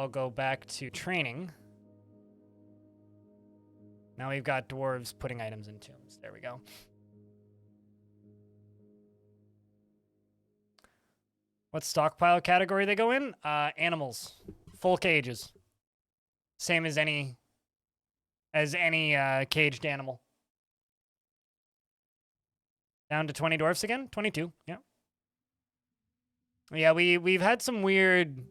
I'll go back to training. Now we've got dwarves putting items in tombs. There we go. What stockpile category they go in? Animals. Full cages. Same as any caged animal. Down to 20 dwarfs again? 22, yeah. Yeah, we've had some weird,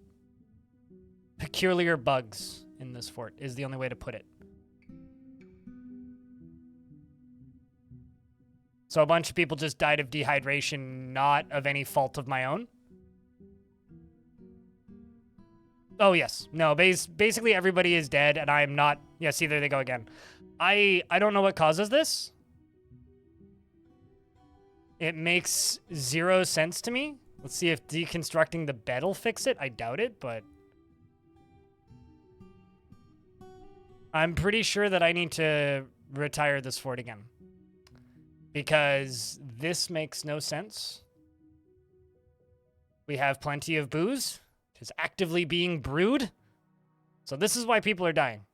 peculiar bugs in this fort, is the only way to put it. So a bunch of people just died of dehydration, not of any fault of my own. Oh, yes. No, basically everybody is dead, and I'm not... Yeah, see, there they go again. I don't know what causes this. It makes 0 sense to me. Let's see if deconstructing the bed will fix it. I doubt it, but... I'm pretty sure that I need to retire this fort again. Because this makes no sense. We have plenty of booze. It is actively being brewed. So this is why people are dying.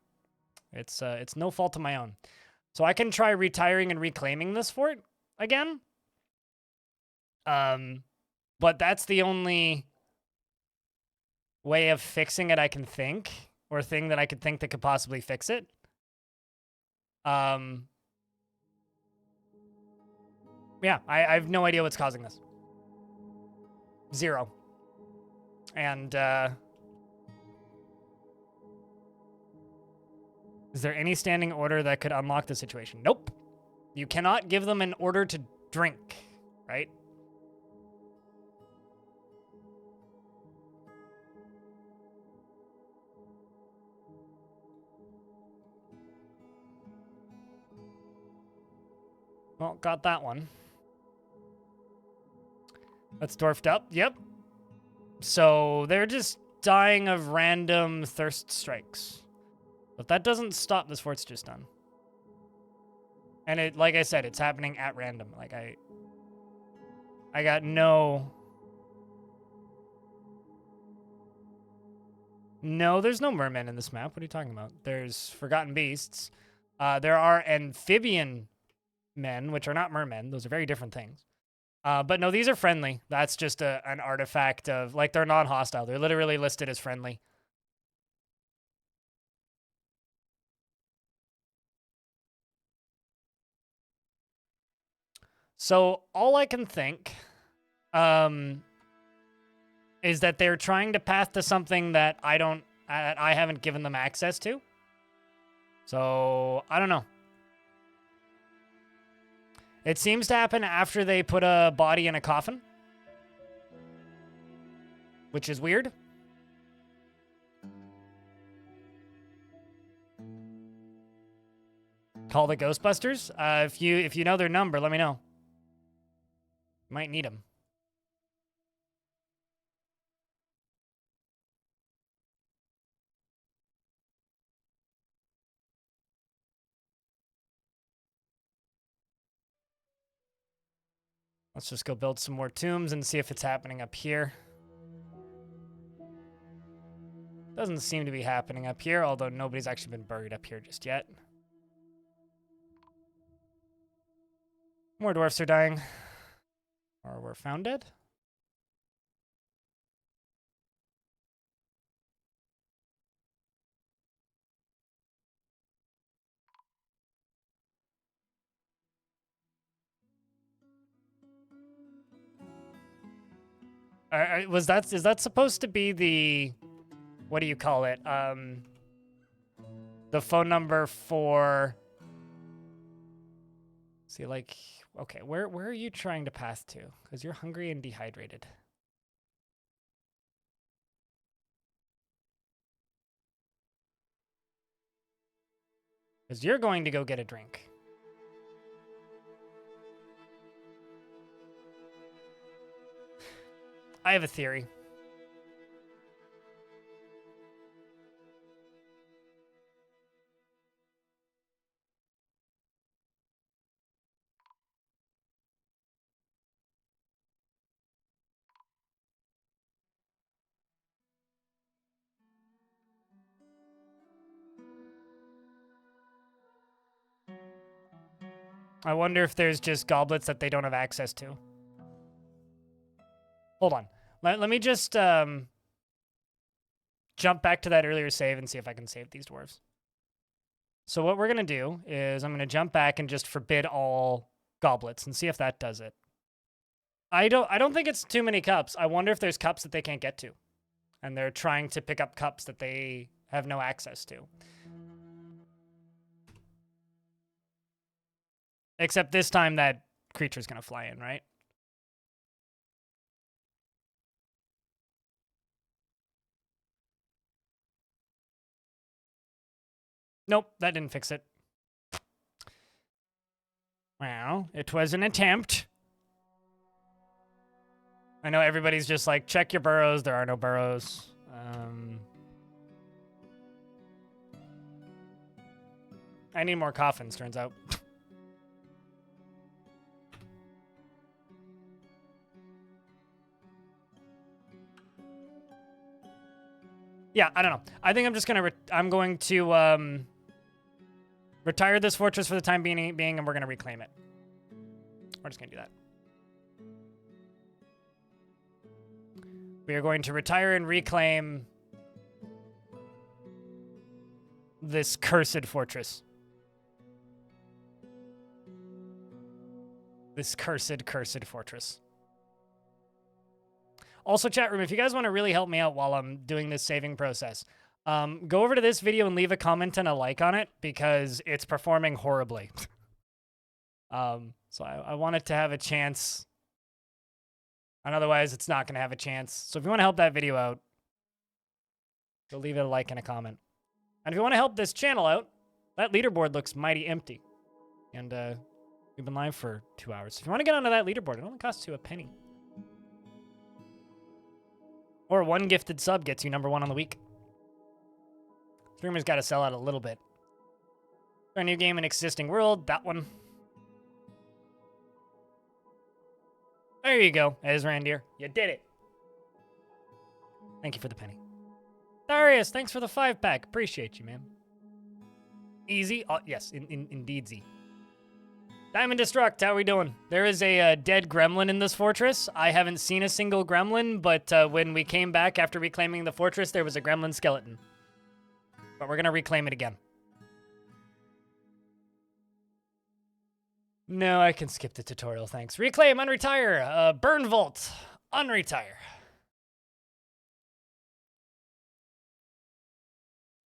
It's no fault of my own. So I can try retiring and reclaiming this fort again. But that's the only way of fixing it I can think, or thing that I could think that could possibly fix it. Yeah, I have no idea what's causing this. 0. And, is there any standing order that could unlock the situation? Nope. You cannot give them an order to drink, right? Well, got that one. That's dwarfed up. Yep. So they're just dying of random thirst strikes. But that doesn't stop this fort's just done. And it, like I said, it's happening at random. Like I got no... No, there's no mermen in this map. What are you talking about? There's forgotten beasts. There are amphibian men, which are not mermen. Those are very different things. But no, these are friendly. That's just an artifact of, like, they're non-hostile. They're literally listed as friendly. So all I can think is that they're trying to path to something that I haven't given them access to. So I don't know. It seems to happen after they put a body in a coffin, which is weird. Call the Ghostbusters. If you know their number, let me know. Might need them. Let's just go build some more tombs and see if it's happening up here. Doesn't seem to be happening up here, although nobody's actually been buried up here just yet. More dwarfs are dying. Or were found dead. Is that supposed to be the, what do you call it? The phone number for, see, like, okay, where are you trying to pass to? Because you're hungry and dehydrated. Because you're going to go get a drink. I have a theory. I wonder if there's just goblets that they don't have access to. Hold on. Let me just jump back to that earlier save and see if I can save these dwarves. So what we're going to do is I'm going to jump back and just forbid all goblets and see if that does it. I don't think it's too many cups. I wonder if there's cups that they can't get to. And they're trying to pick up cups that they have no access to. Except this time that creature's going to fly in, right? Nope, that didn't fix it. Well, it was an attempt. I know everybody's just like, check your burrows. There are no burrows. I need more coffins, turns out. Yeah, I don't know. I think I'm just gonna I'm going to retire this fortress for the time being, and we're gonna reclaim it. We're just gonna do that. We are going to retire and reclaim this cursed fortress. This cursed fortress. Also, chat room, if you guys want to really help me out while I'm doing this saving process, go over to this video and leave a comment and a like on it, because it's performing horribly. So I want it to have a chance. And otherwise, it's not going to have a chance. So if you want to help that video out, go leave it a like and a comment. And if you want to help this channel out, that leaderboard looks mighty empty. And we've been live for 2 hours. If you want to get onto that leaderboard, it only costs you a penny. Or one gifted sub gets you #1 on the week. Streamer's got to sell out a little bit. Our new game in existing world, that one. There you go, Ezrandir. You did it. Thank you for the penny. Darius, thanks for the 5-pack. Appreciate you, man. Easy? Oh, yes, indeed, Z. Diamond Destruct, how we doing? There is a dead gremlin in this fortress. I haven't seen a single gremlin, but when we came back after reclaiming the fortress, there was a gremlin skeleton. But we're going to reclaim it again. No, I can skip the tutorial, thanks. Reclaim, unretire. Burnvault, unretire.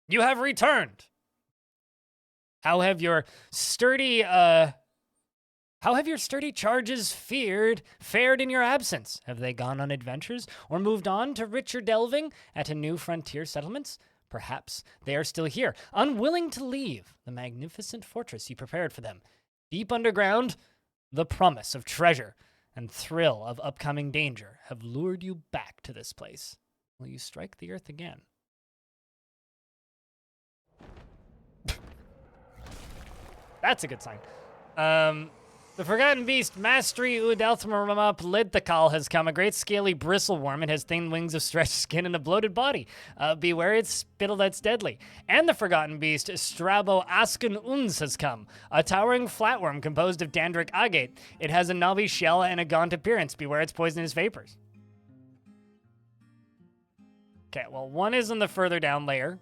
You have returned. How have your sturdy charges fared in your absence? Have they gone on adventures or moved on to richer delving at a new frontier settlements? Perhaps they are still here, unwilling to leave the magnificent fortress you prepared for them. Deep underground, the promise of treasure and thrill of upcoming danger have lured you back to this place. Will you strike the earth again? That's a good sign. The Forgotten Beast, Mastery Udalthmarumap Lidthakal has come. A great scaly bristleworm. It has thin wings of stretched skin and a bloated body. Beware its spittle that's deadly. And the Forgotten Beast, Strabo Asken Uns has come. A towering flatworm composed of Dandric agate. It has a knobby shell and a gaunt appearance. Beware its poisonous vapors. Okay, well, one is in the further down layer,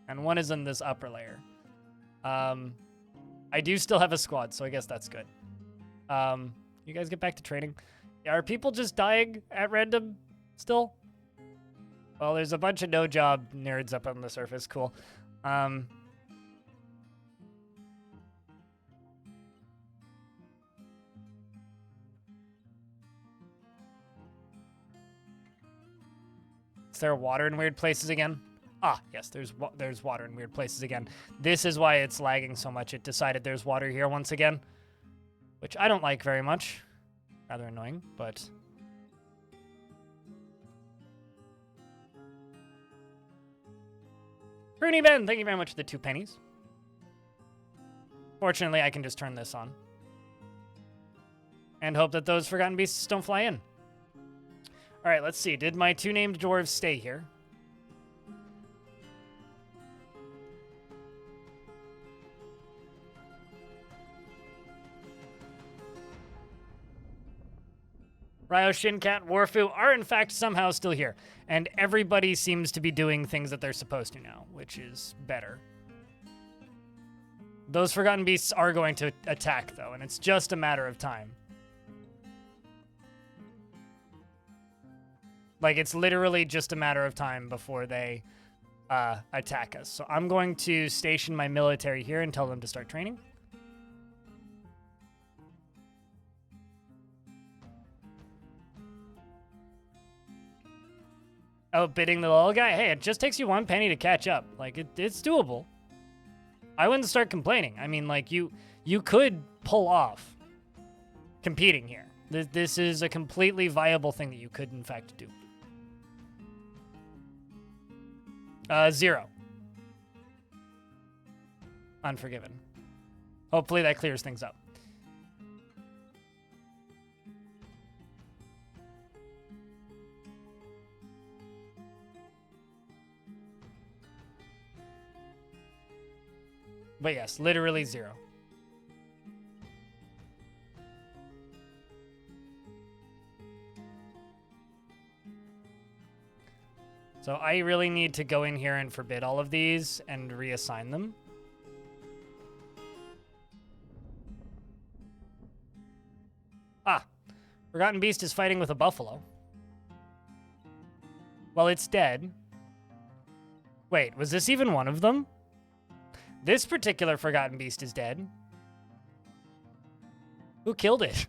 and one is in this upper layer. I do still have a squad, so I guess that's good. You guys get back to training. Are people just dying at random still? Well, there's a bunch of no-job nerds up on the surface. Cool. Is there water in weird places again? Ah, yes, there's water in weird places again. This is why it's lagging so much. It decided there's water here once again, which I don't like very much. Rather annoying, but... Rooney Ben, thank you very much for the 2 pennies. Fortunately, I can just turn this on. And hope that those Forgotten Beasts don't fly in. Alright, let's see. Did my 2 named dwarves stay here? Ryo, Shinkat, Warfu are in fact somehow still here. And everybody seems to be doing things that they're supposed to now, which is better. Those Forgotten Beasts are going to attack, though, and it's just a matter of time. Like, it's literally just a matter of time before they attack us. So I'm going to station my military here and tell them to start training. Outbidding the little guy? Hey, it just takes you 1 penny to catch up. Like, it's doable. I wouldn't start complaining. I mean, like, you could pull off competing here. This is a completely viable thing that you could, in fact, do. 0. Unforgiven. Hopefully that clears things up. But yes, literally 0. So I really need to go in here and forbid all of these and reassign them. Ah, Forgotten Beast is fighting with a buffalo. Well, it's dead. Wait, was this even one of them? This particular Forgotten Beast is dead. Who killed it?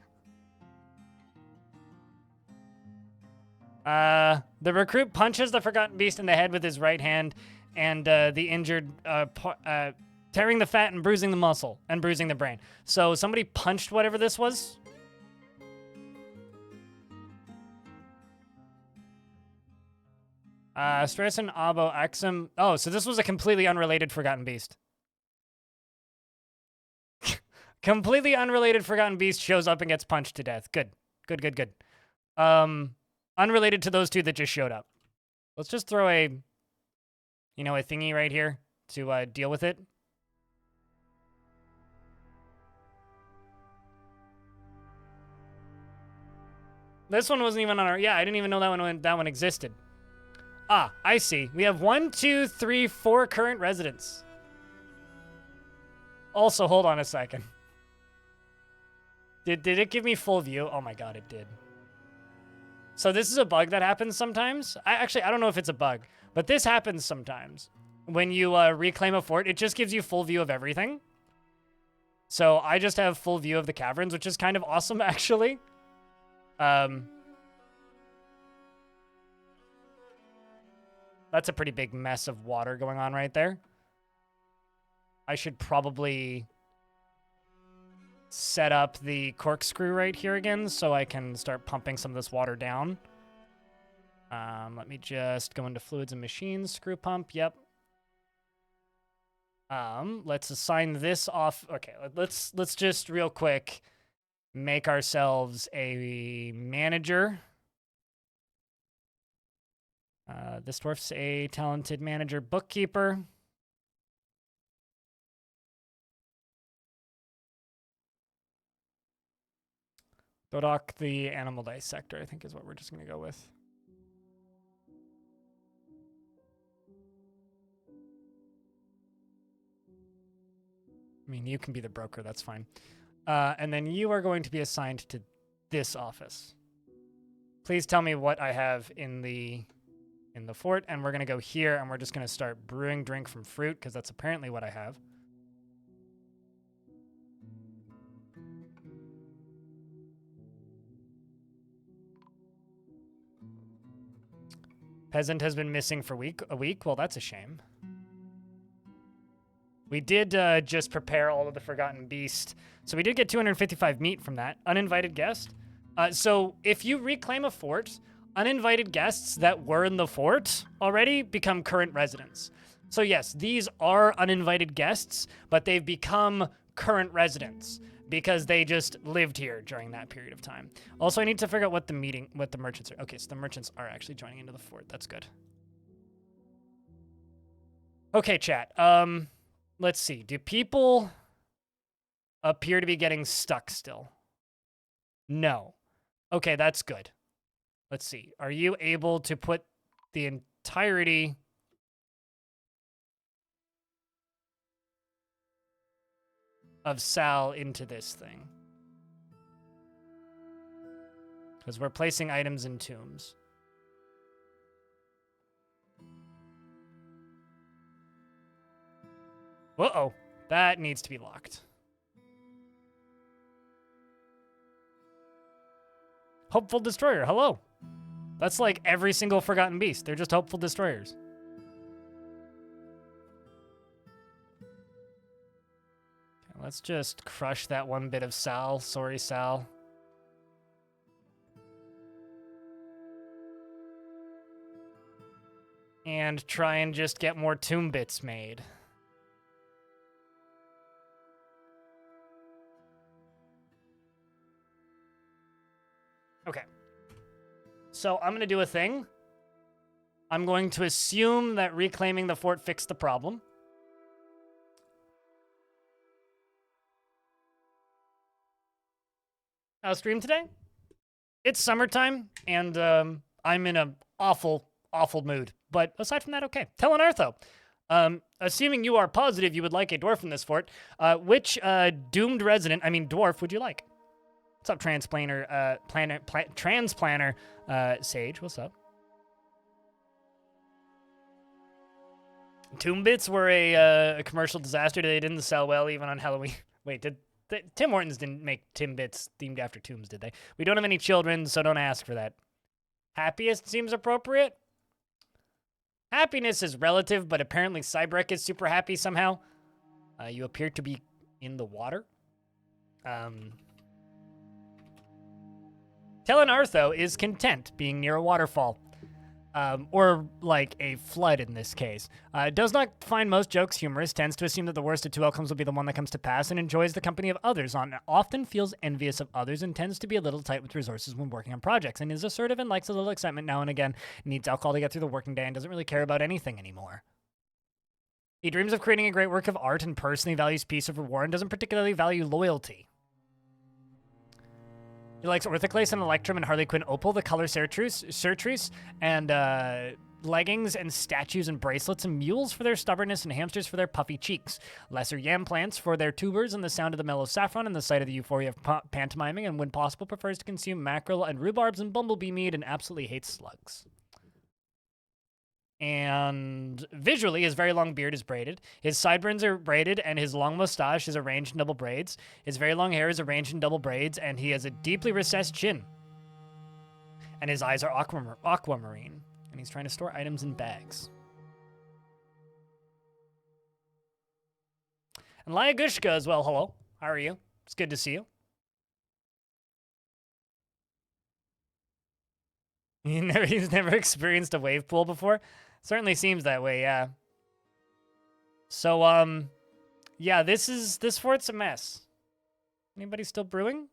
The recruit punches the Forgotten Beast in the head with his right hand, and the injured, tearing the fat and bruising the muscle, and bruising the brain. So somebody punched whatever this was? Stressen, Abo, Axum. Oh, so this was a completely unrelated Forgotten Beast. Completely unrelated Forgotten Beast shows up and gets punched to death. Good. Good, good, good. Unrelated to those two that just showed up. Let's just throw a thingy right here to deal with it. This one wasn't even on our... Yeah, I didn't even know that one existed. Ah, I see. We have 1, 2, 3, 4 current residents. Also, hold on a second. Did it give me full view? Oh my god, it did. So this is a bug that happens sometimes. I don't know if it's a bug, but this happens sometimes. When you reclaim a fort, it just gives you full view of everything. So I just have full view of the caverns, which is kind of awesome, actually. That's a pretty big mess of water going on right there. I should probably set up the corkscrew right here again so I can start pumping some of this water down. Let me just go into fluids and machines, screw pump, yep. Let's assign this off. Okay, let's just real quick make ourselves a manager. This dwarf's a talented manager bookkeeper. Dodok, the animal dissector, I think is what we're just going to go with. I mean, you can be the broker, that's fine. And then you are going to be assigned to this office. Please tell me what I have in the fort, and we're going to go here, and we're just going to start brewing drink from fruit, because that's apparently what I have. Peasant has been missing for a week. Well, that's a shame. We did just prepare all of the Forgotten Beast. So we did get 255 meat from that. Uninvited guest. So if you reclaim a fort, uninvited guests that were in the fort already become current residents. So yes, these are uninvited guests, but they've become current residents because they just lived here during that period of time. Also, I need to figure out what the merchants are. Okay, so the merchants are actually joining into the fort. That's good. Okay, chat. Let's see. Do people appear to be getting stuck still? No. Okay, that's good. Let's see. Are you able to put the entirety of Sal into this thing? Because we're placing items in tombs. Uh-oh. That needs to be locked. Hopeful Destroyer, hello. That's like every single Forgotten Beast. They're just Hopeful Destroyers. Okay, let's just crush that one bit of Sal. Sorry, Sal. And try and just get more tomb bits made. Okay. So I'm going to do a thing. I'm going to assume that reclaiming the fort fixed the problem. How's stream today? It's summertime, and I'm in an awful mood. But aside from that, okay. Telenartho, assuming you are positive you would like a dwarf in this fort, which doomed resident, I mean dwarf, would you like? What's up, transplanter, transplanter, Sage? What's up? Tomb bits were a commercial disaster. They didn't sell well even on Halloween. Wait, Tim Hortons didn't make Timbits themed after tombs, did they? We don't have any children, so don't ask for that. Happiest seems appropriate. Happiness is relative, but apparently Cybrek is super happy somehow. You appear to be in the water. Telenartho is content being near a waterfall. Or like a flood in this case. Does not find most jokes humorous, tends to assume that the worst of two outcomes will be the one that comes to pass, and enjoys the company of others, often feels envious of others, and tends to be a little tight with resources when working on projects, and is assertive and likes a little excitement now and again, needs alcohol to get through the working day, and doesn't really care about anything anymore. He dreams of creating a great work of art and personally values peace over war and doesn't particularly value loyalty. He likes Orthoclase and Electrum and Harley Quinn Opal, the color Certrice, and leggings and statues and bracelets, and mules for their stubbornness and hamsters for their puffy cheeks. Lesser yam plants for their tubers and the sound of the mellow saffron and the sight of the euphoria of pantomiming, and when possible prefers to consume mackerel and rhubarbs and bumblebee mead and absolutely hates slugs. And visually, his very long beard is braided. His sideburns are braided, and his long mustache is arranged in double braids. His very long hair is arranged in double braids, and he has a deeply recessed chin. And his eyes are aquamarine, and he's trying to store items in bags. And Lyagushka as well, hello. How are you? It's good to see you. He's never experienced a wave pool before? Certainly seems that way, yeah. So, yeah, this fort's a mess. Anybody still brewing?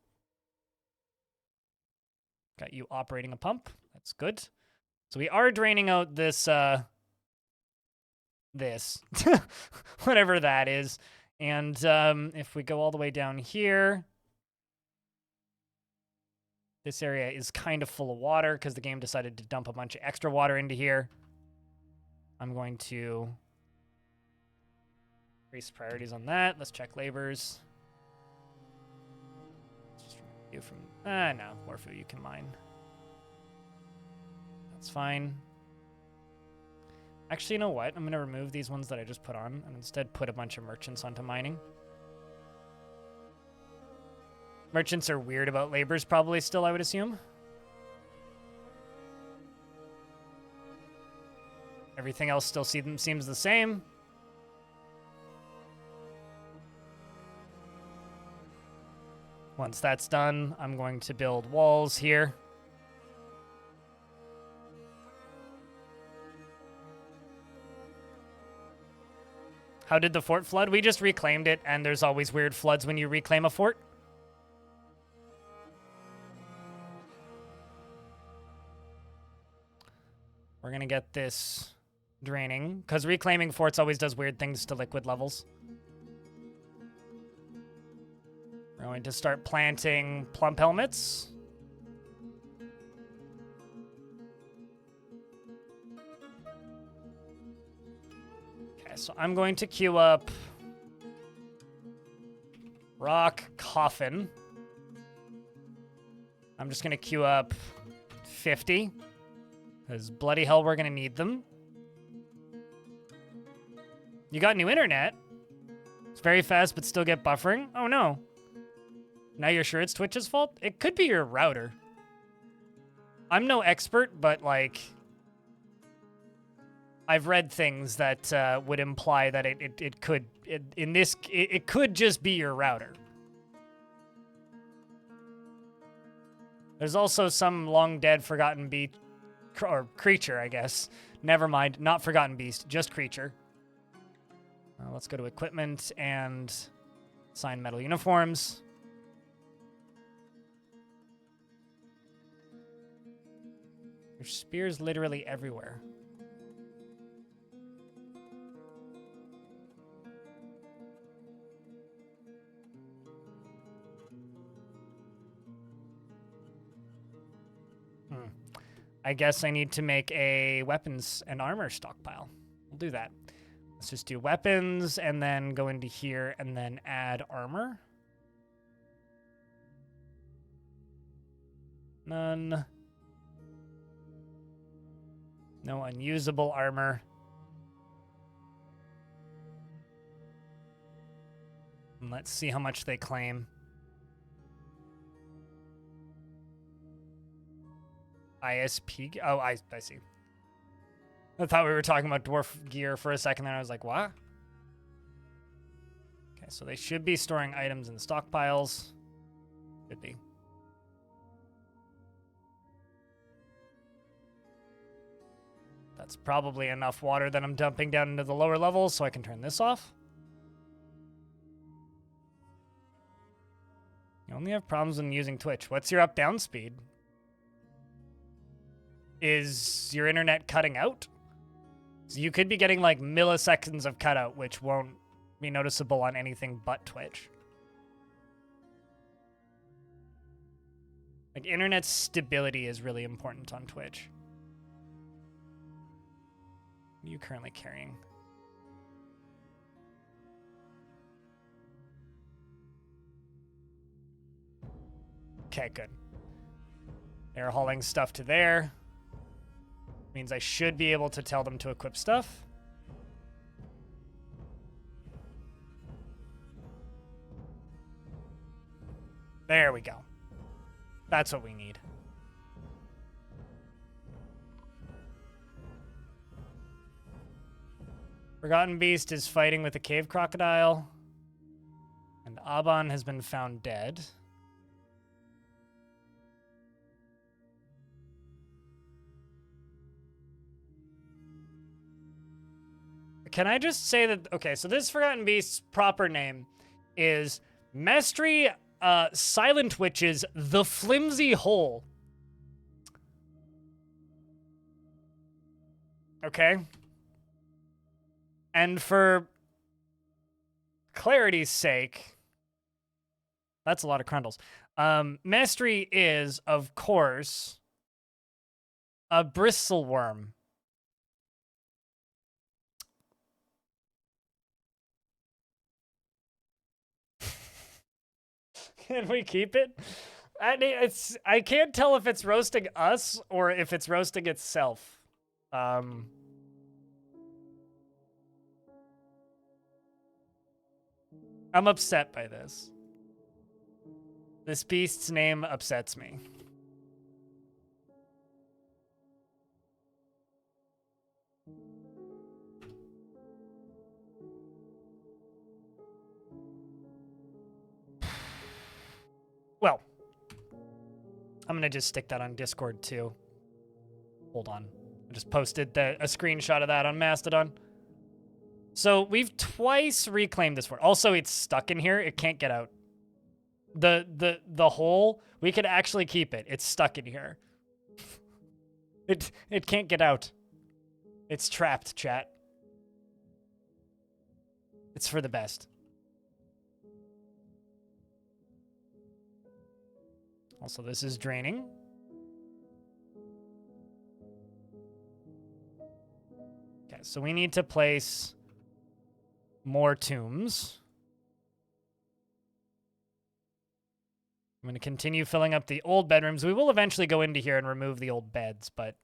Got you operating a pump. That's good. So we are draining out this, whatever that is. And, if we go all the way down here, this area is kind of full of water because the game decided to dump a bunch of extra water into here. I'm going to increase priorities on that. Let's check labors. Just remove you from... no, Warfu, you can mine. That's fine. Actually, you know what? I'm going to remove these ones that I just put on and instead put a bunch of merchants onto mining. Merchants are weird about labors probably still, I would assume. Everything else still seems the same. Once that's done, I'm going to build walls here. How did the fort flood? We just reclaimed it, and there's always weird floods when you reclaim a fort. We're going to get this draining, because reclaiming forts always does weird things to liquid levels. We're going to start planting plump helmets. Okay, so I'm going to queue up rock coffin. I'm just going to queue up 50, because bloody hell, we're going to need them. You got new internet. It's very fast, but still get buffering. Oh, no. Now you're sure it's Twitch's fault? It could be your router. I'm no expert, but, like, I've read things that would imply that it could, it could just be your router. There's also some long-dead forgotten beast, or creature, I guess. Never mind, not forgotten beast, just creature. Let's go to equipment and assign metal uniforms. There's spears literally everywhere. I guess I need to make a weapons and armor stockpile. We'll do that. Let's just do weapons and then go into here and then add armor. None. No unusable armor. And let's see how much they claim. ISP. Oh, I see. I thought we were talking about dwarf gear for a second there. I was like, what? Okay, so they should be storing items in stockpiles. Could be. That's probably enough water that I'm dumping down into the lower levels, so I can turn this off. You only have problems when using Twitch. What's your up-down speed? Is your internet cutting out? So you could be getting like milliseconds of cutout, which won't be noticeable on anything but Twitch. Like, internet stability is really important on Twitch. What are you currently carrying? Okay, good. They're hauling stuff to there. Means I should be able to tell them to equip stuff. There we go. That's what we need. Forgotten Beast is fighting with a cave crocodile. And Aban has been found dead. Can I just say that, okay, so this Forgotten Beast's proper name is Mestri Silent Witch's The Flimsy Hole. Okay. And for clarity's sake, that's a lot of crundles. Mestri is, of course, a bristleworm. Can we keep it? I can't tell if it's roasting us or if it's roasting itself. I'm upset by this. This beast's name upsets me. Well, I'm gonna just stick that on Discord too. Hold on. I just posted a screenshot of that on Mastodon. So we've twice reclaimed this fort. Also, it's stuck in here. It can't get out. The hole, we could actually keep it. It's stuck in here. It can't get out. It's trapped, chat. It's for the best. Also, this is draining. Okay, so we need to place More tombs. I'm going to continue filling up the old bedrooms. We will eventually go into here and remove the old beds, but...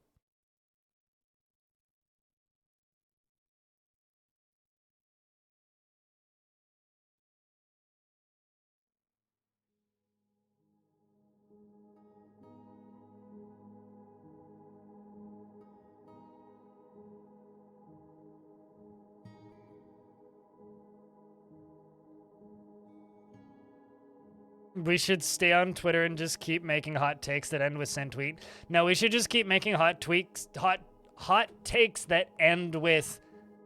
We should stay on Twitter and just keep making hot takes that end with send tweet. No, we should just keep making hot takes that end with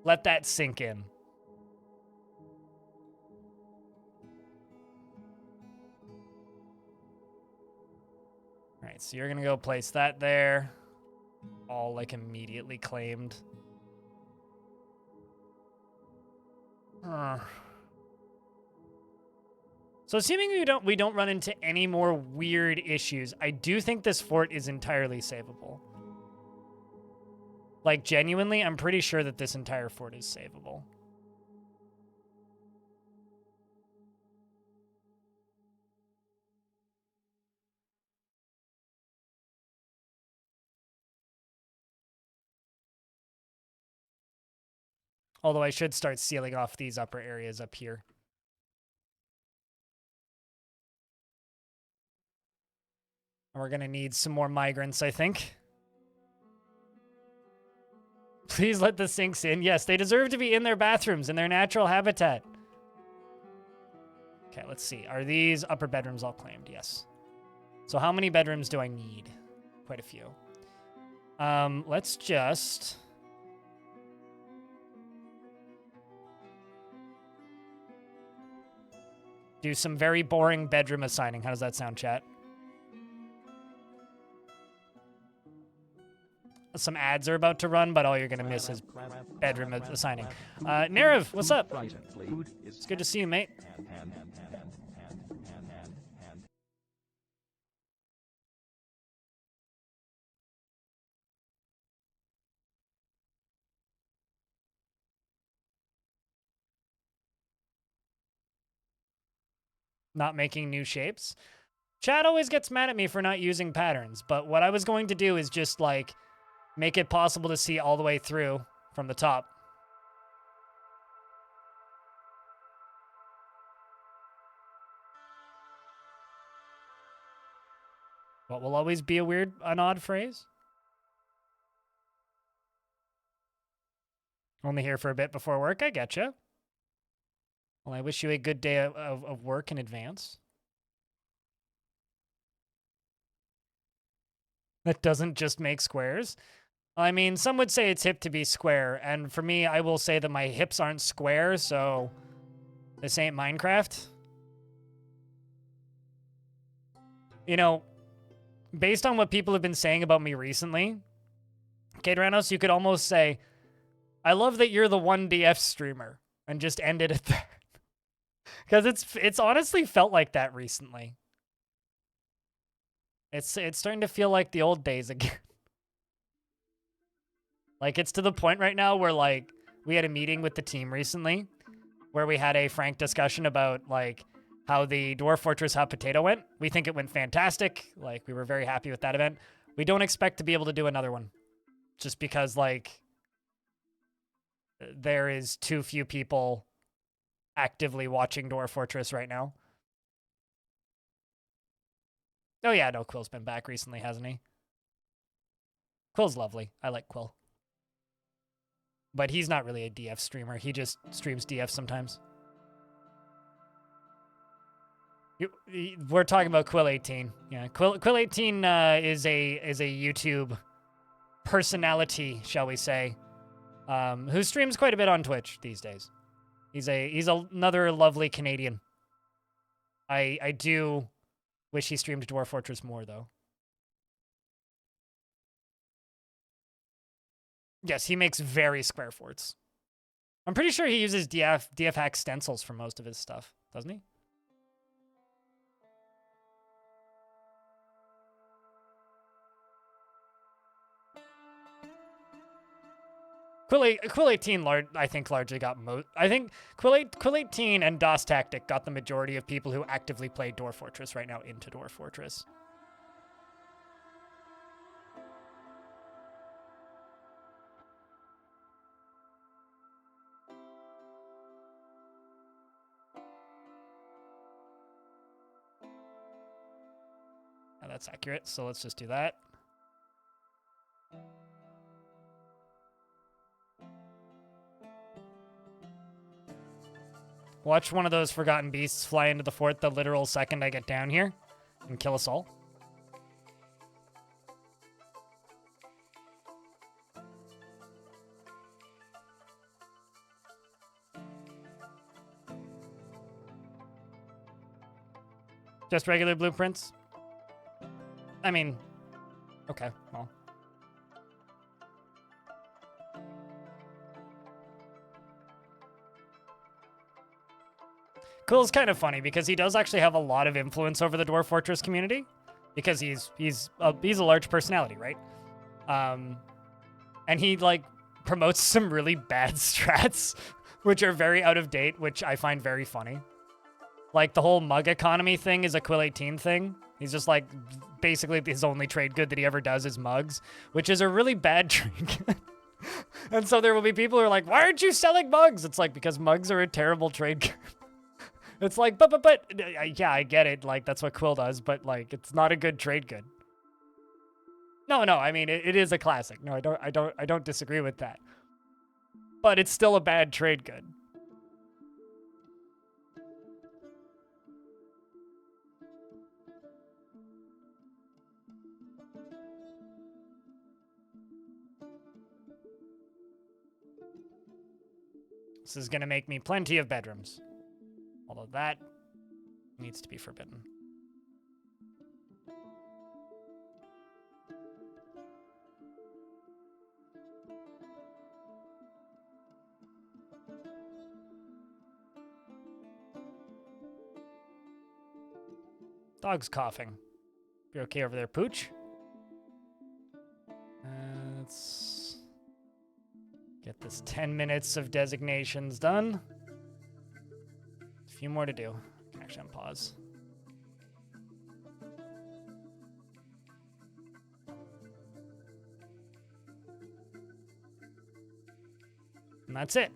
let that sink in. All right, so you're gonna go place that there. All like immediately claimed. So assuming we don't run into any more weird issues, I do think this fort is entirely savable. Like genuinely, I'm pretty sure that this entire fort is savable. Although I should start sealing off these upper areas up here. We're gonna need some more migrants, I think. Please let the sinks in. Yes, they deserve to be in their bathrooms, in their natural habitat. Okay, let's see. Are these upper bedrooms all claimed? Yes. So how many bedrooms do I need? Quite a few. Let's just... do some very boring bedroom assigning. How does that sound, chat? Some ads are about to run, but all you're going to miss is bedroom assigning. Narav, what's up? It's good to see you, mate. Not making new shapes. Chat always gets mad at me for not using patterns, but what I was going to do is just, like, make it possible to see all the way through from the top. What will always be an odd phrase? Only here for a bit before work, I getcha. Well, I wish you a good day of work in advance. That doesn't just make squares. I mean, some would say it's hip to be square, and for me, I will say that my hips aren't square, so this ain't Minecraft. You know, based on what people have been saying about me recently, Kadranos, you could almost say, I love that you're the 1DF streamer, and just end it at that. Because it's honestly felt like that recently. It's starting to feel like the old days again. Like, it's to the point right now where, like, we had a meeting with the team recently where we had a frank discussion about, like, how the Dwarf Fortress Hot Potato went. We think it went fantastic. Like, we were very happy with that event. We don't expect to be able to do another one. Just because, like, there is too few people actively watching Dwarf Fortress right now. Oh, yeah, no, Quill's been back recently, hasn't he? Quill's lovely. I like Quill. But he's not really a DF streamer. He just streams DF sometimes. We're talking about Quill 18. Yeah, Quill 18 is a YouTube personality, shall we say, who streams quite a bit on Twitch these days. He's another lovely Canadian. I do wish he streamed Dwarf Fortress more, though. Yes, he makes very square forts. I'm pretty sure he uses DF hack stencils for most of his stuff, doesn't he? Quill 18, I think, largely got I think Quill 18 and DOS Tactic got the majority of people who actively play Dwarf Fortress right now into Dwarf Fortress. Now that's accurate, so let's just do that. Watch one of those forgotten beasts fly into the fort the literal second I get down here and kill us all. Just regular blueprints? I mean, okay, well. Quill's kind of funny because he does actually have a lot of influence over the Dwarf Fortress community because he's a large personality, right? And he like promotes some really bad strats, which are very out of date, which I find very funny. Like the whole mug economy thing is a Quill 18 thing. He's just like basically his only trade good that he ever does is mugs, which is a really bad trade good. And so there will be people who are like, "Why aren't you selling mugs?" It's like because mugs are a terrible trade good. It's like, but, yeah, I get it. Like, that's what Quill does, but, like, it's not a good trade good. No, I mean, it is a classic. No, I don't disagree with that. But it's still a bad trade good. This is going to make me plenty of bedrooms. Although that needs to be forbidden. Dog's coughing. You okay over there, Pooch? Let's get this 10 minutes of designations done. A few more to do. Actually, unpause. And that's it.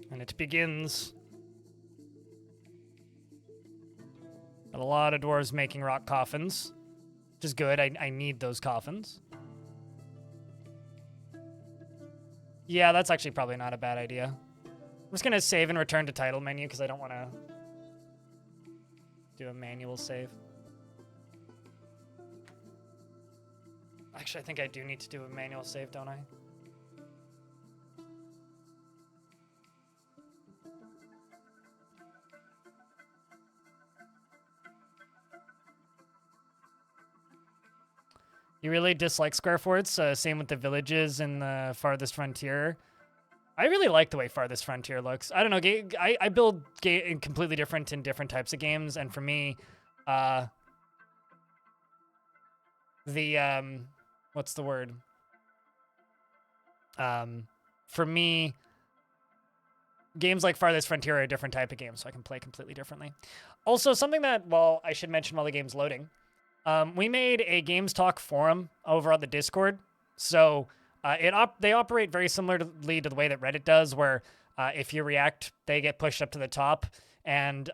And it begins. Got a lot of dwarves making rock coffins, which is good. I need those coffins. Yeah, that's actually probably not a bad idea. I'm just going to save and return to title menu because I don't want to do a manual save. Actually, I think I do need to do a manual save, don't I? You really dislike square forts? Same with the villages in the Farthest Frontier. I really like the way Farthest Frontier looks. I don't know. I build completely different in different types of games, and for me, what's the word? For me, games like Farthest Frontier are a different type of game, so I can play completely differently. Also, something that, well, I should mention while the game's loading. We made a Games Talk forum over on the Discord. So they operate very similarly to the way that Reddit does, where if you react, they get pushed up to the top, and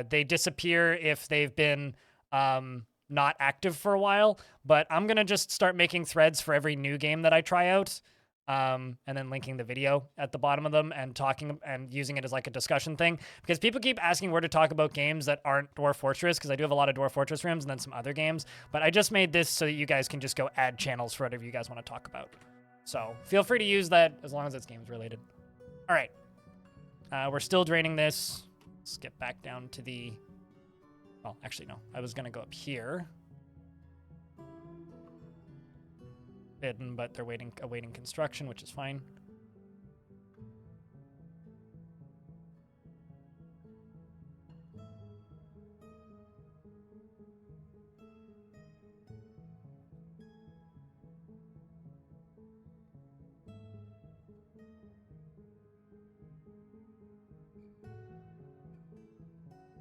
they disappear if they've been not active for a while. But I'm going to just start making threads for every new game that I try out. And then linking the video at the bottom of them and talking and using it as like a discussion thing, because people keep asking where to talk about games that aren't Dwarf Fortress, because I do have a lot of Dwarf Fortress rooms and then some other games, but I just made this so that you guys can just go add channels for whatever you guys want to talk about. So feel free to use that as long as it's games related. All right. We're still draining this. Let's get back down to the, well, actually, no, I was going to go up here. forbidden, but they're awaiting construction, which is fine.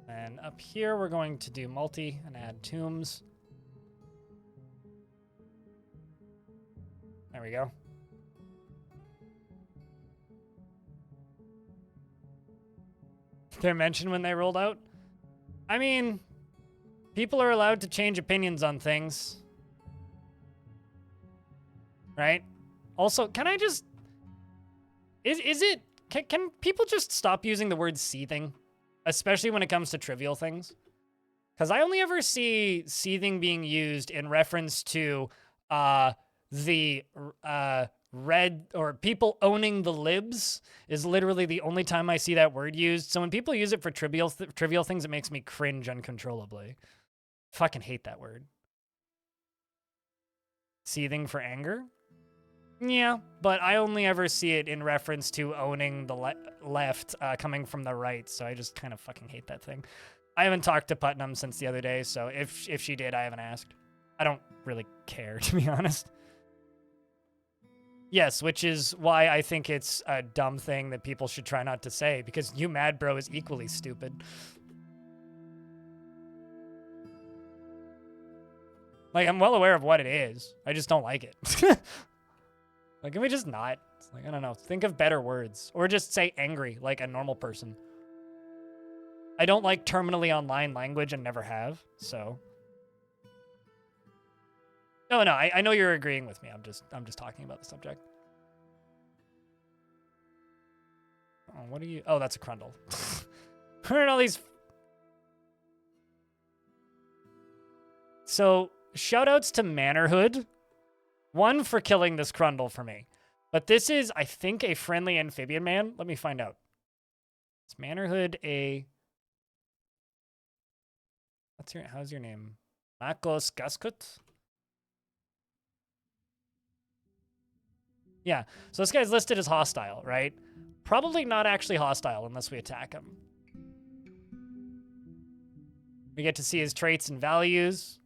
And up here, we're going to do multi and add tombs. There we go. They're mentioned when they rolled out. I mean, people are allowed to change opinions on things. Right? Also, can I just... Can people just stop using the word seething? Especially when it comes to trivial things? Because I only ever see seething being used in reference to the red, or people owning the libs is literally the only time I see that word used. So when people use it for trivial things, it makes me cringe uncontrollably. Fucking hate that word. Seething for anger? Yeah, but I only ever see it in reference to owning the left coming from the right, so I just kind of fucking hate that thing. I haven't talked to Putnam since the other day, so if she did, I haven't asked. I don't really care, to be honest. Yes, which is why I think it's a dumb thing that people should try not to say, because you mad bro is equally stupid. Like, I'm well aware of what it is. I just don't like it. Like, can we just not? It's like, I don't know. Think of better words. Or just say angry, like a normal person. I don't like terminally online language and never have, so. No, I know you're agreeing with me. I'm just talking about the subject. Oh, what are you? Oh, that's a Crundle. Where are all these? So, shoutouts to Manorhood. One, for killing this Crundle for me. But this is, I think, a friendly amphibian man. Let me find out. Is Manorhood a... How's your name? Makos Gaskut? Yeah, so this guy's listed as hostile, right? Probably not actually hostile unless we attack him. We get to see his traits and values.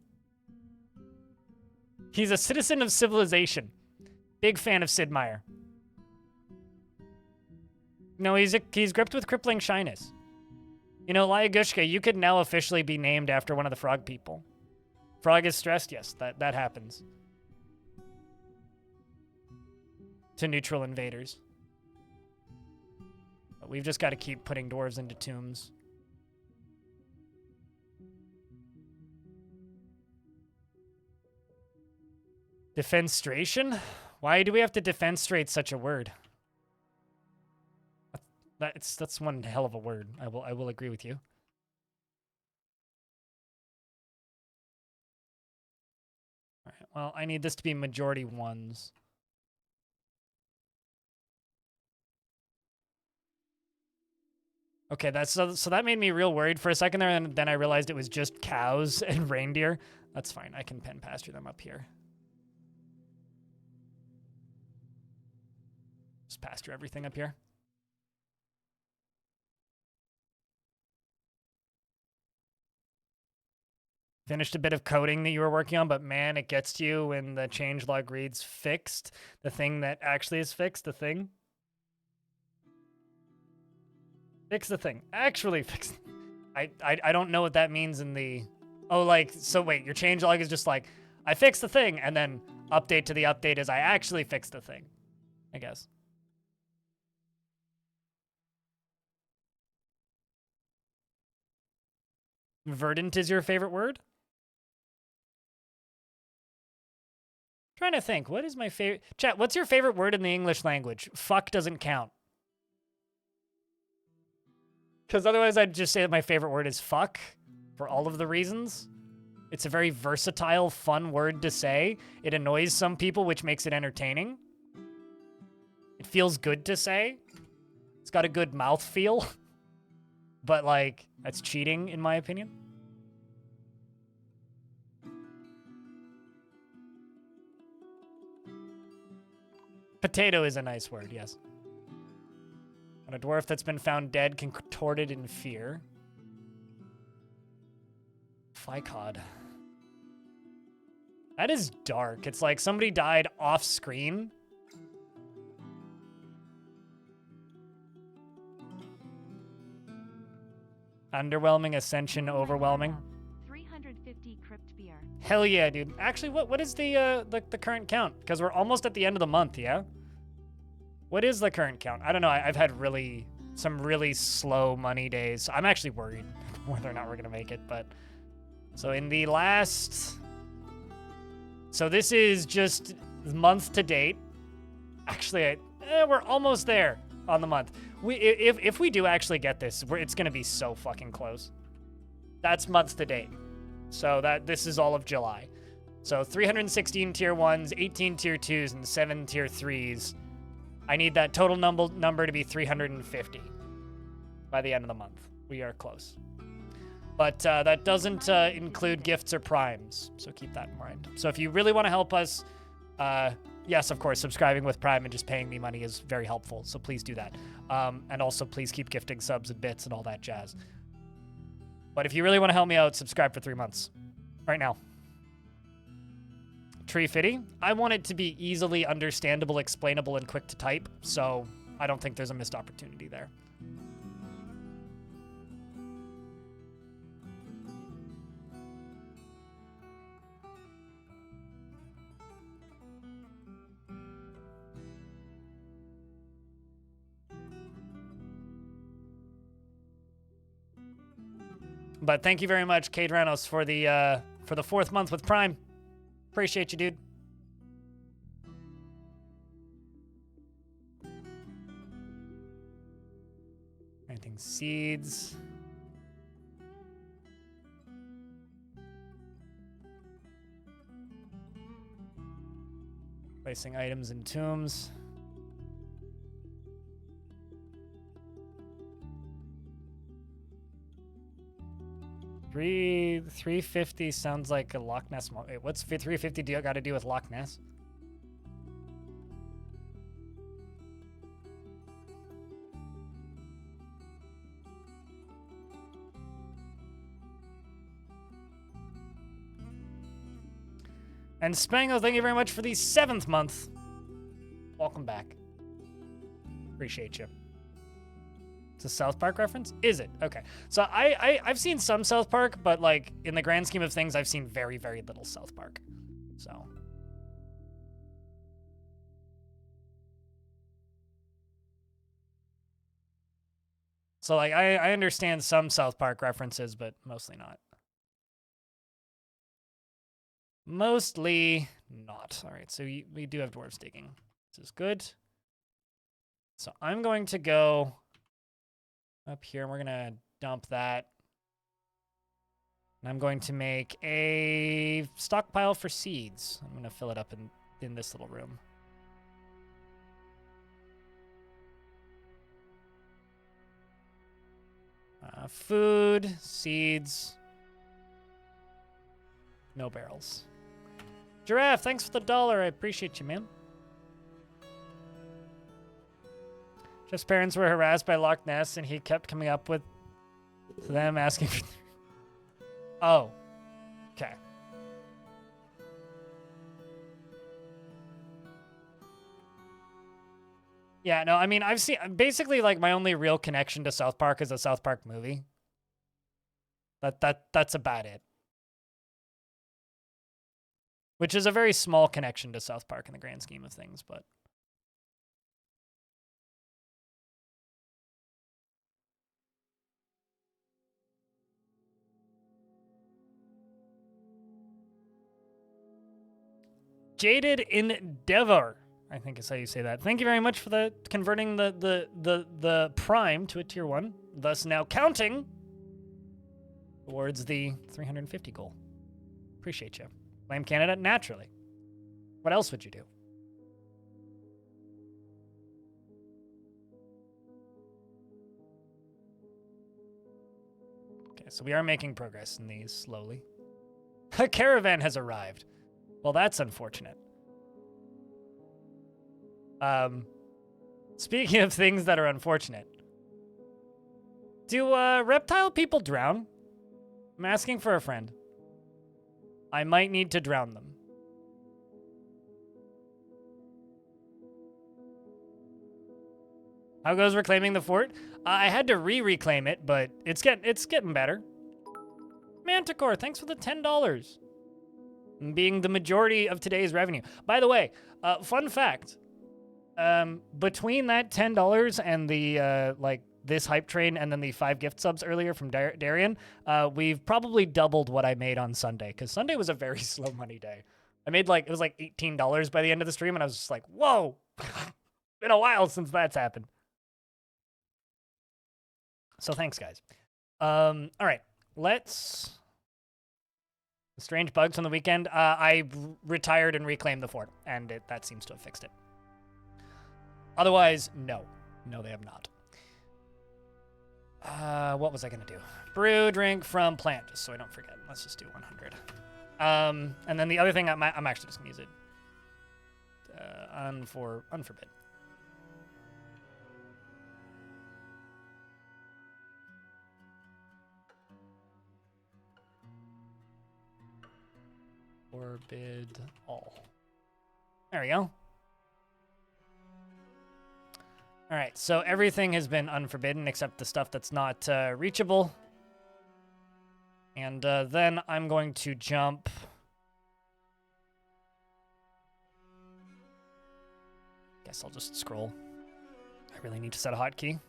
He's a citizen of civilization. Big fan of Sid Meier. No, he's gripped with crippling shyness. You know, Lyagushka, you could now officially be named after one of the frog people. Frog is stressed? Yes, that happens. To neutral invaders. But we've just got to keep putting dwarves into tombs. Defenstration? Why do we have to defenstrate such a word? That's one hell of a word. I will agree with you. All right. Well, I need this to be majority ones. Okay, so that made me real worried for a second there, and then I realized it was just cows and reindeer. That's fine. I can pen pasture them up here. Just pasture everything up here. Finished a bit of coding that you were working on, but man, it gets to you when the changelog reads fixed, the thing that actually is fixed, the thing. Fix the thing. Actually fix. I don't know what that means in the... Oh, like, so wait, your changelog is just like, I fixed the thing, and then update to the update is I actually fixed the thing, I guess. Verdant is your favorite word? Trying to think, what is my favorite... Chat, what's your favorite word in the English language? Fuck doesn't count. Because otherwise I'd just say that my favorite word is fuck, for all of the reasons. It's a very versatile, fun word to say. It annoys some people, which makes it entertaining. It feels good to say. It's got a good mouth feel. But, like, that's cheating, in my opinion. Potato is a nice word, yes. And a dwarf that's been found dead, contorted in fear. Ficod. That is dark. It's like somebody died off screen. Underwhelming, ascension, overwhelming. 350 crypt beer. Hell yeah, dude. Actually, what is the current count? Because we're almost at the end of the month, yeah? What is the current count? I don't know. I've had some really slow money days. I'm actually worried whether or not we're gonna make it, but so in the last, so this is just month to date. Actually, we're almost there on the month. If we do actually get this, it's gonna be so fucking close. That's months to date. So this is all of July. So 316 tier 1s, 18 tier 2s, and 7 tier 3s. I need that total number to be 350 by the end of the month. We are close. But that doesn't include gifts or primes, so keep that in mind. So if you really want to help us, yes, of course, subscribing with Prime and just paying me money is very helpful, so please do that. And also, please keep gifting subs and bits and all that jazz. But if you really want to help me out, subscribe for 3 months. Right now. Tree Fitty. I want it to be easily understandable, explainable, and quick to type, so I don't think there's a missed opportunity there. But thank you very much, Kadranos, for the 4th month with Prime. Appreciate you, dude. Planting seeds. Placing items in tombs. $350 sounds like a Loch Ness. Wait, what's $350 got to do with Loch Ness? And Spango, thank you very much for the 7th month. Welcome back. Appreciate you. It's a South Park reference? Is it? Okay. So I've seen some South Park, but like in the grand scheme of things, I've seen very, very little South Park. So like I understand some South Park references, but mostly not. Mostly not. All right, so we do have dwarves digging. This is good. So I'm going to go up here, and we're going to dump that. And I'm going to make a stockpile for seeds. I'm going to fill it up in this little room. Food, seeds, no barrels. Giraffe, thanks for the $1. I appreciate you, man. Jeff's parents were harassed by Loch Ness, and he kept coming up with them asking for... Oh. Okay. Yeah, no, I mean, I've seen... Basically, like, my only real connection to South Park is a South Park movie. That's about it. Which is a very small connection to South Park in the grand scheme of things, but... Jaded Endeavor, I think is how you say that. Thank you very much for the converting the prime to a tier 1, thus now counting towards the 350 goal. Appreciate you. Blame Canada? Naturally. What else would you do? Okay, so we are making progress in these slowly. A caravan has arrived. Well, that's unfortunate. Speaking of things that are unfortunate, do reptile people drown? I'm asking for a friend. I might need to drown them. How goes reclaiming the fort? I had to reclaim it, but it's getting better. Manticore, thanks for the $10. Being the majority of today's revenue. By the way, fun fact. Between that $10 and the like this hype train and then the 5 gift subs earlier from Darian, we've probably doubled what I made on Sunday, because Sunday was a very slow money day. I made it was like $18 by the end of the stream, and I was just like, whoa, been a while since that's happened. So thanks, guys. All right, let's... Strange bugs from the weekend. I retired and reclaimed the fort, and that seems to have fixed it. Otherwise, no. No, they have not. What was I going to do? Brew, drink from plant, just so I don't forget. Let's just do 100. And then the other thing, I'm actually just going to use it. Unforbid. Forbid all. There we go. All right, so everything has been unforbidden except the stuff that's not reachable. And then I'm going to jump... Guess I'll just scroll. I really need to set a hotkey.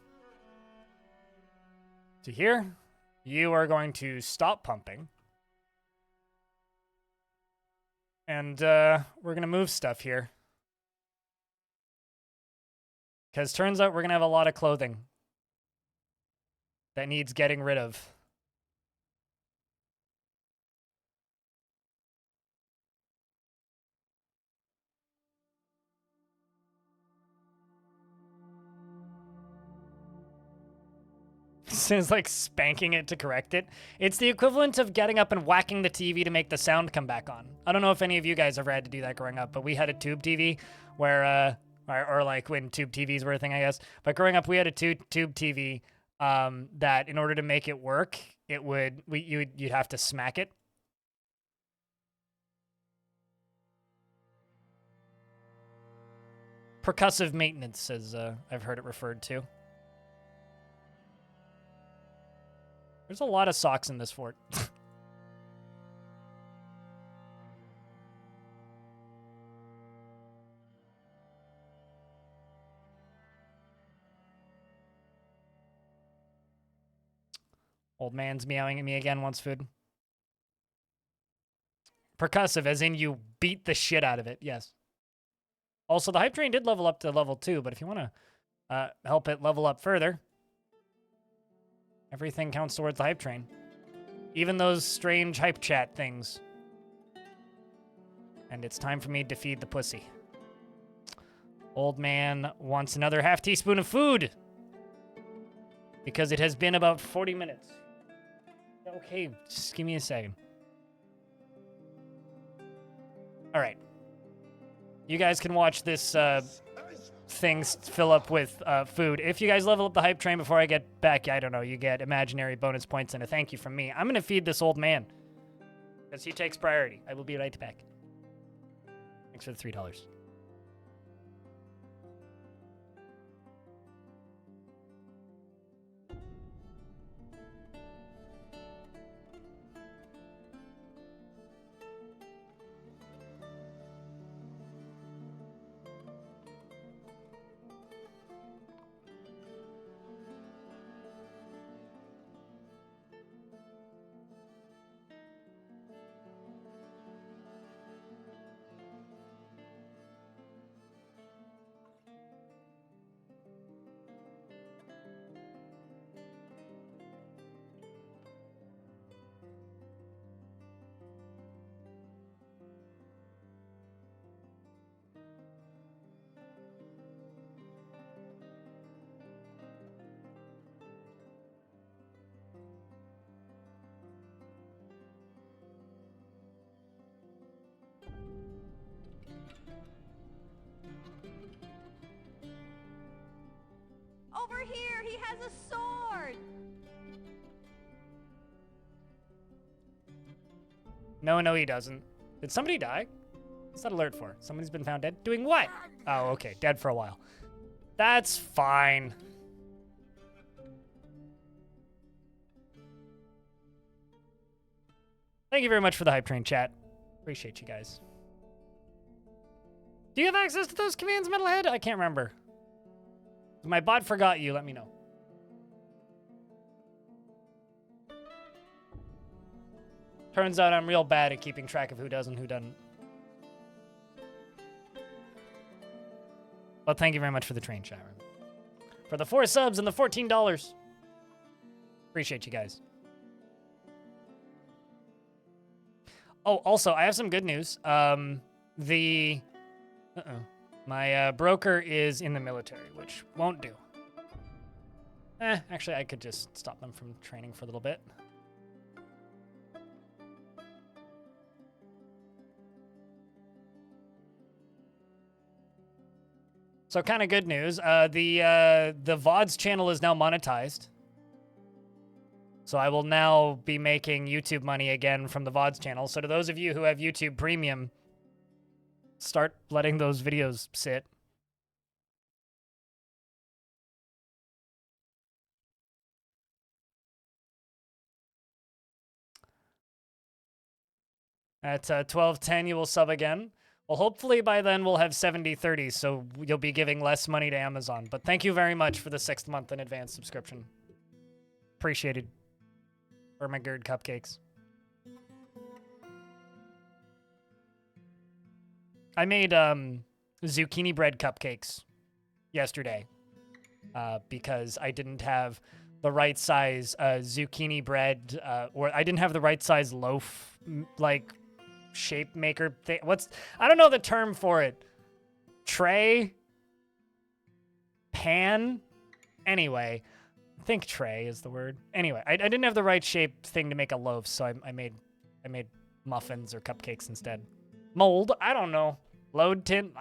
To here, you are going to stop pumping. And we're going to move stuff here. Because turns out we're going to have a lot of clothing that needs getting rid of. Sounds like spanking it to correct it. It's the equivalent of getting up and whacking the TV to make the sound come back on. I don't know if any of you guys ever had to do that growing up, but we had a tube TV where, or like when tube TVs were a thing, I guess. But growing up, we had a tube TV that in order to make it work, you'd have to smack it. Percussive maintenance, as I've heard it referred to. There's a lot of socks in this fort. Old man's meowing at me again, wants food. Percussive, as in you beat the shit out of it, yes. Also, the hype train did level up to level 2, but if you want to help it level up further, everything counts towards the hype train. Even those strange hype chat things. And it's time for me to feed the pussy. Old man wants another half teaspoon of food. Because it has been about 40 minutes. Okay, just give me a second. All right. You guys can watch this things fill up with food. If you guys level up the hype train before I get back, I don't know, you get imaginary bonus points and a thank you from me. I'm going to feed this old man. Because he takes priority. I will be right back. Thanks for the $3. has a sword. No, he doesn't. Did somebody die? What's that alert for? Somebody's been found dead? Doing what? Oh, okay. Dead for a while. That's fine. Thank you very much for the hype train chat. Appreciate you guys. Do you have access to those commands, Metalhead? I can't remember. If my bot forgot you, let me know. Turns out I'm real bad at keeping track of who does and who doesn't. But thank you very much for the train chat room. For the 4 subs and the $14. Appreciate you guys. Oh, also, I have some good news. My broker is in the military, which won't do. Actually, I could just stop them from training for a little bit. So kind of good news. The VODs channel is now monetized. So I will now be making YouTube money again from the VODs channel. So to those of you who have YouTube Premium, start letting those videos sit. At 12:10, you will sub again. Well, hopefully by then we'll have 70/30, so you'll be giving less money to Amazon. But thank you very much for the 6th month in advance subscription. Appreciated. For my GERD cupcakes. I made zucchini bread cupcakes yesterday because I didn't have the right size zucchini bread, or I didn't have the right size loaf, like, shape maker thing. I don't know the term for it. Tray? Pan? Anyway, I think tray is the word. Anyway, I didn't have the right shape thing to make a loaf, so I made muffins or cupcakes instead. Mold? I don't know. Load tin?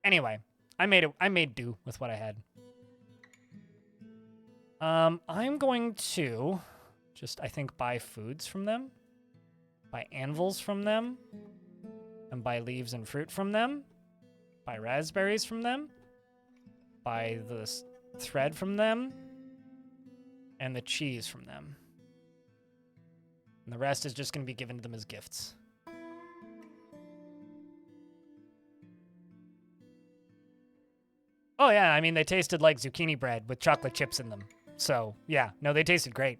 Anyway, I made do with what I had. I'm going to just, I think, buy foods from them, buy anvils from them, and buy leaves and fruit from them, buy raspberries from them, buy the thread from them, and the cheese from them. And the rest is just going to be given to them as gifts. Oh yeah, I mean, they tasted like zucchini bread with chocolate chips in them. So, yeah, no, they tasted great.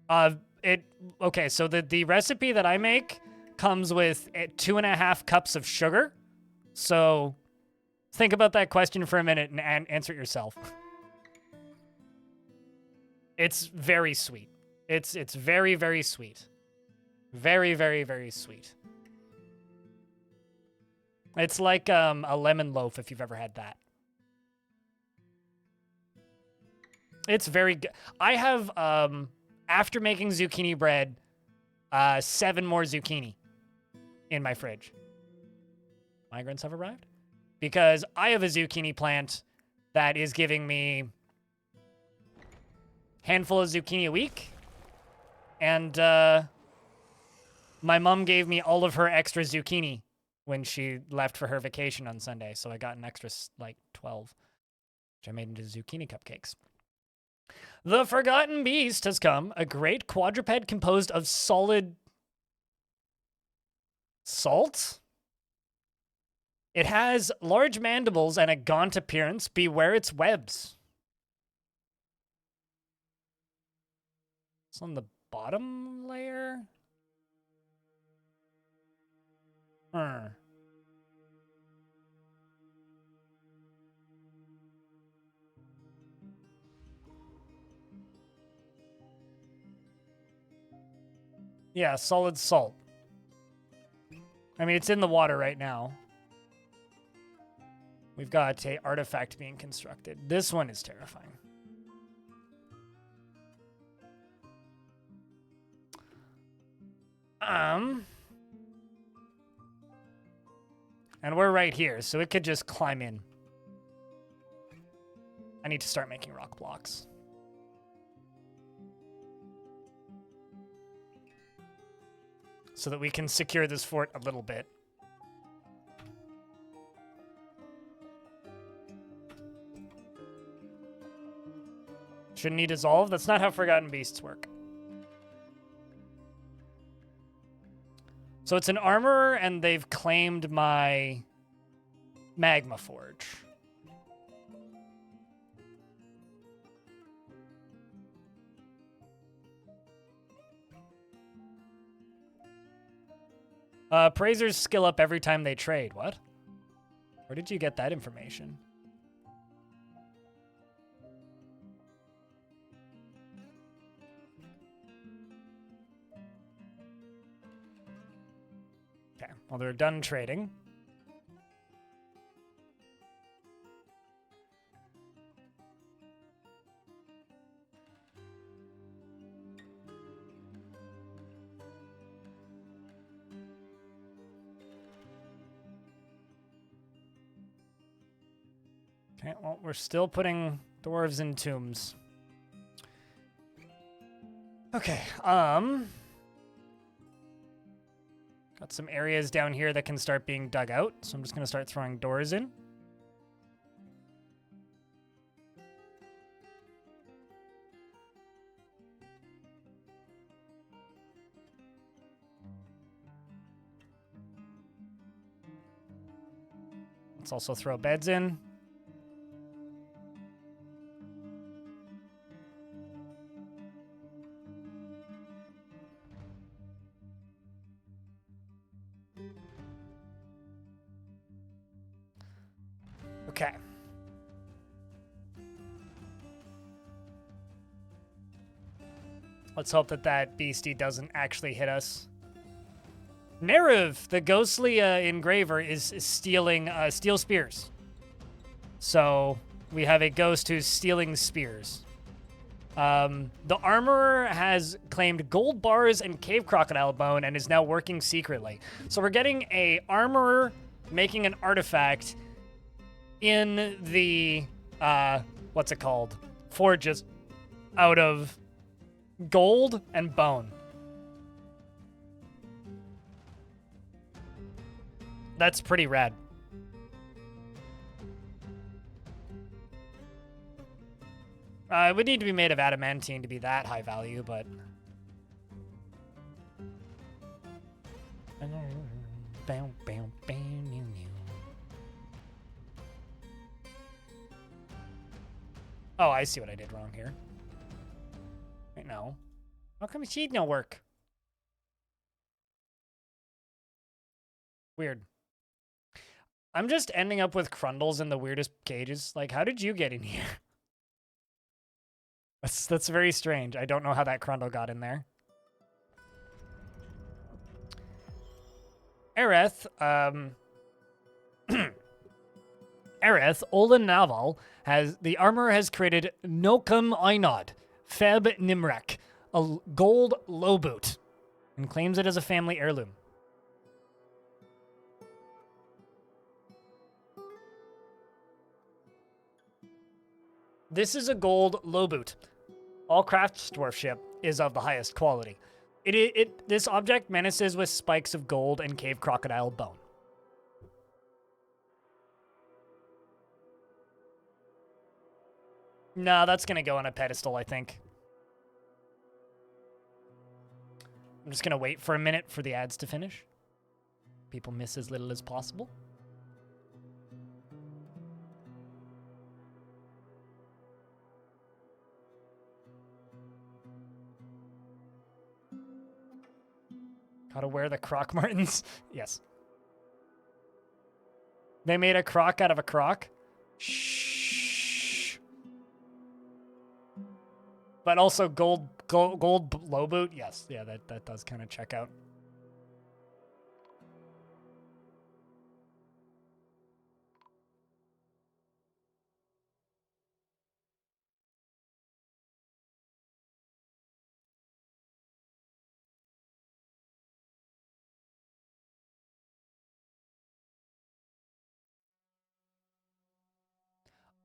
Okay, so the recipe that I make comes with 2.5 cups of sugar. So, think about that question for a minute and answer it yourself. It's very sweet. It's very, very sweet. Very, very, very sweet. It's like a lemon loaf, if you've ever had that. It's very good. I have, after making zucchini bread, 7 more zucchini in my fridge. Migrants have arrived? Because I have a zucchini plant that is giving me a handful of zucchini a week. And my mom gave me all of her extra zucchini when she left for her vacation on Sunday. So I got an extra, like, 12, which I made into zucchini cupcakes. The Forgotten Beast has come, a great quadruped composed of solid salt? It has large mandibles and a gaunt appearance. Beware its webs. It's on the bottom layer? Yeah, solid salt. I mean, it's in the water right now. We've got an artifact being constructed. This one is terrifying. And we're right here, so it could just climb in. I need to start making rock blocks. So that we can secure this fort a little bit. Shouldn't he dissolve? That's not how Forgotten Beasts work. So it's an armorer, and they've claimed my magma forge. Appraisers skill up every time they trade. What? Where did you get that information? Okay, well, they're done trading. Okay, well, we're still putting dwarves in tombs. Okay, got some areas down here that can start being dug out, so I'm just gonna start throwing doors in. Let's also throw beds in. Okay. Let's hope that that beastie doesn't actually hit us. Nerev, the ghostly engraver, is stealing steel spears. So we have a ghost who's stealing spears. The armorer has claimed gold bars and cave crocodile bone and is now working secretly. So we're getting a armorer making an artifact in the, what's it called? Forges out of gold and bone. That's pretty rad. It would need to be made of adamantine to be that high value, but... Oh, I see what I did wrong here. Wait, no. How come she'd no work? Weird. I'm just ending up with Crundles in the weirdest cages. Like, how did you get in here? That's very strange. I don't know how that Crundle got in there. Aerith, Aerith, Olin Naval, the armor has created Nokum Einod, Feb Nimrek, a gold low boot, and claims it as a family heirloom. This is a gold low boot. All crafts dwarfship is of the highest quality. This object menaces with spikes of gold and cave crocodile bone. No, that's gonna go on a pedestal, I think. I'm just gonna wait for a minute for the ads to finish. People miss as little as possible. Gotta wear the Croc Martens. Yes. They made a croc out of a croc. Shh. But also gold low boot. Yes. Yeah, that does kind of check out.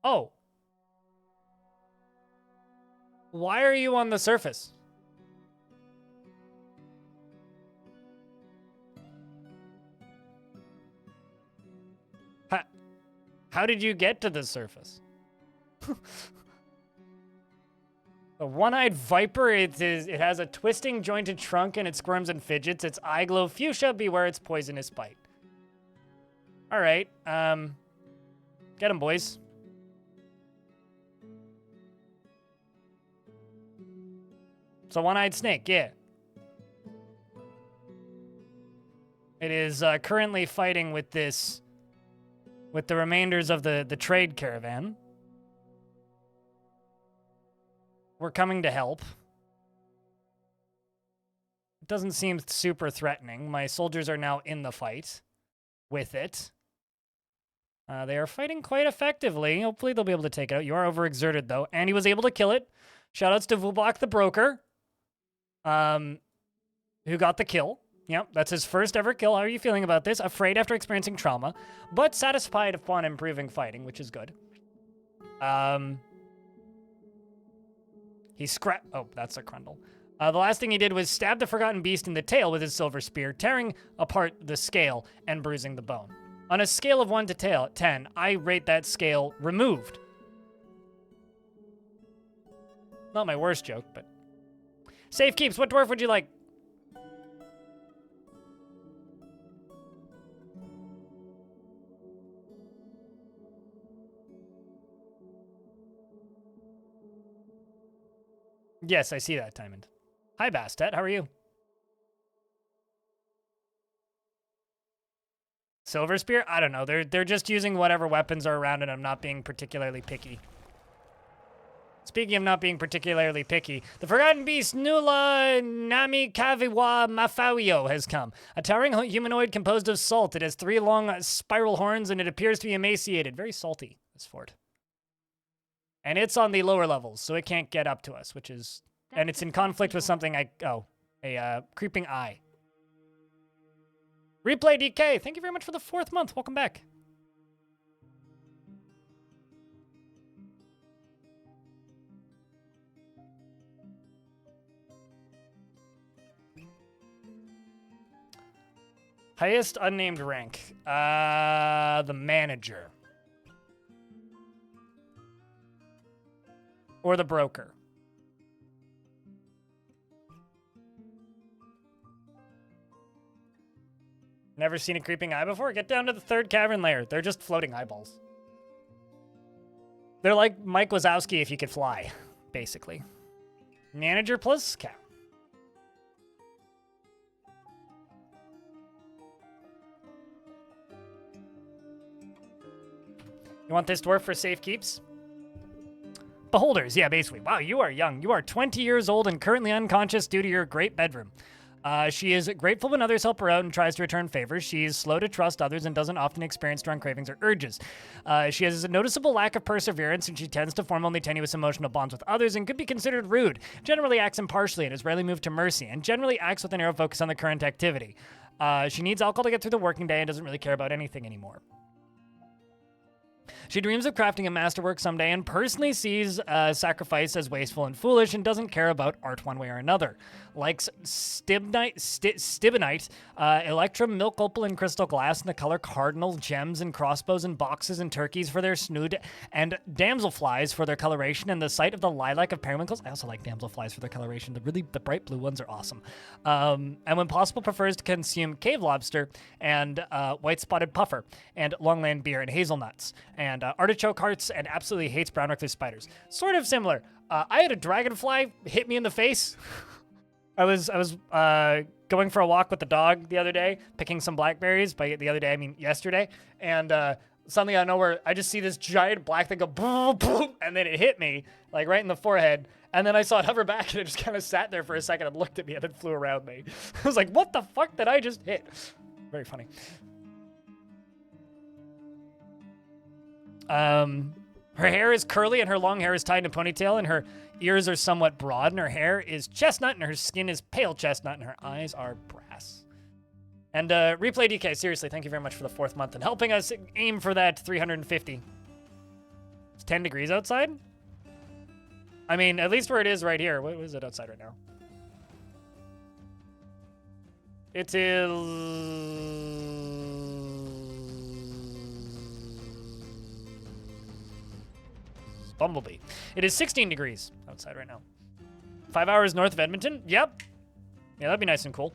Oh. Why are you on the surface? How did you get to the surface? A one-eyed viper, it has a twisting jointed trunk and it squirms and fidgets. Its eye glow fuchsia, beware its poisonous bite. All right, get him, boys. It's a one-eyed snake, yeah. It is currently fighting with the remainders of the trade caravan. We're coming to help. It doesn't seem super threatening. My soldiers are now in the fight with it. They are fighting quite effectively. Hopefully they'll be able to take it out. You are overexerted, though. And he was able to kill it. Shoutouts to Vubok the Broker, who got the kill. Yep, that's his first ever kill. How are you feeling about this? Afraid after experiencing trauma, but satisfied upon improving fighting, which is good. He scrapped... Oh, that's a Crundle. The last thing he did was stab the Forgotten Beast in the tail with his silver spear, tearing apart the scale and bruising the bone. On a scale of 1 to 10, I rate that scale removed. Not my worst joke, but... Safe keeps, what dwarf would you like? Yes, I see that, Diamond. Hi, Bastet. How are you? Silver Spear? I don't know. They're just using whatever weapons are around, and I'm not being particularly picky. Speaking of not being particularly picky, the Forgotten Beast Nula Nami Kaviwa Mafawio has come. A towering humanoid composed of salt. It has 3 long spiral horns, and it appears to be emaciated. Very salty, this fort. And it's on the lower levels, so it can't get up to us, which is... And it's in conflict with something a creeping eye. Replay DK, thank you very much for the 4th month. Welcome back. Highest unnamed rank. The manager. Or the broker. Never seen a creeping eye before? Get down to the 3rd cavern layer. They're just floating eyeballs. They're like Mike Wazowski if you could fly, basically. Manager plus cow. You want this dwarf for safe keeps? Beholders, yeah, basically. Wow, you are young. You are 20 years old and currently unconscious due to your great bedroom. She is grateful when others help her out and tries to return favors. She's slow to trust others and doesn't often experience strong cravings or urges. She has a noticeable lack of perseverance, and she tends to form only tenuous emotional bonds with others and could be considered rude. Generally acts impartially and is rarely moved to mercy, and generally acts with a narrow focus on the current activity. She needs alcohol to get through the working day and doesn't really care about anything anymore. She dreams of crafting a masterwork someday and personally sees sacrifice as wasteful and foolish and doesn't care about art one way or another. Likes stibonite, electrum, milk opal, and crystal glass in the color cardinal, gems and crossbows and boxes and turkeys for their snood, and damselflies for their coloration, and the sight of the lilac of periwinkles. I also like damselflies for their coloration. The bright blue ones are awesome. And when possible, prefers to consume cave lobster and white spotted puffer and longland beer and hazelnuts and artichoke hearts, and absolutely hates brown recluse spiders. Sort of similar. I had a dragonfly hit me in the face. I was going for a walk with the dog the other day, picking some blackberries. By the other day, I mean yesterday. And suddenly out of nowhere, I just see this giant black thing go boom, boom, and then it hit me, like right in the forehead. And then I saw it hover back, and it just kind of sat there for a second and looked at me and then flew around me. I was like, what the fuck did I just hit? Very funny. Her hair is curly and her long hair is tied in a ponytail, and her ears are somewhat broad, and her hair is chestnut, and her skin is pale chestnut, and her eyes are brass. And Replay DK, seriously, thank you very much for the 4th month and helping us aim for that 350. It's 10 degrees outside? I mean, at least where it is right here. What is it outside right now? It is... Bumblebee. It is 16 degrees outside right now. 5 hours north of Edmonton? Yep. Yeah, that'd be nice and cool.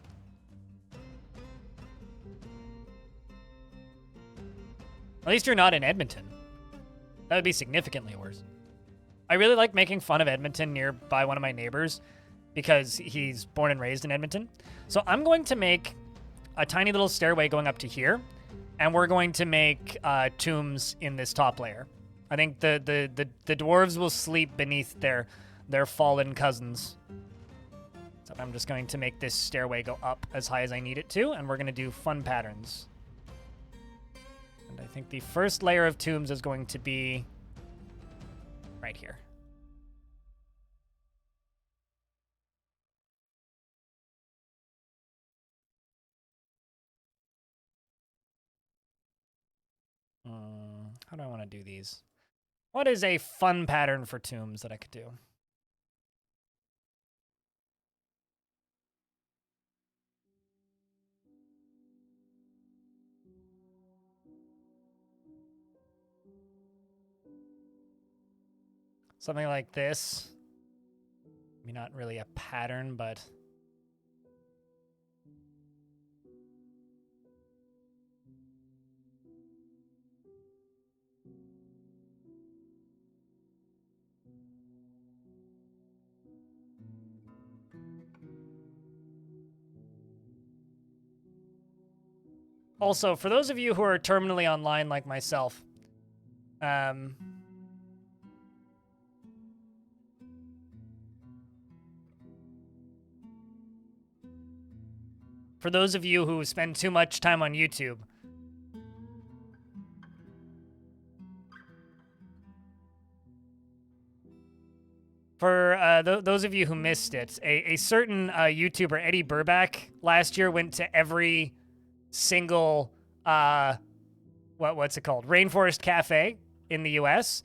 At least you're not in Edmonton. That would be significantly worse. I really like making fun of Edmonton nearby one of my neighbors because he's born and raised in Edmonton. So I'm going to make a tiny little stairway going up to here, and we're going to make tombs in this top layer. I think the dwarves will sleep beneath their fallen cousins. So I'm just going to make this stairway go up as high as I need it to, and we're going to do fun patterns. And I think the first layer of tombs is going to be right here. How do I want to do these? What is a fun pattern for tombs that I could do? Something like this. I mean, not really a pattern, but... Also, for those of you who are terminally online like myself, for those of you who spend too much time on YouTube, for those of you who missed it, a certain YouTuber, Eddie Burback, last year went to every single what's it called? Rainforest Cafe in the US.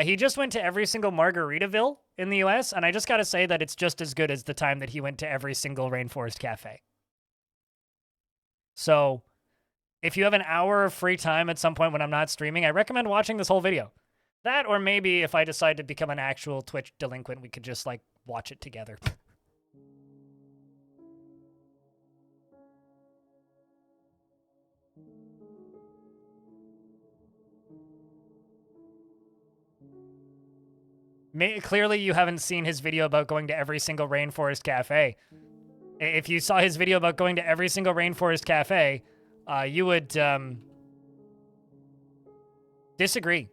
He just went to every single Margaritaville in the US, and I just gotta say that it's just as good as the time that he went to every single Rainforest Cafe. So, if you have an hour of free time at some point when I'm not streaming, I recommend watching this whole video. That, or maybe if I decide to become an actual Twitch delinquent, we could just, like, watch it together. Clearly, you haven't seen his video about going to every single Rainforest Cafe. If you saw his video about going to every single Rainforest Cafe, you would disagree.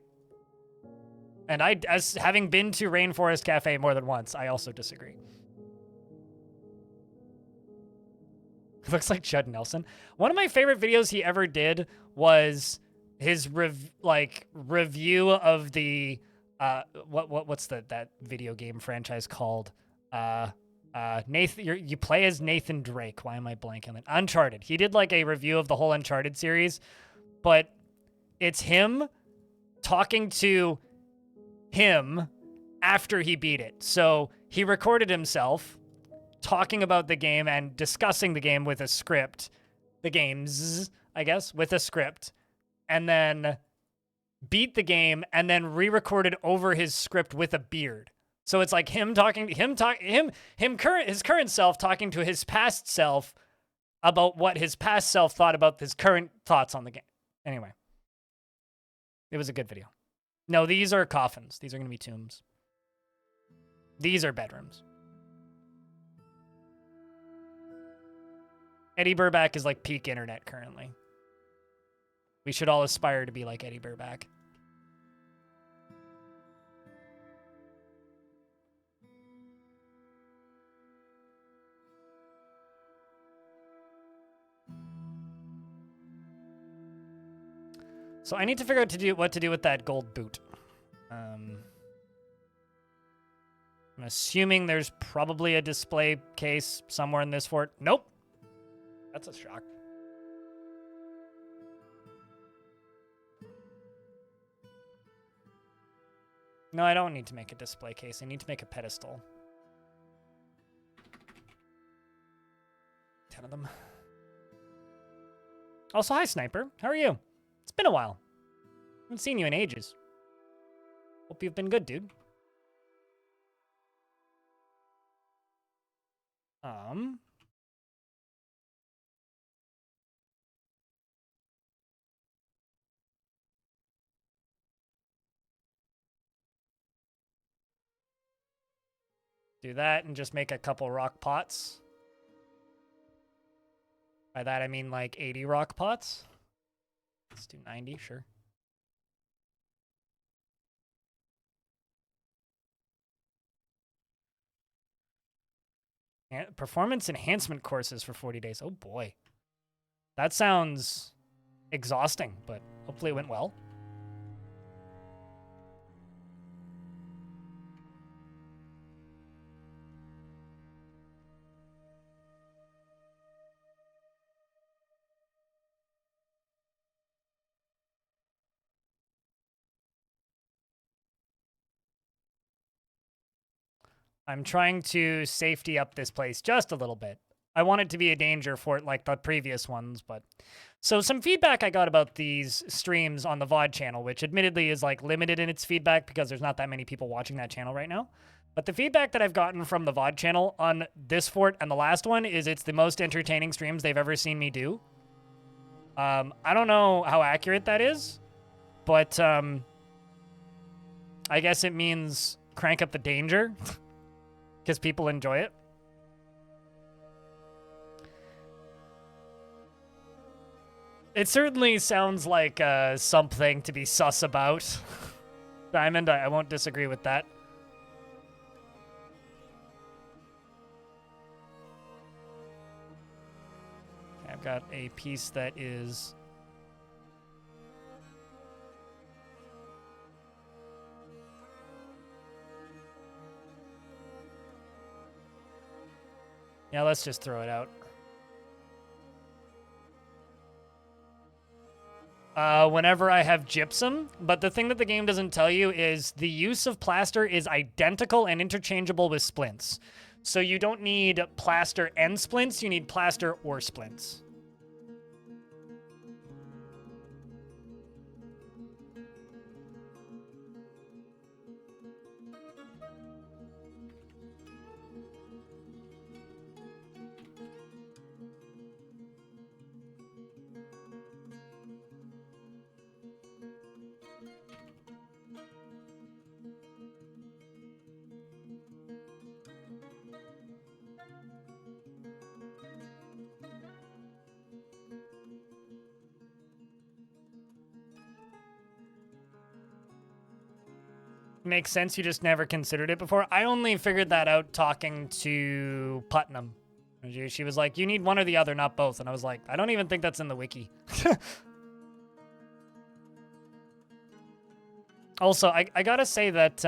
And as having been to Rainforest Cafe more than once, I also disagree. Looks like Judd Nelson. One of my favorite videos he ever did was his review of the what's that video game franchise called? Nathan, you play as Nathan Drake. Why am I blanking on it? Uncharted. He did like a review of the whole Uncharted series, but it's him talking to him after he beat it. So he recorded himself talking about the game and discussing the game with a script, the games, I guess, with a script, and then beat the game and then re-recorded over his script with a beard. So it's like his current self talking to his past self about what his past self thought about his current thoughts on the game. Anyway, it was a good video. No, these are coffins. These are going to be tombs. These are bedrooms. Eddie Burback is like peak internet currently. We should all aspire to be like Eddie Burback. So I need to figure out what to do with that gold boot. I'm assuming there's probably a display case somewhere in this fort. Nope. That's a shock. No, I don't need to make a display case. I need to make a pedestal. 10 of them. Also, hi, Sniper. How are you? It's been a while. Haven't seen you in ages. Hope you've been good, dude. Do that and just make a couple rock pots. By that, I mean like 80 rock pots. Let's do 90, sure. Performance enhancement courses for 40 days. Oh boy. That sounds exhausting, but hopefully it went well. I'm trying to safety up this place just a little bit. I want it to be a danger for it like the previous ones, but... So some feedback I got about these streams on the VOD channel, which admittedly is like limited in its feedback because there's not that many people watching that channel right now. But the feedback that I've gotten from the VOD channel on this fort and the last one is it's the most entertaining streams they've ever seen me do. I don't know how accurate that is, but I guess it means crank up the danger because people enjoy it. It certainly sounds like something to be sus about. Diamond, I won't disagree with that. Okay, I've got a piece that is... Yeah, let's just throw it out. Whenever I have gypsum, but the thing that the game doesn't tell you is the use of plaster is identical and interchangeable with splints. So you don't need plaster and splints, you need plaster or splints. Makes sense, you just never considered it before. I only figured that out talking to Putnam. She was like, you need one or the other, not both. And I was like, I don't even think that's in the wiki. Also, I gotta say that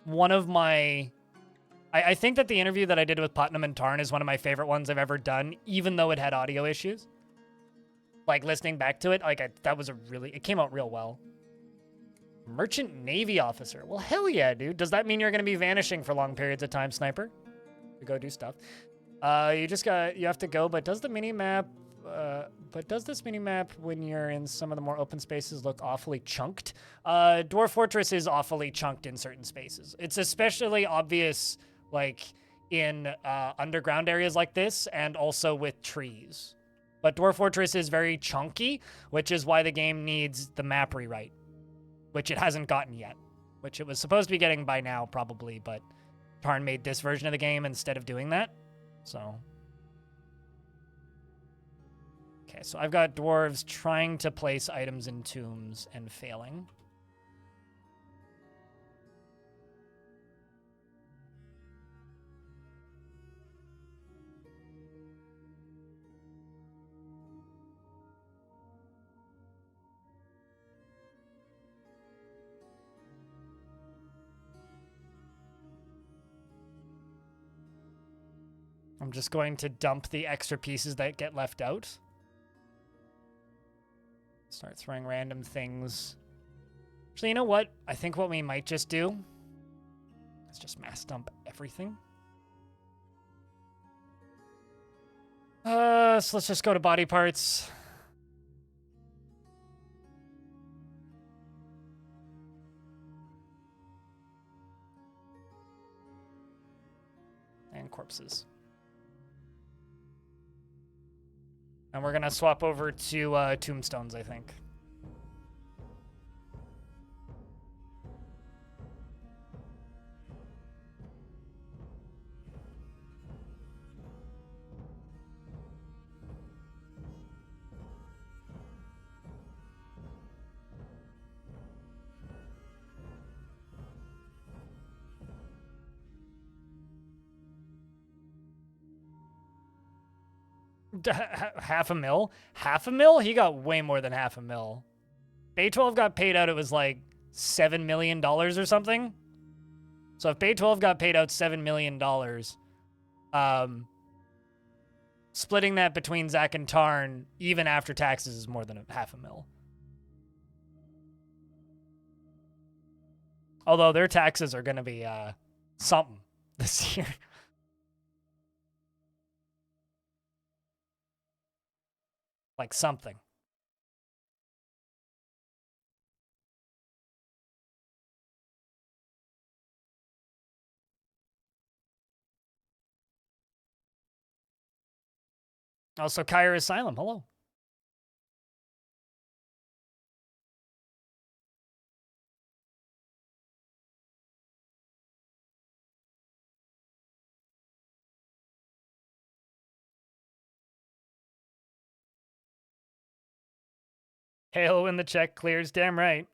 one of my... I think that the interview that I did with Putnam and Tarn is one of my favorite ones I've ever done, even though it had audio issues. Like, listening back to it, that was it came out real well. Merchant Navy officer. Well, hell yeah, dude. Does that mean you're going to be vanishing for long periods of time, Sniper? To go do stuff. You have to go, but does the mini-map, does this mini-map, when you're in some of the more open spaces, look awfully chunked? Dwarf Fortress is awfully chunked in certain spaces. It's especially obvious, like, in underground areas like this, and also with trees. But Dwarf Fortress is very chunky, which is why the game needs the map rewrite. Which it hasn't gotten yet, which it was supposed to be getting by now, probably, but Tarn made this version of the game instead of doing that, so. Okay, so I've got dwarves trying to place items in tombs and failing. I'm just going to dump the extra pieces that get left out. Start throwing random things So you know what? I think what we might just do is just mass dump everything. So let's just go to body parts. And corpses. And we're gonna swap over to tombstones, I think. Half a mil? Half a mil? He got way more than half a mil. Bay 12 got paid out, it was like $7 million or something. So if Bay 12 got paid out $7 million, splitting that between Zach and Tarn, even after taxes, is more than half a mil. Although their taxes are going to be something this year. Like something. Also, Kyra Asylum, hello. Halo in the check clears, damn right.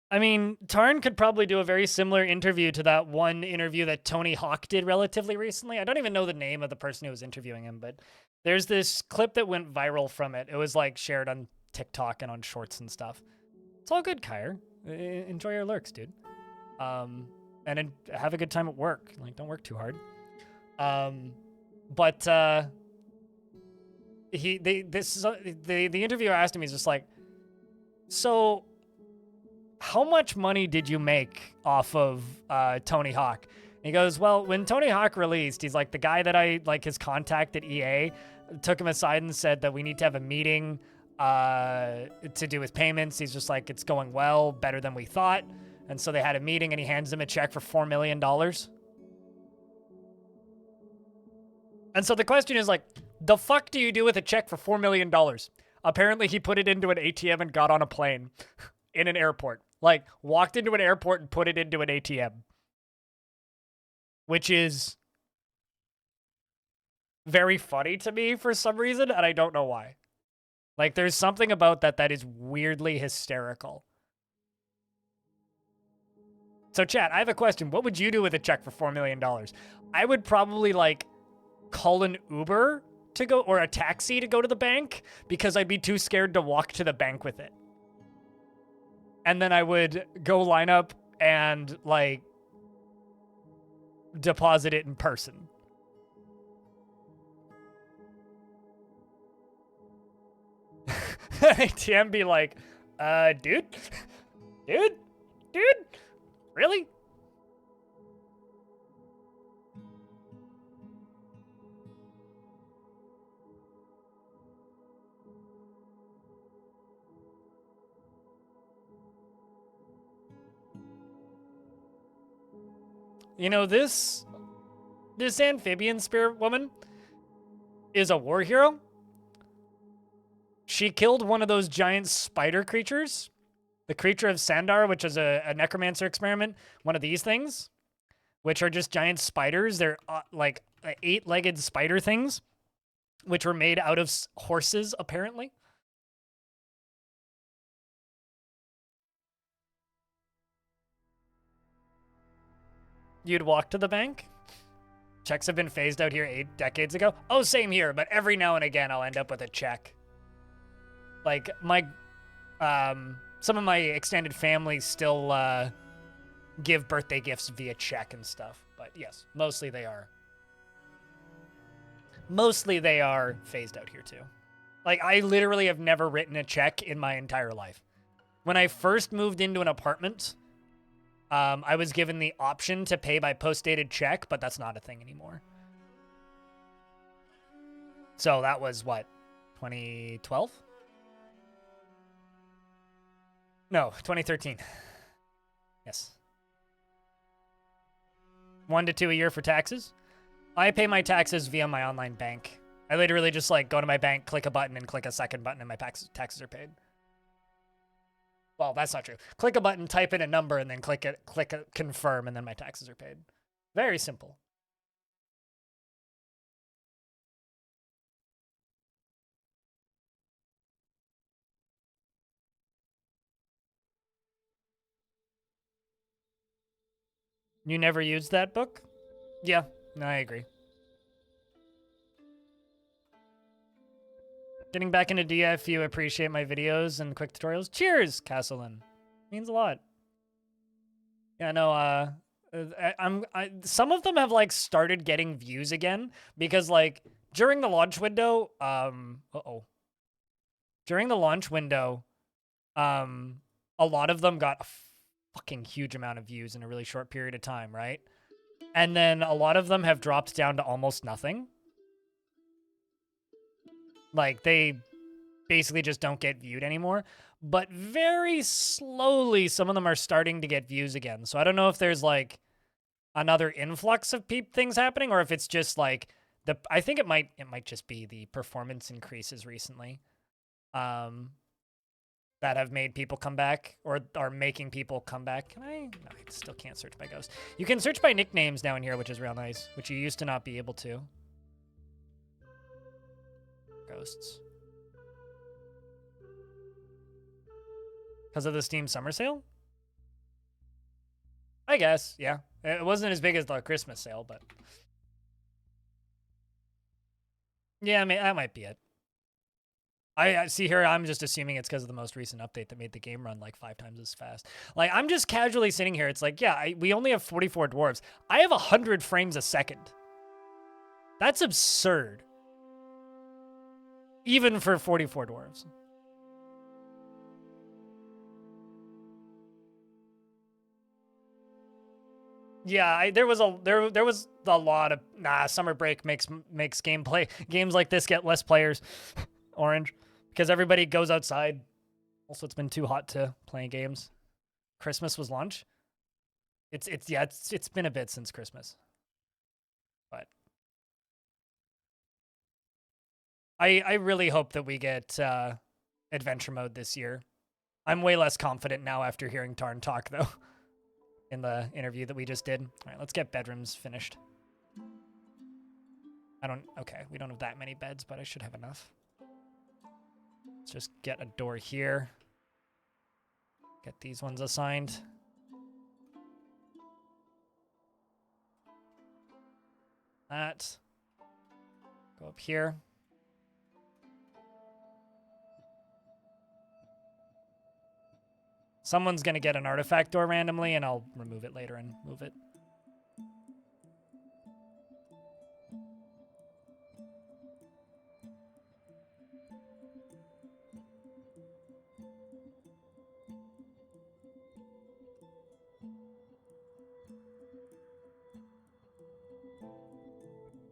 I mean, Tarn could probably do a very similar interview to that one interview that Tony Hawk did relatively recently. I don't even know the name of the person who was interviewing him, but there's this clip that went viral from it. It was like shared on TikTok and on shorts and stuff. It's all good, Kyre. Enjoy your lurks, dude. And have a good time at work. Like, don't work too hard. The interviewer asked him, he's just like, so how much money did you make off of Tony Hawk? And he goes, well, when Tony Hawk released, he's like, the guy that I, like, his contact at EA took him aside and said that we need to have a meeting to do with payments. He's just like, it's going well, better than we thought. And so they had a meeting and he hands him a check for $4 million. And so the question is like, the fuck do you do with a check for $4 million? Apparently he put it into an ATM and got on a plane in an airport. Like, walked into an airport and put it into an ATM. Which is very funny to me for some reason, and I don't know why. Like, there's something about that is weirdly hysterical. So, chat, I have a question. What would you do with a check for $4 million? I would probably, like, call an Uber to go, or a taxi to go to the bank, because I'd be too scared to walk to the bank with it. And then I would go line up and, like, deposit it in person. ATM be like, dude? Really? You know, this amphibian spirit woman is a war hero. She killed one of those giant spider creatures. The creature of Sandar, which is a necromancer experiment. One of these things, which are just giant spiders. They're like 8-legged spider things, which were made out of horses, apparently. You'd walk to the bank? Checks have been phased out here 8 decades ago. Oh, same here, but every now and again I'll end up with a check. Like, my, some of my extended family still, give birthday gifts via check and stuff. But yes, mostly they are phased out here too. Like, I literally have never written a check in my entire life. When I first moved into an apartment, I was given the option to pay by post-dated check, but that's not a thing anymore. So that was what, 2012? No, 2013. Yes. 1 to 2 a year for taxes. I pay my taxes via my online bank. I literally just like go to my bank, click a button, and click a second button, and my taxes are paid. Well, that's not true. Click a button, type in a number, and then click confirm, and then my taxes are paid. Very simple. You never used that book? Yeah, no, I agree. Getting back into DF, you appreciate my videos and quick tutorials. Cheers, Castleton. Means a lot. Yeah, no, some of them have like started getting views again because like during the launch window, during the launch window, a lot of them got a fucking huge amount of views in a really short period of time, right? And then a lot of them have dropped down to almost nothing. Like they basically just don't get viewed anymore. But very slowly, some of them are starting to get views again. So I don't know if there's like another influx of things happening, or if it's just like I think it might just be the performance increases recently, that have made people come back or are making people come back. No, I still can't search by ghost. You can search by nicknames down here, which is real nice, which you used to not be able to. Ghosts. Because of the Steam summer sale? I guess, yeah. It wasn't as big as the Christmas sale, but... yeah, I mean, that might be it. I see here, I'm just assuming it's because of the most recent update that made the game run like 5 times as fast. Like, I'm just casually sitting here. It's like, yeah, we only have 44 dwarves. I have 100 frames a second. That's absurd. Even for 44 dwarves. Yeah, there was a lot of summer break makes games like this get less players. Orange, because everybody goes outside. Also, it's been too hot to play games. Christmas was lunch. It's been a bit since Christmas, but I really hope that we get adventure mode this year. I'm way less confident now after hearing Tarn talk though. In the interview that we just did. All right, let's get bedrooms finished. Okay, we don't have that many beds, but I should have enough. Let's just get a door here. Get these ones assigned. That. Go up here. Someone's going to get an artifact door randomly, and I'll remove it later and move it.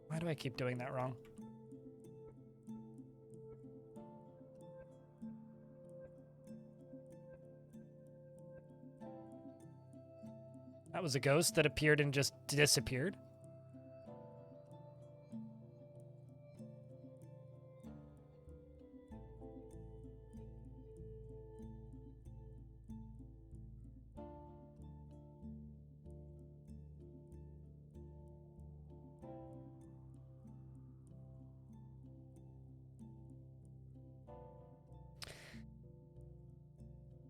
Why do I keep doing that wrong? That was a ghost that appeared and just disappeared.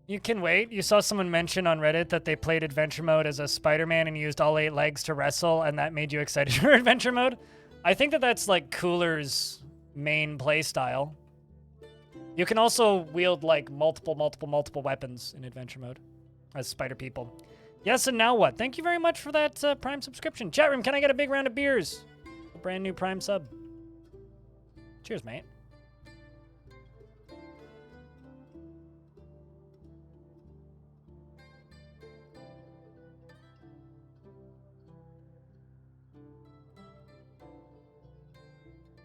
You can wait. You saw someone mention on Reddit that they played adventure mode as a Spider-Man and used all 8 legs to wrestle, and that made you excited for adventure mode. I think that that's like Cooler's main play style. You can also wield like multiple weapons in adventure mode as spider people. Yes, and now what? Thank you very much for that Prime subscription. Chat room, can I get a big round of beers? A brand new Prime sub. Cheers, mate.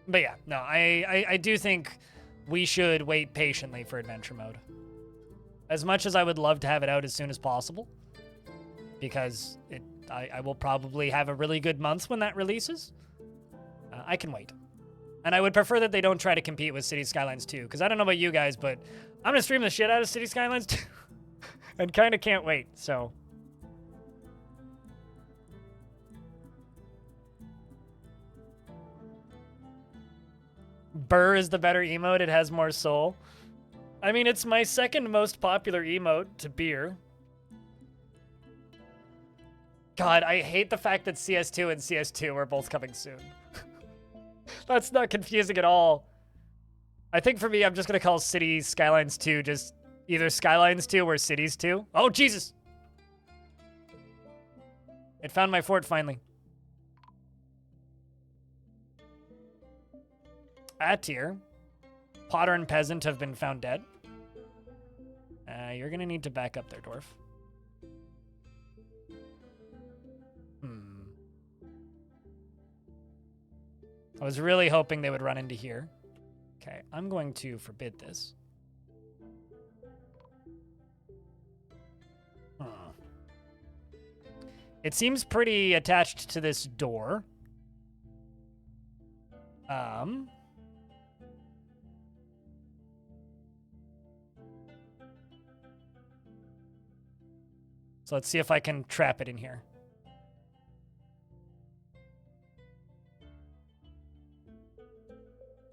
But yeah, no, I do think we should wait patiently for adventure mode. As much as I would love to have it out as soon as possible, because I will probably have a really good month when that releases, I can wait. And I would prefer that they don't try to compete with City Skylines 2, because I don't know about you guys, but I'm going to stream the shit out of City Skylines 2 and kind of can't wait, so... Burr is the better emote. It has more soul. I mean, it's my second most popular emote to beer. God, I hate the fact that CS2 and CS2 are both coming soon. That's not confusing at all. I think for me, I'm just going to call City Skylines 2 just either Skylines 2 or Cities 2. Oh, Jesus! It found my fort finally. Atir. Potter and Peasant have been found dead. You're going to need to back up there, Dwarf. I was really hoping they would run into here. Okay, I'm going to forbid this. It seems pretty attached to this door. So let's see if I can trap it in here.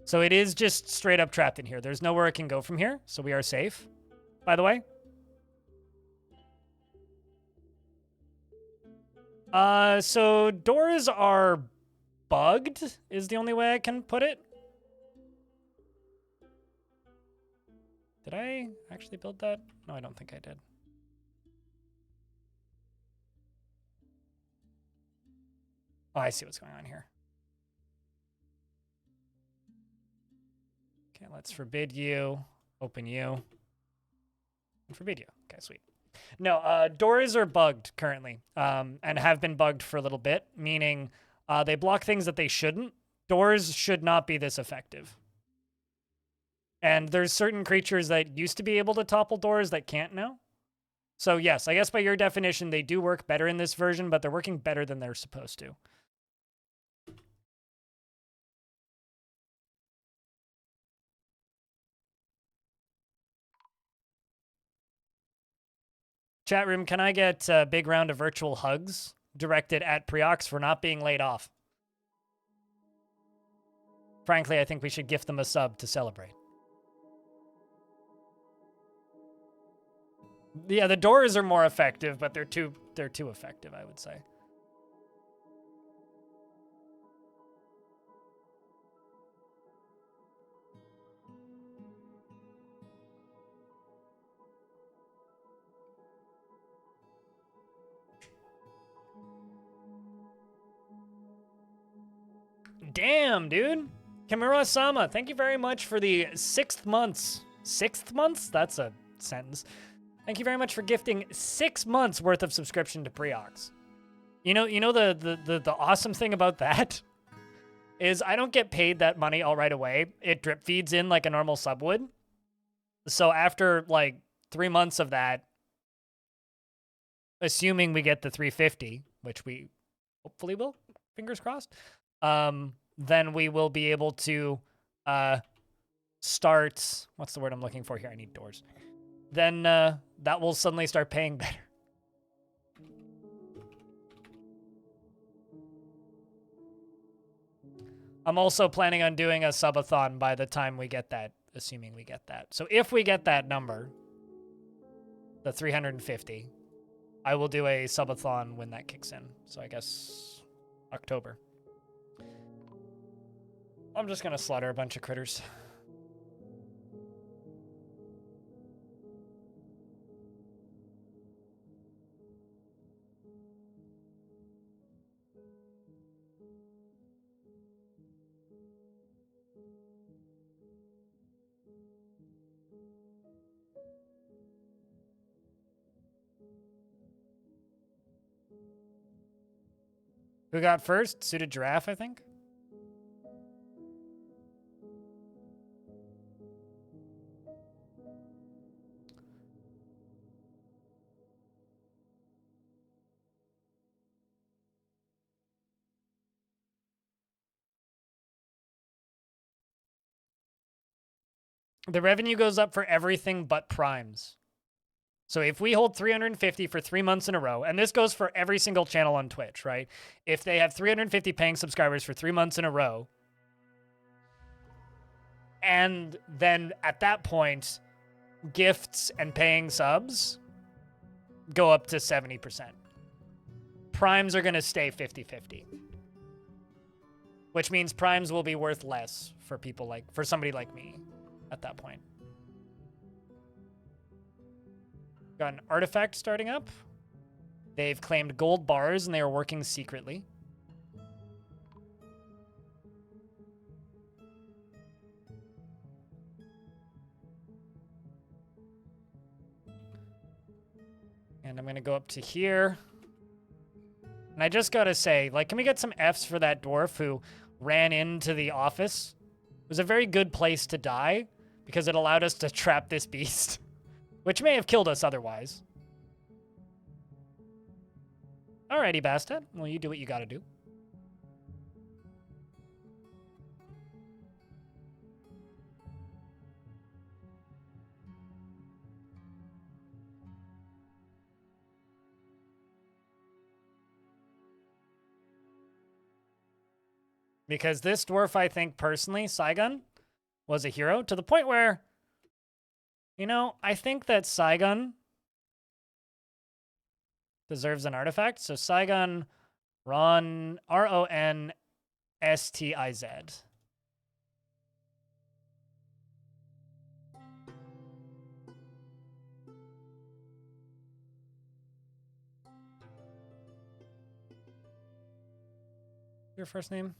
So it is just straight up trapped in here. There's nowhere it can go from here, so we are safe, by the way. So doors are bugged, is the only way I can put it. Did I actually build that? No, I don't think I did. Oh, I see what's going on here. Okay, let's forbid you, open you, and forbid you. Okay, sweet. No, doors are bugged currently, and have been bugged for a little bit, meaning they block things that they shouldn't. Doors should not be this effective. And there's certain creatures that used to be able to topple doors that can't now. So yes, I guess by your definition, they do work better in this version, but they're working better than they're supposed to. Chat room, can I get a big round of virtual hugs directed at Preox for not being laid off? Frankly, I think we should gift them a sub to celebrate. Yeah, the doors are more effective, but they're too effective, I would say. Damn, dude. Kimura-sama, thank you very much for the 6th months. 6th months? That's a sentence. Thank you very much for gifting 6 months worth of subscription to Preox. You know the awesome thing about that is I don't get paid that money all right away. It drip feeds in like a normal sub would. So after like 3 months of that, assuming we get the 350, which we hopefully will, fingers crossed, then we will be able to start, what's the word I'm looking for here? I need doors. Then that will suddenly start paying better. I'm also planning on doing a subathon by the time we get that, assuming we get that. So if we get that number, the 350, I will do a subathon when that kicks in. So I guess October. I'm just going to slaughter a bunch of critters. Who got first? Suited Giraffe, I think. The revenue goes up for everything but primes. So if we hold 350 for 3 months in a row, and this goes for every single channel on Twitch, right? If they have 350 paying subscribers for 3 months in a row, and then at that point, gifts and paying subs go up to 70%. Primes are going to stay 50-50. Which means primes will be worth less for people like, for somebody like me at that point. Got an artifact starting up. They've claimed gold bars and they are working secretly. And I'm going to go up to here. And I just got to say, like, can we get some Fs for that dwarf who ran into the office? It was a very good place to die because it allowed us to trap this beast, which may have killed us otherwise. Alrighty, Bastet. Well, you do what you got to do. Because this dwarf, I think, personally, Saigon, was a hero to the point where, you know, I think that Saigon deserves an artifact. So Saigon, Ronstiz. Your first name?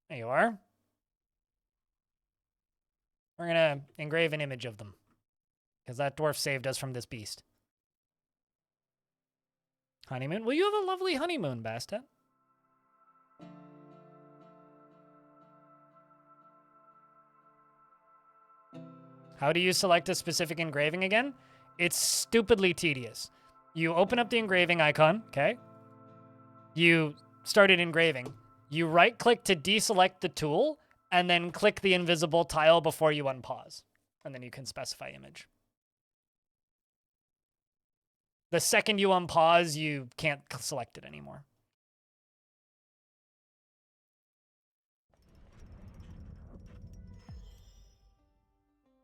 There you are. We're going to engrave an image of them because that dwarf saved us from this beast. Honeymoon? Well, you have a lovely honeymoon, Bastet. How do you select a specific engraving again? It's stupidly tedious. You open up the engraving icon, okay? You started engraving. You right-click to deselect the tool, and then click the invisible tile before you unpause. And then you can specify image. The second you unpause, you can't select it anymore.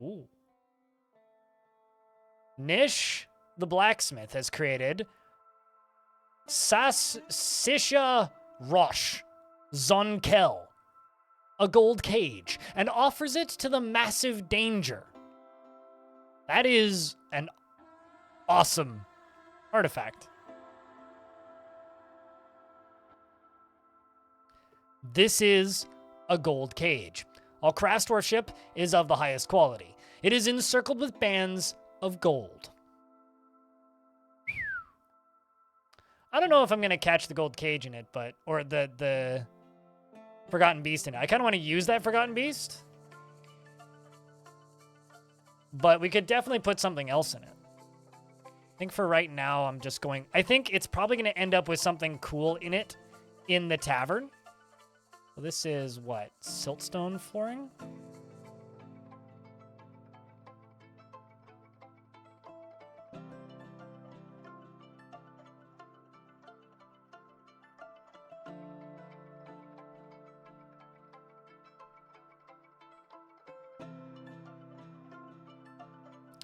Ooh. Nish, the blacksmith, has created Sisha Rosh Zonkel, a gold cage, and offers it to the massive danger. That is an awesome artifact. This is a gold cage. All Craftsdwarf ship is of the highest quality. It is encircled with bands of gold. I don't know if I'm going to catch the gold cage in it, but, or the Forgotten Beast in it. I kind of want to use that Forgotten Beast. But we could definitely put something else in it. I think for right now, I'm just going... I think it's probably going to end up with something cool in it in the tavern. Well, this is, what, siltstone flooring?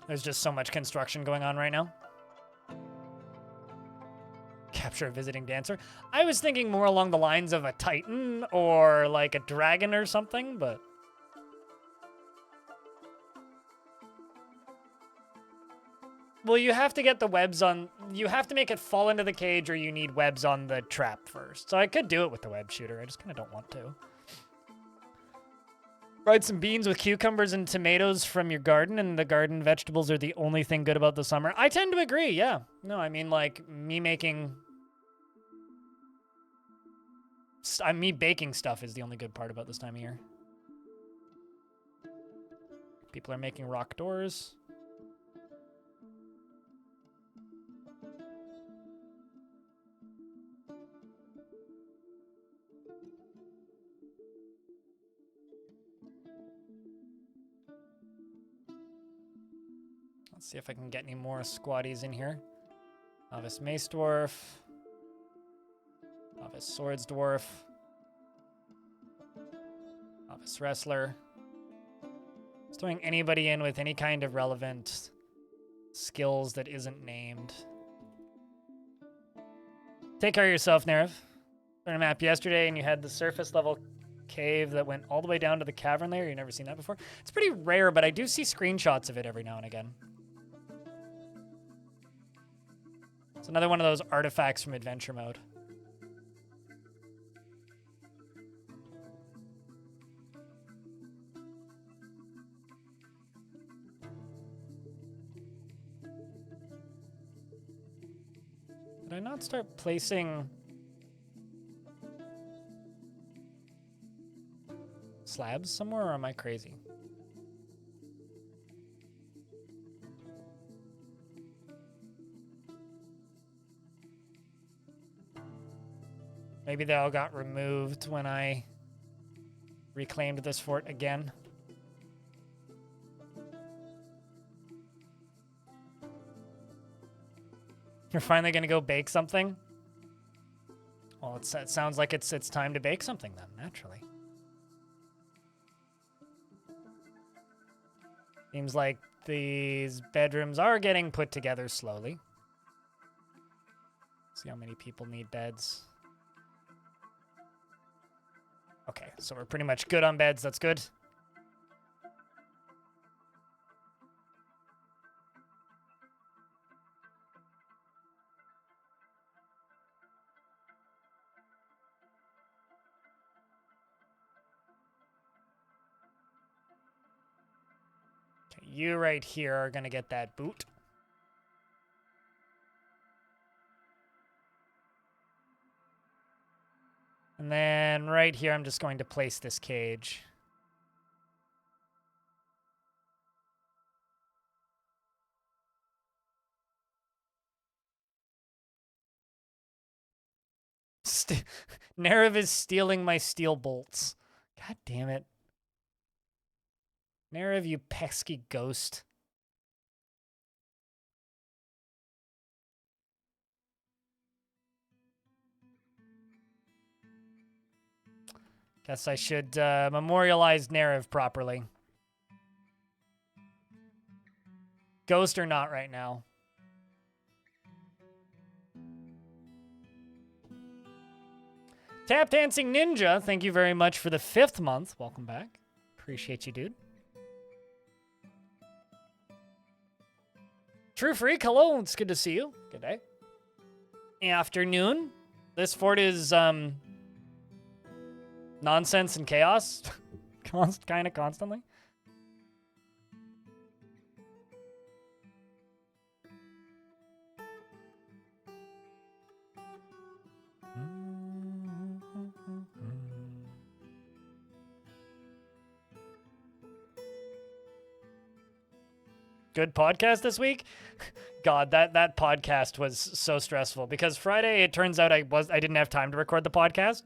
There's just so much construction going on right now. Capture a visiting dancer. I was thinking more along the lines of a titan or like a dragon or something, but... Well, you have to get the webs on... You have to make it fall into the cage or you need webs on the trap first. So I could do it with the web shooter. I just kind of don't want to. Fried some beans with cucumbers and tomatoes from your garden, and the garden vegetables are the only thing good about the summer. I tend to agree, yeah. No, I mean, like, me making... me baking stuff is the only good part about this time of year. People are making rock doors. Let's see if I can get any more squatties in here. Novice Mace Dwarf. Novice Swords Dwarf. Novice Wrestler. Just throwing anybody in with any kind of relevant skills that isn't named. Take care of yourself, Nerev. Started a map yesterday and you had the surface level cave that went all the way down to the cavern layer. You've never seen that before? It's pretty rare, but I do see screenshots of it every now and again. It's another one of those artifacts from adventure mode. Did I not start placing slabs somewhere, or am I crazy? Maybe they all got removed when I reclaimed this fort again. You're finally gonna go bake something? Well, it sounds like it's time to bake something then, naturally. Seems like these bedrooms are getting put together slowly. See how many people need beds. Okay, so we're pretty much good on beds. That's good. Okay, you right here are going to get that boot. And then right here, I'm just going to place this cage. Nerev is stealing my steel bolts. God damn it. Nerev, you pesky ghost. Guess I should memorialize Nerev properly. Ghost or not right now. Tap Dancing Ninja, thank you very much for the 5th month. Welcome back. Appreciate you, dude. True Freak, hello. It's good to see you. Good day. Afternoon. This fort is nonsense and chaos. Kind of constantly. Good podcast this week. God, that podcast was so stressful because Friday it turns out I didn't have time to record the podcast.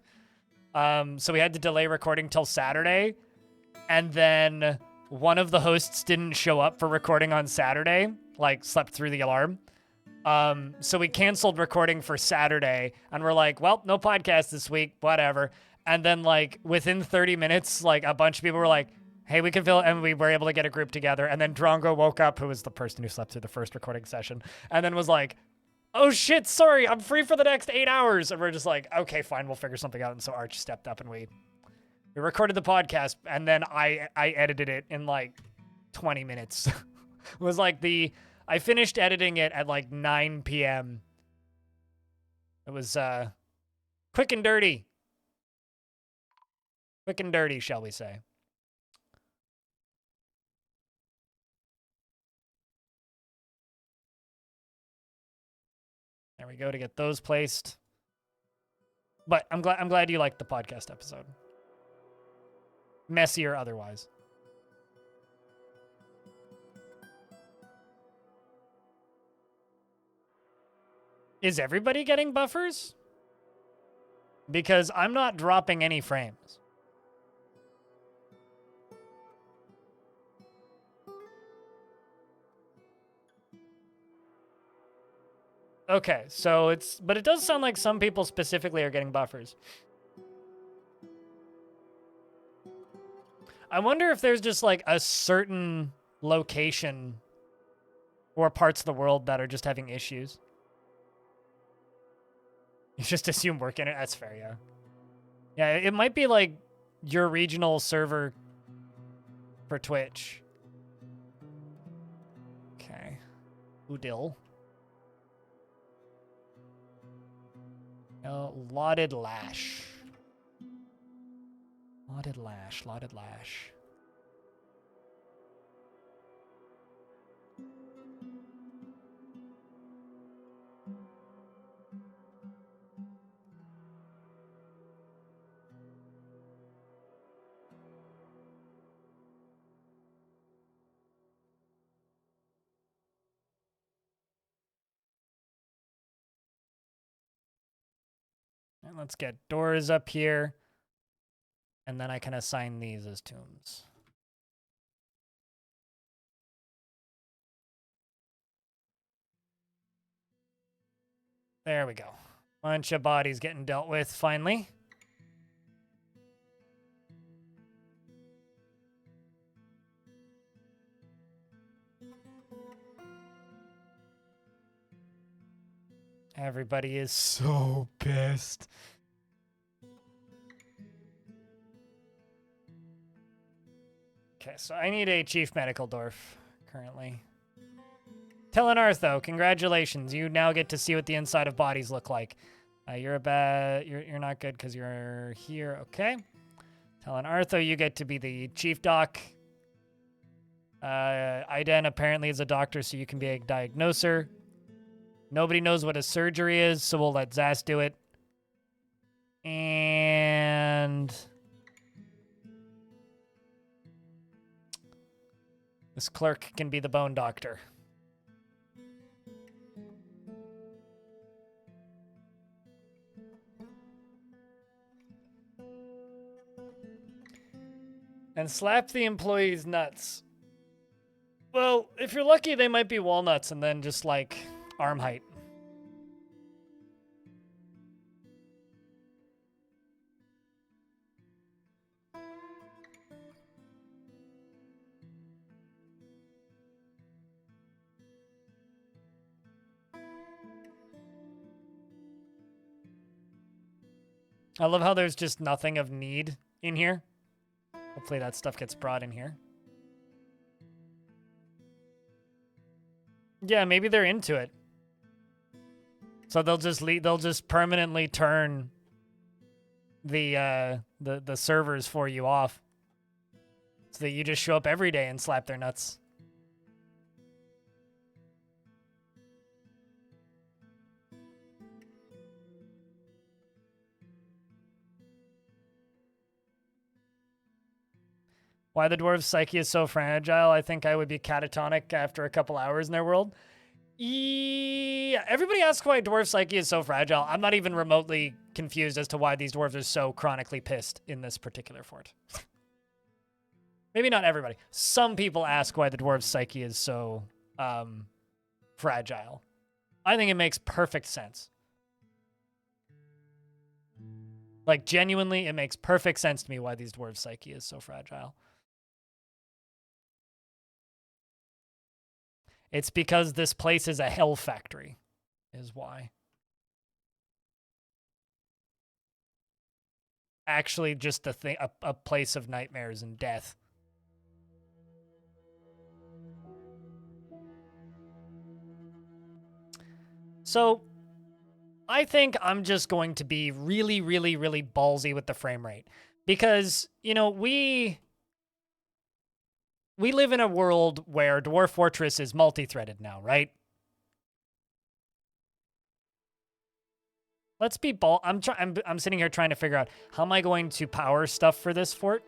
So we had to delay recording till Saturday, and then one of the hosts didn't show up for recording on Saturday, like slept through the alarm. So we canceled recording for Saturday, and we're like, well, no podcast this week, whatever. And then like within 30 minutes, like a bunch of people were like, hey, we can fill it, and we were able to get a group together. And then Drongo woke up, who was the person who slept through the first recording session, and then was like, oh shit, sorry, I'm free for the next 8 hours. And we're just like, okay, fine, we'll figure something out. And so Arch stepped up and we recorded the podcast, and then I edited it in like 20 minutes. It was like I finished editing it at like 9 p.m. It was quick and dirty. Quick and dirty, shall we say. There we go to get those placed. But I'm glad you liked the podcast episode. Messy or otherwise. Is everybody getting buffers? Because I'm not dropping any frames. Okay, so it's... But it does sound like some people specifically are getting buffers. I wonder if there's just, like, a certain location or parts of the world that are just having issues. You just assume work in it. That's fair, yeah. Yeah, it might be, like, your regional server for Twitch. Okay. Udil. Lauded Lash. Lauded Lash, Lauded Lash. And let's get doors up here. And then I can assign these as tombs. There we go. Bunch of bodies getting dealt with, finally. Everybody is so pissed. Okay, so I need a chief medical dwarf currently. Telenartho, congratulations. You now get to see what the inside of bodies look like. You're not good because you're here. Okay. Telenartho, you get to be the chief doc. Iden apparently is a doctor, so you can be a diagnoser. Nobody knows what a surgery is, so we'll let Zas do it. And this clerk can be the bone doctor. And slap the employees nuts. Well, if you're lucky, they might be walnuts and then just like arm height. I love how there's just nothing of need in here. Hopefully that stuff gets brought in here. Yeah, maybe they're into it. So they'll just permanently turn the servers for you off. So that you just show up every day and slap their nuts. Why the dwarves' psyche is so fragile, I think I would be catatonic after a couple hours in their world. Yeah, everybody asks why dwarf psyche is so fragile. I'm not even remotely confused as to why these dwarves are so chronically pissed in this particular fort. Maybe not everybody. Some people ask why the dwarves' psyche is so fragile. I think it makes perfect sense. Like, genuinely, it makes perfect sense to me why these dwarves' psyche is so fragile. It's because this place is a hell factory, is why. Actually, just a thing, a place of nightmares and death. So, I think I'm just going to be really, really, really ballsy with the frame rate. Because, you know, we live in a world where Dwarf Fortress is multi-threaded now, right? Let's be I'm sitting here trying to figure out how am I going to power stuff for this fort?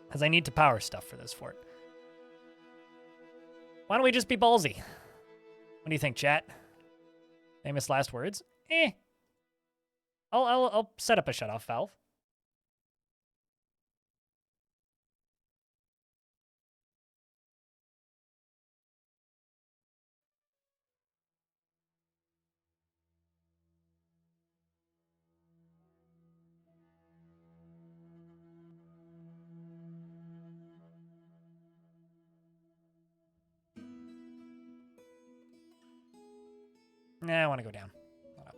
Because I need to power stuff for this fort. Why don't we just be ballsy? What do you think, chat? Famous last words? I'll set up a shutoff valve. Nah, I want to go down. Not up.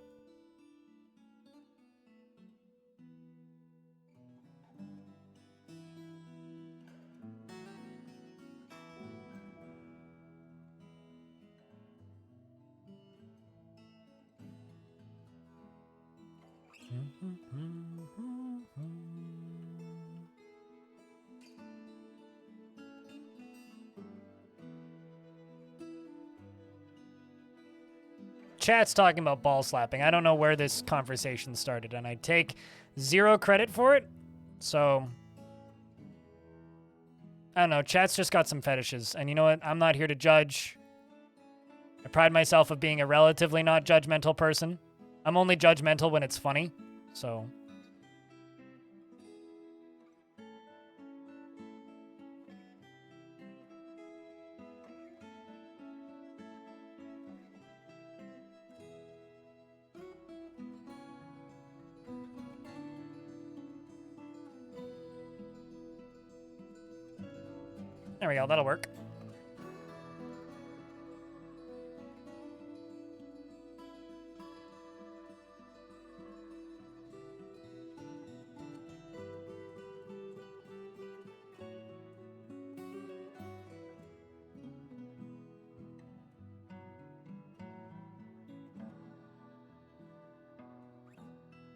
Chat's talking about ball slapping. I don't know where this conversation started, and I take 0 credit for it. So, I don't know. Chat's just got some fetishes. And you know what? I'm not here to judge. I pride myself of being a relatively not judgmental person. I'm only judgmental when it's funny. So... There we go, that'll work.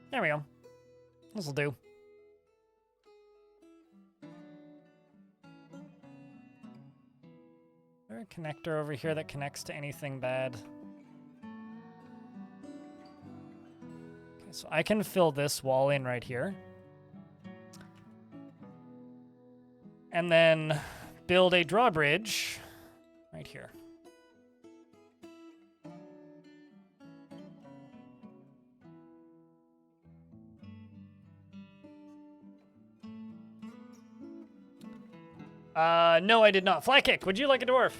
There we go. This'll do. Is there a connector over here that connects to anything bad? Okay, so I can fill this wall in right here. And then build a drawbridge right here. No, I did not. Fly kick. Would you like a dwarf?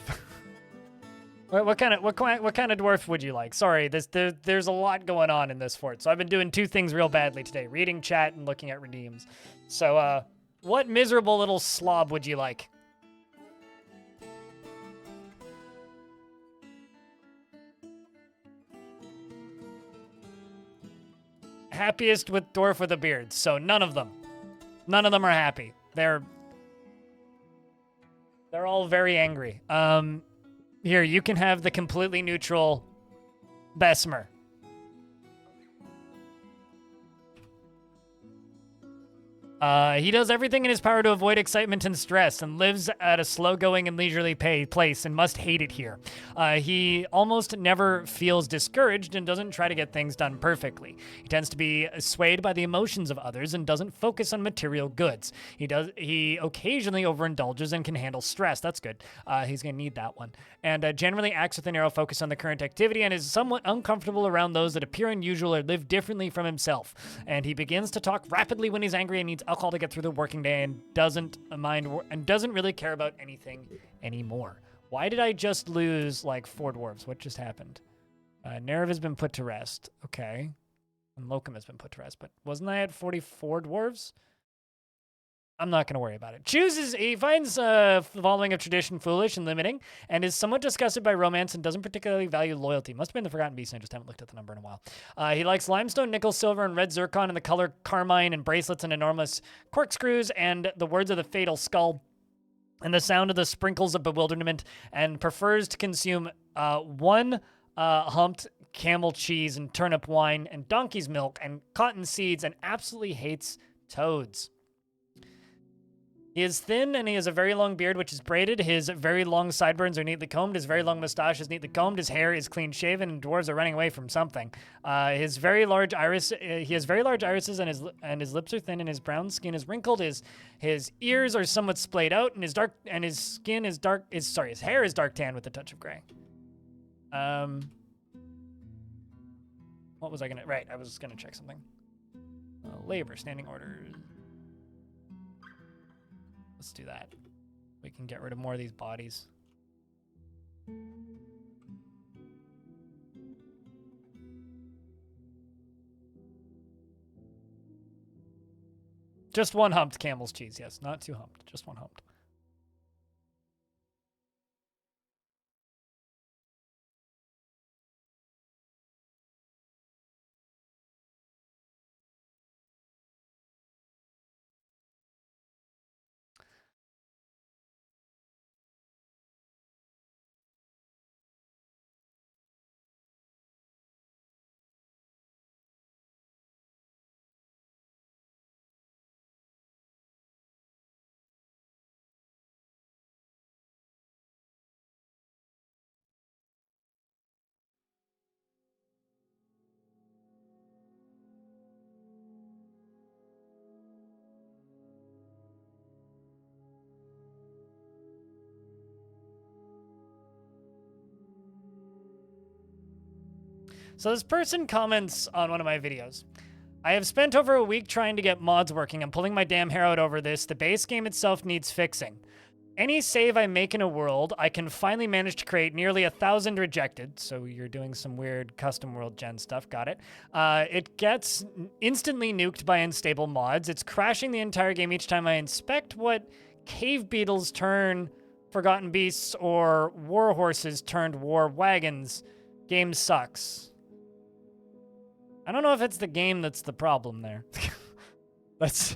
what kind of dwarf would you like? Sorry, there's a lot going on in this fort, so I've been doing 2 things real badly today: reading chat and looking at redeems. So, what miserable little slob would you like? Happiest with dwarf with a beard. So none of them. None of them are happy. They're all very angry. Here, you can have the completely neutral Bessemer. He does everything in his power to avoid excitement and stress and lives at a slow-going and leisurely place and must hate it here. He almost never feels discouraged and doesn't try to get things done perfectly. He tends to be swayed by the emotions of others and doesn't focus on material goods. He occasionally overindulges and can handle stress. That's good. He's going to need that one. And generally acts with a narrow focus on the current activity and is somewhat uncomfortable around those that appear unusual or live differently from himself. And he begins to talk rapidly when he's angry and needs alcohol to get through the working day and doesn't really care about anything anymore. Why did I just lose like 4 dwarves? What just happened? Nerv has been put to rest. Okay. And Locum has been put to rest, but wasn't I at 44 dwarves? I'm not going to worry about it. He finds following of tradition foolish and limiting, and is somewhat disgusted by romance and doesn't particularly value loyalty. Must have been the Forgotten Beast, and I just haven't looked at the number in a while. He likes limestone, nickel, silver, and red zircon, and the color carmine, and bracelets, and enormous corkscrews, and the words of the fatal skull, and the sound of the sprinkles of bewilderment, and prefers to consume 1 humped camel cheese, and turnip wine, and donkey's milk, and cotton seeds, and absolutely hates toads. He is thin, and he has a very long beard, which is braided. His very long sideburns are neatly combed. His very long mustache is neatly combed. His hair is clean-shaven, and dwarves are running away from something. He has very large irises, and his lips are thin, and his brown skin is wrinkled. His ears are somewhat splayed out, and his hair is dark tan with a touch of gray. What was I gonna? Right, I was gonna check something. Labor, standing orders. Let's do that. We can get rid of more of these bodies. Just 1 humped camel's cheese, yes. Not 2 humped, just 1 humped. So this person comments on one of my videos. I have spent over a week trying to get mods working. I'm pulling my damn hair out over this. The base game itself needs fixing. Any save I make in a world, I can finally manage to create nearly 1,000 rejected. So you're doing some weird custom world gen stuff. Got it. It gets instantly nuked by unstable mods. It's crashing the entire game each time I inspect what cave beetles turn forgotten beasts or war horses turned war wagons. Game sucks. I don't know if it's the game that's the problem there. That's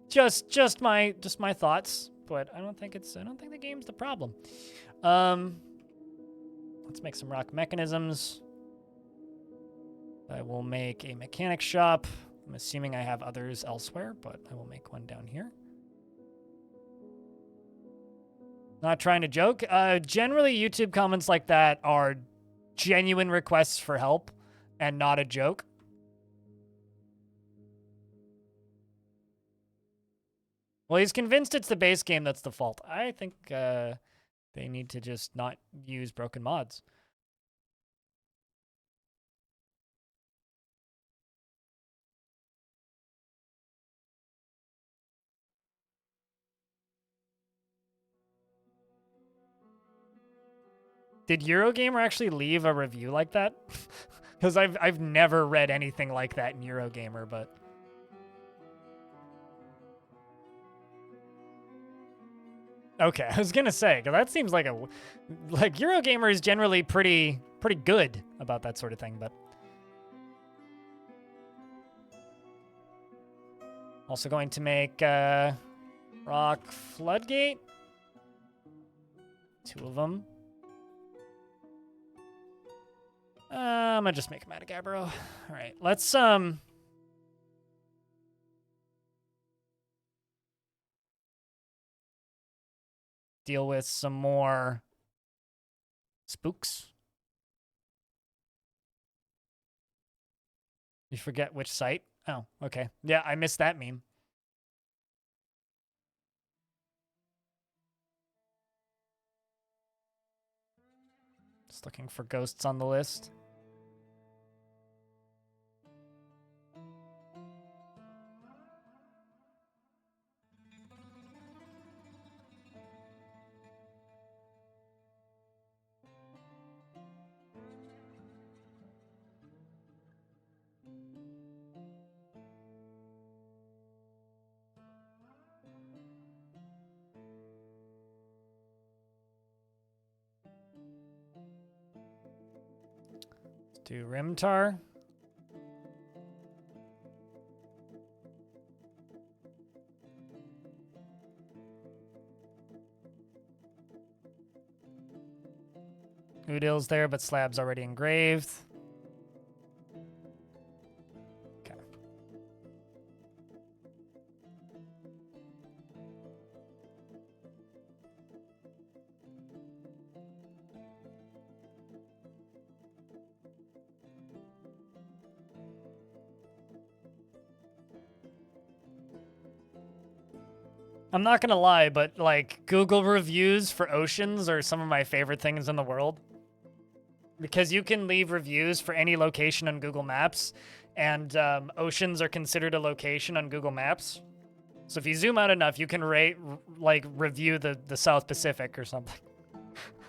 just my thoughts, but I don't think the game's the problem. Let's make some rock mechanisms. I will make a mechanic shop. I'm assuming I have others elsewhere, but I will make one down here. Not trying to joke. Generally, YouTube comments like that are genuine requests for help and not a joke. Well, he's convinced it's the base game that's the fault. I think they need to just not use broken mods. Did Eurogamer actually leave a review like that? Because I've never read anything like that in Eurogamer, but... Okay, I was gonna say, because that seems like Eurogamer is generally pretty good about that sort of thing, but also going to make rock floodgate, 2 of them. I'm gonna just make a Matagabro. All right, let's deal with some more spooks. You forget which site? Oh, okay. Yeah, I missed that meme. Just looking for ghosts on the list. Do Rimtar. Udil's there, but slab's already engraved. Okay. I'm not gonna lie, but like Google reviews for oceans are some of my favorite things in the world. Because you can leave reviews for any location on Google Maps, and oceans are considered a location on Google Maps. So if you zoom out enough, you can review the South Pacific or something.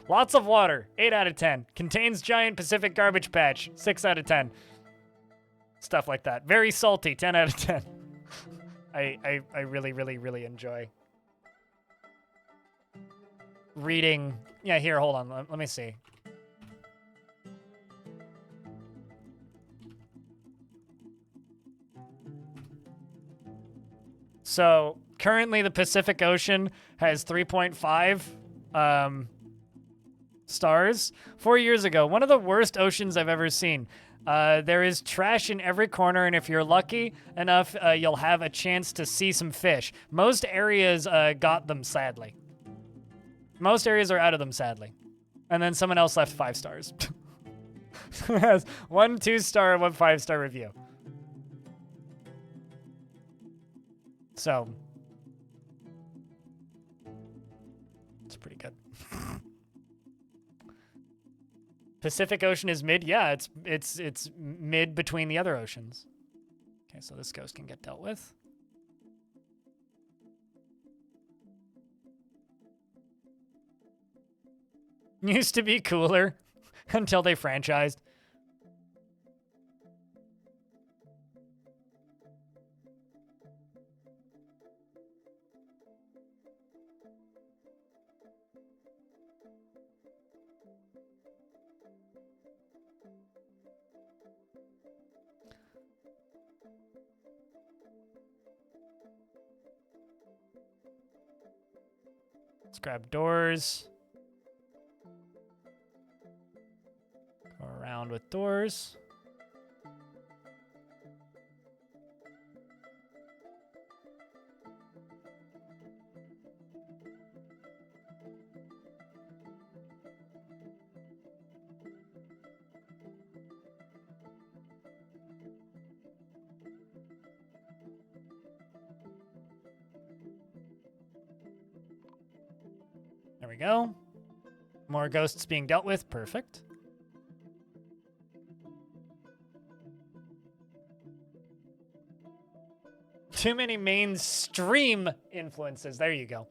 Lots of water, 8 out of 10. Contains giant Pacific garbage patch, 6 out of 10. Stuff like that. Very salty, 10 out of 10. I really enjoy reading. Yeah, here, hold on. Let me see. So currently the Pacific Ocean has 3.5 stars. 4 years ago, one of the worst oceans I've ever seen. There is trash in every corner, and if you're lucky enough, you'll have a chance to see some fish. Most areas got them, sadly. Most areas are out of them, sadly. And then someone else left 5 stars. Has 1 2-star, 1 5-star review. So, it's pretty good. Pacific Ocean is mid. Yeah, it's mid between the other oceans. Okay, so this ghost can get dealt with. Used to be cooler until they franchised. Let's grab doors. Go around with doors. There we go. More ghosts being dealt with. Perfect. Too many mainstream influences. There you go.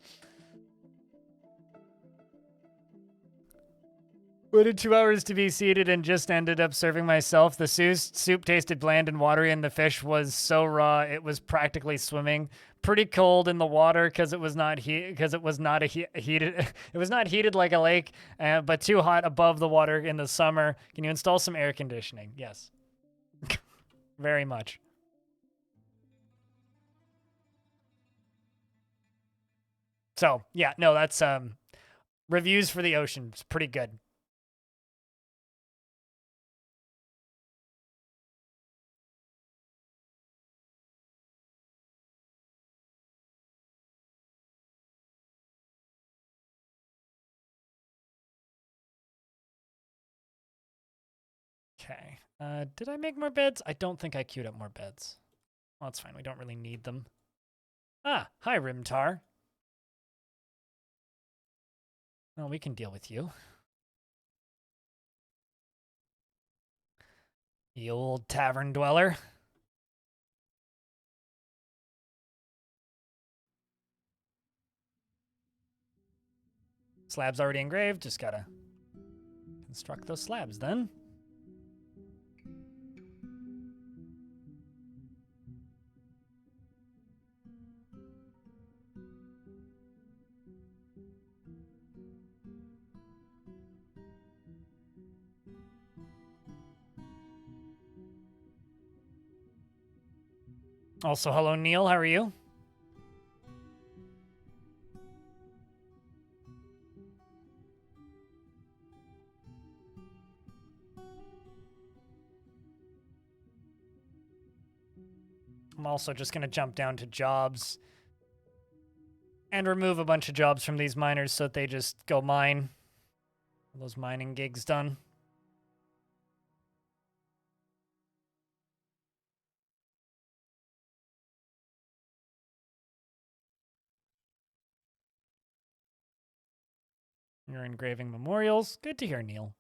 Waited 2 hours to be seated and just ended up serving myself. The soup tasted bland and watery, and the fish was so raw it was practically swimming. Pretty cold in the water because it was not heated. It was not heated like a lake, but too hot above the water in the summer. Can you install some air conditioning? Yes, very much. So yeah, no, that's reviews for the ocean. It's pretty good. Okay. Did I make more beds? I don't think I queued up more beds. Well, that's fine. We don't really need them. Ah, hi, Rimtar. Well, we can deal with you. The old tavern dweller. Slabs already engraved. Just gotta construct those slabs then. Also, hello, Neil. How are you? I'm also just going to jump down to jobs and remove a bunch of jobs from these miners so that they just go mine. Those mining gigs done. You're engraving memorials. Good to hear, Neil.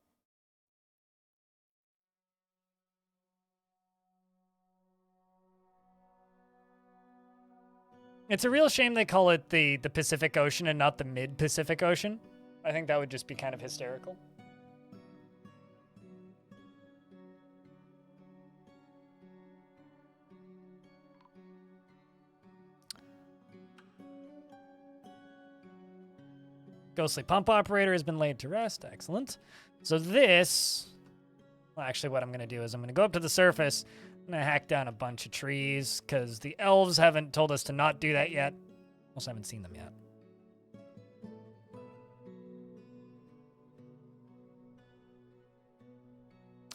It's a real shame they call it the Pacific Ocean and not the mid-Pacific Ocean. I think that would just be kind of hysterical. Ghostly pump operator has been laid to rest. Excellent. So this... Well, actually, what I'm going to do is I'm going to go up to the surface. I'm going to hack down a bunch of trees because the elves haven't told us to not do that yet. Also, haven't seen them yet.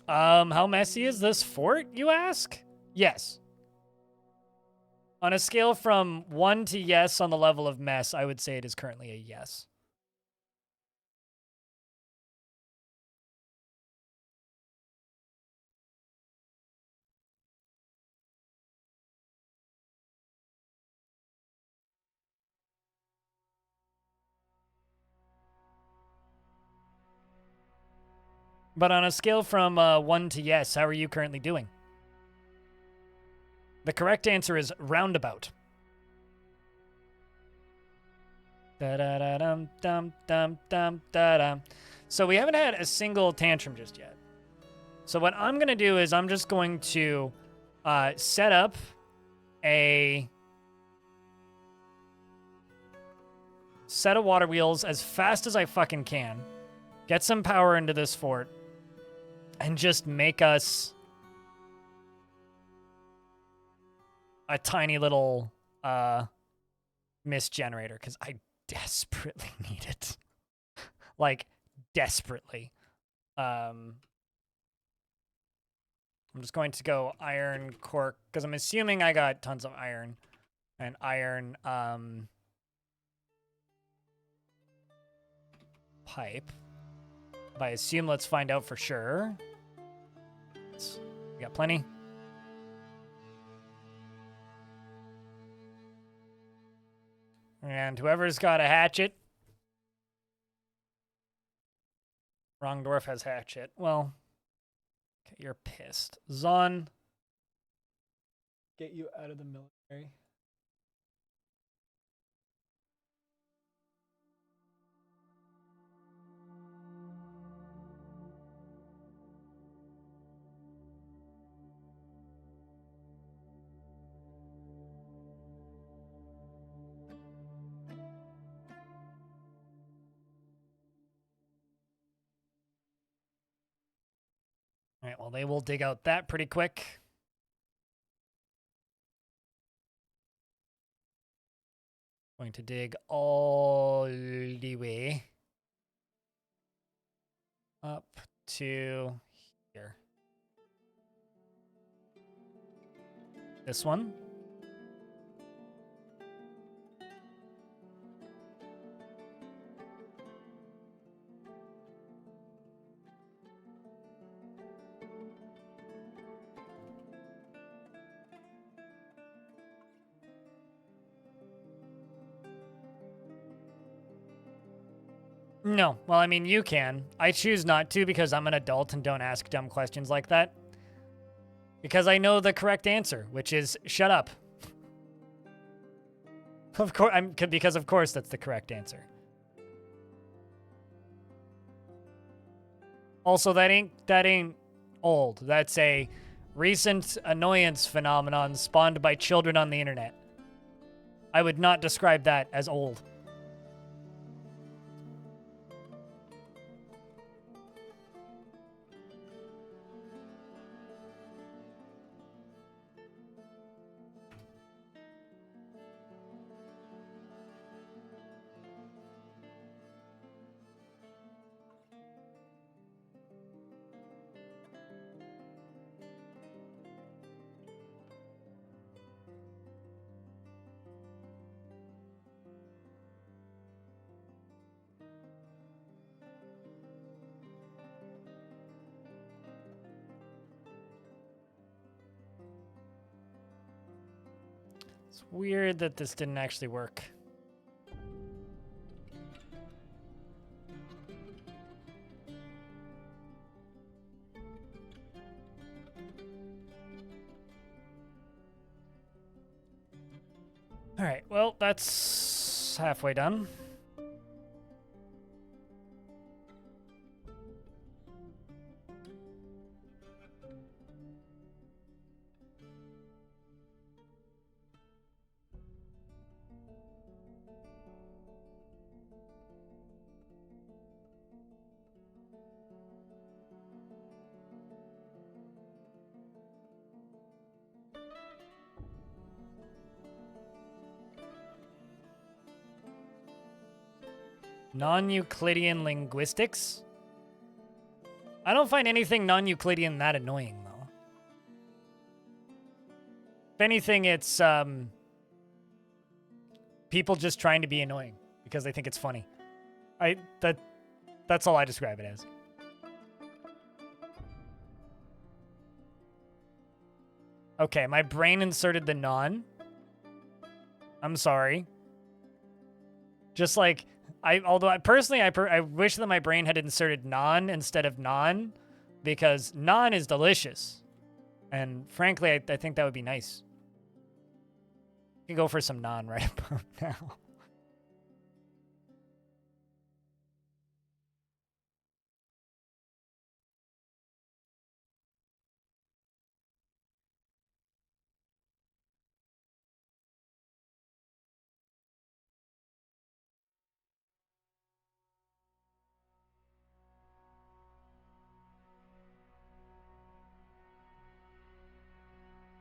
How messy is this fort, you ask? Yes. On a scale from 1 to yes on the level of mess, I would say it is currently a yes. But on a scale from 1 to yes, how are you currently doing? The correct answer is roundabout. Da-da-da-dum, dum, dum, dum, da-dum. So we haven't had a single tantrum just yet. So what I'm going to do is I'm just going to set up a set of water wheels as fast as I fucking can. Get some power into this fort. And just make us a tiny little mist generator, because I desperately need it. Like, desperately. I'm just going to go iron cork, because I'm assuming I got tons of iron. And iron pipe. If I assume, let's find out for sure. We got plenty. And whoever's got a hatchet. Wrong dwarf has hatchet. Well, okay, you're pissed. Zon. Get you out of the military. All right, well, they will dig out that pretty quick. Going to dig all the way up to here. This one. No. Well, I mean, you can. I choose not to because I'm an adult and don't ask dumb questions like that. Because I know the correct answer, which is shut up. Of course, because of course that's the correct answer. Also, that ain't old. That's a recent annoyance phenomenon spawned by children on the internet. I would not describe that as old. It's weird that this didn't actually work. All right, well, that's halfway done. Non-Euclidean linguistics? I don't find anything non-Euclidean that annoying, though. If anything, it's people just trying to be annoying because they think it's funny. That's all I describe it as. Okay, my brain inserted the non. I'm sorry. Just like, although I personally wish that my brain had inserted non instead of non, because naan is delicious. And frankly, I think that would be nice. You can go for some naan right about now.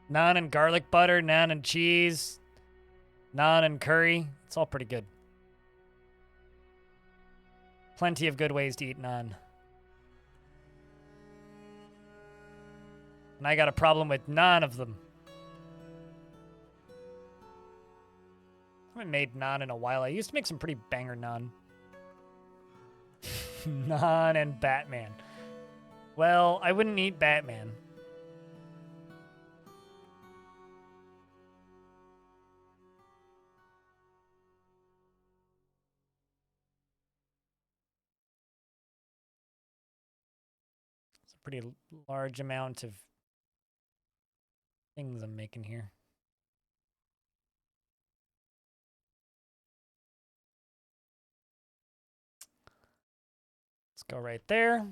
Naan and garlic butter, naan and cheese, naan and curry. It's all pretty good. Plenty of good ways to eat naan. And I got a problem with none of them. I haven't made naan in a while. I used to make some pretty banger naan. Naan and Batman. Well, I wouldn't eat Batman. It's a pretty large amount of things I'm making here. Let's go right there.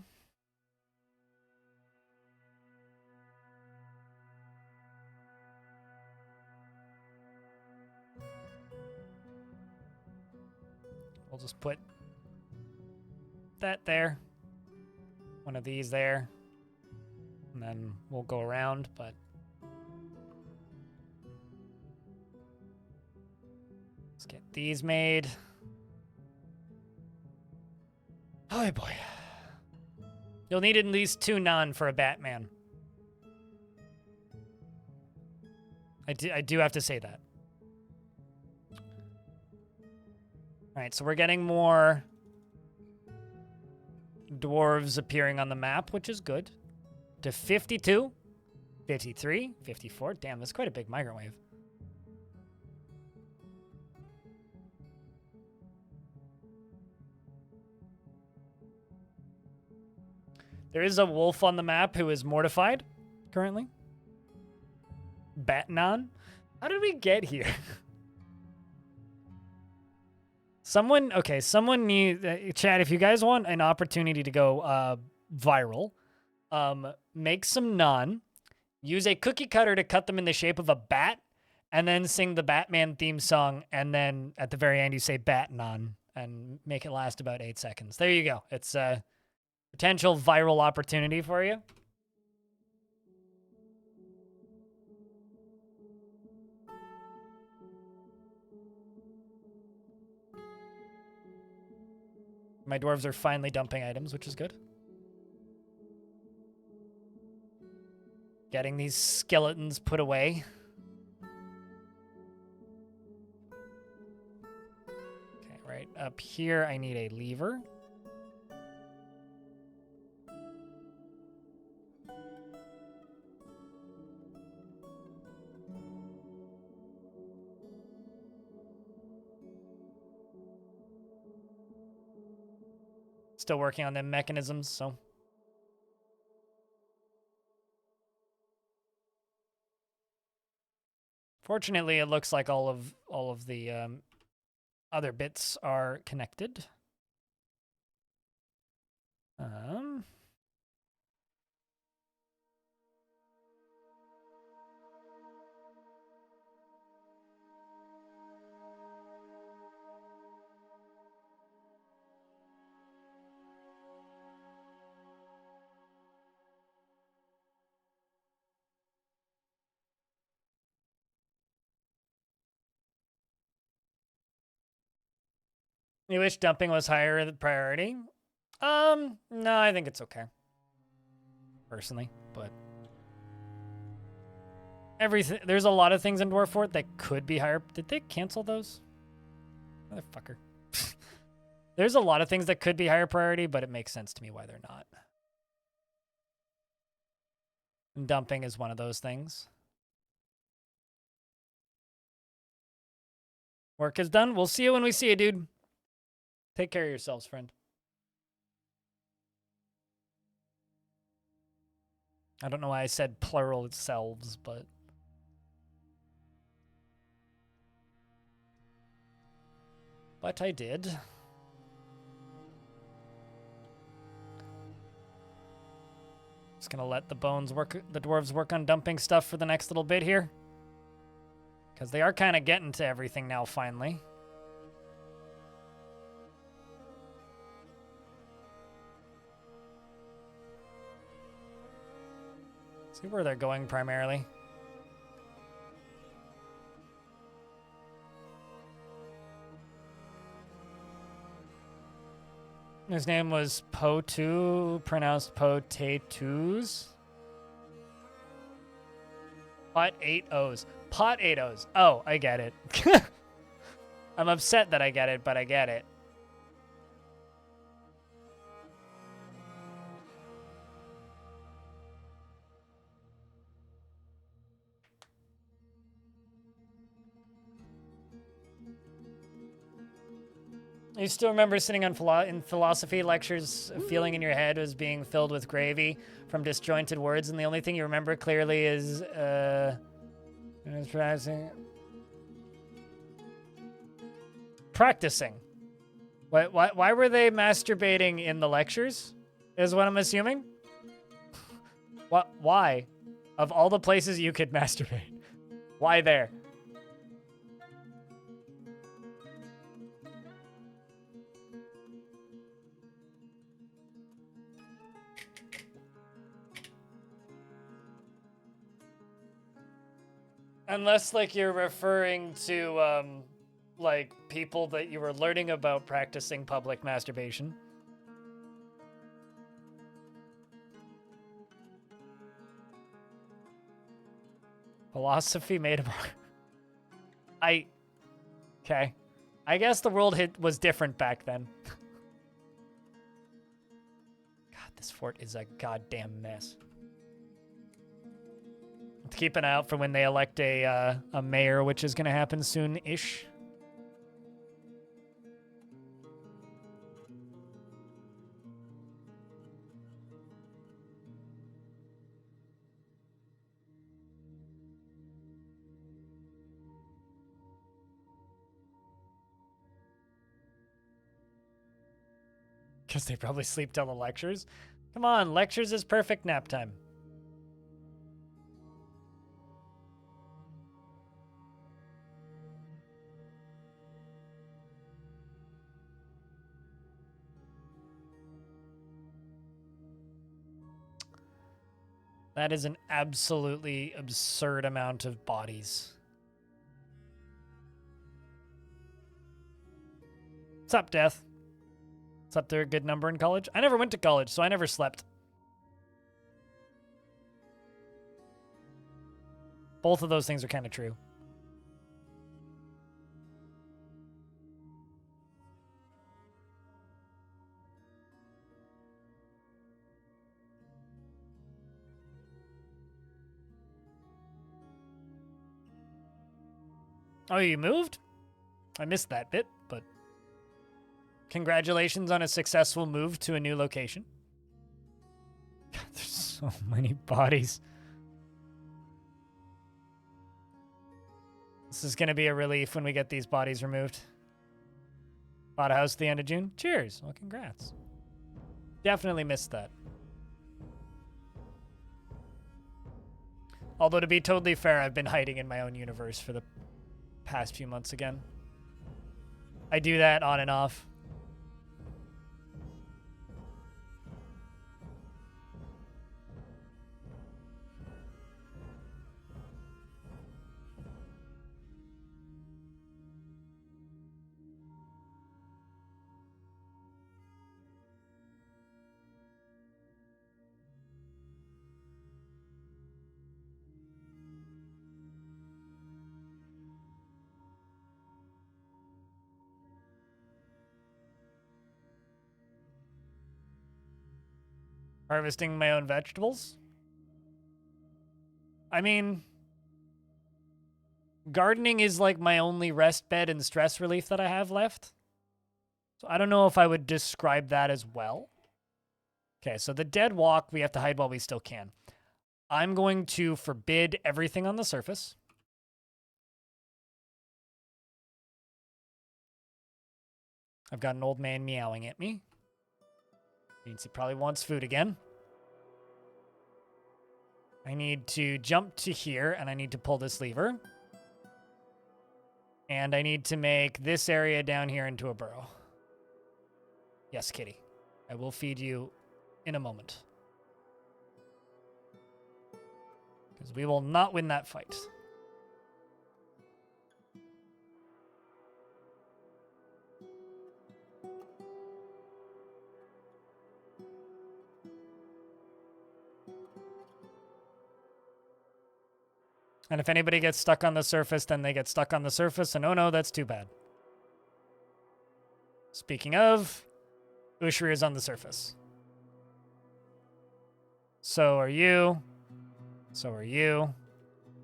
We'll just put that there. One of these there. And then we'll go around, but let's get these made. Oh boy. You'll need at least 2 naan for a Batman. I do have to say that. All right, so we're getting more dwarves appearing on the map, which is good. To 52, 53, 54. Damn, that's quite a big microwave. There is a wolf on the map who is mortified currently. Batman. How did we get here? Someone need chat, if you guys want an opportunity to go viral, make some naan, use a cookie cutter to cut them in the shape of a bat, and then sing the Batman theme song, and then at the very end you say bat naan, and make it last about 8 seconds. There you go. It's a potential viral opportunity for you. My dwarves are finally dumping items, which is good. Getting these skeletons put away. Okay, right up here, I need a lever. Still working on them mechanisms, so. Fortunately, it looks like all of the other bits are connected. You wish dumping was higher the priority? No, I think it's okay. Personally, but everything, there's a lot of things in Dwarf that could be higher. Did they cancel those? Motherfucker. There's a lot of things that could be higher priority, but it makes sense to me why they're not. And dumping is one of those things. Work is done. We'll see you when we see you, dude. Take care of yourselves, friend. I don't know why I said plural selves, but... But I did. Just gonna let the dwarves work on dumping stuff for the next little bit here. Because they are kind of getting to everything now, finally. See where they're going primarily. His name was Potu, pronounced Potatoes. Pot 8 O's. Pot 8 O's. Oh, I get it. I'm upset that I get it, but I get it. You still remember sitting in philosophy lectures, feeling in your head was being filled with gravy from disjointed words, and the only thing you remember clearly is, practicing. Why were they masturbating in the lectures? Is what I'm assuming. Why? Of all the places you could masturbate, why there? Unless, like, you're referring to, like, people that you were learning about practicing public masturbation. Philosophy made him... Okay. I guess the world was different back then. God, this fort is a goddamn mess. To keep an eye out for when they elect a mayor, which is going to happen soon-ish. Because they probably sleep till the lectures. Come on, lectures is perfect nap time. That is an absolutely absurd amount of bodies. What's up, Death? What's up there, a good number in college? I never went to college, so I never slept. Both of those things are kind of true. Oh, you moved? I missed that bit, but congratulations on a successful move to a new location. God, there's so many bodies. This is going to be a relief when we get these bodies removed. Bought a house at the end of June? Cheers. Well, congrats. Definitely missed that. Although, to be totally fair, I've been hiding in my own universe for the past few months again. I do that on and off. Harvesting my own vegetables? I mean, gardening is like my only rest bed and stress relief that I have left. So I don't know if I would describe that as well. Okay, so the dead walk, we have to hide while we still can. I'm going to forbid everything on the surface. I've got an old man meowing at me. Means he probably wants food again. I need to jump to here, and I need to pull this lever. And I need to make this area down here into a burrow. Yes, kitty. I will feed you in a moment. Because we will not win that fight. And if anybody gets stuck on the surface, then they get stuck on the surface. And oh no, that's too bad. Speaking of, Ushri is on the surface. So are you. So are you.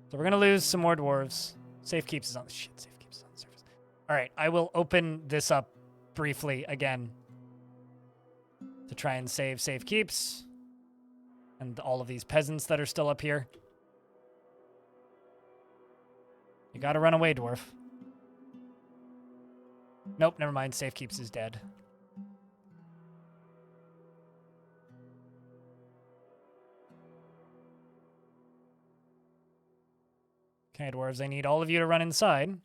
So we're going to lose some more dwarves. Safe keeps is on the shit. Safe keeps is on the surface. All right, I will open this up briefly again to try and save safe keeps and all of these peasants that are still up here. You gotta run away, dwarf. Nope, never mind. Safe keeps is dead. Okay, dwarves, I need all of you to run inside.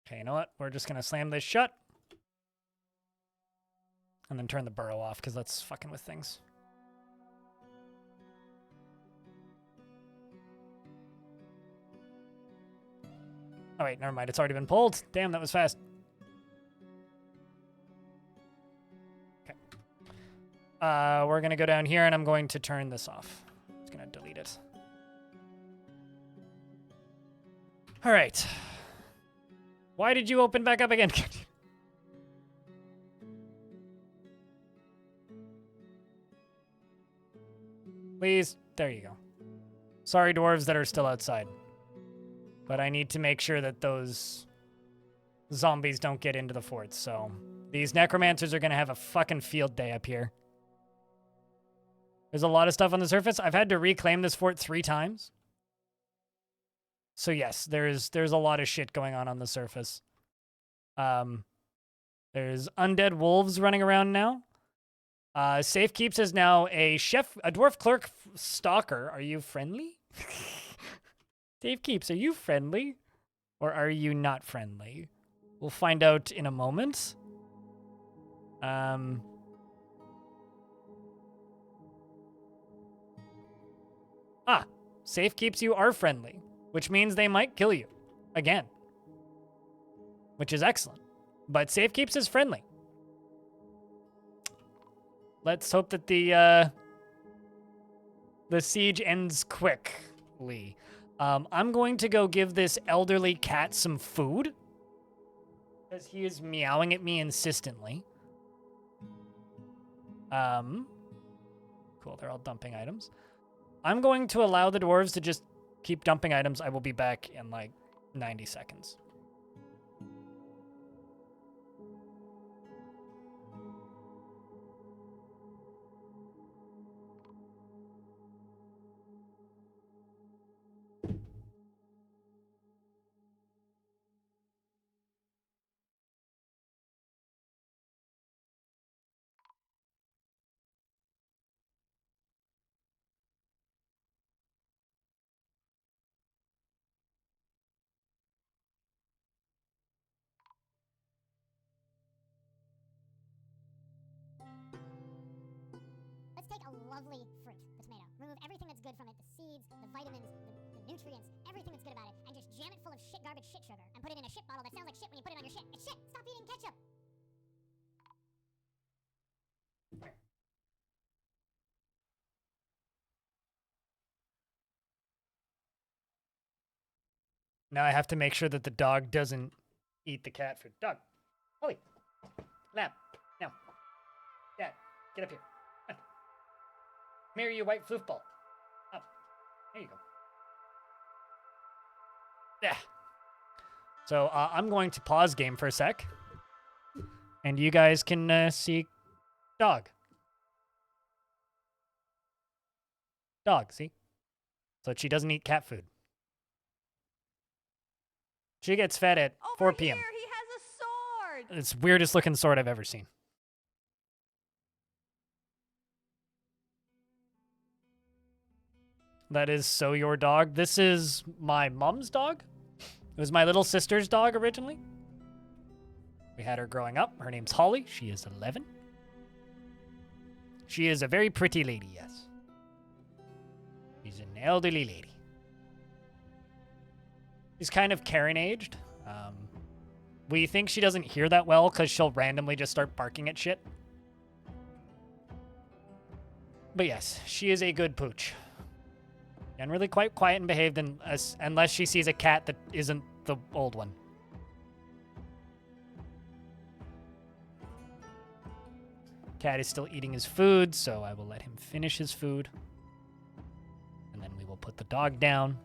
Okay, you know what? We're just gonna slam this shut. And then turn the burrow off, because that's fucking with things. Oh wait, never mind. It's already been pulled. Damn, that was fast. Okay. We're going to go down here, and I'm going to turn this off. I'm just going to delete it. All right. Why did you open back up again? Please. There you go. Sorry, dwarves that are still outside. But I need to make sure that those zombies don't get into the fort, so these necromancers are going to have a fucking field day up here. There's a lot of stuff on the surface. I've had to reclaim this fort 3 times. So yes, there's a lot of shit going on the surface. There's undead wolves running around now. Safe Keeps is now a dwarf clerk stalker. Are you friendly? Safe Keeps, are you friendly? Or are you not friendly? We'll find out in a moment. Safe Keeps you are friendly, which means they might kill you again, which is excellent. But Safe Keeps is friendly. Let's hope that the siege ends quickly. I'm going to go give this elderly cat some food because he is meowing at me insistently. Cool, they're all dumping items. I'm going to allow the dwarves to just keep dumping items. I will be back in like 90 seconds. Let's take a lovely fruit, the tomato. Remove everything that's good from it, the seeds, the vitamins, the nutrients, everything that's good about it, and just jam it full of shit garbage shit sugar and put it in a shit bottle that sounds like shit when you put it on your shit. It's shit! Stop eating ketchup! Now I have to make sure that the dog doesn't eat the cat food. Dog, Holly, Lab, now. Dad, get up here. Come here, you white floofball. Up. There you go. Yeah. So I'm going to pause game for a sec. And you guys can see dog. Dog, see? So she doesn't eat cat food. She gets fed at 4 p.m. Here, he has a sword. It's the weirdest looking sword I've ever seen. That is so your dog. This is my mom's dog. It was my little sister's dog originally. We had her growing up. Her name's Holly. She is 11. She is a very pretty lady, yes. She's an elderly lady. She's kind of Karen-aged. We think she doesn't hear that well because she'll randomly just start barking at shit. But yes, she is a good pooch. Generally quite quiet and behaved unless she sees a cat that isn't the old one. Cat is still eating his food, so I will let him finish his food. And then we will put the dog down.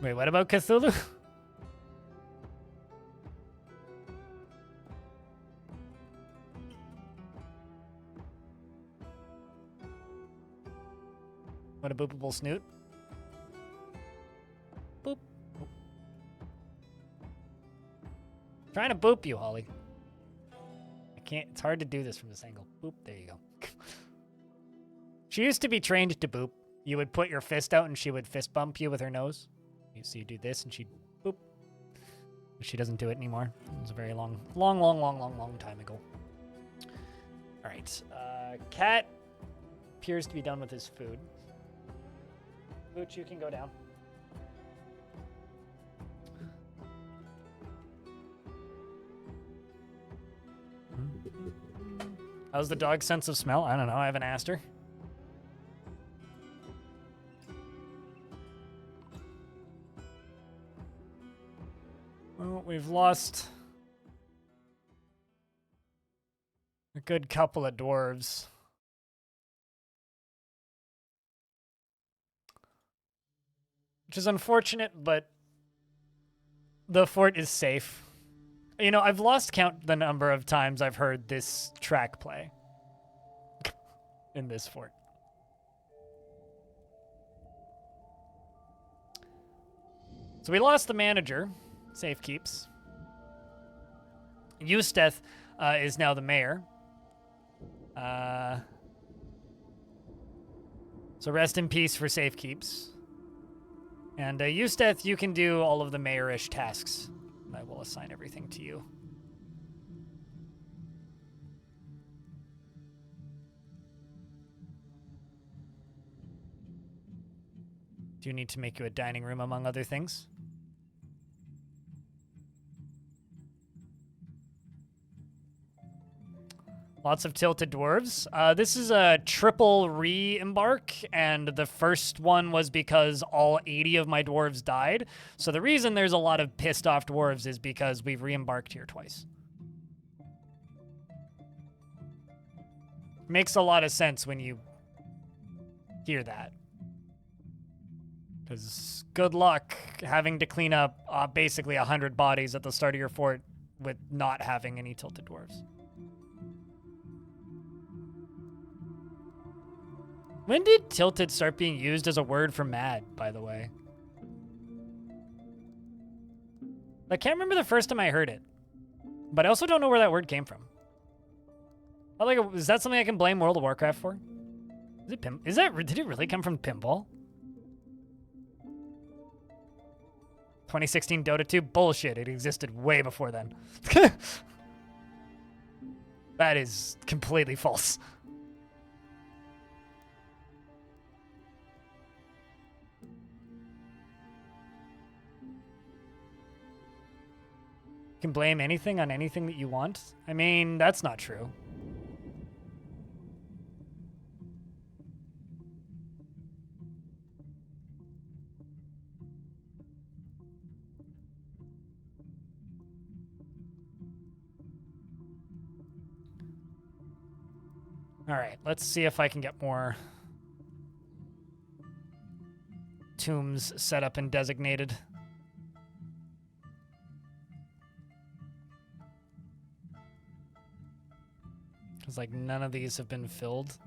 Wait, what about Cthulhu? What a boopable snoot. Boop. Boop. Trying to boop you, Holly. I can't, it's hard to do this from this angle. Boop, there you go. She used to be trained to boop. You would put your fist out and she would fist bump you with her nose. So you do this and she'd boop. But she doesn't do it anymore. It was a very long time ago. All right. Cat appears to be done with his food. Booch, you can go down. How's the dog's sense of smell? I don't know. I haven't asked her. Well, we've lost a good couple of dwarves. Which is unfortunate, but the fort is safe. You know, I've lost count the number of times I've heard this track play in this fort. So we lost the manager. Safe keeps. Eusteth is now the mayor. So rest in peace for safe keeps. And Eusteth, you can do all of the mayor-ish tasks. I will assign everything to you. Do you need to make you a dining room, among other things? Lots of tilted dwarves. This is a triple re-embark, and the first one was because all 80 of my dwarves died. So the reason there's a lot of pissed off dwarves is because we've re-embarked here twice. Makes a lot of sense when you hear that. Because good luck having to clean up basically 100 bodies at the start of your fort with not having any tilted dwarves. When did tilted start being used as a word for mad, by the way? I can't remember the first time I heard it. But I also don't know where that word came from. Is that something I can blame World of Warcraft for? Did it really come from pinball? 2016 Dota 2? Bullshit, it existed way before then. That is completely false. You can blame anything on anything that you want? I mean, that's not true. All right, let's see if I can get more. tombs set up and designated. Because, like, none of these have been filled.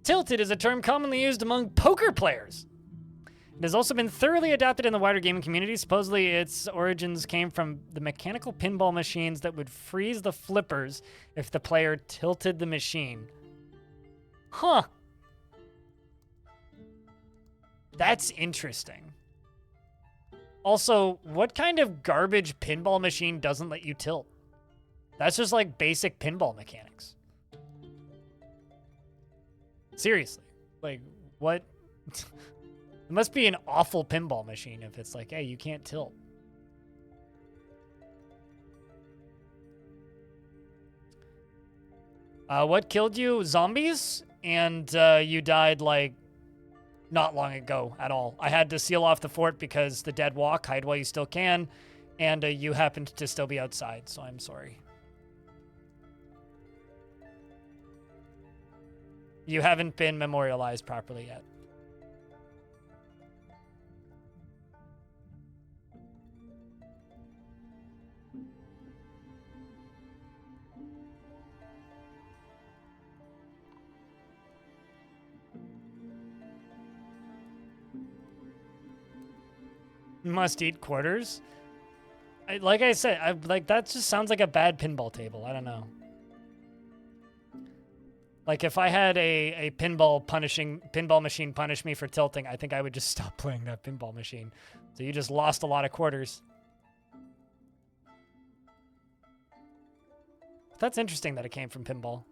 Tilted is a term commonly used among poker players. It has also been thoroughly adopted in the wider gaming community. Supposedly, its origins came from the mechanical pinball machines that would freeze the flippers if the player tilted the machine. Huh. That's interesting. Also, what kind of garbage pinball machine doesn't let you tilt? That's just like basic pinball mechanics. Seriously. Like, what? It must be an awful pinball machine if it's like, hey, you can't tilt. What killed you? Zombies? And you died, like, not long ago at all. I had to seal off the fort because the dead walk, hide while you still can, and you happened to still be outside, so I'm sorry. You haven't been memorialized properly yet. Must eat quarters. Like I said, like that just sounds like a bad pinball table. I don't know. Like if I had a pinball machine punish me for tilting, I think I would just stop playing that pinball machine. So you just lost a lot of quarters. That's interesting that it came from pinball.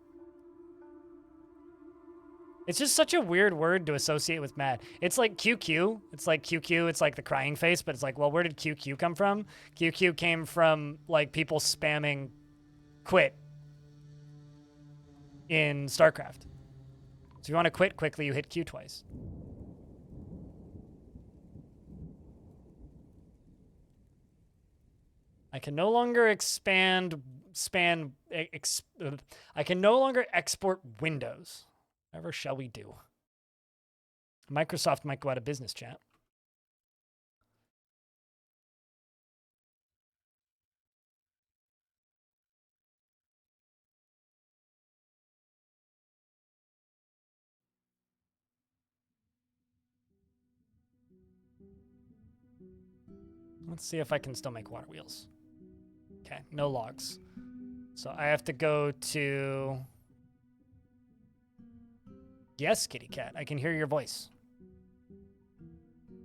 It's just such a weird word to associate with mad. It's like QQ. It's like QQ. It's like the crying face, but it's like, well, where did QQ come from? QQ came from like people spamming quit in StarCraft. So if you want to quit quickly, you hit Q twice. I can no longer I can no longer export windows. Whatever shall we do? Microsoft might go out of business, chat. Let's see if I can still make water wheels. Okay, no logs. So I have to go to... Yes, kitty cat, I can hear your voice.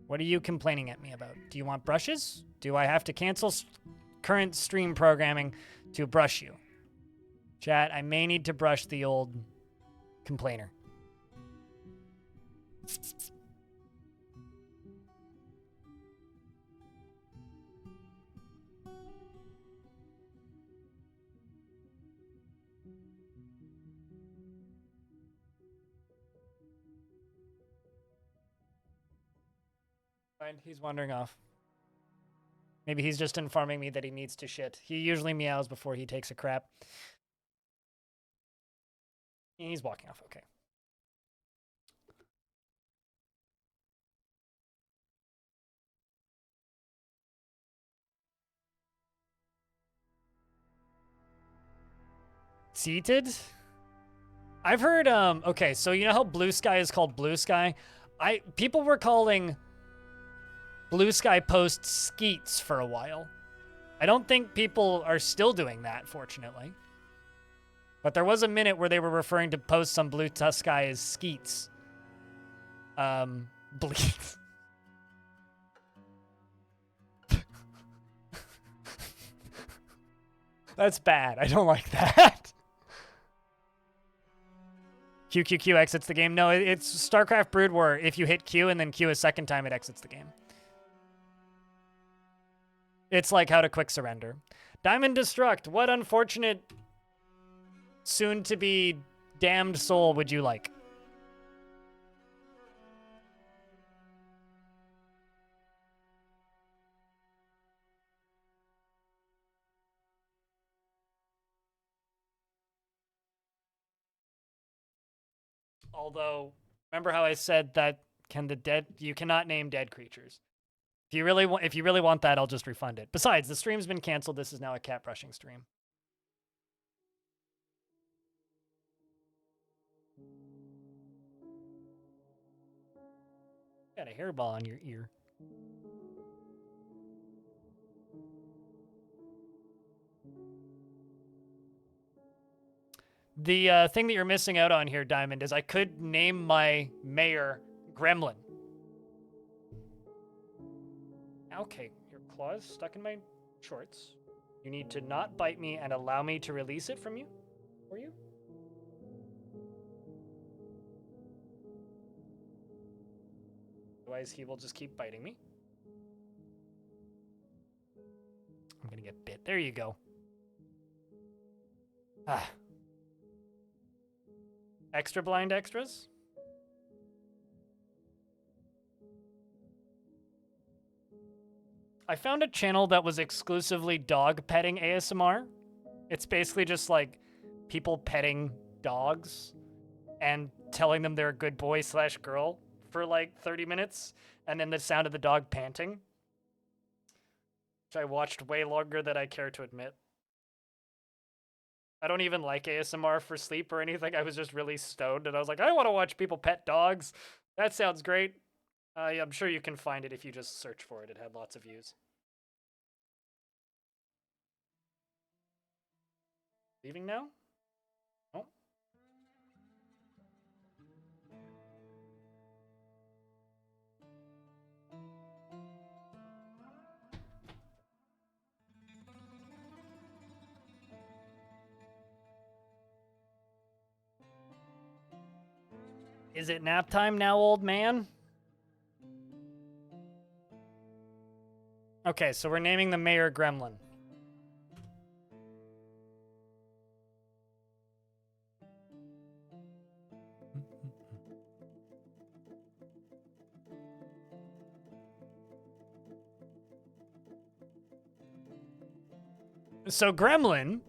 What are you complaining at me about? Do you want brushes? Do I have to cancel current stream programming to brush you? Chat, I may need to brush the old complainer. He's wandering off. Maybe he's just informing me that he needs to shit. He usually meows before he takes a crap. He's walking off, okay. Seated? I've heard, okay, so you know how blue sky is called blue sky? People were calling Blue Sky Post skeets for a while. I don't think people are still doing that, fortunately. But there was a minute where they were referring to posts on Blue Sky as skeets. Bleeds. That's bad. I don't like that. QQQ exits the game. No, it's StarCraft Brood War. If you hit Q and then Q a second time, it exits the game. It's like how to quick surrender. Diamond Destruct, what unfortunate soon-to-be damned soul would you like? Although, remember how I said that you cannot name dead creatures. If you really want that, I'll just refund it. Besides, the stream's been canceled. This is now a cat brushing stream. Got a hairball on your ear. The thing that you're missing out on here, Diamond, is I could name my mayor Gremlin. Okay, your claw's stuck in my shorts. You need to not bite me and allow me to release it from you? For you? Otherwise, he will just keep biting me. I'm gonna get bit. There you go. Ah. Extra blind extras? I found a channel that was exclusively dog petting ASMR. It's basically just like people petting dogs and telling them they're a good boy / girl for like 30 minutes, and then the sound of the dog panting, which I watched way longer than I care to admit. I don't even like ASMR for sleep or anything. I was just really stoned, and I was like, I want to watch people pet dogs. That sounds great. I'm sure you can find it if you just search for it. It had lots of views. Leaving now? Oh. Is it nap time now, old man? Okay, so we're naming the mayor Gremlin. So Gremlin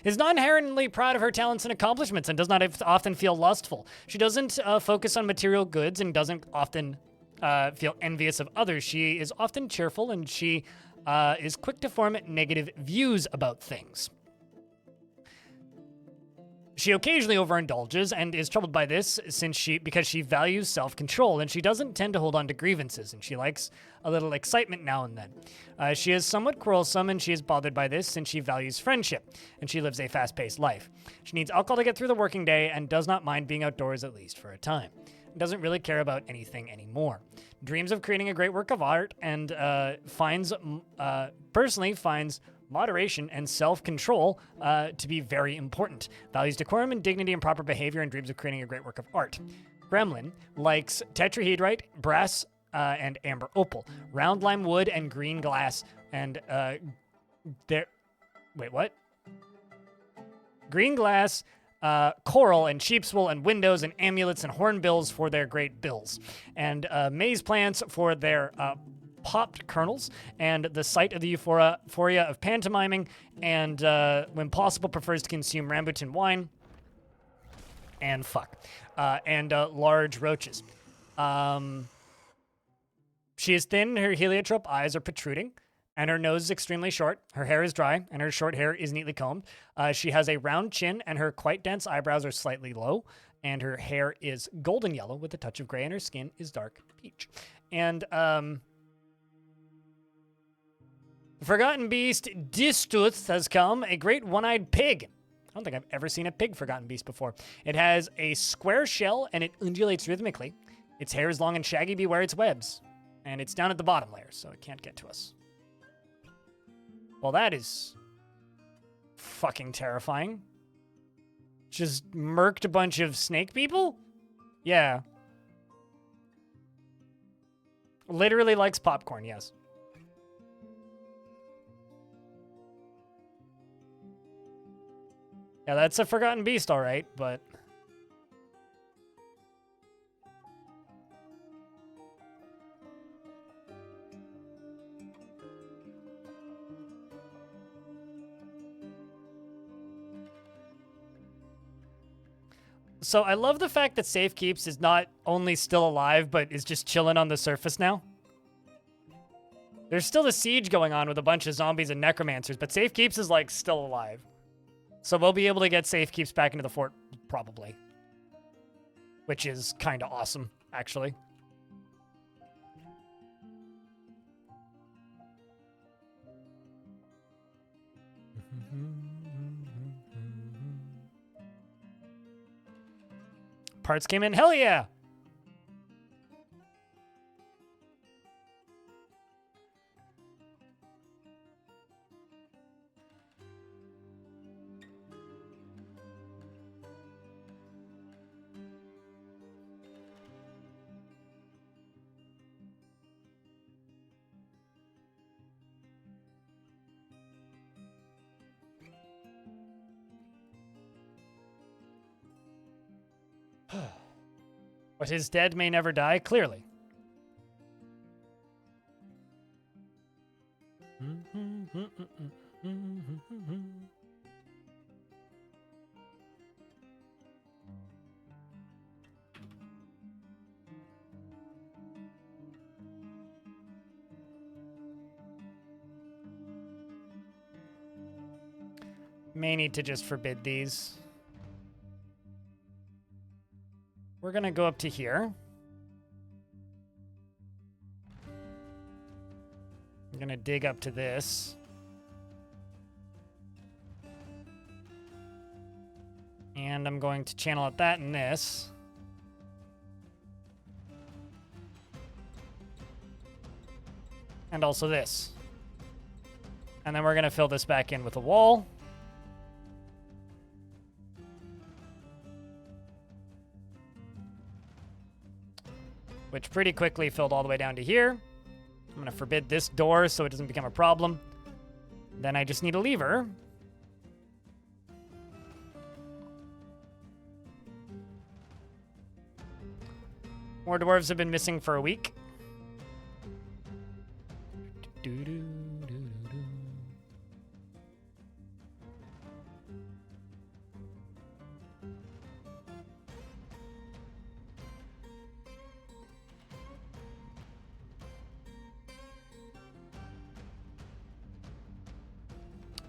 is not inherently proud of her talents and accomplishments and does not often feel lustful. She doesn't focus on material goods and doesn't often feel envious of others. She is often cheerful, and she is quick to form negative views about things. She occasionally overindulges and is troubled by this because she values self-control, and she doesn't tend to hold on to grievances, and she likes a little excitement now and then. She is somewhat quarrelsome, and she is bothered by this since she values friendship, and she lives a fast-paced life. She needs alcohol to get through the working day and does not mind being outdoors at least for a time. Doesn't really care about anything anymore. Dreams of creating a great work of art and personally finds moderation and self-control to be very important. Values decorum and dignity and proper behavior and dreams of creating a great work of art. Gremlin likes tetrahedrite, brass, and amber opal, round lime wood and green glass, and wait, what? Green glass, coral and sheep's wool and windows and amulets and hornbills for their great bills, and maize plants for their popped kernels, and the sight of the euphoria of pantomiming, and when possible prefers to consume rambutan wine, and large roaches. She is thin, her heliotrope eyes are protruding, and her nose is extremely short. Her hair is dry, and her short hair is neatly combed. She has a round chin, and her quite dense eyebrows are slightly low, and her hair is golden yellow with a touch of gray, and her skin is dark peach. And Forgotten Beast Distuth has come, a great one-eyed pig. I don't think I've ever seen a pig Forgotten Beast before. It has a square shell, and it undulates rhythmically. Its hair is long and shaggy, beware its webs. And it's down at the bottom layer, so it can't get to us. Well, that is fucking terrifying. Just murked a bunch of snake people? Yeah. Literally likes popcorn, yes. Yeah, that's a Forgotten Beast, all right, but... So I love the fact that Safe Keeps is not only still alive, but is just chilling on the surface now. There's still a siege going on with a bunch of zombies and necromancers, but Safe Keeps is, like, still alive. So we'll be able to get Safe Keeps back into the fort, probably. Which is kind of awesome, actually. Parts came in. Hell yeah! What is dead may never die, clearly. May need to just forbid these. We're gonna go up to here. I'm gonna dig up to this. And I'm going to channel out that and this. And also this. And then we're gonna fill this back in with a wall. Which pretty quickly filled all the way down to here. I'm going to forbid this door so it doesn't become a problem. Then I just need a lever. More dwarves have been missing for a week.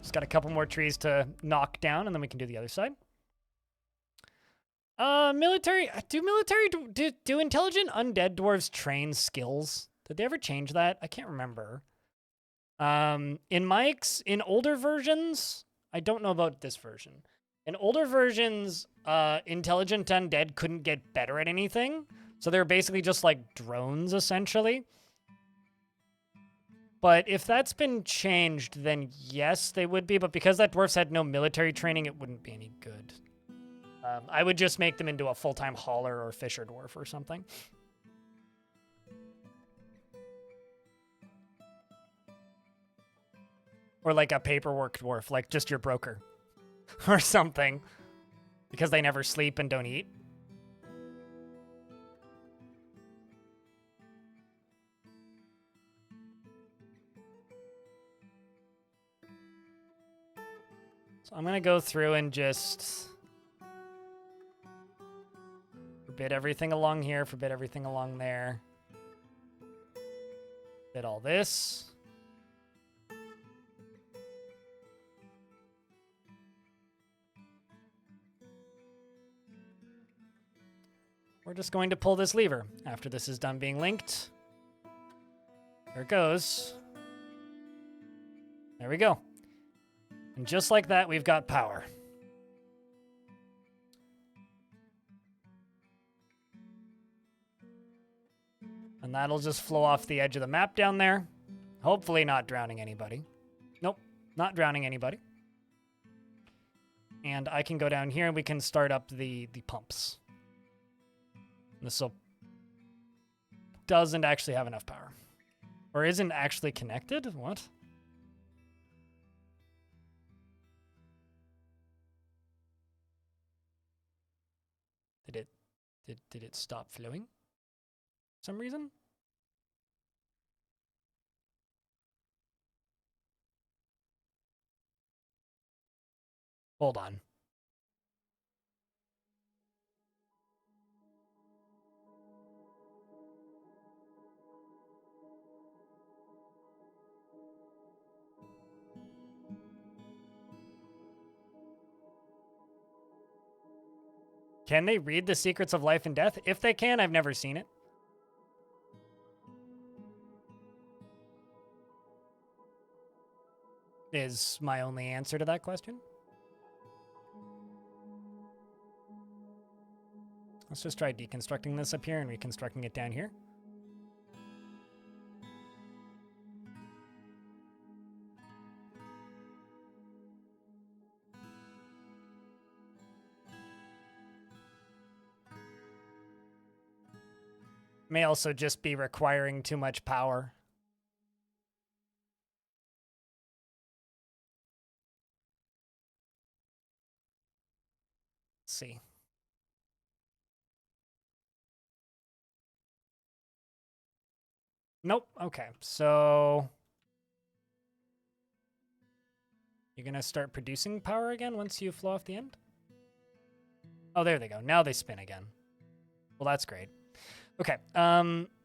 Just got a couple more trees to knock down, and then we can do the other side. Military. Do intelligent undead dwarves train skills? Did they ever change that? I can't remember. In older versions, I don't know about this version. In older versions, intelligent undead couldn't get better at anything, so they were basically just like drones, essentially. But if that's been changed, then yes, they would be. But because that dwarfs had no military training, it wouldn't be any good. I would just make them into a full-time hauler or fisher dwarf or something. Or like a paperwork dwarf, like just your broker. Or something. Because they never sleep and don't eat. So I'm going to go through and just forbid everything along here, forbid everything along there. Forbid all this. We're just going to pull this lever after this is done being linked. There it goes. There we go. And just like that, we've got power. And that'll just flow off the edge of the map down there. Hopefully not drowning anybody. Nope, not drowning anybody. And I can go down here and we can start up the pumps. This doesn't actually have enough power. Or isn't actually connected? What? Did it stop flowing? For some reason? Hold on. Can they read the secrets of life and death? If they can, I've never seen it. Is my only answer to that question. Let's just try deconstructing this up here and reconstructing it down here. May also just be requiring too much power. Let's see. Nope. Okay. So you're going to start producing power again once you flow off the end? Oh, there they go. Now they spin again. Well, that's great. Okay.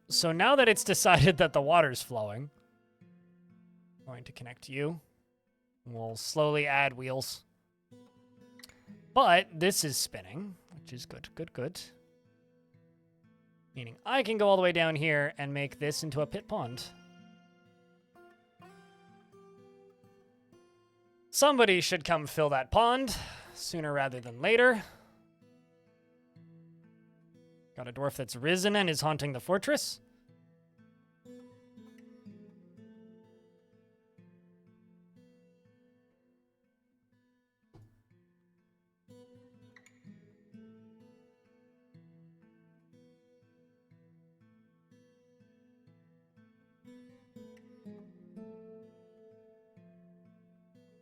So now that it's decided that the water's flowing, I'm going to connect you. We'll slowly add wheels. But this is spinning, which is good, good, good. Meaning I can go all the way down here and make this into a pit pond. Somebody should come fill that pond sooner rather than later. Got a dwarf that's risen and is haunting the fortress.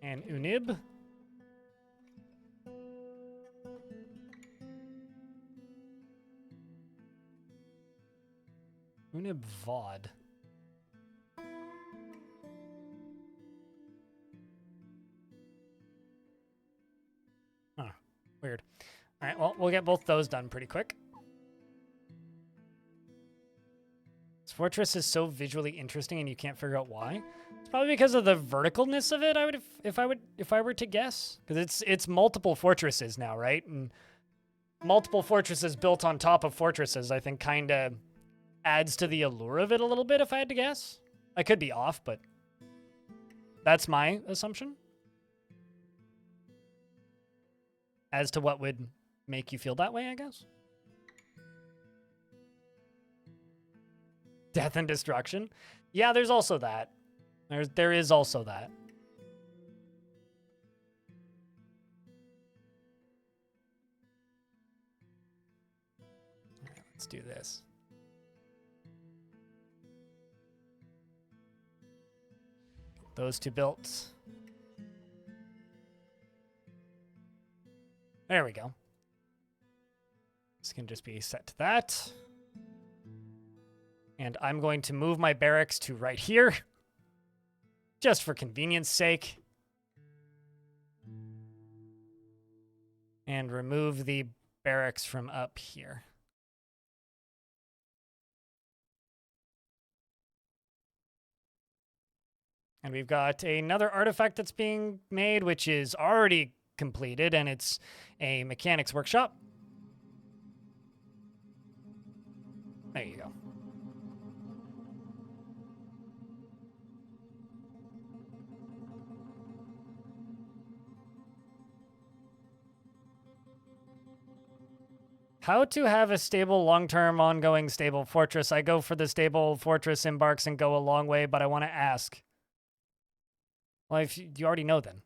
And Unib. Unib Vod. Huh. Weird. All right, well, we'll get both those done pretty quick. This fortress is so visually interesting and you can't figure out why. It's probably because of the verticalness of it, if I were to guess. Because it's multiple fortresses now, right? And multiple fortresses built on top of fortresses, I think kind of adds to the allure of it a little bit, if I had to guess. I could be off, but that's my assumption as to what would make you feel that way, I guess. Death and destruction. Yeah, there's also that. There is also that. All right, let's do this. Those two built. There we go. This can just be set to that. And I'm going to move my barracks to right here, just for convenience sake. And remove the barracks from up here. And we've got another artifact that's being made, which is already completed, and it's a mechanics workshop. There you go. How to have a stable, long-term, ongoing, stable fortress. I go for the stable fortress embarks and go a long way, but I want to ask. Well, if you already know, then.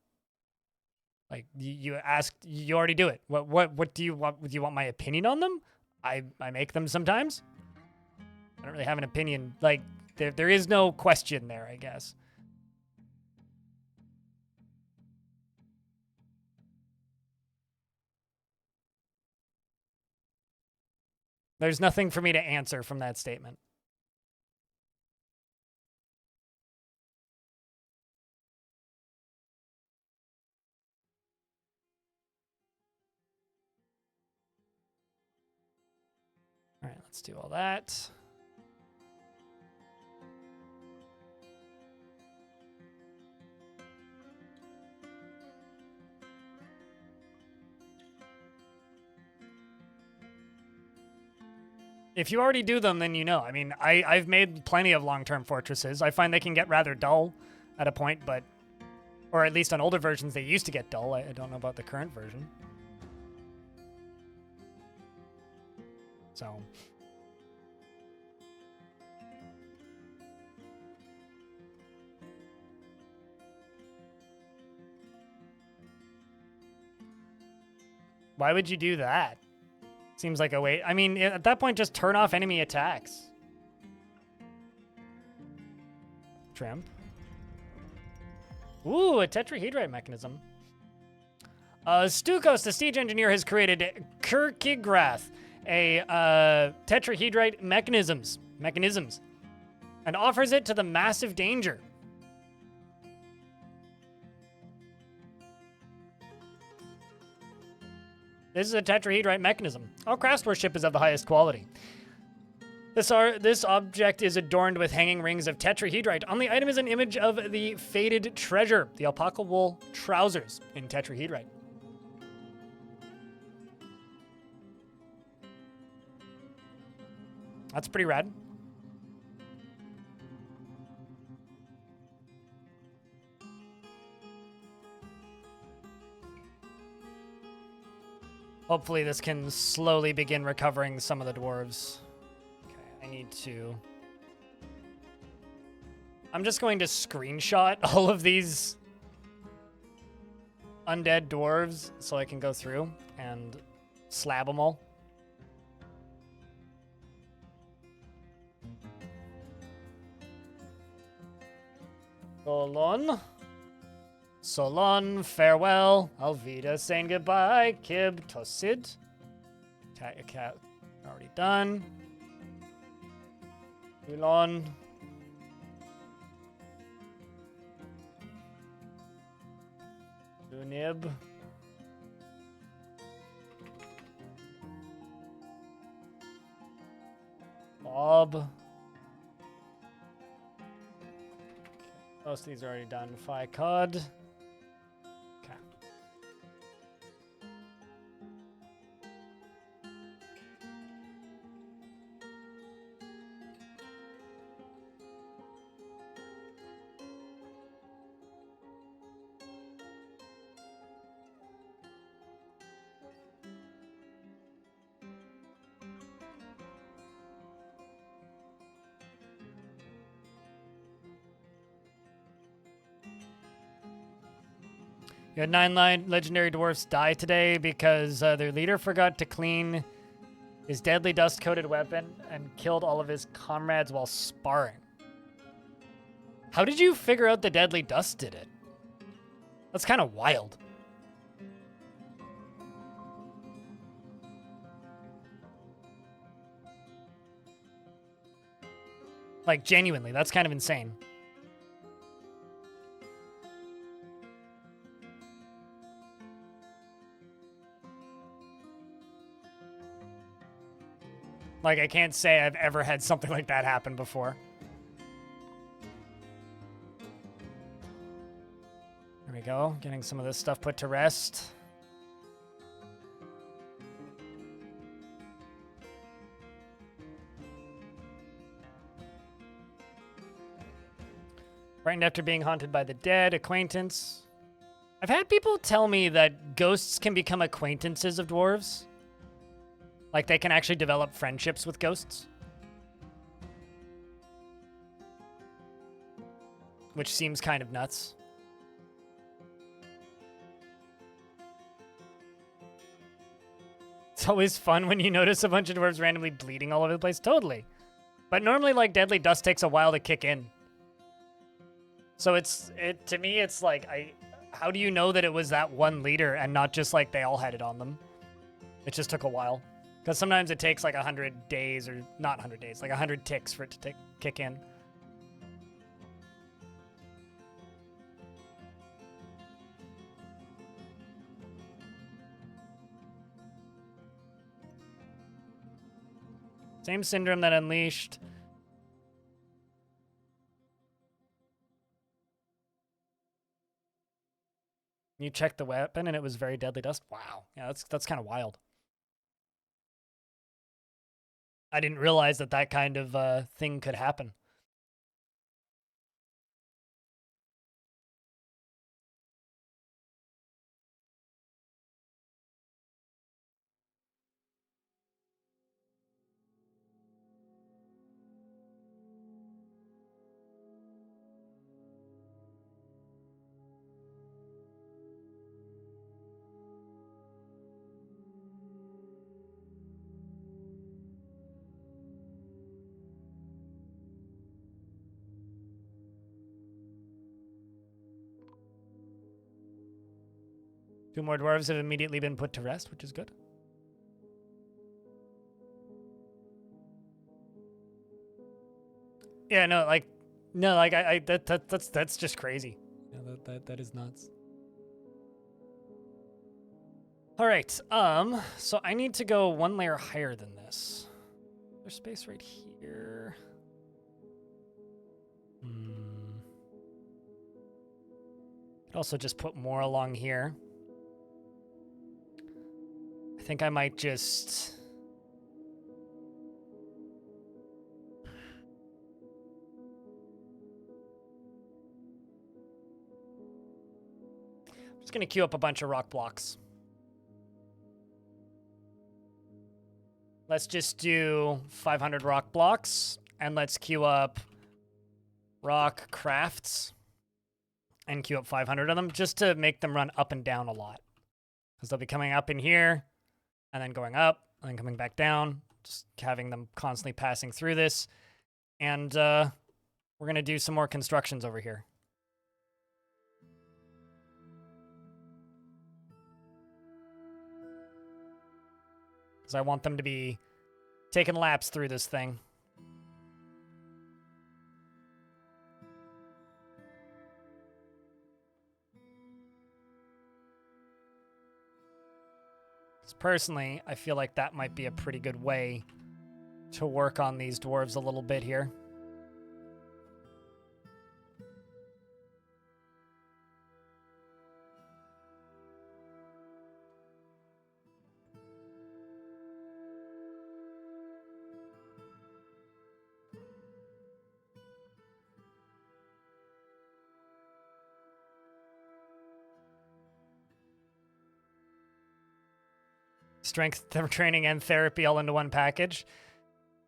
Like, you asked, you already do it. What do you want? Do you want my opinion on them? I make them sometimes. I don't really have an opinion. Like, there is no question there, I guess. There's nothing for me to answer from that statement. All right, let's do all that. If you already do them, then you know. I mean, I've made plenty of long-term fortresses. I find they can get rather dull at a point, but... Or at least on older versions, they used to get dull. I don't know about the current version. So... Why would you do that? Seems like a way... I mean, at that point, just turn off enemy attacks. Tramp. Ooh, a tetrahedrite mechanism. Stukos, the siege engineer, has created Kirkigrath, a tetrahedrite mechanisms, and offers it to the massive danger. This is a tetrahedrite mechanism. All craftsmanship is of the highest quality. This object is adorned with hanging rings of tetrahedrite. On the item is an image of the faded treasure, the alpaca wool trousers in tetrahedrite. That's pretty rad. Hopefully this can slowly begin recovering some of the dwarves. Okay, I need to... I'm just going to screenshot all of these undead dwarves so I can go through and slab them all. Solon. Solon, farewell. Alvida saying goodbye. Kib, Tosid. Cat, already done. Ulon. Dunib. Bob. Most of these are already done. Phi Cod. Okay. You had 9 legendary dwarfs die today because their leader forgot to clean his deadly dust-coated weapon and killed all of his comrades while sparring. How did you figure out the deadly dust did it? That's kind of wild. Like, genuinely, that's kind of insane. Like, I can't say I've ever had something like that happen before. There we go. Getting some of this stuff put to rest. Frightened after being haunted by the dead. Acquaintance. I've had people tell me that ghosts can become acquaintances of dwarves. Like, they can actually develop friendships with ghosts. Which seems kind of nuts. It's always fun when you notice a bunch of dwarves randomly bleeding all over the place. Totally. But normally, like, deadly dust takes a while to kick in. So to me, it's like, how do you know that it was that one leader and not just, like, they all had it on them? It just took a while. Because sometimes it takes like 100 days, or not 100 days, like 100 ticks for it to kick in. Same syndrome that unleashed. You checked the weapon and it was very deadly dust. Wow. Yeah, that's kind of wild. I didn't realize that that kind of thing could happen. Two more dwarves have immediately been put to rest, which is good. Yeah, no, like, that's just crazy. Yeah, that is nuts. All right, so I need to go one layer higher than this. There's space right here. Could also just put more along here. I think I might just... I'm just gonna queue up a bunch of rock blocks. Let's just do 500 rock blocks, and let's queue up rock crafts and queue up 500 of them just to make them run up and down a lot. Because they'll be coming up in here, and then going up, and then coming back down, just having them constantly passing through this. And we're going to do some more constructions over here. Because I want them to be taking laps through this thing. Personally, I feel like that might be a pretty good way to work on these dwarves a little bit here. Strength training and therapy all into one package.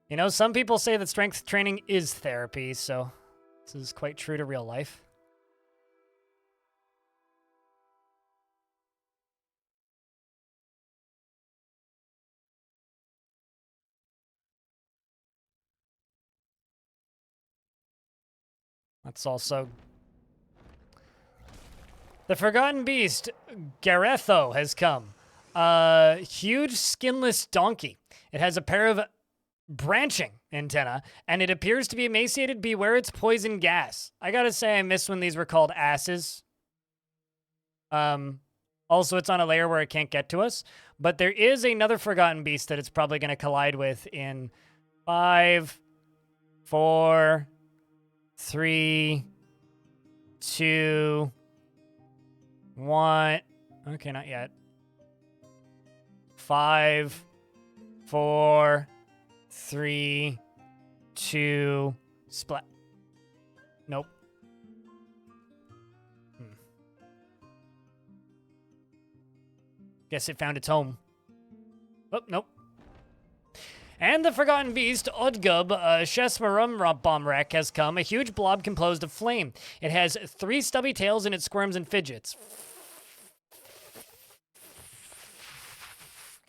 You know, some people say that strength training is therapy, so this is quite true to real life. That's also... The Forgotten Beast, Garetho, has come. Huge skinless donkey. It has a pair of branching antennae, and it appears to be emaciated. Beware its poison gas. I gotta say, I miss when these were called asses. Also, it's on a layer where it can't get to us. But there is another Forgotten Beast that it's probably going to collide with in 5, 4, 3, 2, 1. Okay, not yet. 5, 4, 3, 2, splat. Nope. Guess it found its home. Oh, nope. And the Forgotten Beast, Odgub, Shesmarum Bombrek has come. A huge blob composed of flame. It has 3 stubby tails and it squirms and fidgets.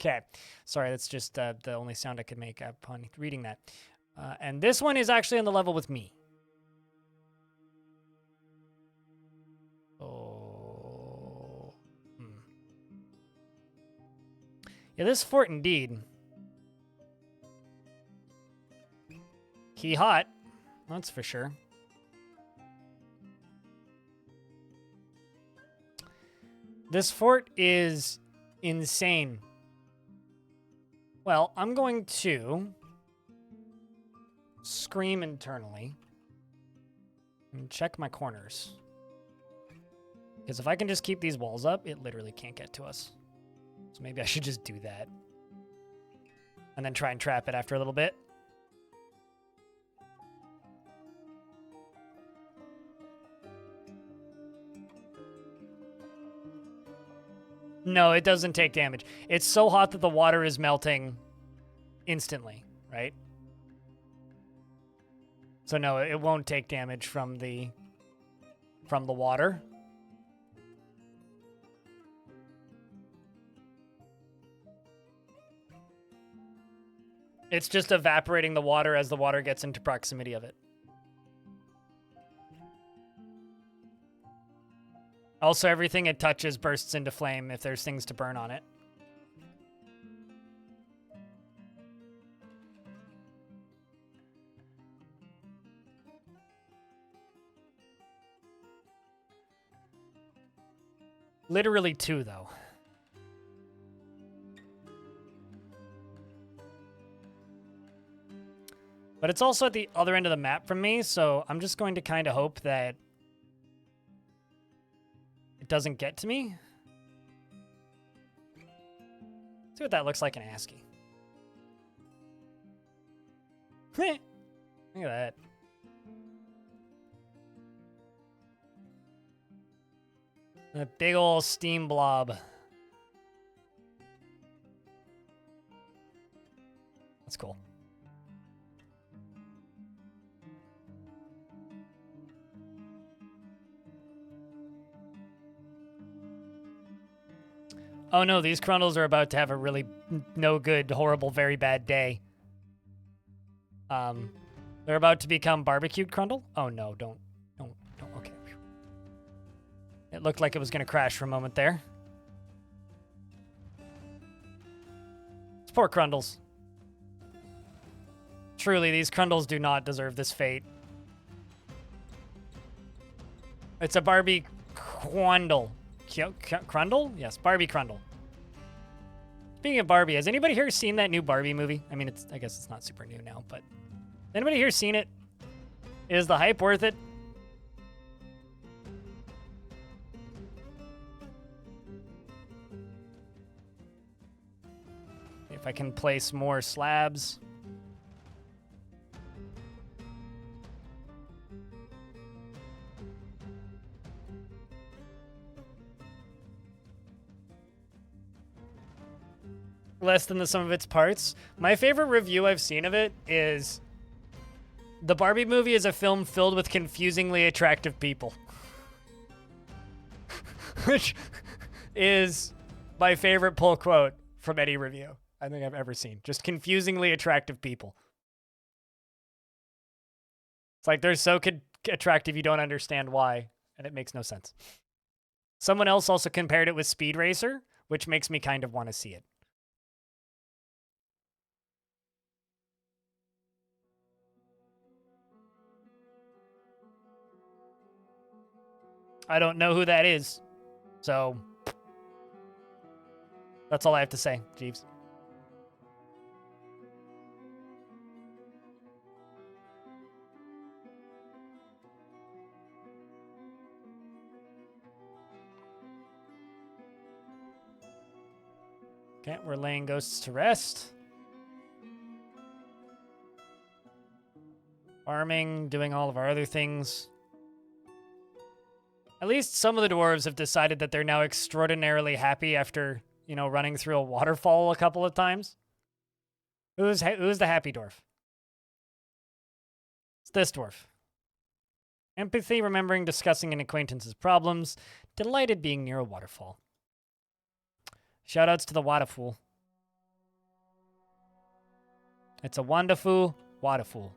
Okay. Sorry, that's just the only sound I could make upon reading that. And this one is actually on the level with me. Oh. Yeah, this fort indeed. Key hot, that's for sure. This fort is insane. Well, I'm going to scream internally and check my corners. Because if I can just keep these walls up, it literally can't get to us. So maybe I should just do that. And then try and trap it after a little bit. No, it doesn't take damage. It's so hot that the water is melting instantly, right? So no, it won't take damage from the water. It's just evaporating the water as the water gets into proximity of it. Also, everything it touches bursts into flame if there's things to burn on it. Literally 2, though. But it's also at the other end of the map from me, so I'm just going to kind of hope that it doesn't get to me. See what that looks like in ASCII. Look at that. A big old steam blob. That's cool. Oh no, these Crundles are about to have a really no good, horrible, very bad day. They're about to become barbecued Crundle? Oh no, don't, okay. It looked like it was gonna crash for a moment there. It's poor Crundles. Truly, these Crundles do not deserve this fate. It's a Barbie Crundle. Crundle? Yes, Barbie Crundle. Speaking of Barbie, has anybody here seen that new Barbie movie? I mean, I guess it's not super new now, but anybody here seen it? Is the hype worth it? If I can place more slabs. Less than the sum of its parts. My favorite review I've seen of it is the Barbie movie is a film filled with confusingly attractive people. Which is my favorite pull quote from any review I think I've ever seen. Just confusingly attractive people. It's like they're so attractive you don't understand why, and it makes no sense. Someone else also compared it with Speed Racer, which makes me kind of want to see it. I don't know who that is, so that's all I have to say, Jeeves. Okay, we're laying ghosts to rest. Farming, doing all of our other things. At least some of the dwarves have decided that they're now extraordinarily happy after, you know, running through a waterfall a couple of times. Who's the happy dwarf? It's this dwarf. Empathy, remembering discussing an acquaintance's problems. Delighted being near a waterfall. Shoutouts to the waterfall. It's a wonderful waterfall.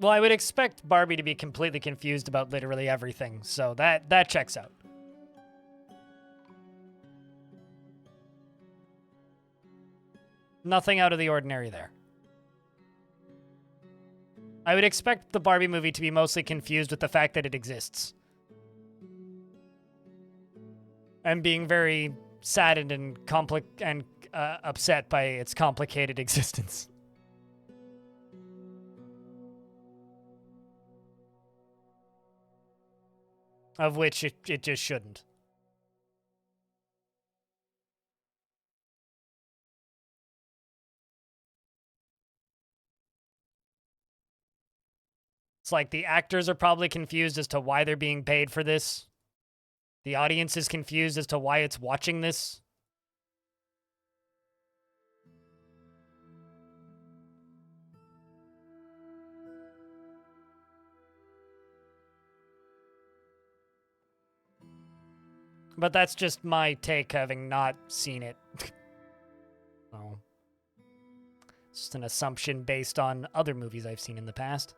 Well, I would expect Barbie to be completely confused about literally everything, so that checks out. Nothing out of the ordinary there. I would expect the Barbie movie to be mostly confused with the fact that it exists. And being very saddened and upset by its complicated existence. Of which it just shouldn't. It's like the actors are probably confused as to why they're being paid for this. The audience is confused as to why it's watching this. But that's just my take, having not seen it. So, it's just an assumption based on other movies I've seen in the past.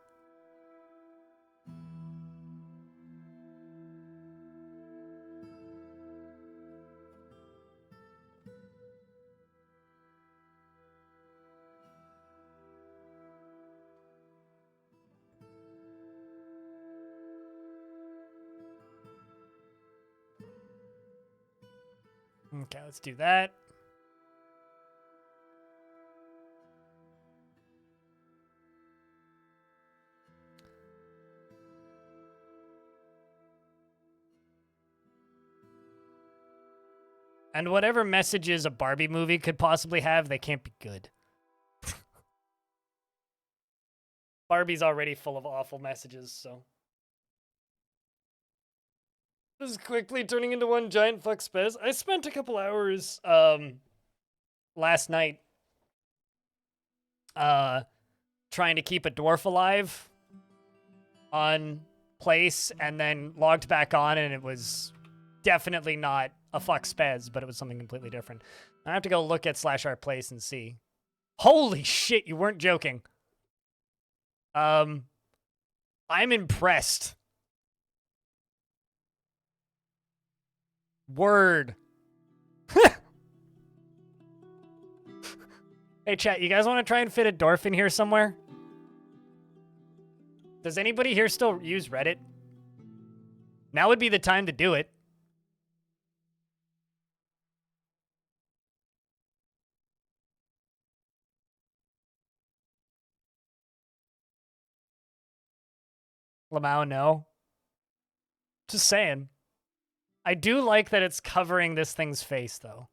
Okay, let's do that. And whatever messages a Barbie movie could possibly have, they can't be good. Barbie's already full of awful messages, so. This is quickly turning into one giant fuck spez. I spent a couple hours last night trying to keep a dwarf alive on place, and then logged back on, and it was definitely not a fuck spez, but it was something completely different. I have to go look at /art place and see. Holy shit, you weren't joking. I'm impressed. Word. Hey, chat, you guys want to try and fit a dwarf in here somewhere? Does anybody here still use Reddit? Now would be the time to do it. Lamau, no. Just saying. I do like that it's covering this thing's face, though.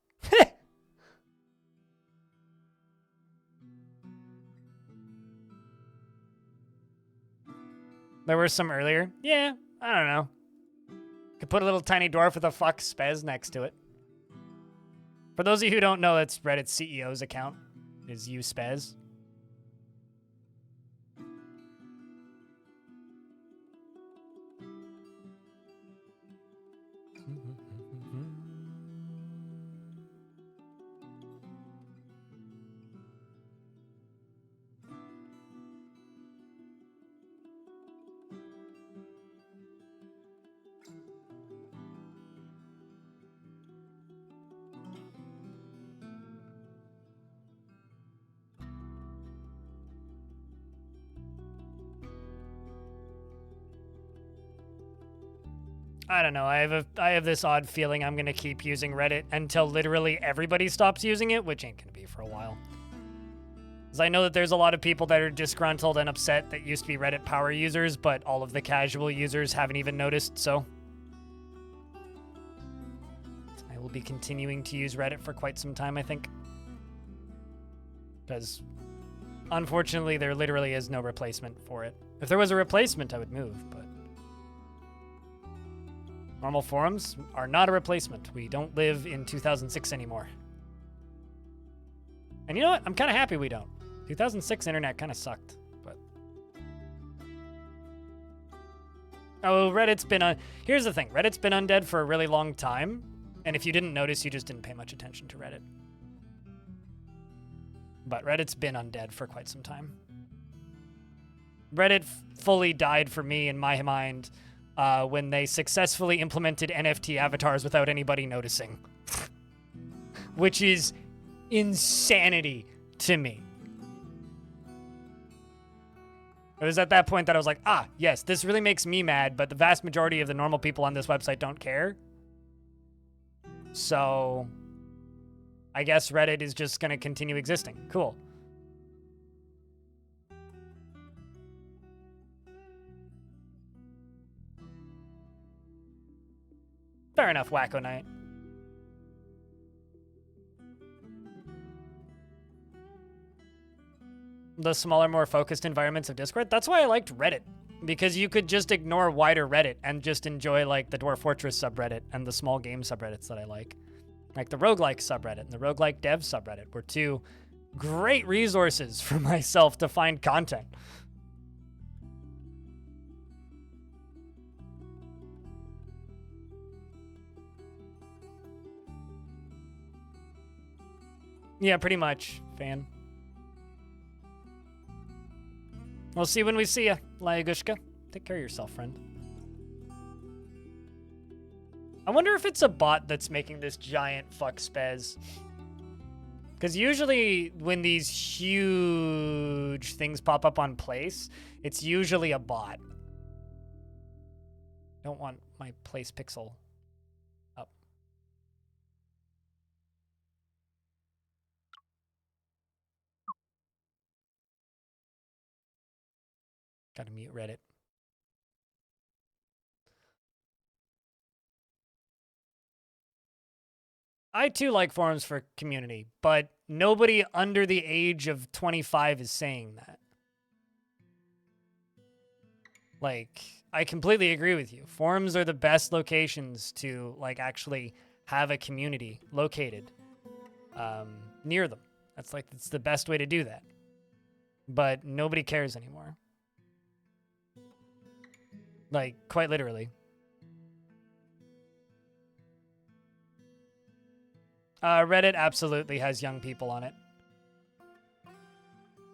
There were some earlier. Yeah, I don't know. Could put a little tiny dwarf with a fuck spez next to it. For those of you who don't know, that's Reddit's CEO's account. Is uspez. I don't know. I have this odd feeling I'm gonna keep using Reddit until literally everybody stops using it, which ain't gonna be for a while. Because I know that there's a lot of people that are disgruntled and upset that used to be Reddit power users, but all of the casual users haven't even noticed, so. I will be continuing to use Reddit for quite some time, I think. Because, unfortunately, there literally is no replacement for it. If there was a replacement, I would move, but. Normal forums are not a replacement. We don't live in 2006 anymore. And you know what? I'm kind of happy we don't. 2006 internet kind of sucked, but. Oh, Reddit's been here's the thing. Reddit's been undead for a really long time. And if you didn't notice, you just didn't pay much attention to Reddit. But Reddit's been undead for quite some time. Reddit fully died for me in my mind when they successfully implemented NFT avatars without anybody noticing. Which is insanity to me. It was at that point that I was like, ah, yes, this really makes me mad, but the vast majority of the normal people on this website don't care. So, I guess Reddit is just going to continue existing. Cool. Fair enough, Wacko Knight. The smaller, more focused environments of Discord. That's why I liked Reddit Because you could just ignore wider Reddit and just enjoy like the Dwarf Fortress subreddit and the small game subreddits that I like. Like the roguelike subreddit and the roguelike dev subreddit were two great resources for myself to find content. Yeah, pretty much, fan. We'll see when we see ya, Lyagushka. Take care of yourself, friend. I wonder if it's a bot that's making this giant fuck spez. Because usually when these huge things pop up on place, it's usually a bot. Don't want my place pixel up. Gotta mute Reddit. I too like forums for community, but nobody under the age of 25 is saying that. Like, I completely agree with you. Forums are the best locations to like actually have a community located near them. It's the best way to do that. But nobody cares anymore. Like, quite literally. Reddit absolutely has young people on it.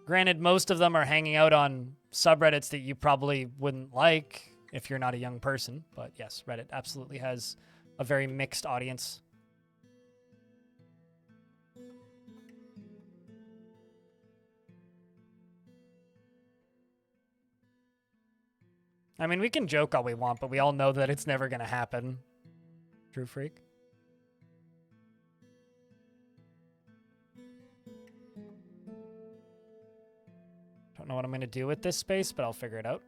Granted, most of them are hanging out on subreddits that you probably wouldn't like if you're not a young person. But yes, Reddit absolutely has a very mixed audience. I mean, we can joke all we want, but we all know that it's never going to happen. True freak. Don't know what I'm going to do with this space, but I'll figure it out.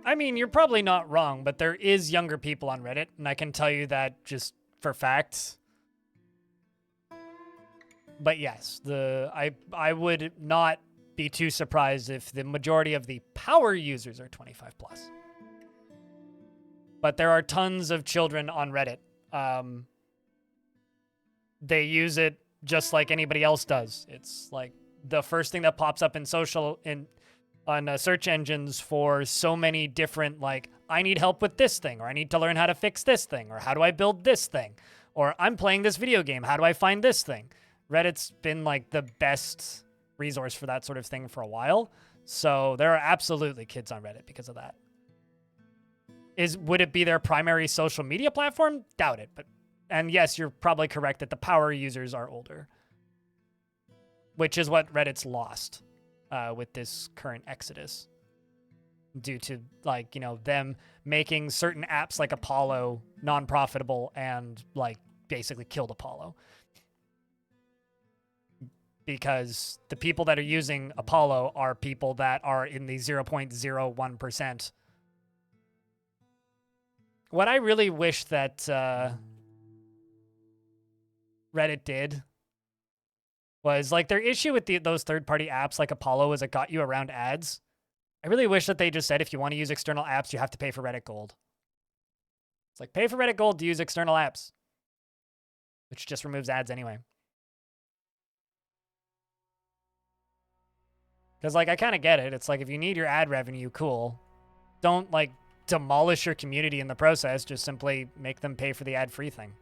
I mean, you're probably not wrong, but there is younger people on Reddit, and I can tell you that just for facts. But yes, I would not be too surprised if the majority of the power users are 25 plus. But there are tons of children on Reddit. They use it just like anybody else does. It's like the first thing that pops up in on search engines for so many different, like, I need help with this thing, or I need to learn how to fix this thing, or how do I build this thing, or I'm playing this video game, how do I find this thing? Reddit's been like the best resource for that sort of thing for a while. So there are absolutely kids on Reddit because of that. Would it be their primary social media platform? Doubt it. And yes, you're probably correct that the power users are older, which is what Reddit's lost with this current exodus, due to, like, you know, them making certain apps like Apollo non-profitable and like basically killed Apollo. Because the people that are using Apollo are people that are in the 0.01%. What I really wish that Reddit did was, like, their issue with those third-party apps like Apollo is it got you around ads. I really wish that they just said if you want to use external apps, you have to pay for Reddit Gold. It's like, pay for Reddit Gold to use external apps, which just removes ads anyway. Because, like, I kind of get it. It's like, if you need your ad revenue, cool. Don't, like, demolish your community in the process. Just simply make them pay for the ad-free thing.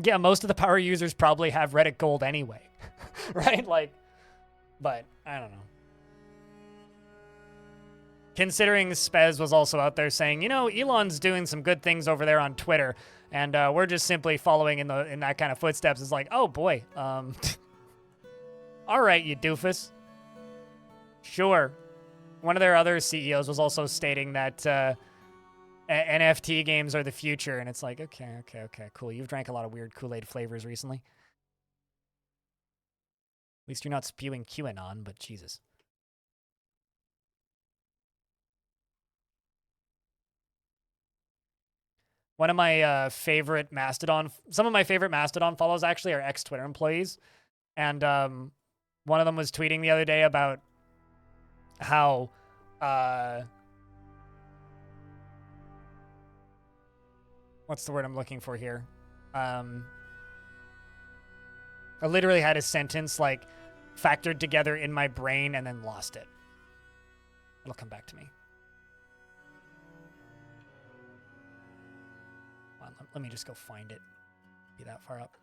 Yeah, most of the power users probably have Reddit Gold anyway. Right? Like, but I don't know. Considering Spez was also out there saying, you know, Elon's doing some good things over there on Twitter, and we're just simply following in that kind of footsteps. It's like, oh boy, all right, you doofus. Sure. One of their other CEOs was also stating that NFT games are the future, and it's like, okay, cool. You've drank a lot of weird Kool-Aid flavors recently. At least you're not spewing QAnon, but Jesus. One of my favorite Mastodon, some of my favorite Mastodon follows actually are ex-Twitter employees. And one of them was tweeting the other day about how what's the word I'm looking for here? I literally had a sentence like factored together in my brain and then lost it. It'll come back to me. Hold on, let me just go find it. Be that far up.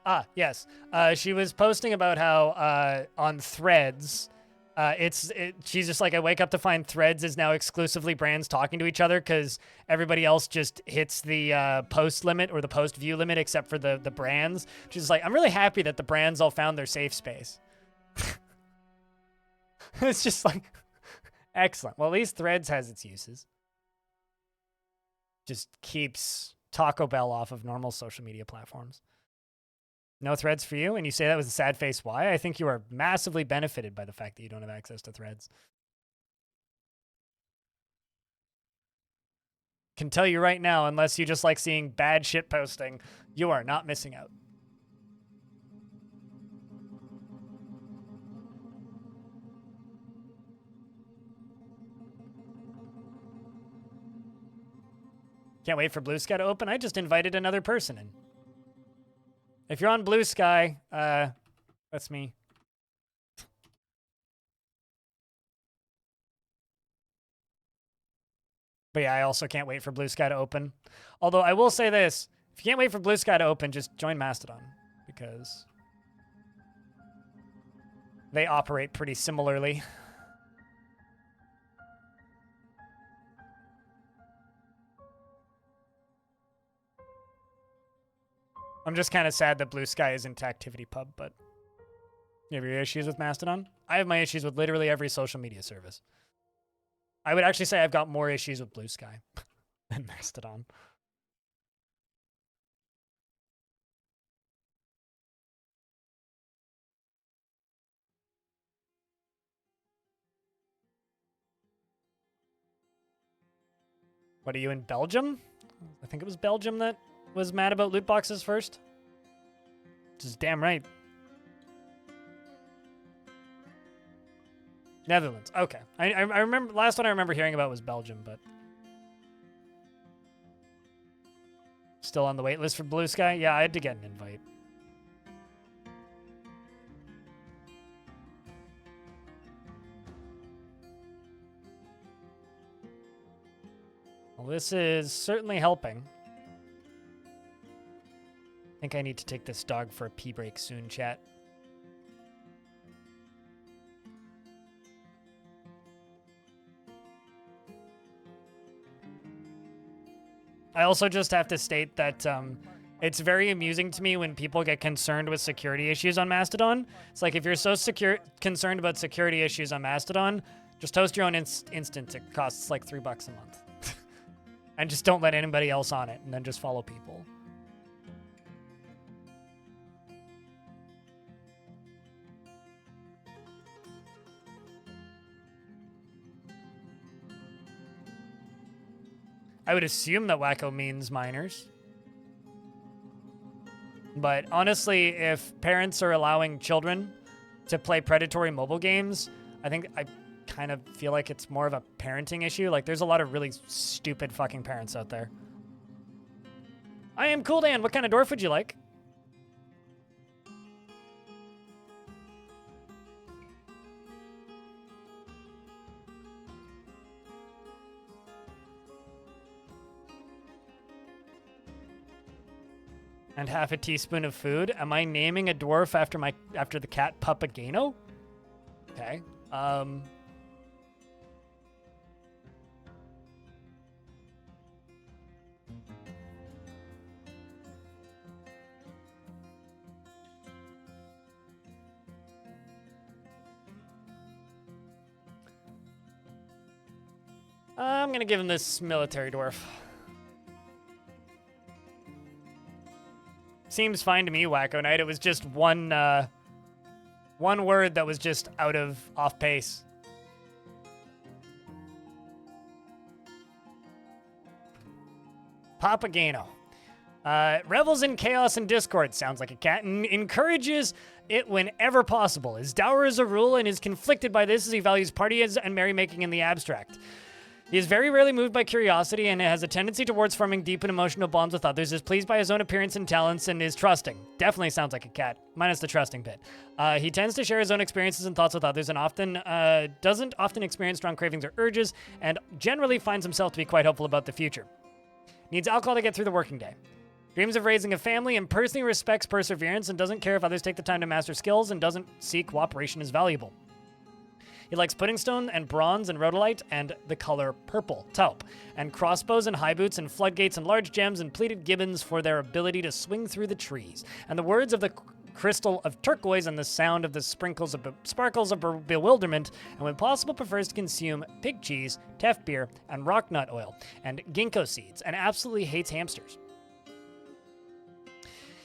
Ah, yes. She was posting about how on Threads, she's just like, I wake up to find Threads is now exclusively brands talking to each other because everybody else just hits the post limit or the post view limit except for the brands. She's like, I'm really happy that the brands all found their safe space. It's just like, excellent. Well, at least Threads has its uses. Just keeps Taco Bell off of normal social media platforms. No Threads for you? And you say that with a sad face. Why? I think you are massively benefited by the fact that you don't have access to Threads. Can tell you right now, unless you just like seeing bad shit posting, you are not missing out. Can't wait for Blue Sky to open. I just invited another person in. If you're on Blue Sky, that's me. But yeah, I also can't wait for Blue Sky to open. Although I will say this, if you can't wait for Blue Sky to open, just join Mastodon because they operate pretty similarly. I'm just kind of sad that Blue Sky isn't ActivityPub, but you have your issues with Mastodon? I have my issues with literally every social media service. I would actually say I've got more issues with Blue Sky than Mastodon. What, are you in Belgium? I think it was Belgium that was mad about loot boxes first. Which is damn right. Netherlands. Okay. I remember, last one I remember hearing about was Belgium, but still on the wait list for Blue Sky? Yeah, I had to get an invite. Well, this is certainly helping. I think I need to take this dog for a pee break soon, chat. I also just have to state that it's very amusing to me when people get concerned with security issues on Mastodon. It's like, if you're so concerned about security issues on Mastodon, just host your own instance. It costs like $3 a month. And just don't let anybody else on it, and then just follow people. I would assume that wacko means minors. But honestly, if parents are allowing children to play predatory mobile games, I kind of feel like it's more of a parenting issue. Like, there's a lot of really stupid fucking parents out there. I am Cool Dan. What kind of dwarf would you like? And half a teaspoon of food. Am I naming a dwarf after the cat Papageno? Okay. I'm gonna give him this military dwarf. Seems fine to me, Wacko Knight. It was just one One word that was just off pace. Papageno. Revels in chaos and discord, sounds like a cat, and encourages it whenever possible. Is dour as a rule and is conflicted by this as he values parties and merrymaking in the abstract. He is very rarely moved by curiosity and has a tendency towards forming deep and emotional bonds with others, is pleased by his own appearance and talents, and is trusting. Definitely sounds like a cat, minus the trusting bit. He tends to share his own experiences and thoughts with others and doesn't often experience strong cravings or urges, and generally finds himself to be quite hopeful about the future. Needs alcohol to get through the working day. Dreams of raising a family and personally respects perseverance and doesn't care if others take the time to master skills and doesn't see cooperation as valuable. He likes pudding stone and bronze and rhodolite and the color purple, taupe, and crossbows and high boots and floodgates and large gems and pleated gibbons for their ability to swing through the trees. And the words of the crystal of turquoise and the sound of the sparkles of bewilderment, and when possible prefers to consume pig cheese, teff beer, and rock nut oil, and ginkgo seeds, and absolutely hates hamsters.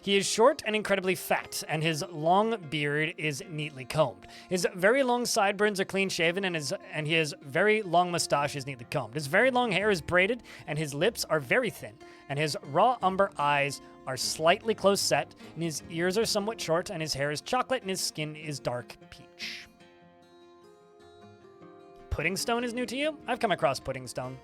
He is short and incredibly fat, and his long beard is neatly combed. His very long sideburns are clean-shaven, and his very long mustache is neatly combed. His very long hair is braided, and his lips are very thin, and his raw umber eyes are slightly close-set, and his ears are somewhat short, and his hair is chocolate, and his skin is dark peach. Pudding stone is new to you? I've come across pudding stone.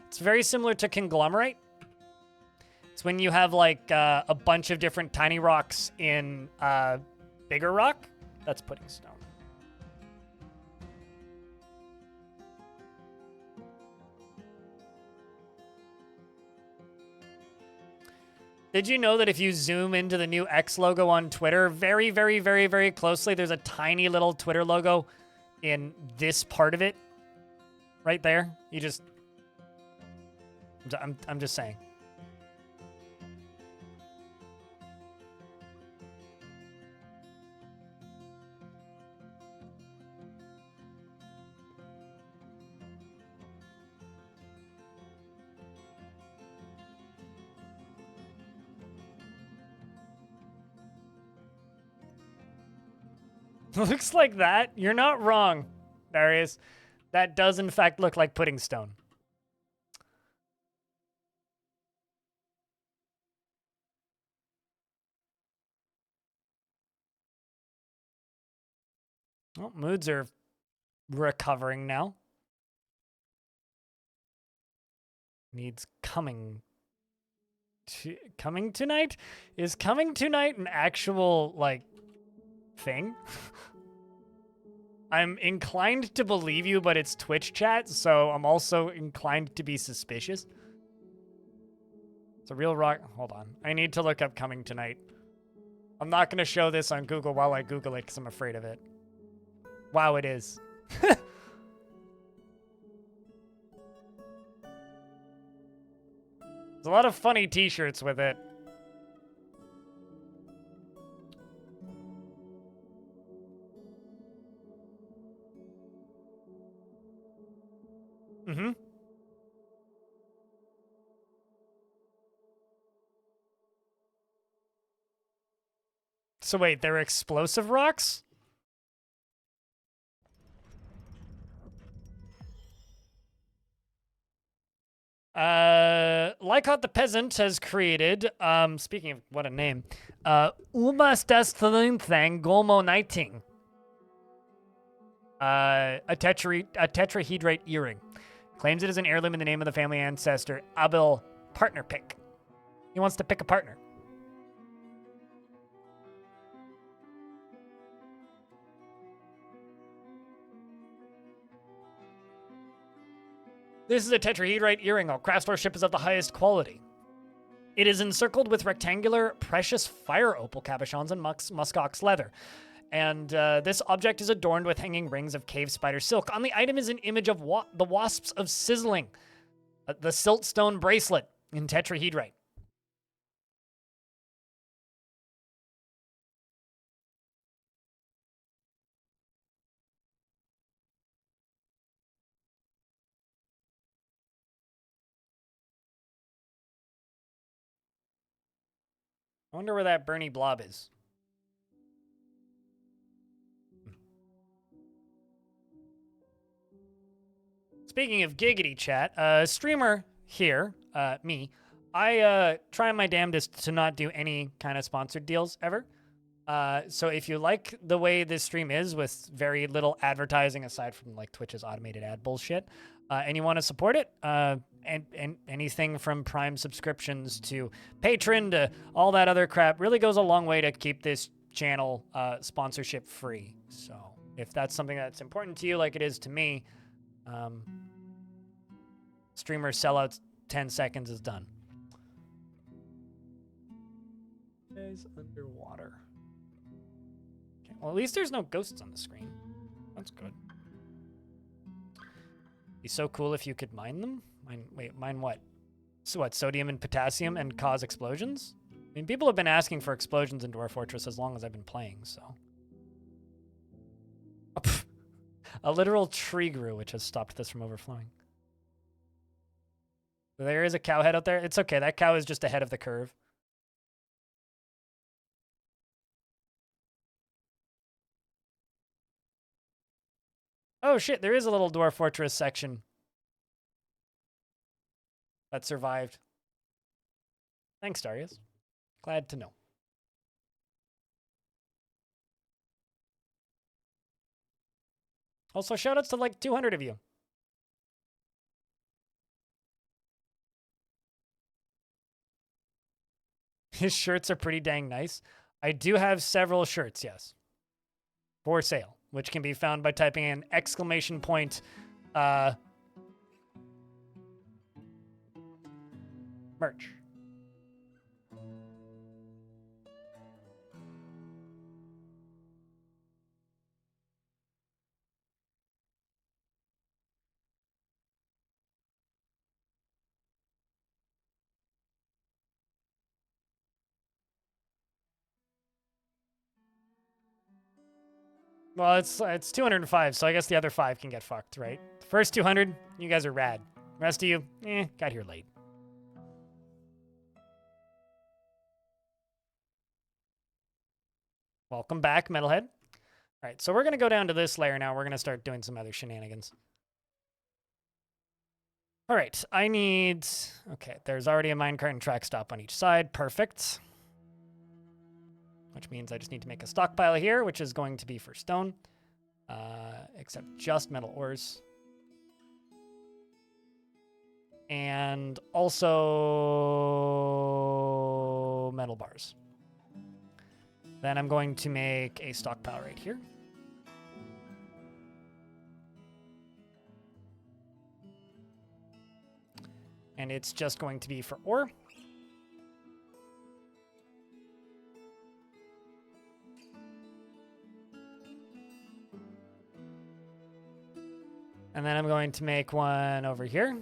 It's very similar to conglomerate. It's when you have like a bunch of different tiny rocks in bigger rock. That's pudding stone. Did you know that if you zoom into the new X logo on Twitter very, very, very, very closely, there's a tiny little Twitter logo in this part of it? Right there. You just... I'm just saying. Looks like that. You're not wrong, Darius. That does in fact look like pudding stone. Well, moods are recovering now. Needs coming tonight? Is coming tonight an actual, like, thing? I'm inclined to believe you, but it's Twitch chat, so I'm also inclined to be suspicious. It's a real rock. Hold on. I need to look up coming tonight. I'm not going to show this on Google while I Google it because I'm afraid of it. Wow, it is. There's a lot of funny t-shirts with it. Mm-hmm. So wait, they're explosive rocks? Lycott the Peasant has created, speaking of what a name, Umas das Thang Gomo Nighting. A tetrahedrite earring. Claims it is an heirloom in the name of the family ancestor, Abel Partner Pick. He wants to pick a partner. This is a tetrahedrite earring. All craftsmanship is of the highest quality. It is encircled with rectangular, precious fire opal cabochons and muskox leather. And this object is adorned with hanging rings of cave spider silk. On the item is an image of the wasps of sizzling, the siltstone bracelet in tetrahedrite. I wonder where that Bernie blob is. Speaking of giggity chat, streamer here, me, I try my damnedest to not do any kind of sponsored deals ever. So if you like the way this stream is with very little advertising aside from like Twitch's automated ad bullshit, and you want to support it, and anything from Prime subscriptions to Patreon to all that other crap really goes a long way to keep this channel sponsorship free. So if that's something that's important to you like it is to me, streamer sellouts 10 seconds is done. Guys underwater. Okay, well, at least there's no ghosts on the screen. That's good. Be so cool if you could mine them. Mine what? So what? Sodium and potassium and cause explosions? I mean, people have been asking for explosions in Dwarf Fortress as long as I've been playing, so. A literal tree grew, which has stopped this from overflowing. There is a cow head out there. It's okay. That cow is just ahead of the curve. Oh shit, there is a little Dwarf Fortress section that survived. Thanks, Darius. Glad to know. Also, shoutouts to like 200 of you. His shirts are pretty dang nice. I do have several shirts, yes. For sale, which can be found by typing in exclamation point merch. Well, it's 205, so I guess the other 5 can get fucked, right? The first 200, you guys are rad. The rest of you, got here late. Welcome back, Metalhead. All right, so we're going to go down to this layer now. We're going to start doing some other shenanigans. All right, I need... Okay, there's already a minecart and track stop on each side. Perfect. Which means I just need to make a stockpile here, which is going to be for stone. Except just metal ores. And also metal bars. Then I'm going to make a stockpile right here. And it's just going to be for ore. And then I'm going to make one over here.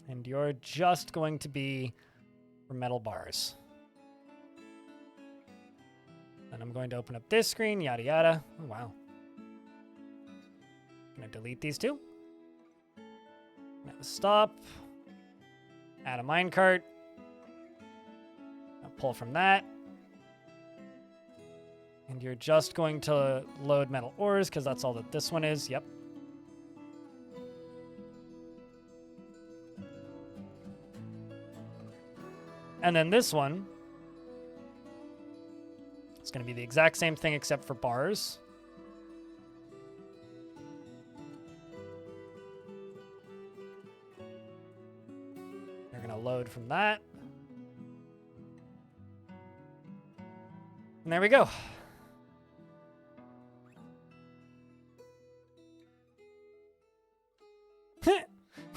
And you're just going to be for metal bars. Then I'm going to open up this screen, yada yada. Oh, wow. I'm going to delete these two. Stop. Add a minecart. Pull from that. And you're just going to load metal ores because that's all that this one is. Yep. And then this one, it's going to be the exact same thing except for bars. You're going to load from that. And there we go.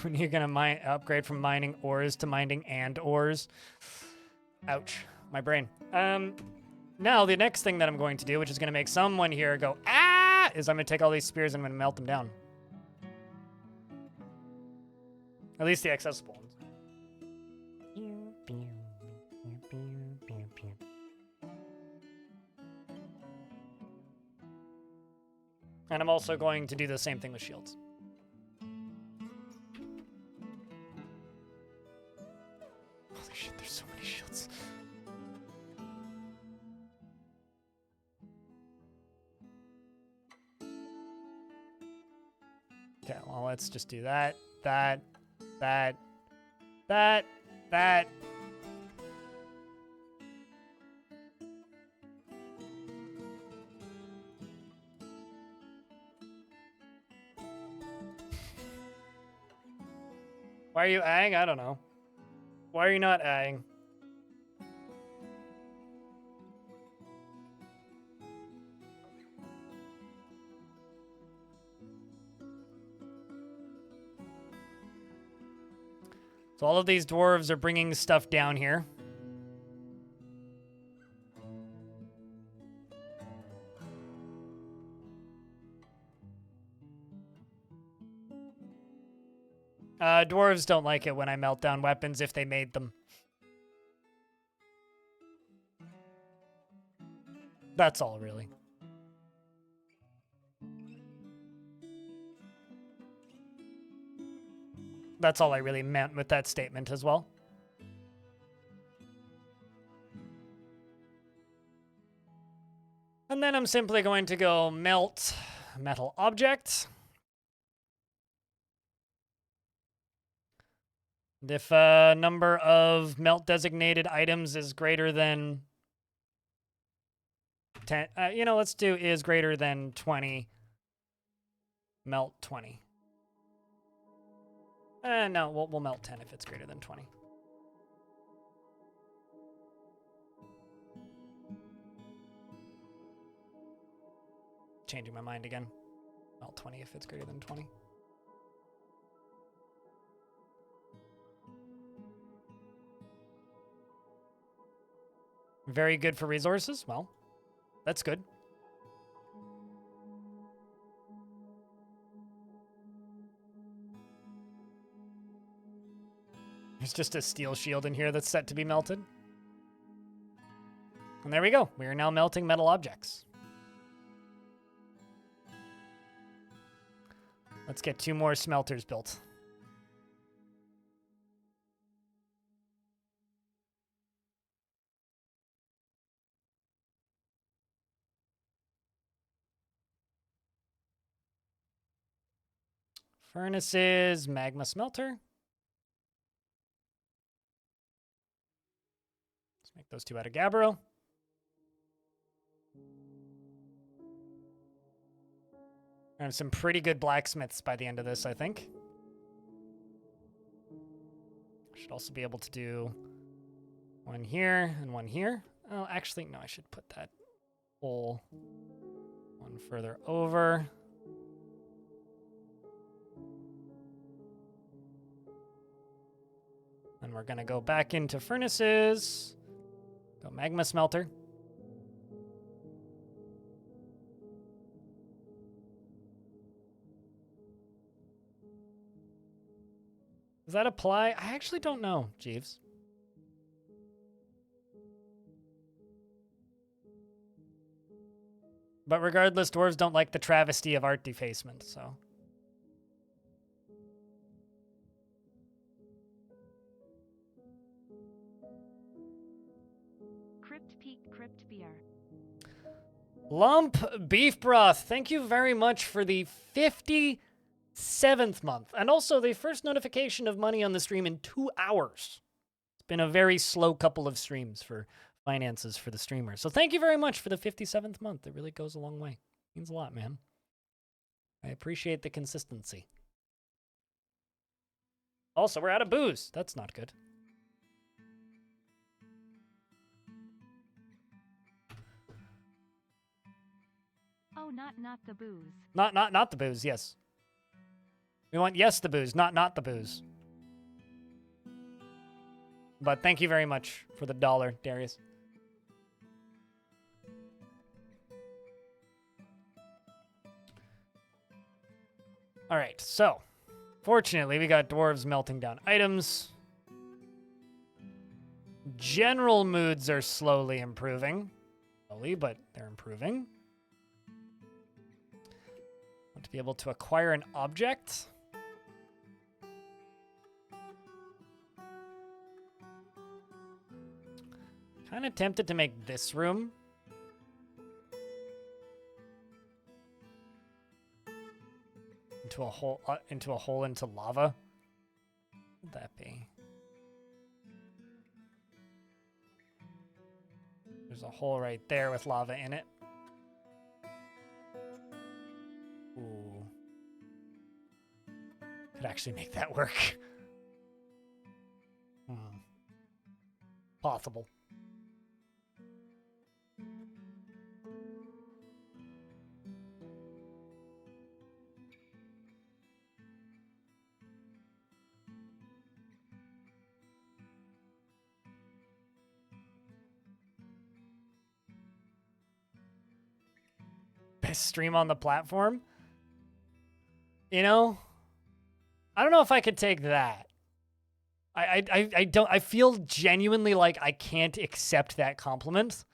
When you're going to upgrade from mining ores to mining and ores. Ouch. My brain. Now, the next thing that I'm going to do, which is going to make someone here go, ah, is I'm going to take all these spears and I'm going to melt them down. At least the accessible ones. And I'm also going to do the same thing with shields. shit, there's so many shields. Okay, well, let's just do that, that. Why are you aang? I don't know. Why are you not aang? So all of these dwarves are bringing stuff down here. Dwarves don't like it when I melt down weapons if they made them. That's all, really. That's all I really meant with that statement as well. And then I'm simply going to go melt metal object. And if a number of melt designated items is greater than 10, you know, let's do is greater than 20, melt 20. No, we'll melt 10 if it's greater than 20. Changing my mind again. Melt 20 if it's greater than 20. Very good for resources. Well, that's good. There's just a steel shield in here that's set to be melted. And there we go. We are now melting metal objects. Let's get 2 more smelters built. Furnaces, magma smelter. Let's make those 2 out of gabbro. I have some pretty good blacksmiths by the end of this, I think. Should also be able to do 1 here and 1 here. Oh, actually, no, I should put that whole 1 further over. And we're going to go back into furnaces. Go magma smelter. Does that apply? I actually don't know, Jeeves. But regardless, dwarves don't like the travesty of art defacement, so. Crypt Peak Crypt Beer. Lump Beef Broth, thank you very much for the 57th month. And also the first notification of money on the stream in 2 hours. It's been a very slow couple of streams for finances for the streamers. So thank you very much for the 57th month. It really goes a long way. It means a lot, man. I appreciate the consistency. Also, we're out of booze. That's not good. Oh, not the booze. Not the booze, yes. We want yes the booze, not the booze. But thank you very much for the $1, Darius. All right, so fortunately we got dwarves melting down items. General moods are slowly improving. Slowly, but they're improving. Want to be able to acquire an object. kind of tempted to make this room into a hole into lava. What would that be? There's a hole right there with lava in it. Ooh. Could actually make that work. Possible. Best stream on the platform? You know, I don't know if I could take that. I feel genuinely like I can't accept that compliment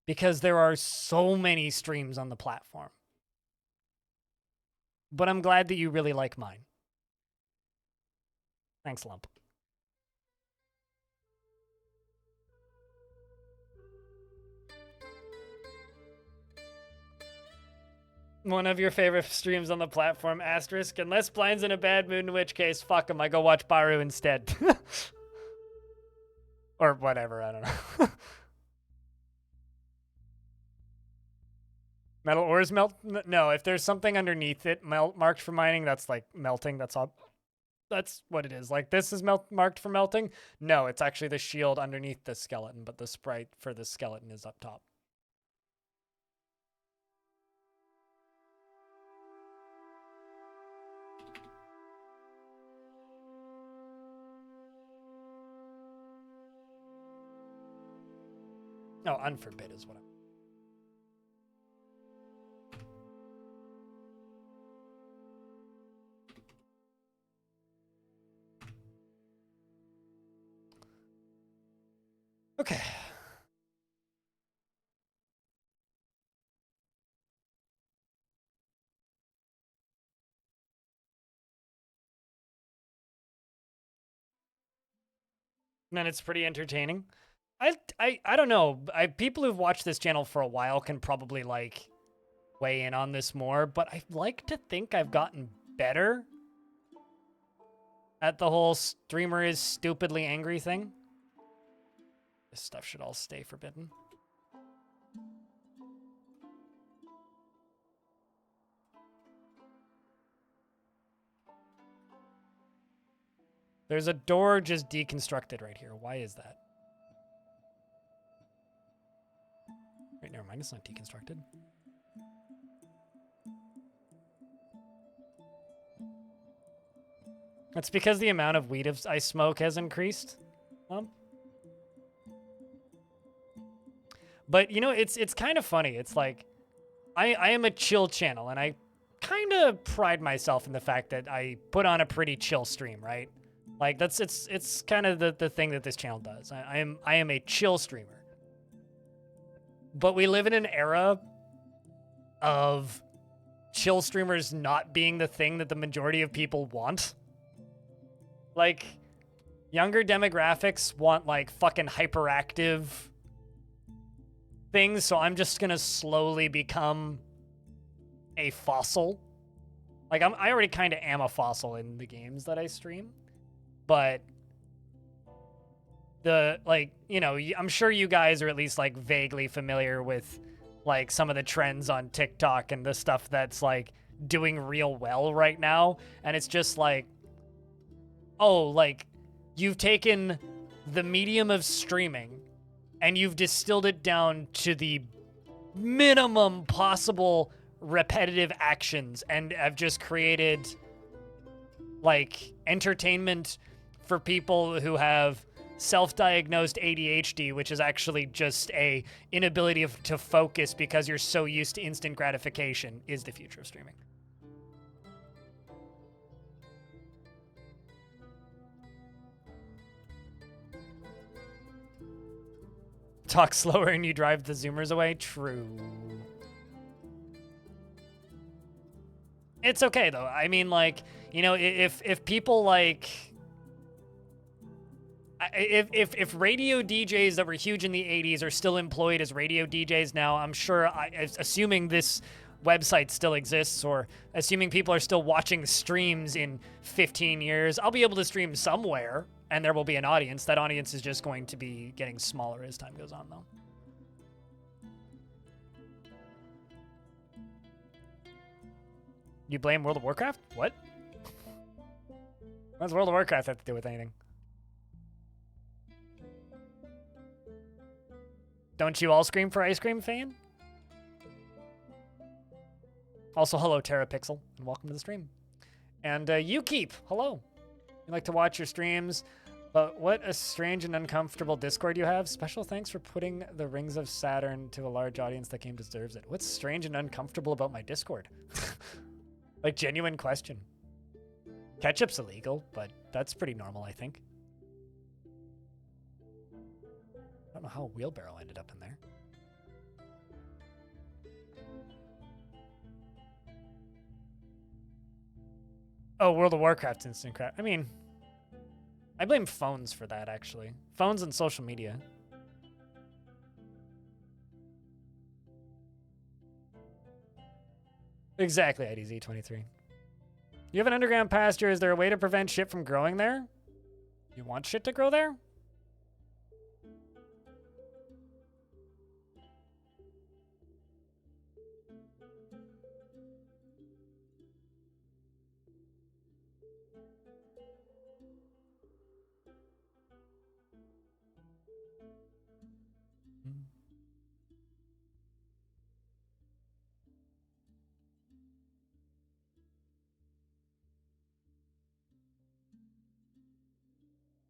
because there are so many streams on the platform. But I'm glad that you really like mine. Thanks, Lump. One of your favorite streams on the platform, asterisk, unless Blind's in a bad mood, in which case, fuck him, I go watch Baru instead. Or whatever, I don't know. Metal ores melt? No, if there's something underneath it marked for mining, that's like melting, that's all. That's what it is. Like, this is marked for melting? No, it's actually the shield underneath the skeleton, but the sprite for the skeleton is up top. No, unforbid is what I'm... Okay. And then it's pretty entertaining. I don't know. People who've watched this channel for a while can probably like weigh in on this more, but I like to think I've gotten better at the whole streamer is stupidly angry thing. This stuff should all stay forbidden. There's a door just deconstructed right here. Why is that? Wait, never mind. It's not deconstructed. That's because the amount of weed I smoke has increased. But, you know, it's kind of funny. It's like, I am a chill channel, and I kind of pride myself in the fact that I put on a pretty chill stream, right? Like, it's kind of the thing that this channel does. I am a chill streamer. But we live in an era of chill streamers not being the thing that the majority of people want. Like, younger demographics want, like, fucking hyperactive things, so I'm just gonna slowly become a fossil. Like, I already kind of am a fossil in the games that I stream. But like, you know, I'm sure you guys are at least, like, vaguely familiar with, like, some of the trends on TikTok and the stuff that's, like, doing real well right now. And it's just like, oh, like, you've taken the medium of streaming and you've distilled it down to the minimum possible repetitive actions and have just created, like, entertainment for people who have self-diagnosed ADHD, which is actually just a inability to focus because you're so used to instant gratification, is the future of streaming. Talk slower and you drive the zoomers away? True. It's okay, though. I mean, like, you know, if people, like... If radio DJs that were huge in the 80s are still employed as radio DJs now, I'm sure, assuming this website still exists, or assuming people are still watching streams in 15 years, I'll be able to stream somewhere, and there will be an audience. That audience is just going to be getting smaller as time goes on, though. You blame World of Warcraft? What? What does World of Warcraft have to do with anything? Don't you all scream for ice cream, fan? Also, hello, Terrapixel, and welcome to the stream. And you keep, hello. You like to watch your streams, but what a strange and uncomfortable Discord you have. Special thanks for putting the Rings of Saturn to a large audience that deserves it. What's strange and uncomfortable about my Discord? Like, genuine question. Ketchup's illegal, but that's pretty normal, I think. I don't know how a wheelbarrow ended up in there. Oh, World of Warcraft's instant crap. I mean, I blame phones for that, actually. Phones and social media. Exactly, IDZ23. You have an underground pasture. Is there a way to prevent shit from growing there? You want shit to grow there?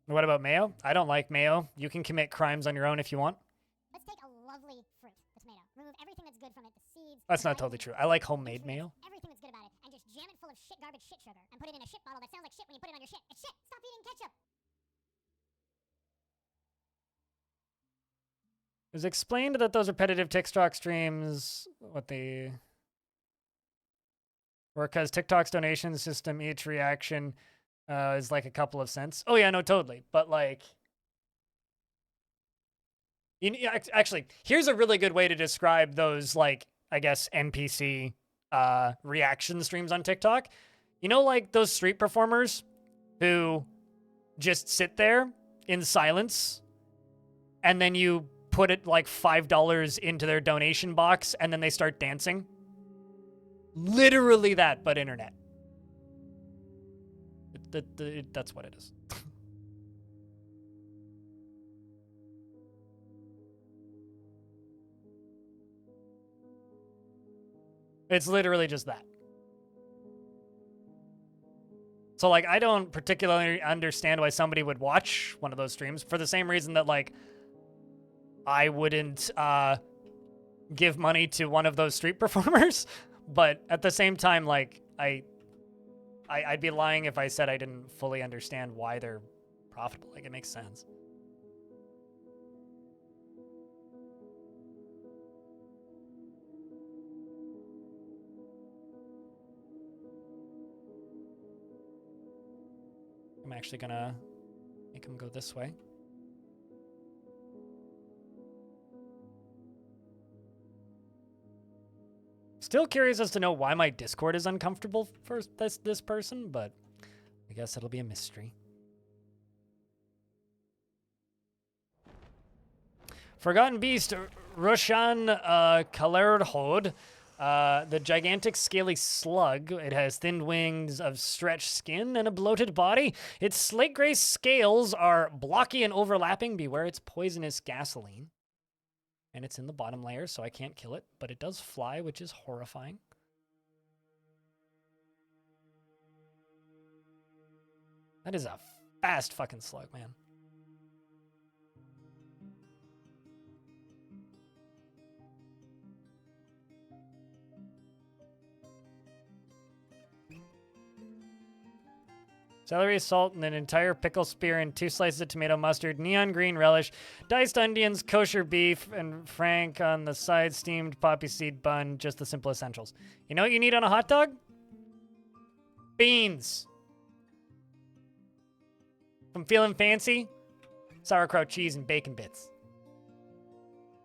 What about mayo? I don't like mayo. You can commit crimes on your own if you want. Let's take a lovely fruit, the tomato. Remove everything that's good from it, the seeds. That's not totally true. I like homemade mayo. Everything that's good about it, and just jam it full of shit, garbage, shit sugar, and put it in a shit bottle that sounds like shit when you put it on your shit. It's shit. Stop eating ketchup. It was explained that those repetitive TikTok streams, what they were, because TikTok's donation system, each reaction is like a couple of cents. Oh yeah, no, totally. But like, actually, here's a really good way to describe those, like, I guess NPC reaction streams on TikTok. You know, like those street performers who just sit there in silence, and then you put it like $5 into their donation box, and then they start dancing. Literally that, but internet. That's what it is. It's literally just that. So, like, I don't particularly understand why somebody would watch one of those streams, for the same reason that, like, I wouldn't give money to one of those street performers. But at the same time, like, I'd be lying if I said I didn't fully understand why they're profitable. Like, it makes sense. I'm actually gonna make him go this way. Still curious as to know why my Discord is uncomfortable for this person, but I guess it'll be a mystery. Forgotten Beast, Roshan Kalerhod, the gigantic scaly slug. It has thin wings of stretched skin and a bloated body. Its slate gray scales are blocky and overlapping. Beware its poisonous gasoline. And it's in the bottom layer, so I can't kill it, but it does fly, which is horrifying. That is a fast fucking slug, man. Celery, salt, and an entire pickle spear and 2 slices of tomato mustard, neon green relish, diced onions, kosher beef, and frank on the side, steamed poppy seed bun, just the simple essentials. You know what you need on a hot dog? Beans. If I'm feeling fancy, sauerkraut, cheese, and bacon bits.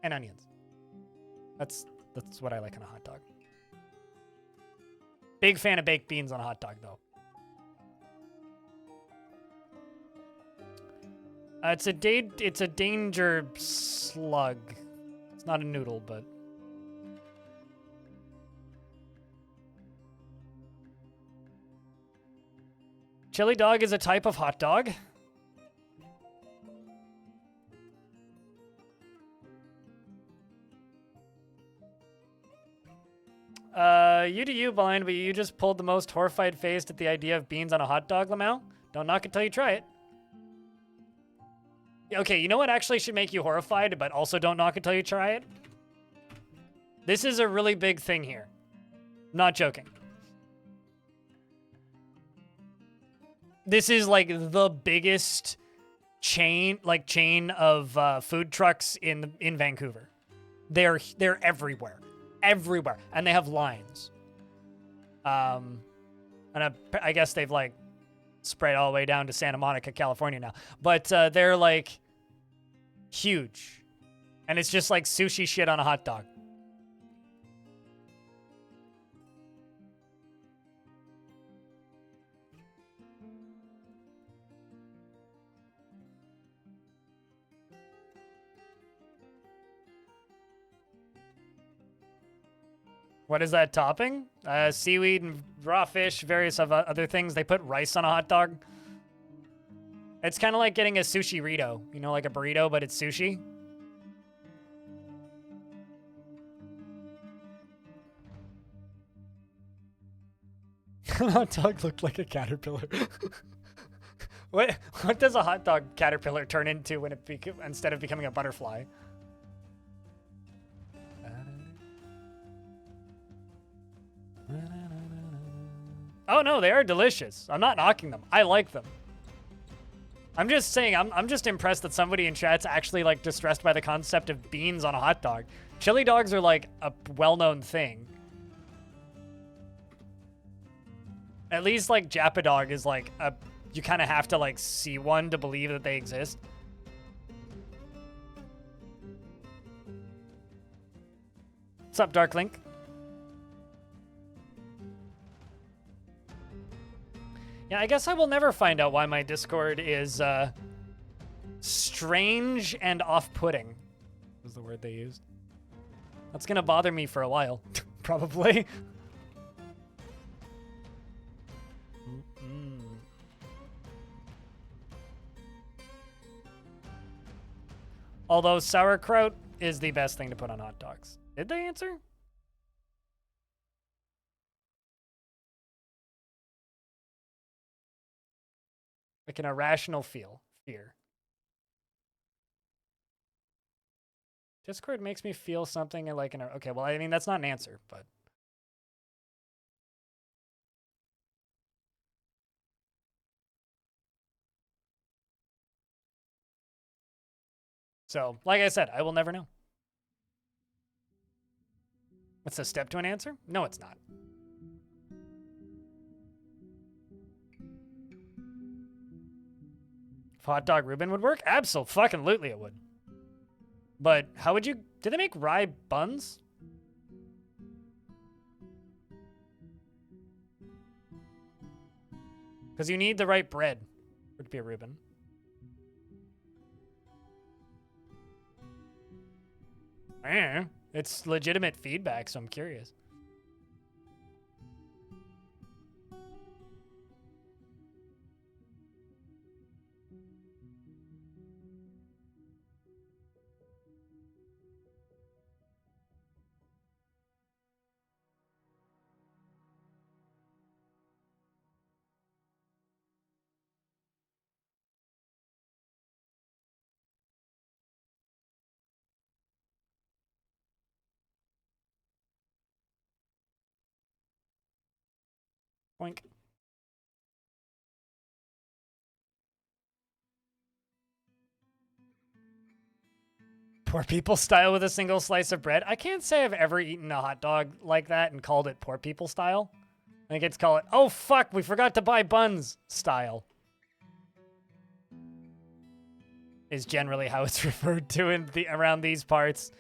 And onions. That's what I like on a hot dog. Big fan of baked beans on a hot dog, though. It's a danger slug. It's not a noodle, but... Chili dog is a type of hot dog. You do you, Blind, but you just pulled the most horrified face at the idea of beans on a hot dog, Lamau. Don't knock it till you try it. Okay, you know what actually should make you horrified, but also don't knock it till you try it? This is a really big thing here. Not joking. This is like the biggest chain of food trucks in Vancouver. They're everywhere. Everywhere. And they have lines. And I guess they've like spread all the way down to Santa Monica, California now. But they're like huge. And it's just like sushi shit on a hot dog. What is that topping? Seaweed and raw fish, various other things. They put rice on a hot dog. It's kind of like getting a sushi burrito. You know, like a burrito, but it's sushi. Hot dog looked like a caterpillar. What does a hot dog caterpillar turn into when it instead of becoming a butterfly? Oh no, they are delicious. I'm not knocking them. I like them. I'm just saying, I'm just impressed that somebody in chat's actually like distressed by the concept of beans on a hot dog. Chili dogs are like a well-known thing. At least like Japa dog is like you kind of have to like see one to believe that they exist. What's up, Dark Link? Yeah, I guess I will never find out why my Discord is strange and off-putting, was the word they used. That's gonna bother me for a while, probably. Although sauerkraut is the best thing to put on hot dogs. Did they answer? Like an irrational fear. Discord makes me feel something like okay, well, I mean, that's not an answer, but. So, like I said, I will never know. What's a step to an answer? No, it's not. If hot dog Reuben would work? Absolutely it would. But how would you... Did they make rye buns? Because you need the right bread for it to be a Reuben. It's legitimate feedback, so I'm curious. Boink. Poor people style with a single slice of bread. I can't say I've ever eaten a hot dog like that and called it poor people style. I think it's called it, oh fuck, we forgot to buy buns style. is generally how it's referred to in around these parts.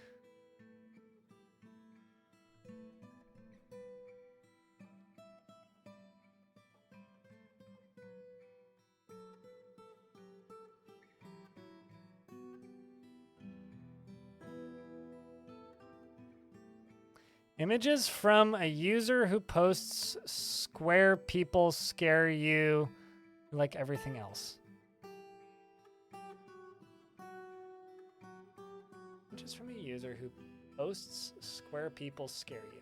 Images from a user who posts square people scare you like everything else. Images from a user who posts square people scare you.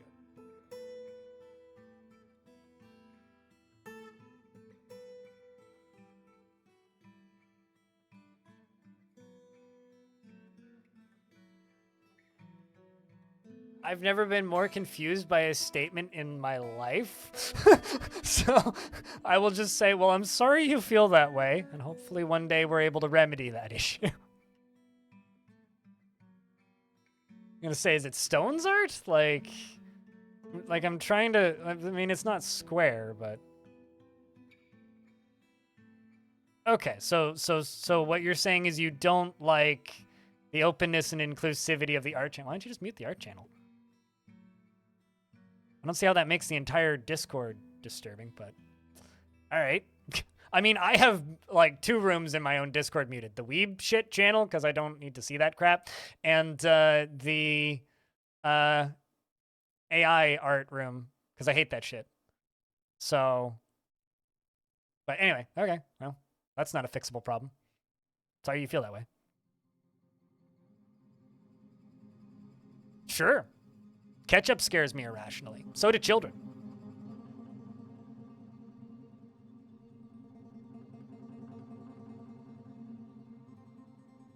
I've never been more confused by a statement in my life. So I will just say, well, I'm sorry you feel that way, and hopefully one day we're able to remedy that issue. I'm gonna say, is it Stone's art? Like I'm trying to, I mean, it's not square, but. Okay, so what you're saying is you don't like the openness and inclusivity of the art channel. Why don't you just mute the art channel? I don't see how that makes the entire Discord disturbing, but all right. I mean, I have like 2 rooms in my own Discord muted. The weeb shit channel, because I don't need to see that crap, and the AI art room, because I hate that shit. So, but anyway, okay, well, that's not a fixable problem. Sorry you feel that way. Sure. Ketchup scares me irrationally. So do children.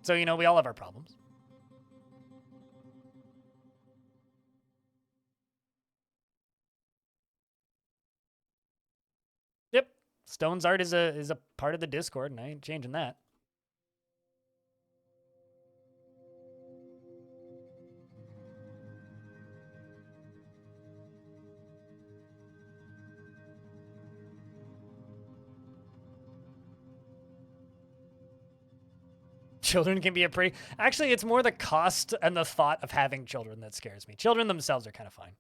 So, you know, we all have our problems. Yep. Stone's art is a part of the Discord, and I ain't changing that. Children can be a pretty... Actually, it's more the cost and the thought of having children that scares me. Children themselves are kind of fine.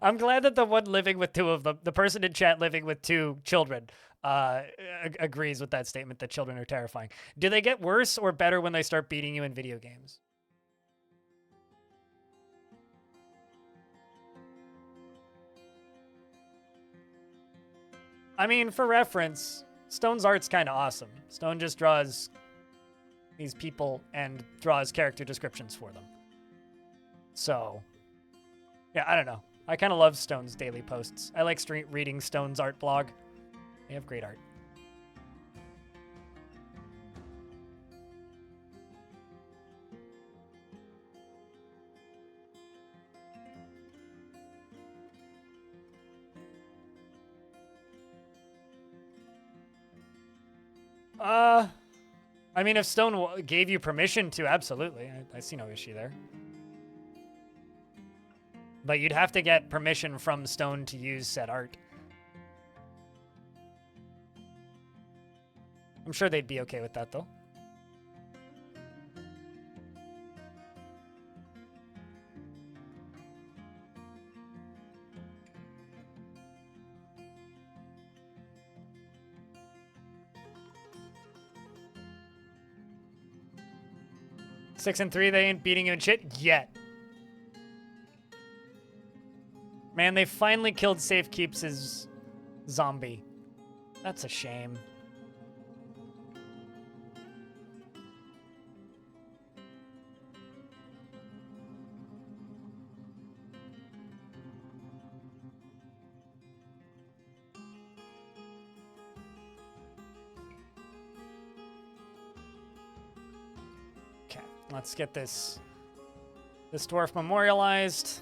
I'm glad that the one living with 2 of them, the person in chat living with 2 children, agrees with that statement that children are terrifying. Do they get worse or better when they start beating you in video games? I mean, for reference, Stone's art's kind of awesome. Stone just draws these people and draws character descriptions for them. So, yeah, I don't know. I kind of love Stone's daily posts. I like reading Stone's art blog. They have great art. I mean, if Stone gave you permission to, absolutely. I see no issue there. But you'd have to get permission from Stone to use said art. I'm sure they'd be okay with that, though. Six and 3, they ain't beating you in shit yet. Man, they finally killed Safekeeps' zombie. That's a shame. Okay, let's get this dwarf memorialized.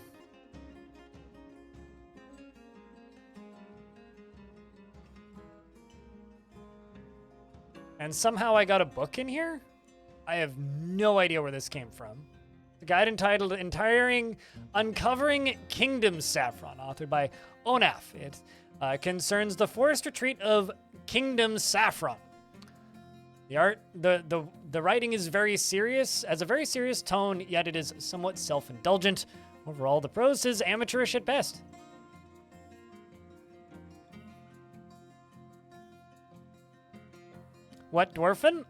And somehow I got a book in here? I have no idea where this came from. The guide entitled Uncovering Kingdom Saffron, authored by Onaf. It concerns the forest retreat of Kingdom Saffron. The writing is very serious, has a very serious tone, yet it is somewhat self-indulgent. Overall, the prose is amateurish at best. What, Dwarfin?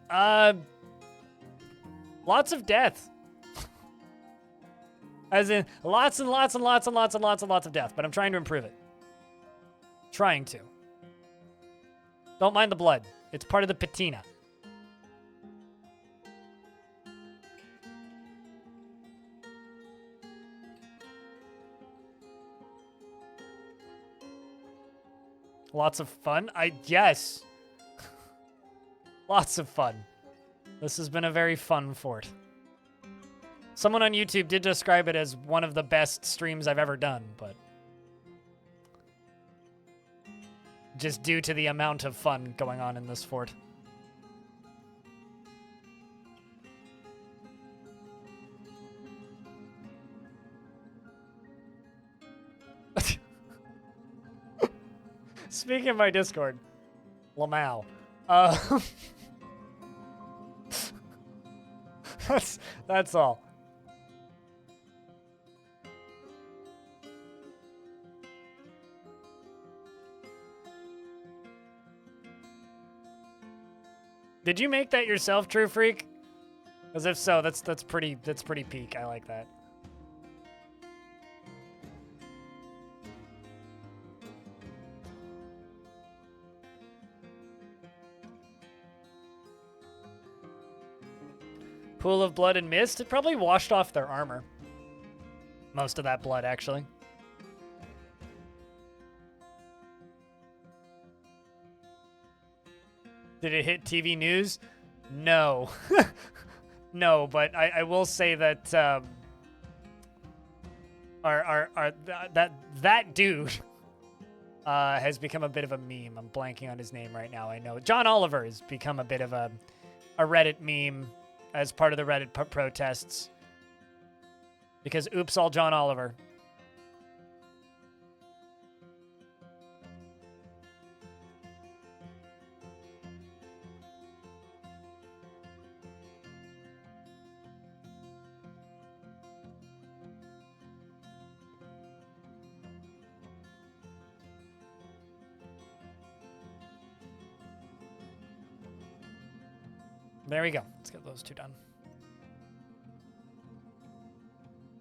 Lots of death. As in, lots and lots and lots and lots and lots and lots of death, but I'm trying to improve it. Trying to. Don't mind the blood. It's part of the patina. Lots of fun? Yes. Lots of fun. This has been a very fun fort. Someone on YouTube did describe it as one of the best streams I've ever done, but just due to the amount of fun going on in this fort. Speaking of my Discord, Lamau. That's all. Did you make that yourself, True Freak? Because if so, that's pretty peak. I like that. Pool of blood and mist. It probably washed off their armor. Most of that blood, actually. Did it hit TV news? No. No, but I will say that that dude has become a bit of a meme. I'm blanking on his name right now. I know John Oliver has become a bit of a Reddit meme as part of the Reddit protests. Because oops, all John Oliver. There we go. Let's get those two done.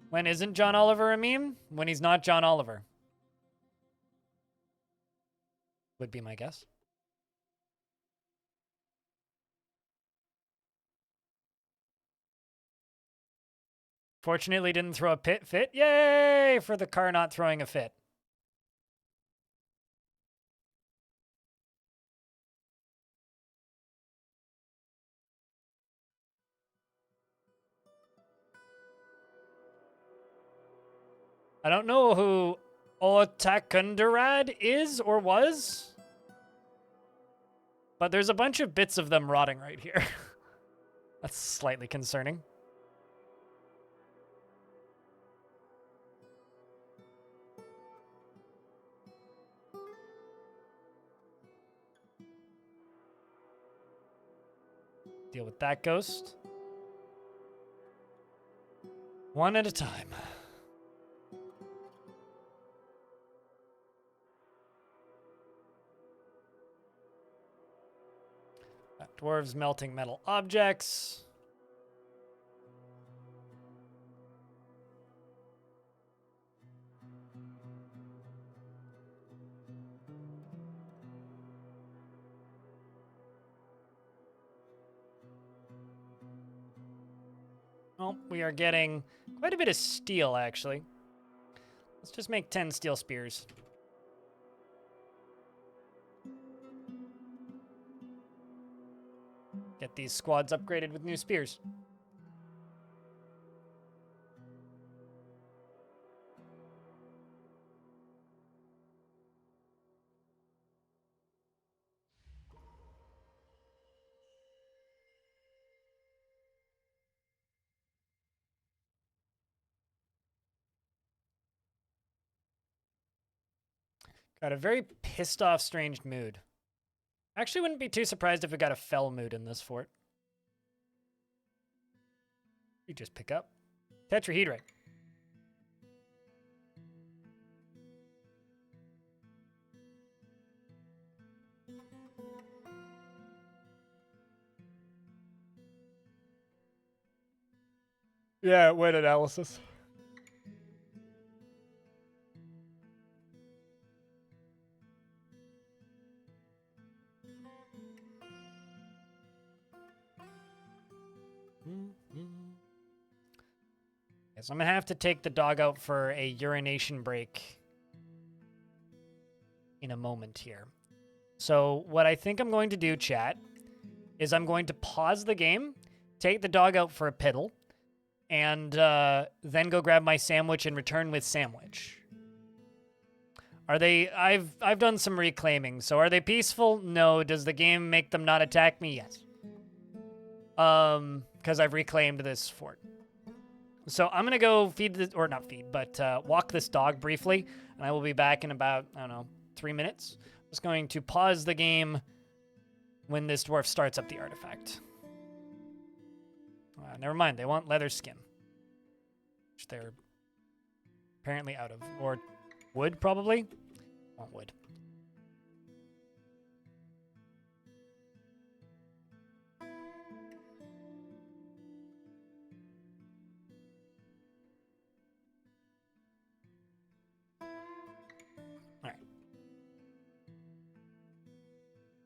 When isn't John Oliver a meme? When he's not John Oliver. Would be my guess. Fortunately, didn't throw a fit. Yay! For the car not throwing a fit. I don't know who Otakundarad is or was, but there's a bunch of bits of them rotting right here. That's slightly concerning. Deal with that ghost. One at a time. Dwarves melting metal objects. Oh, we are getting quite a bit of steel, actually. Let's just make 10 steel spears. Get these squads upgraded with new spears. Got a very pissed off, strange mood. Actually, wouldn't be too surprised if we got a fell mood in this fort. You just pick up. Tetrahedrite. Yeah, wait analysis. So I'm gonna have to take the dog out for a urination break in a moment here. So what I think I'm going to do, chat, is I'm going to pause the game, take the dog out for a piddle, and then go grab my sandwich and return with sandwich. Are they? I've done some reclaiming. So are they peaceful? No. Does the game make them not attack me? Yes. Because I've reclaimed this fort. So I'm gonna go feed the, or not feed, but walk this dog briefly, and I will be back in about, I don't know, 3 minutes. I'm just going to pause the game when this dwarf starts up the artifact. Never mind, they want leather skin, which they're apparently out of, or wood probably. Want wood.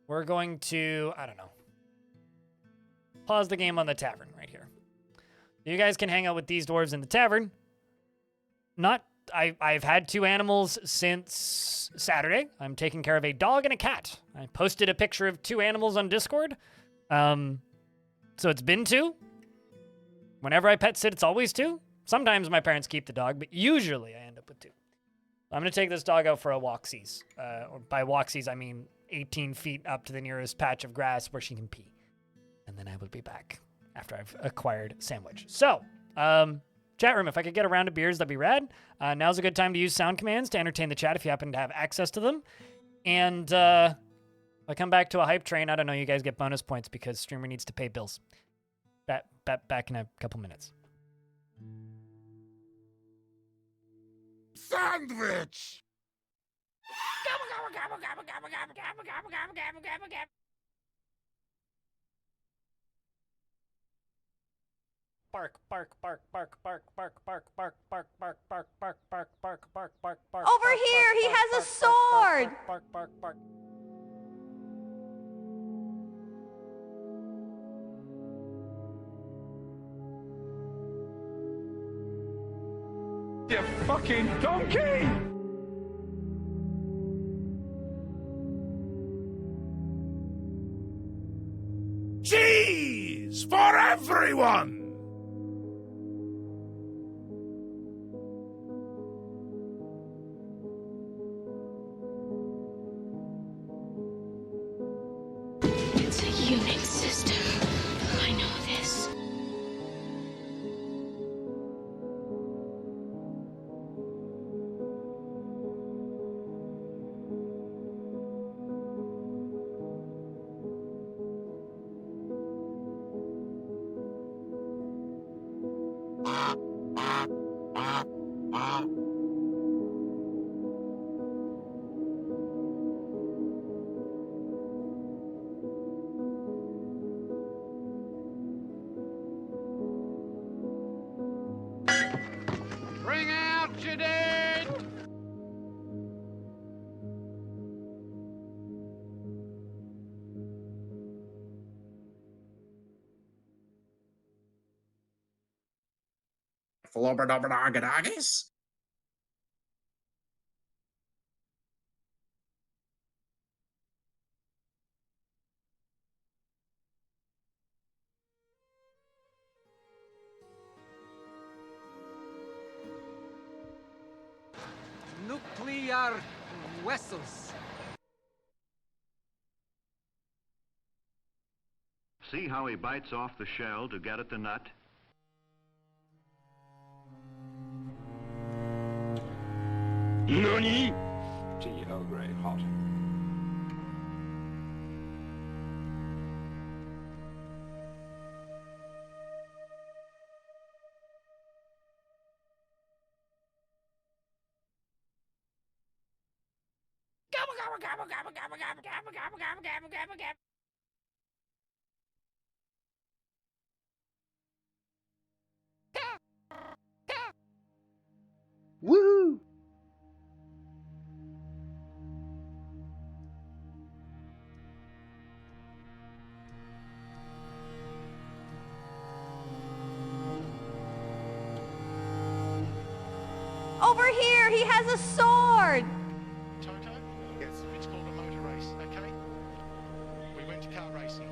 We're going to, I don't know, pause the game on the tavern right here. You guys can hang out with these dwarves in the tavern. I've had 2 animals since Saturday. I'm taking care of a dog and a cat. I posted a picture of 2 animals on Discord. So it's been 2. Whenever I pet sit, it's always 2. Sometimes my parents keep the dog, but usually I end up with 2. I'm going to take this dog out for a walksies. Or by walksies, I mean 18 feet up to the nearest patch of grass where she can pee. And then I will be back after I've acquired sandwich. So, chat room, if I could get a round of beers, that'd be rad. Now's a good time to use sound commands to entertain the chat if you happen to have access to them. And if I come back to a hype train, I don't know, you guys get bonus points because streamer needs to pay bills. Back in a couple minutes. Sandwich! Bark, bark, bark, bark, bark, bark, bark, bark, bark, bark, bark, bark, bark, bark, bark, bark, bark. Over here, he has a sword! Bark, bark, bark. You fucking donkey! Cheese for everyone! It's a Unix system. I know this. Bring out your dead! Flobberdobberdoggadoggies? Nuclear vessels. See how he bites off the shell to get at the nut? NANI? Tea Earl Grey hot. Woohoo! Over here, he has a sword! Toto? Yes. It's called a motor race, okay? We went to car racing.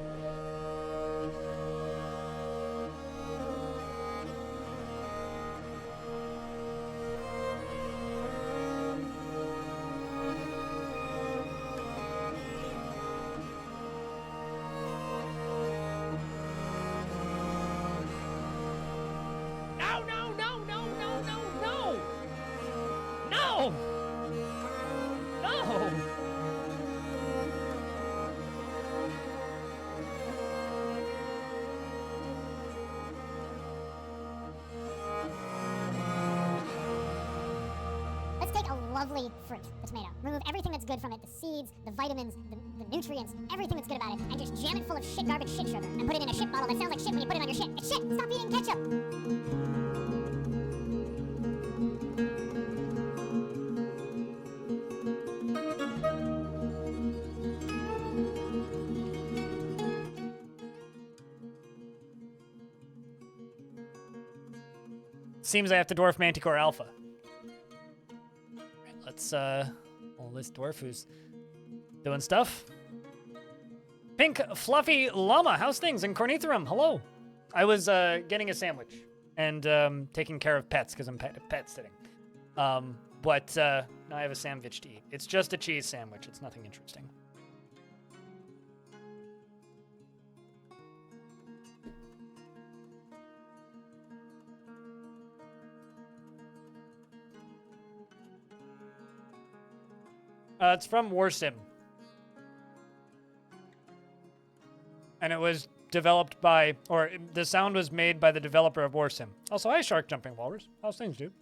No, no, no, no, no, no, no! No! No! Let's take a lovely fruit, the tomato. Remove everything that's good from it, the seeds, the vitamins, the nutrients, everything that's good about it, and just jam it full of shit, garbage, shit sugar, and put it in a shit bottle that sounds like shit when you put it on your shit. It's shit! Stop eating ketchup! Seems I have to dwarf Manticore Alpha. Right, let's pull this dwarf who's doing stuff. Pink Fluffy Llama, how's things? And Cornithrum, hello. I was getting a sandwich and taking care of pets because I'm pet sitting. But now I have a sandwich to eat. It's just a cheese sandwich. It's nothing interesting. It's from Warsim. And it was developed by, or the sound was made by the developer of Warsim. Also, hi, Shark Jumping Walrus. How's things, dude?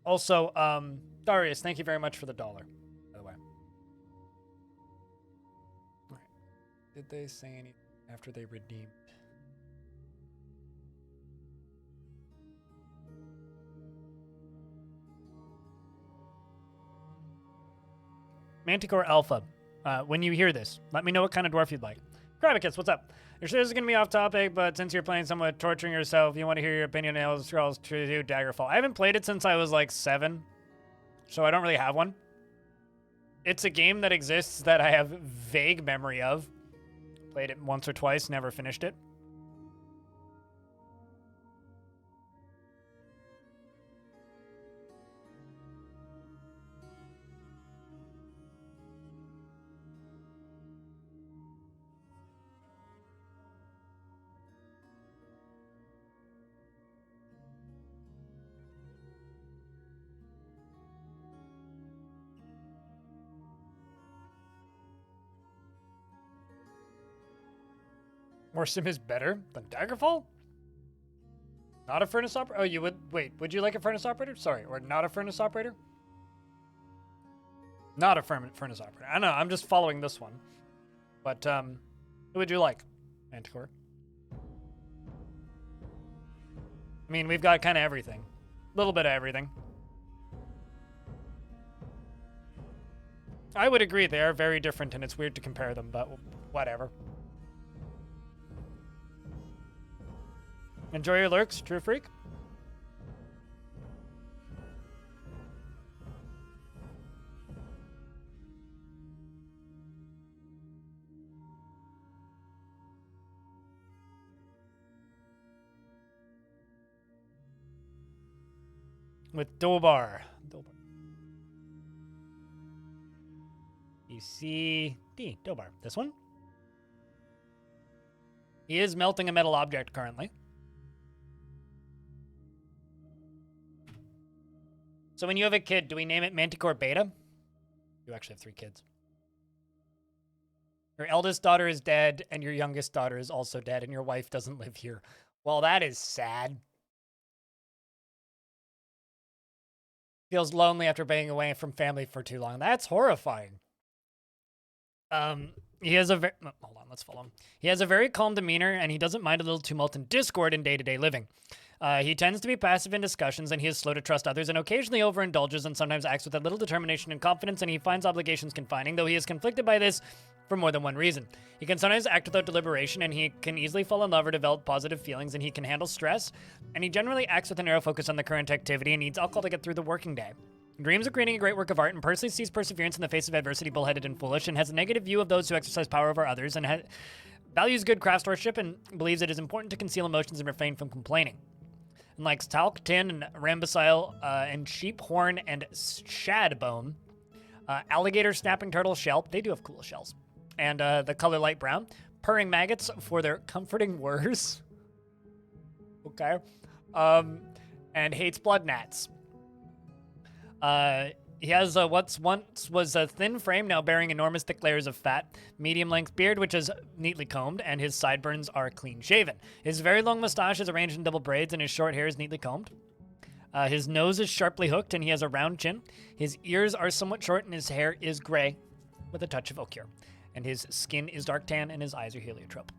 Also, Darius, thank you very much for the $1, by the way. All right. Did they say anything after they redeemed? Manticore Alpha, when you hear this, let me know what kind of dwarf you'd like. Krabicus, what's up? You're sure this is going to be off topic, but since you're playing somewhat torturing yourself, you want to hear your opinion on Elder Scrolls 2 Daggerfall. I haven't played it since I was like 7, so I don't really have one. It's a game that exists that I have vague memory of. Played it once or twice, never finished it. Warsim is better than Daggerfall? Not a furnace operator? Oh, you would... Wait, would you like a furnace operator? Sorry, or not a furnace operator? Not a furnace operator. I know, I'm just following this one. But, who would you like, Manticore? I mean, we've got kind of everything. A little bit of everything. I would agree, they are very different, and it's weird to compare them, but whatever. Enjoy your lurks, True Freak. with Dobar. You see Dobar. This one? He is melting a metal object currently. So when you have a kid, do we name it Manticore Beta? You actually have 3 kids. Your eldest daughter is dead, and your youngest daughter is also dead, and your wife doesn't live here. Well, that is sad. Feels lonely after being away from family for too long. That's horrifying. He has a very... hold on, let's follow him. He has a very calm demeanor, and he doesn't mind a little tumult and discord in day-to-day living. He tends to be passive in discussions, and he is slow to trust others, and occasionally overindulges and sometimes acts with a little determination and confidence, and he finds obligations confining, though he is conflicted by this for more than one reason. He can sometimes act without deliberation, and he can easily fall in love or develop positive feelings, and he can handle stress, and he generally acts with a narrow focus on the current activity and needs alcohol to get through the working day. He dreams of creating a great work of art and personally sees perseverance in the face of adversity bullheaded and foolish, and has a negative view of those who exercise power over others, and values good craftsmanship and believes it is important to conceal emotions and refrain from complaining. And likes talc, tin, and rambicile, and sheep horn and shad bone, alligator snapping turtle shell. They do have cool shells. And the color light brown. Purring maggots for their comforting whirs. Okay. And hates blood gnats. He has what once was a thin frame, now bearing enormous thick layers of fat, medium-length beard, which is neatly combed, and his sideburns are clean-shaven. His very long mustache is arranged in double braids, and his short hair is neatly combed. His nose is sharply hooked, and he has a round chin. His ears are somewhat short, and his hair is gray, with a touch of ochre. And his skin is dark tan, and his eyes are heliotrope.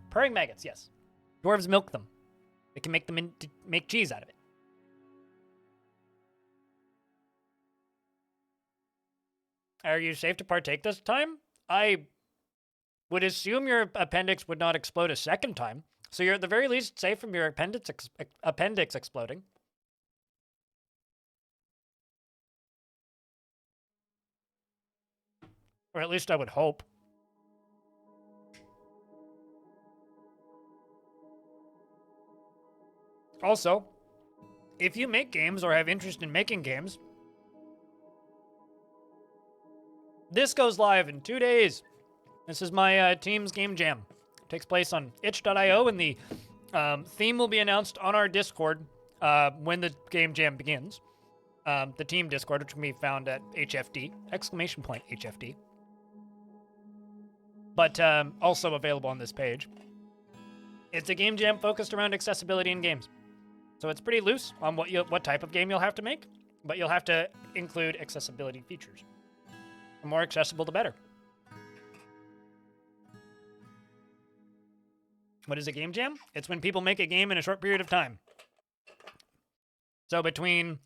Purring maggots, yes. Dwarves milk them. They can make them make cheese out of it. Are you safe to partake this time? I would assume your appendix would not explode a second time, so you're at the very least safe from your appendix exploding. Or at least I would hope. Also, if you make games or have interest in making games, this goes live in 2 days. This is my team's game jam. It takes place on itch.io, and the theme will be announced on our Discord when the game jam begins. The team Discord, which can be found at HFD, !HFD. But also available on this page. It's a game jam focused around accessibility in games. So it's pretty loose on what type of game you'll have to make, but you'll have to include accessibility features. The more accessible, the better. What is a game jam? It's when people make a game in a short period of time. So between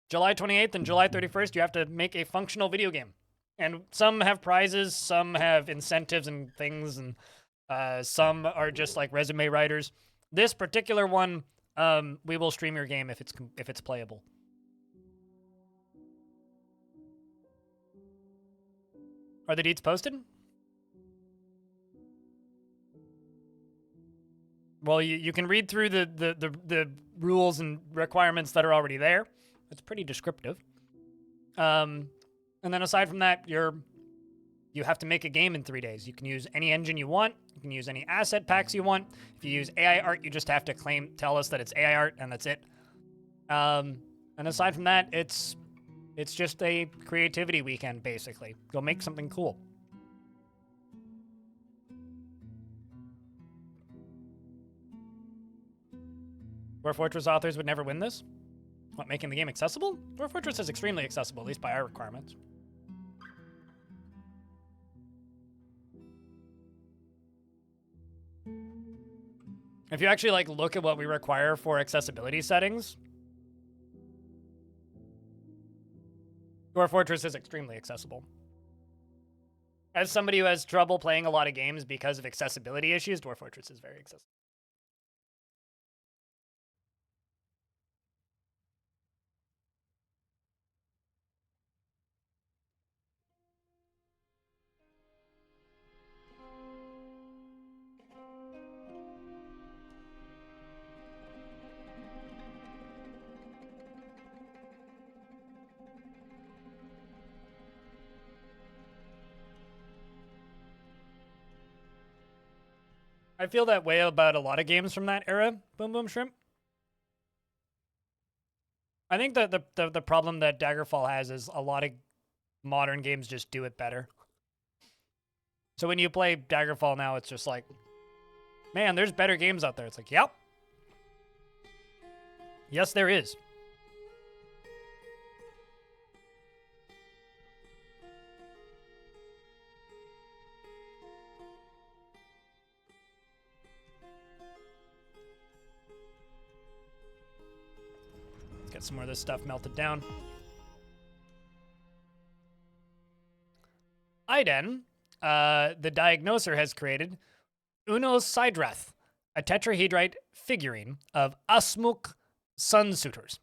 July 28th and July 31st, you have to make a functional video game. And some have prizes, some have incentives and things, and some are just like resume writers. This particular one, we will stream your game if it's playable. Are the deeds posted? Well, you can read through the rules and requirements that are already there. It's pretty descriptive. And then aside from that, you have to make a game in 3 days. You can use any engine you want. You can use any asset packs you want. If you use AI art, you just have to tell us that it's AI art, and that's it. And aside from that, it's just a creativity weekend, basically. Go make something cool. Dwarf Fortress authors would never win this? What, making the game accessible? Dwarf Fortress is extremely accessible, at least by our requirements. If you actually look at what we require for accessibility settings, Dwarf Fortress is extremely accessible. As somebody who has trouble playing a lot of games because of accessibility issues, Dwarf Fortress is very accessible. I feel that way about a lot of games from that era, Boom Boom Shrimp. I think that the problem that Daggerfall has is a lot of modern games just do it better. So when you play Daggerfall now, it's just like, man, there's better games out there. It's like, yep. Yes, there is. Let's get some more of this stuff melted down. Aiden, the diagnoser, has created Unos Sidrath, a tetrahedrite figurine of Asmuk Sunsuiters,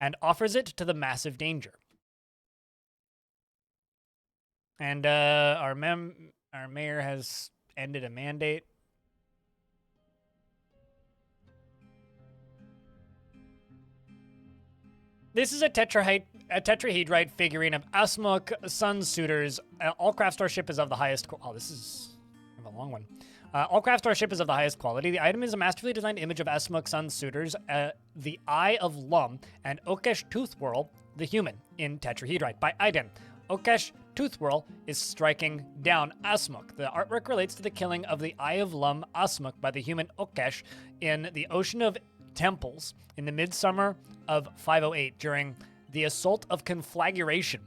and offers it to the massive danger. And our mayor has ended a mandate. This is a tetrahedrite figurine of Asmuk Sunsuiters. All craft store ship is of the highest. Oh, this is kind of a long one. All craft store ship is of the highest quality. The item is a masterfully designed image of Asmuk Sunsuiters, the Eye of Lum, and Okesh Toothwhirl, the human, in tetrahedrite by Aiden. Okesh Toothwhirl is striking down Asmuk. The artwork relates to the killing of the Eye of Lum Asmuk by the human Okesh in the Ocean of Temples in the midsummer of 508 during the Assault of Conflagration.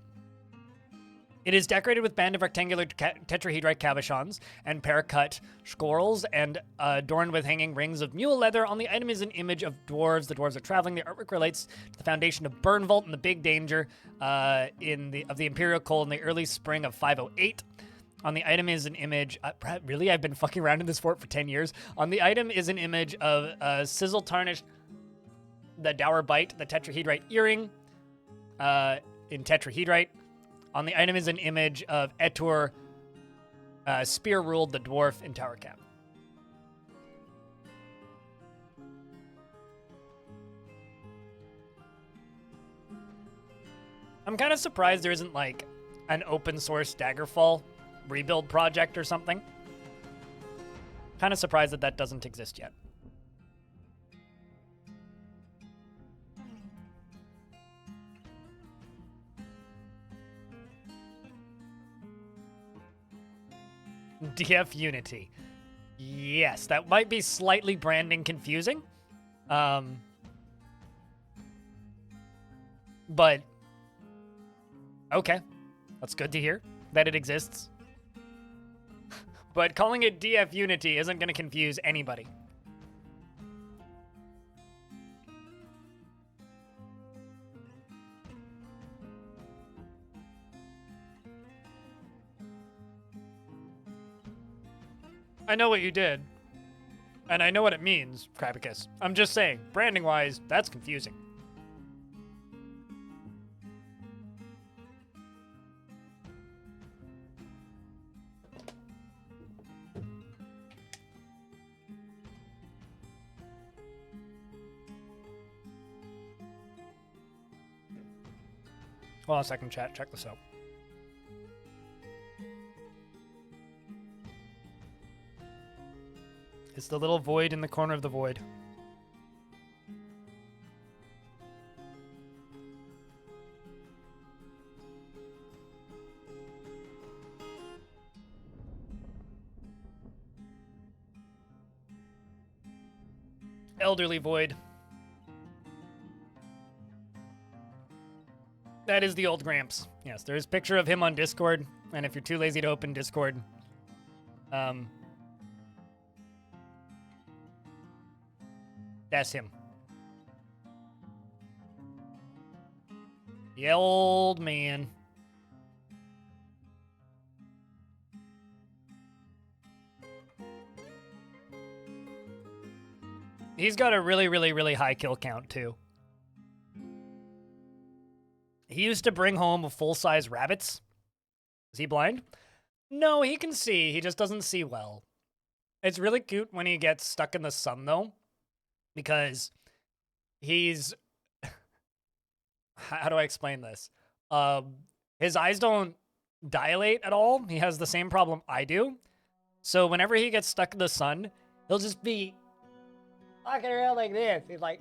It is decorated with band of rectangular tetrahedrite cabochons and pear-cut scrolls and adorned with hanging rings of mule leather. On the item is an image of dwarves. The dwarves are traveling. The artwork relates to the foundation of Burnvault and the Big Danger of the Imperial Cold in the early spring of 508. On the item is an image... really? I've been fucking around in this fort for 10 years. On the item is an image of Sizzle Tarnished, the Dour Bite, the tetrahedrite earring in tetrahedrite. On the item is an image of Etur, Spear Ruled, the Dwarf in Tower Cap. I'm kind of surprised there isn't like an open source Daggerfall rebuild project or something. Kind of surprised that that doesn't exist yet. DF Unity. Yes, that might be slightly branding confusing. But okay, that's good to hear that it exists. But calling it DF Unity isn't going to confuse anybody. I know what you did, and I know what it means, Krabicus. I'm just saying, branding-wise, that's confusing. Hold on a second, chat. Check this out. It's the little void in the corner of the void. Elderly void. That is the old Gramps. Yes, there is a picture of him on Discord, and if you're too lazy to open Discord, that's him. The old man. He's got a really, really, really high kill count, too. He used to bring home full-size rabbits. Is he blind? No, he can see. He just doesn't see well. It's really cute when he gets stuck in the sun, though. Because he's... How do I explain this? His eyes don't dilate at all. He has the same problem I do. So whenever he gets stuck in the sun, He'll just be walking around like this. He's like,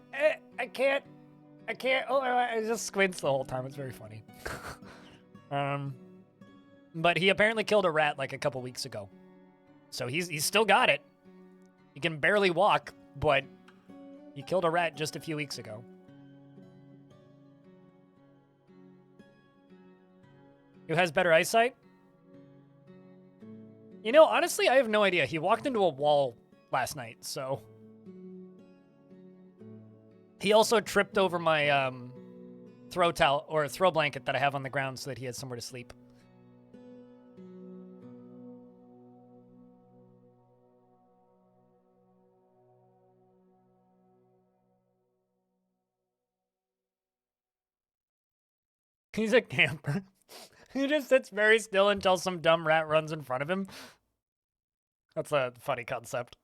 I can't. Oh, I just squints the whole time. It's very funny. But he apparently killed a rat like a couple weeks ago. So he's still got it. He can barely walk, but he killed a rat just a few weeks ago. Who has better eyesight? You know, honestly, I have no idea. He walked into a wall last night, so... He also tripped over my throw towel or throw blanket that I have on the ground so that he had somewhere to sleep. He's a camper. He just sits very still until some dumb rat runs in front of him. That's a funny concept.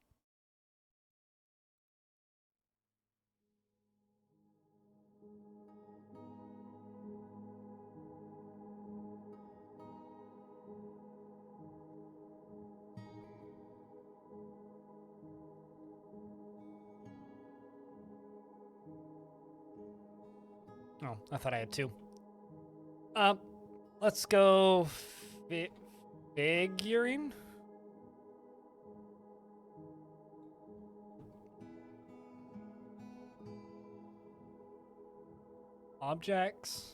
Oh, I thought I had two. Let's go figurine. Objects.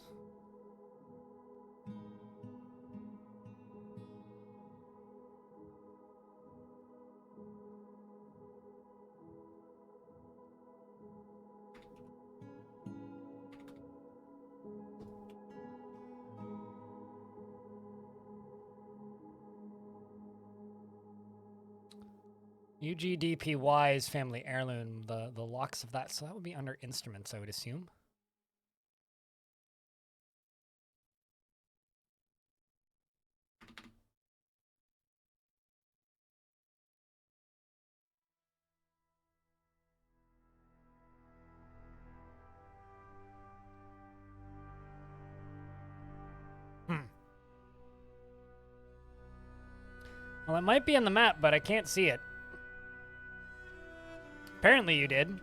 UGDPY's family heirloom, the locks of that, so that would be under instruments, I would assume. Well, it might be on the map, but I can't see it. Apparently you did.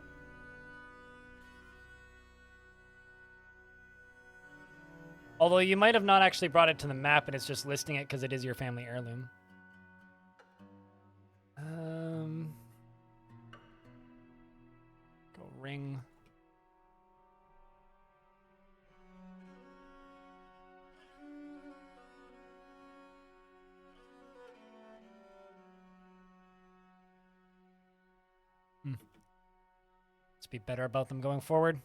Although you might have not actually brought it to the map and it's just listing it because it is your family heirloom. Go ring. Let's be better about them going forward.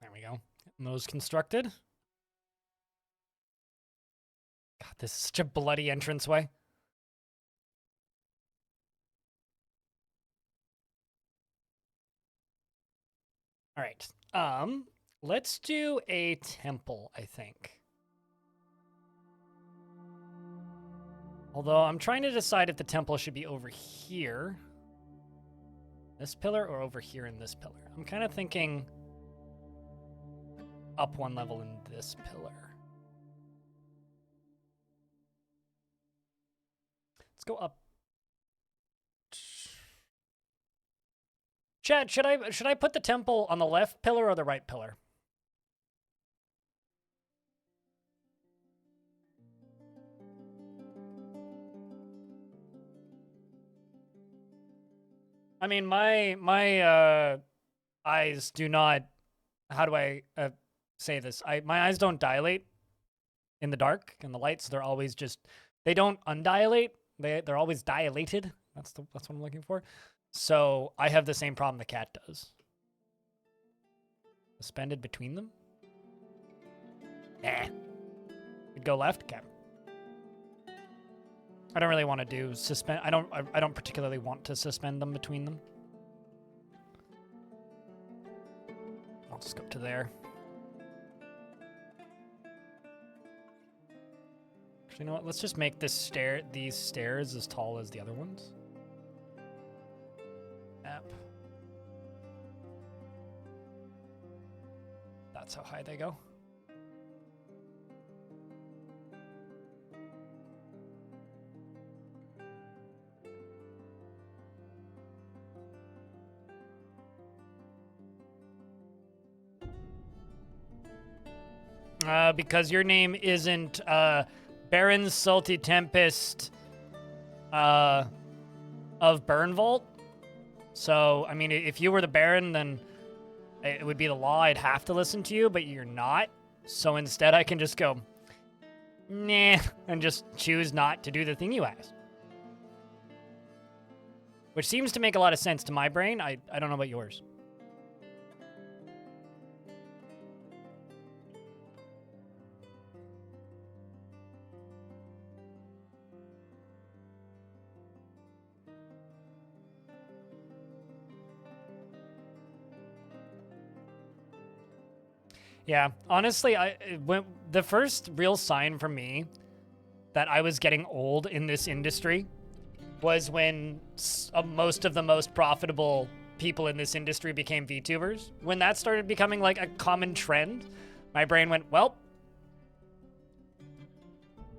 There we go. Getting those constructed. God, this is such a bloody entranceway. All right. Let's do a temple, I think. Although I'm trying to decide if the temple should be over here, this pillar, or over here in this pillar. I'm kind of thinking up one level in this pillar. Let's go up. Chad, should I put the temple on the left pillar or the right pillar? I mean, my eyes do not. How do I say this? My eyes don't dilate in the dark and the lights. They're always just. They don't undilate. They're always dilated. That's what I'm looking for. So I have the same problem the cat does. Suspended between them? You'd go left? Okay. I don't really want to do suspend. I don't particularly want to suspend them between them. I'll just go up to there. Actually, you know what? Let's just make these stairs as tall as the other ones. App. That's how high they go. Because your name isn't Baron Salty Tempest of Burnvault. So, I mean, if you were the Baron, then it would be the law. I'd have to listen to you, but you're not. So instead, I can just go, nah, and just choose not to do the thing you asked. Which seems to make a lot of sense to my brain. I don't know about yours. Yeah, honestly, the first real sign for me that I was getting old in this industry was when most of the most profitable people in this industry became VTubers. When that started becoming like a common trend, my brain went, well,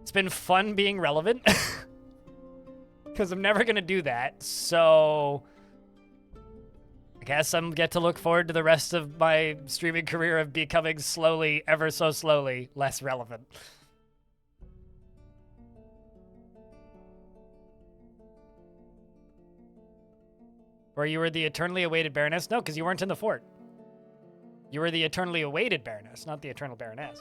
it's been fun being relevant because I'm never going to do that. So I guess I'm get to look forward to the rest of my streaming career of becoming slowly, ever so slowly, less relevant. Or you were the eternally awaited Baroness? No, because you weren't in the fort. You were the eternally awaited Baroness, not the eternal Baroness.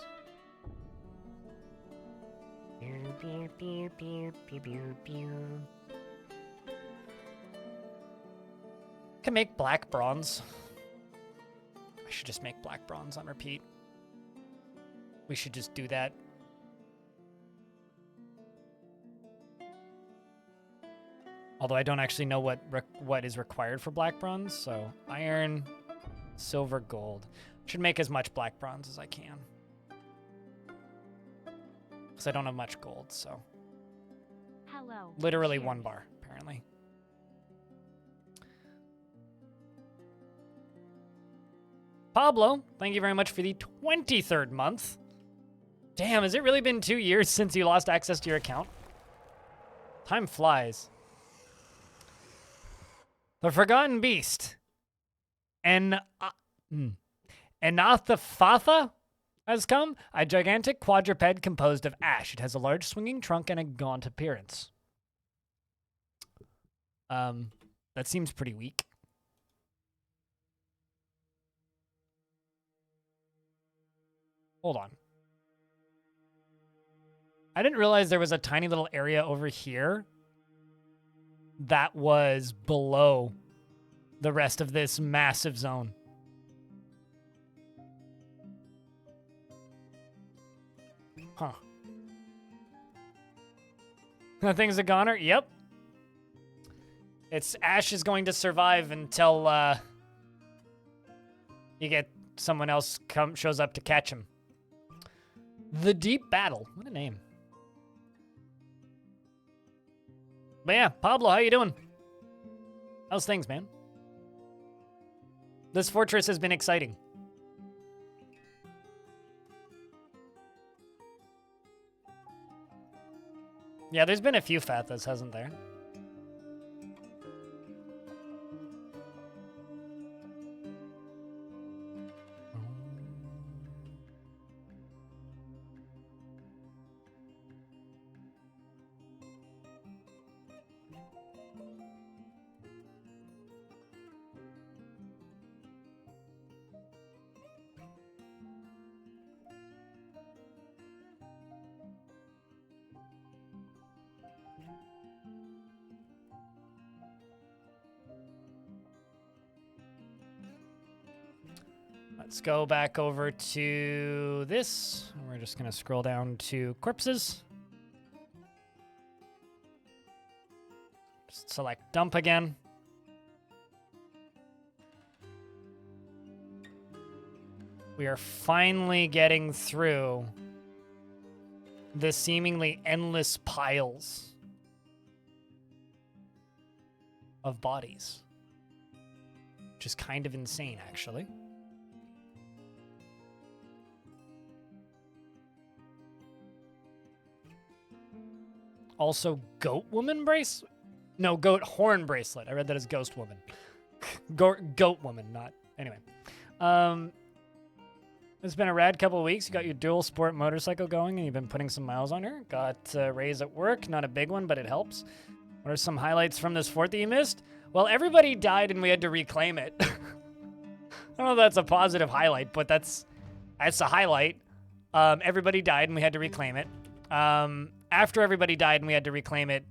Can make black bronze. I should just make black bronze on repeat. We should just do that. Although I don't actually know what is required for black bronze, so iron, silver, gold. Should make as much black bronze as I can. Because I don't have much gold, so. Hello. Literally Cheers. 1 bar, apparently. Pablo, thank you very much for the 23rd month. Damn, has it really been 2 years since you lost access to your account? Time flies. The Forgotten Beast. Anathafatha has come. A gigantic quadruped composed of ash. It has a large swinging trunk and a gaunt appearance. That seems pretty weak. Hold on. I didn't realize there was a tiny little area over here that was below the rest of this massive zone. Huh. Nothing's a goner? Yep. Ash is going to survive until you get someone else shows up to catch him. The Deep Battle. What a name. But yeah, Pablo, how you doing? How's things, man? This fortress has been exciting. Yeah, there's been a few Fathas, hasn't there? Let's go back over to this. We're just going to scroll down to corpses. Just select dump again. We are finally getting through the seemingly endless piles of bodies, which is kind of insane, actually. Also, goat woman brace? No, goat horn bracelet. I read that as ghost woman. Goat woman, not... Anyway. It's been a rad couple of weeks. You got your dual sport motorcycle going and you've been putting some miles on her. Got a raise at work. Not a big one, but it helps. What are some highlights from this fort that you missed? Well, everybody died and we had to reclaim it. I don't know if that's a positive highlight, but that's a highlight. Everybody died and we had to reclaim it. After everybody died and we had to reclaim it,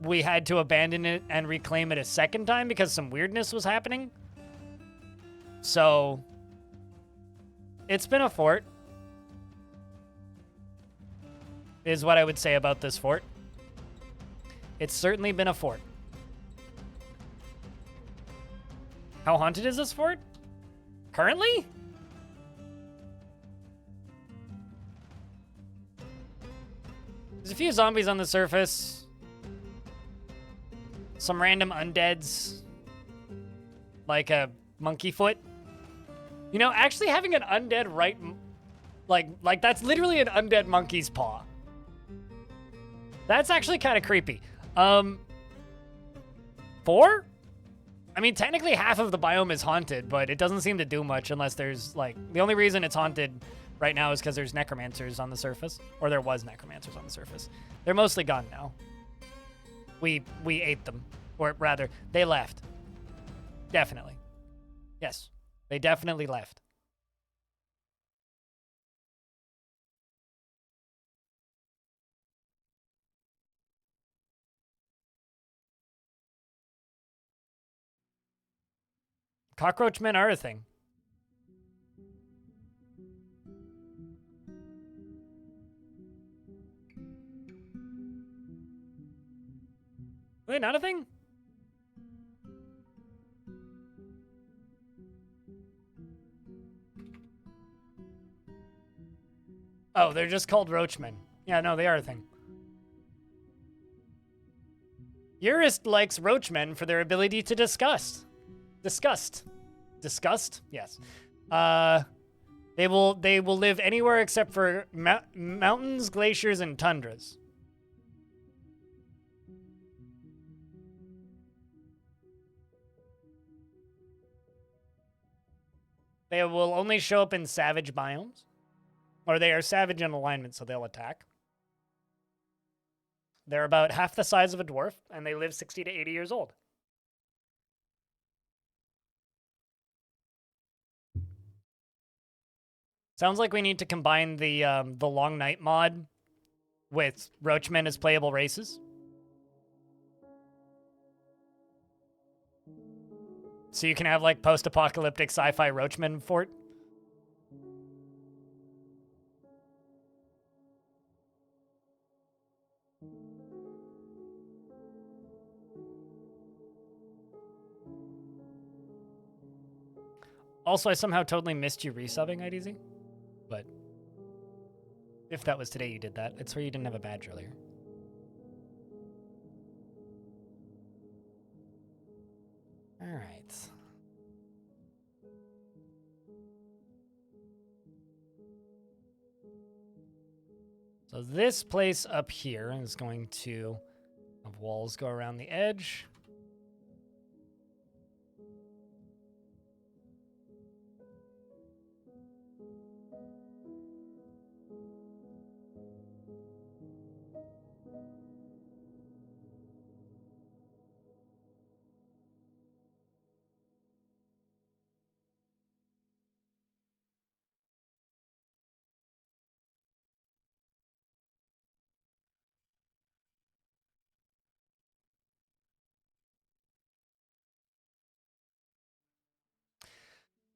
we had to abandon it and reclaim it a second time because some weirdness was happening. So, it's been a fort, is what I would say about this fort. It's certainly been a fort. How haunted is this fort? Currently? There's a few zombies on the surface. Some random undeads. Like a monkey foot. You know, actually having an undead right... Like that's literally an undead monkey's paw. That's actually kind of creepy. 4? I mean, technically half of the biome is haunted, but it doesn't seem to do much unless there's, like... The only reason it's haunted right now is because there's necromancers on the surface. Or there was necromancers on the surface. They're mostly gone now. We ate them. Or rather, they left. Definitely. Yes. They definitely left. Cockroach men are a thing. Are they not a thing? Oh, they're just called roachmen. Yeah, no, they are a thing. Urist likes roachmen for their ability to disgust. Disgust? Yes. They will live anywhere except for mountains, glaciers, and tundras. They will only show up in savage biomes. Or they are savage in alignment, so they'll attack. They're about half the size of a dwarf, and they live 60 to 80 years old. Sounds like we need to combine the Long Night mod with roachmen as playable races. So you can have, like, post-apocalyptic sci-fi roachmen fort. Also, I somehow totally missed you resubbing, IDZ. But if that was today you did that, it's where you didn't have a badge earlier. All right. So this place up here is going to have walls go around the edge.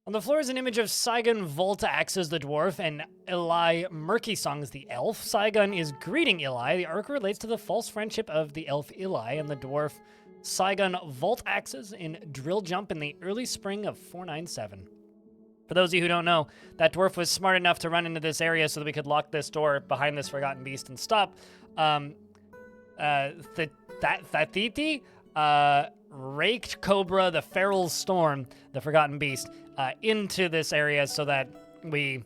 On the floor is an image of Saigon Voltax as the dwarf and Eli Murkysong as the elf. Saigon is greeting Eli. The arc relates to the false friendship of the elf Eli and the dwarf Saigon Voltaxes in Drill Jump in the early spring of 497. For those of you who don't know, that dwarf was smart enough to run into this area so that we could lock this door behind this forgotten beast and stop Thatiti, raked Cobra, the Feral Storm, the forgotten beast, into this area so that we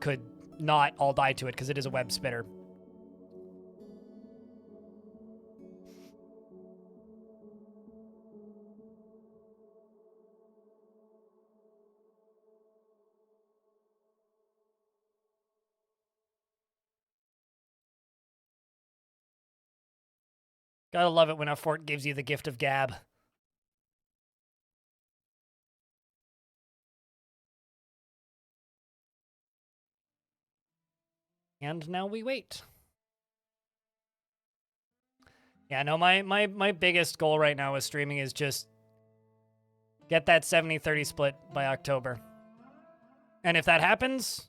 could not all die to it because it is a web spitter. Gotta love it when a fort gives you the gift of gab. And now we wait. Yeah, no, my biggest goal right now with streaming is just get that 70-30 split by October. And if that happens,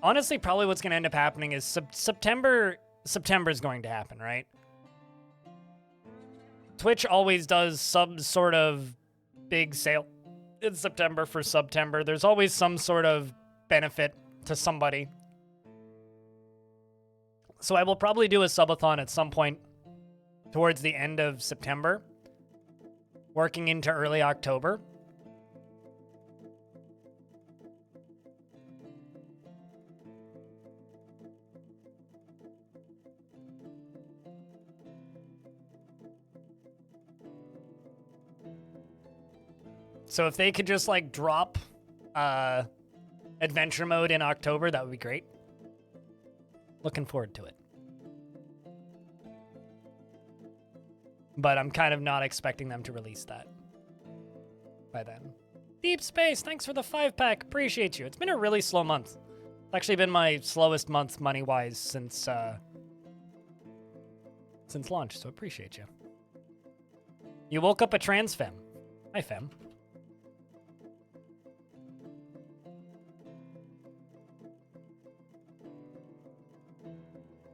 honestly, probably what's going to end up happening is September is going to happen, right? Twitch always does some sort of big sale in September for September. There's always some sort of benefit to somebody. So I will probably do a subathon at some point towards the end of September, working into early October. So if they could just like drop adventure mode in October, that would be great. Looking forward to it. But I'm kind of not expecting them to release that by then. Deep Space, thanks for the 5-pack. Appreciate you. It's been a really slow month. It's actually been my slowest month money-wise since launch, so appreciate you. You woke up a trans femme. Hi, femme.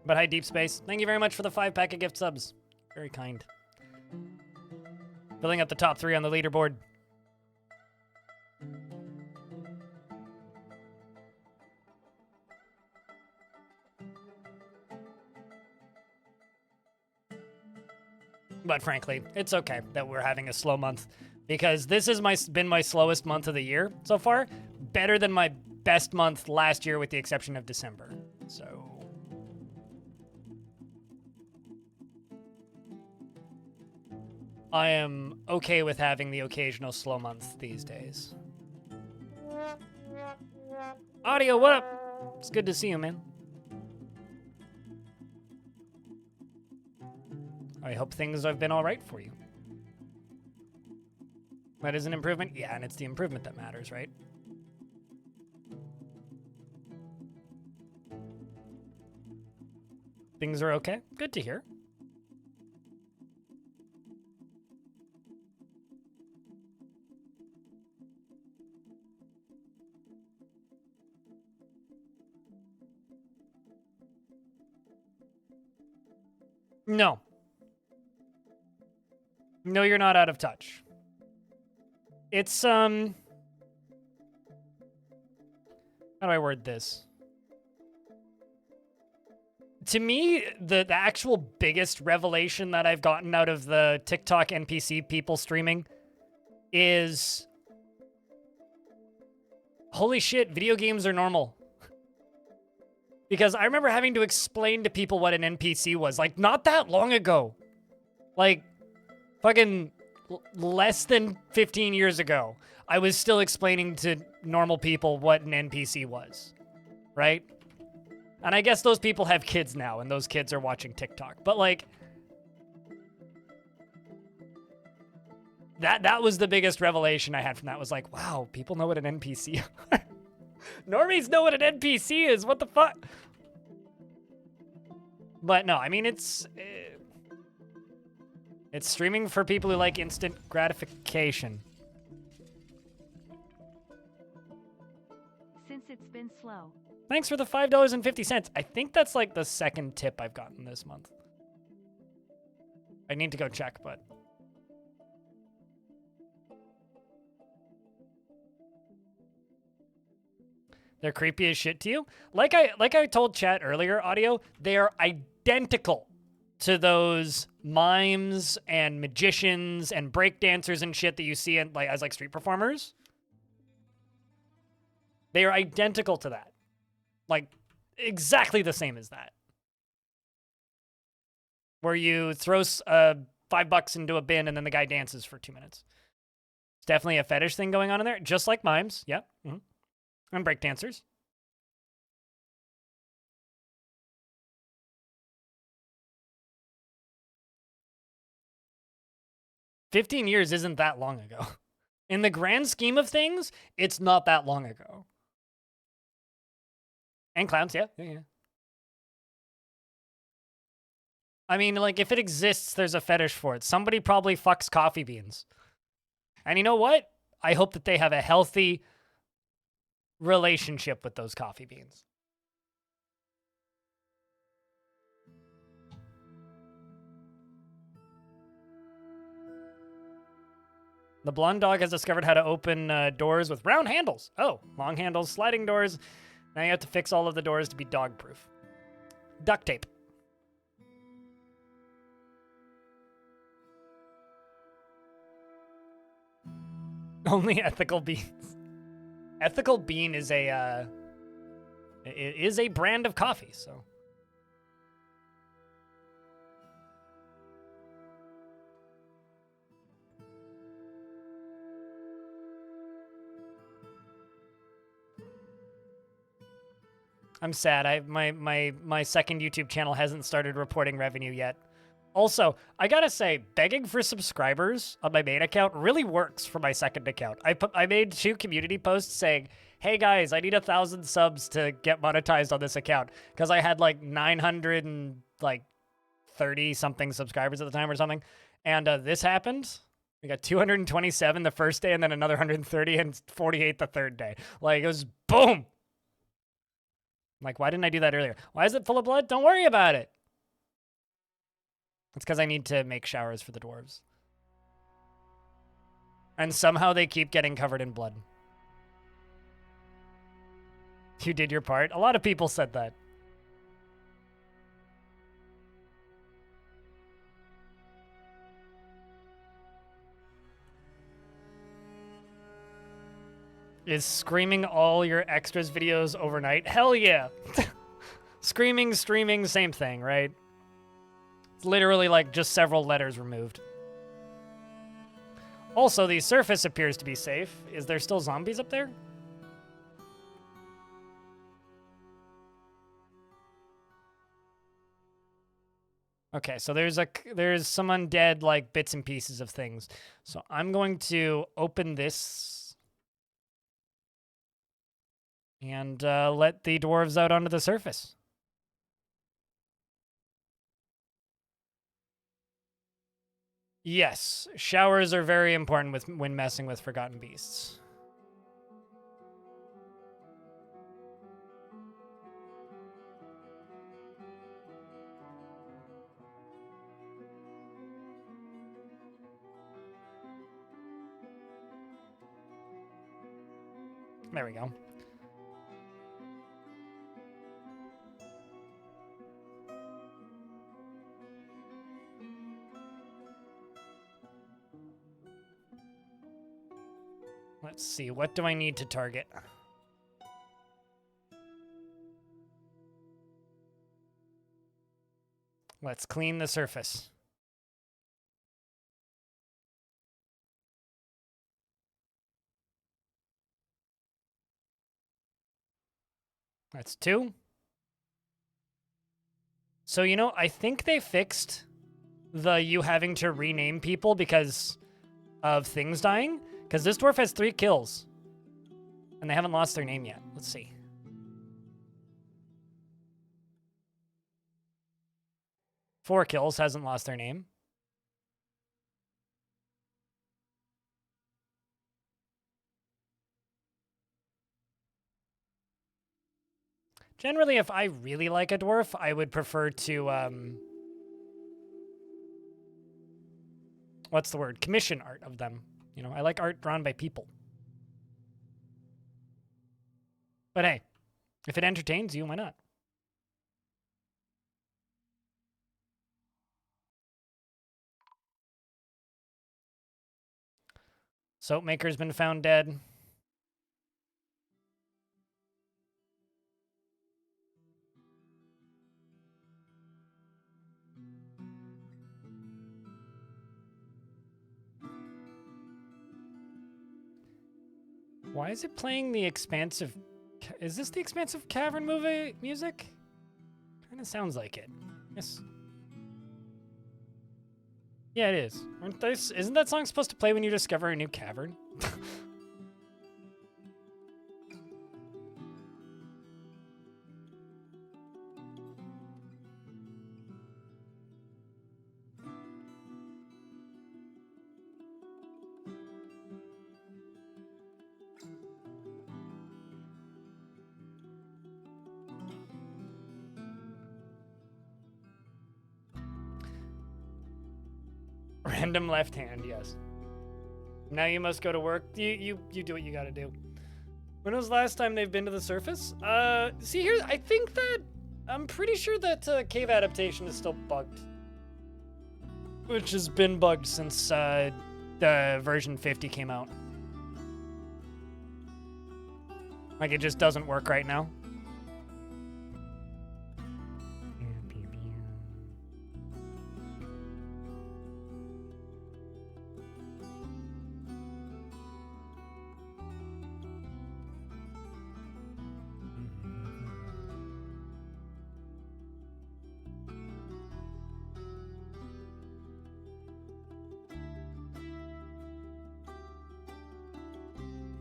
But hi, Deep Space. Thank you very much for the 5-pack of gift subs. Very kind. Filling up the top 3 on the leaderboard. But frankly, it's okay that we're having a slow month because this has been my slowest month of the year so far. Better than my best month last year with the exception of December. So I am okay with having the occasional slow month these days. Audio, what up? It's good to see you, man. I hope things have been all right for you. That is an improvement? Yeah, and it's the improvement that matters, right? Things are okay? Good to hear. No. No, you're not out of touch. It's, how do I word this? To me, the actual biggest revelation that I've gotten out of the TikTok NPC people streaming is, holy shit, video games are normal. Because I remember having to explain to people what an NPC was, like, not that long ago. Like, fucking less than 15 years ago, I was still explaining to normal people what an NPC was, right? And I guess those people have kids now, and those kids are watching TikTok. But, like, that was the biggest revelation I had from that, was like, wow, people know what an NPC are. Normies know what an NPC is. What the fuck? But no, I mean, it's streaming for people who like instant gratification. Since it's been slow. Thanks for the $5.50. I think that's like the second tip I've gotten this month. I need to go check, but they're creepy as shit to you. Like I told chat earlier, audio, they are identical to those mimes and magicians and breakdancers and shit that you see in, like, as like street performers. They are identical to that. Like, exactly the same as that. Where you throw $5 into a bin and then the guy dances for 2 minutes. It's definitely a fetish thing going on in there, just like mimes. Yep. Mm-hmm. And breakdancers. 15 years isn't that long ago. In the grand scheme of things, it's not that long ago. And clowns, yeah. I mean, like, if it exists, there's a fetish for it. Somebody probably fucks coffee beans. And you know what? I hope that they have a healthy relationship with those coffee beans. The blonde dog has discovered how to open doors with round handles. Oh, long handles, sliding doors. Now you have to fix all of the doors to be dog-proof. Duct tape. Only ethical beans. Ethical bean is a brand of coffee, so. I'm sad. My second YouTube channel hasn't started reporting revenue yet. Also, I gotta say, begging for subscribers on my main account really works for my second account. I made 2 community posts saying, hey guys, I need 1,000 subs to get monetized on this account. Because I had like 930 something subscribers at the time or something. And this happened. We got 227 the first day and then another 130 and 48 the third day. Like, it was boom! I'm like, why didn't I do that earlier? Why is it full of blood? Don't worry about it. It's because I need to make showers for the dwarves. And somehow they keep getting covered in blood. You did your part? A lot of people said that. Is screaming all your extras videos overnight? Hell yeah! Screaming, streaming, same thing, right? It's literally like just several letters removed. Also, the surface appears to be safe. Is there still zombies up there? Okay, so there's some undead like bits and pieces of things. So I'm going to open this and let the dwarves out onto the surface. Yes, showers are very important when messing with forgotten beasts. There we go. Let's see, what do I need to target? Let's clean the surface. That's 2. So, you know, I think they fixed you having to rename people because of things dying. Because this dwarf has 3 kills. And they haven't lost their name yet. Let's see. Four kills, hasn't lost their name. Generally, if I really like a dwarf, I would prefer to, what's the word? Commission art of them. You know, I like art drawn by people. But hey, if it entertains you, why not? Soapmaker's been found dead. Why is it playing the expansive... Is this the expansive cavern movie music? Kind of sounds like it. Yes. Yeah, it is. Isn't that song supposed to play when you discover a new cavern? Random left hand, yes. Now you must go to work. You do what you gotta do. When was the last time they've been to the surface? See here, I'm pretty sure that cave adaptation is still bugged. Which has been bugged since the version 50 came out. Like, it just doesn't work right now.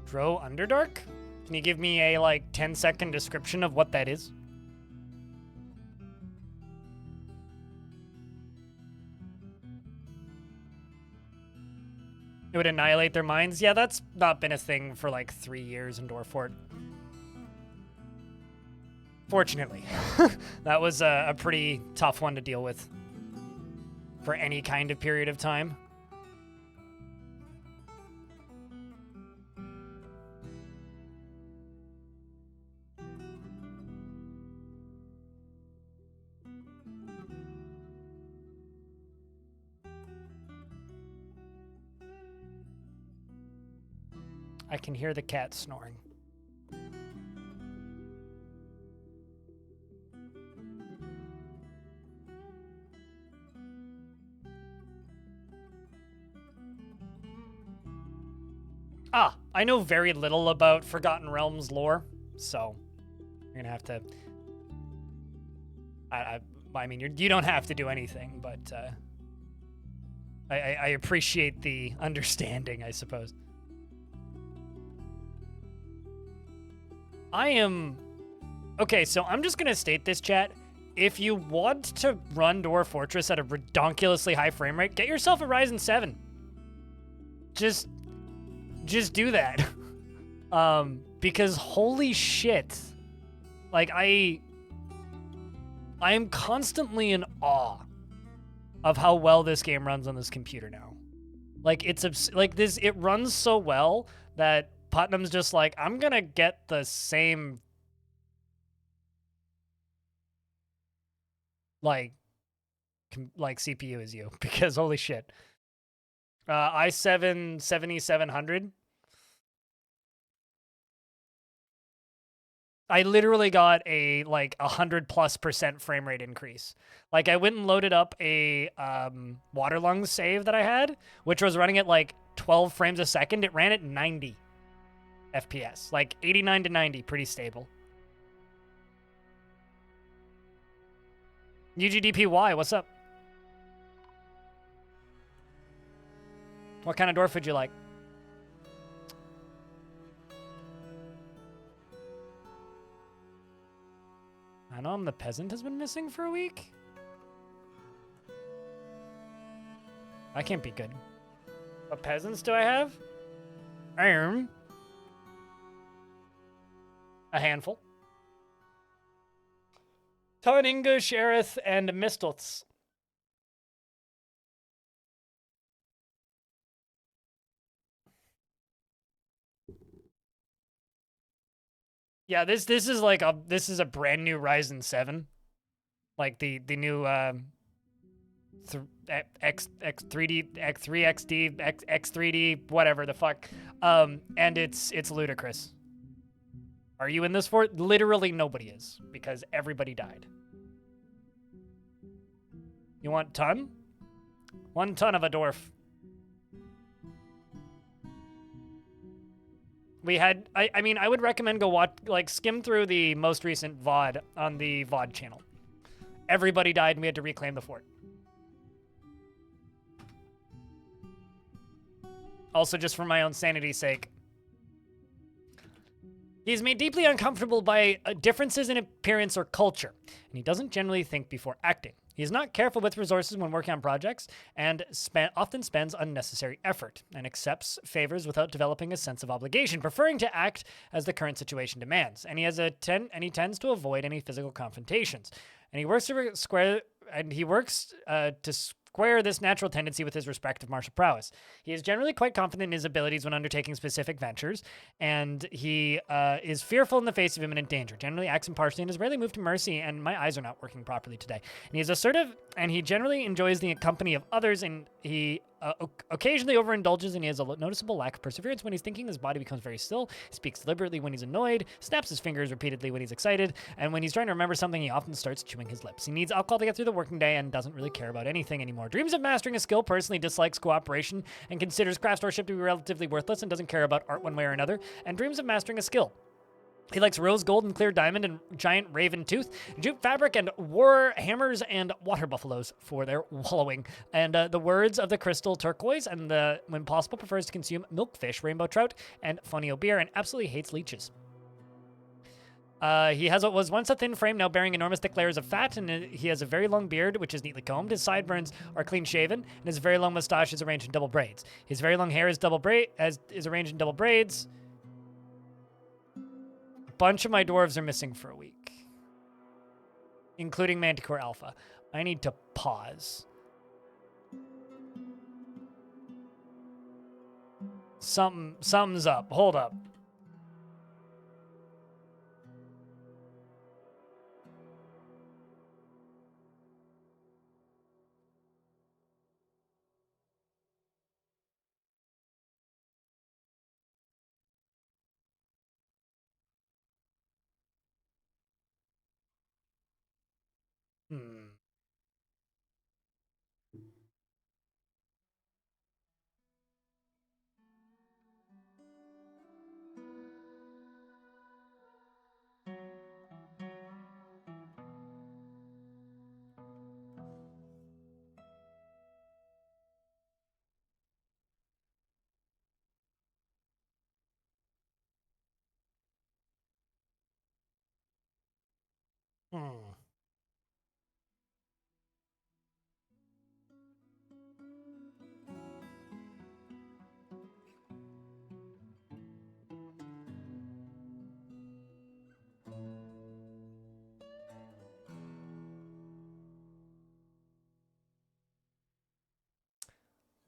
Dro Underdark? Can you give me a, like, 10-second description of what that is? It would annihilate their minds? Yeah, that's not been a thing for, like, 3 years in Dwarfort. Fortunately. That was a pretty tough one to deal with. For any kind of period of time. I can hear the cat snoring. Ah, I know very little about Forgotten Realms lore, so you're gonna have to. I mean, you don't have to do anything, but I appreciate the understanding, I suppose. Okay, so I'm just gonna state this, chat. If you want to run Dwarf Fortress at a redonkulously high frame rate, get yourself a Ryzen 7. Just do that. Because holy shit. Like, I am constantly in awe of how well this game runs on this computer now. Like, it runs so well that Putnam's just like, I'm gonna get the same, like CPU as you, because holy shit. i7 7700. I literally got a, like, 100+% frame rate increase. Like, I went and loaded up a Waterlung save that I had, which was running at, like, 12 frames a second. It ran at 90 FPS. Like, 89 to 90, pretty stable. UGDPY, what's up? What kind of dwarf would you like? I know the peasant has been missing for a week. That can't be good. What peasants do I have? A handful. Toninga, Sheriff, and Mistles. Yeah, this is like this is a brand new Ryzen 7, like the new X3D X3XD X3D whatever the fuck, and it's ludicrous. Are you in this for it? Literally nobody is, because everybody died. You want ton? 1 ton of a dwarf. We had, I mean, I would recommend go watch, like, skim through the most recent VOD on the VOD channel. Everybody died and we had to reclaim the fort. Also, just for my own sanity's sake. He is made deeply uncomfortable by differences in appearance or culture, and he doesn't generally think before acting. He is not careful with resources when working on projects and often spends unnecessary effort and accepts favors without developing a sense of obligation, preferring to act as the current situation demands. And he tends to avoid any physical confrontations. And he works to square this natural tendency with his respective martial prowess. He is generally quite confident in his abilities when undertaking specific ventures, and he is fearful in the face of imminent danger, generally acts impartially and is rarely moved to mercy, and my eyes are not working properly today. And he is assertive, and he generally enjoys the company of others, and he occasionally overindulges, and he has a noticeable lack of perseverance when he's thinking. His body becomes very still, speaks deliberately when he's annoyed, snaps his fingers repeatedly when he's excited, and when he's trying to remember something, he often starts chewing his lips. He needs alcohol to get through the working day and doesn't really care about anything anymore. Dreams of mastering a skill, personally dislikes cooperation, and considers craftsmanship to be relatively worthless and doesn't care about art one way or another, and dreams of mastering a skill. He likes rose gold and clear diamond and giant raven tooth, jute fabric and war hammers and water buffaloes for their wallowing. And the words of the crystal turquoise, and when possible prefers to consume milkfish, rainbow trout, and fonio beer, and absolutely hates leeches. He has what was once a thin frame, now bearing enormous thick layers of fat, and he has a very long beard, which is neatly combed. His sideburns are clean shaven, and his very long mustache is arranged in double braids. His very long hair is arranged in double braids. Bunch of my dwarves are missing for a week, including Manticore Alpha. I need to pause. Something's up. Hold up.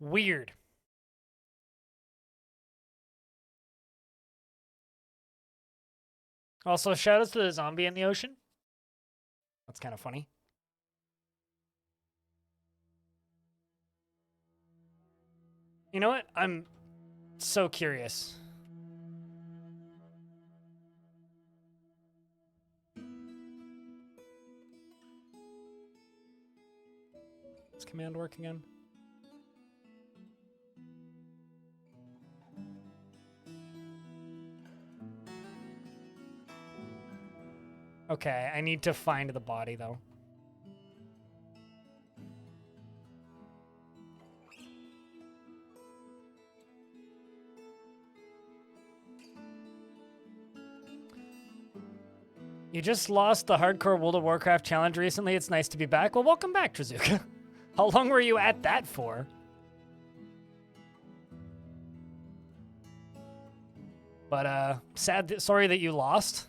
Weird. Also, shout outs to the zombie in the ocean. That's kind of funny. You know what? I'm so curious. Does command work again? Okay, I need to find the body, though. You just lost the Hardcore World of Warcraft challenge recently. It's nice to be back. Well, welcome back, Trazuka. How long were you at that for? But, sorry that you lost.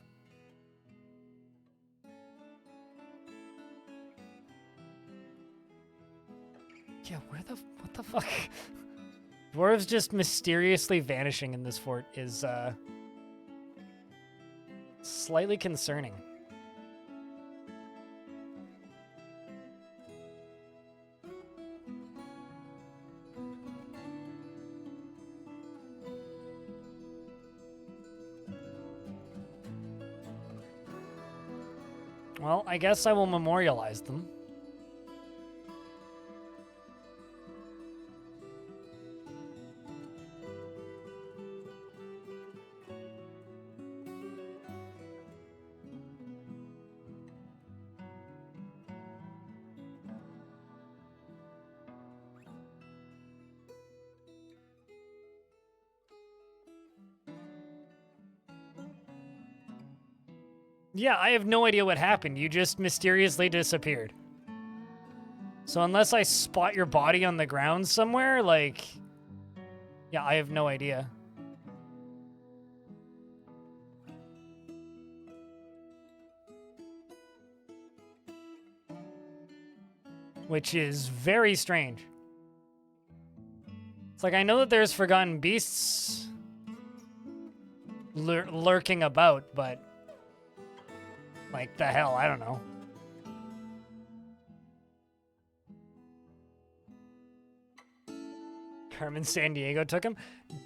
Yeah, what the fuck? Dwarves just mysteriously vanishing in this fort is, slightly concerning. Well, I guess I will memorialize them. Yeah, I have no idea what happened. You just mysteriously disappeared. So unless I spot your body on the ground somewhere, like... Yeah, I have no idea. Which is very strange. It's like, I know that there's forgotten beasts lurking about, but... Like, the hell, I don't know. Carmen San Diego took him?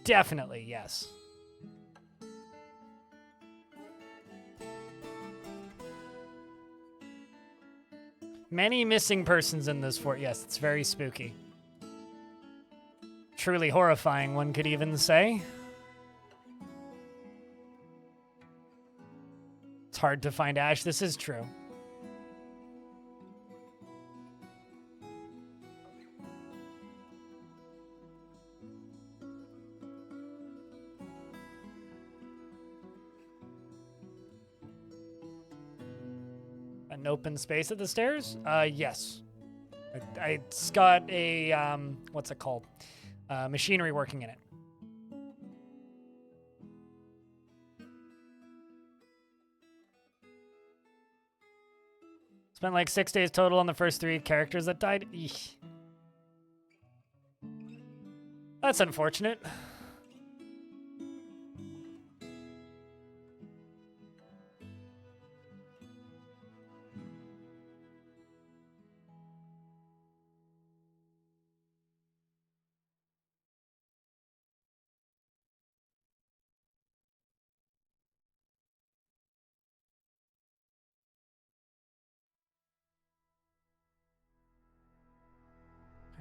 Definitely, yes. Many missing persons in this fort. Yes, it's very spooky. Truly horrifying, one could even say. It's hard to find Ash. This is true. An open space at the stairs? Yes. It's got a, what's it called? Machinery working in it. Spent like 6 days total on the first 3 characters that died. Eesh. That's unfortunate.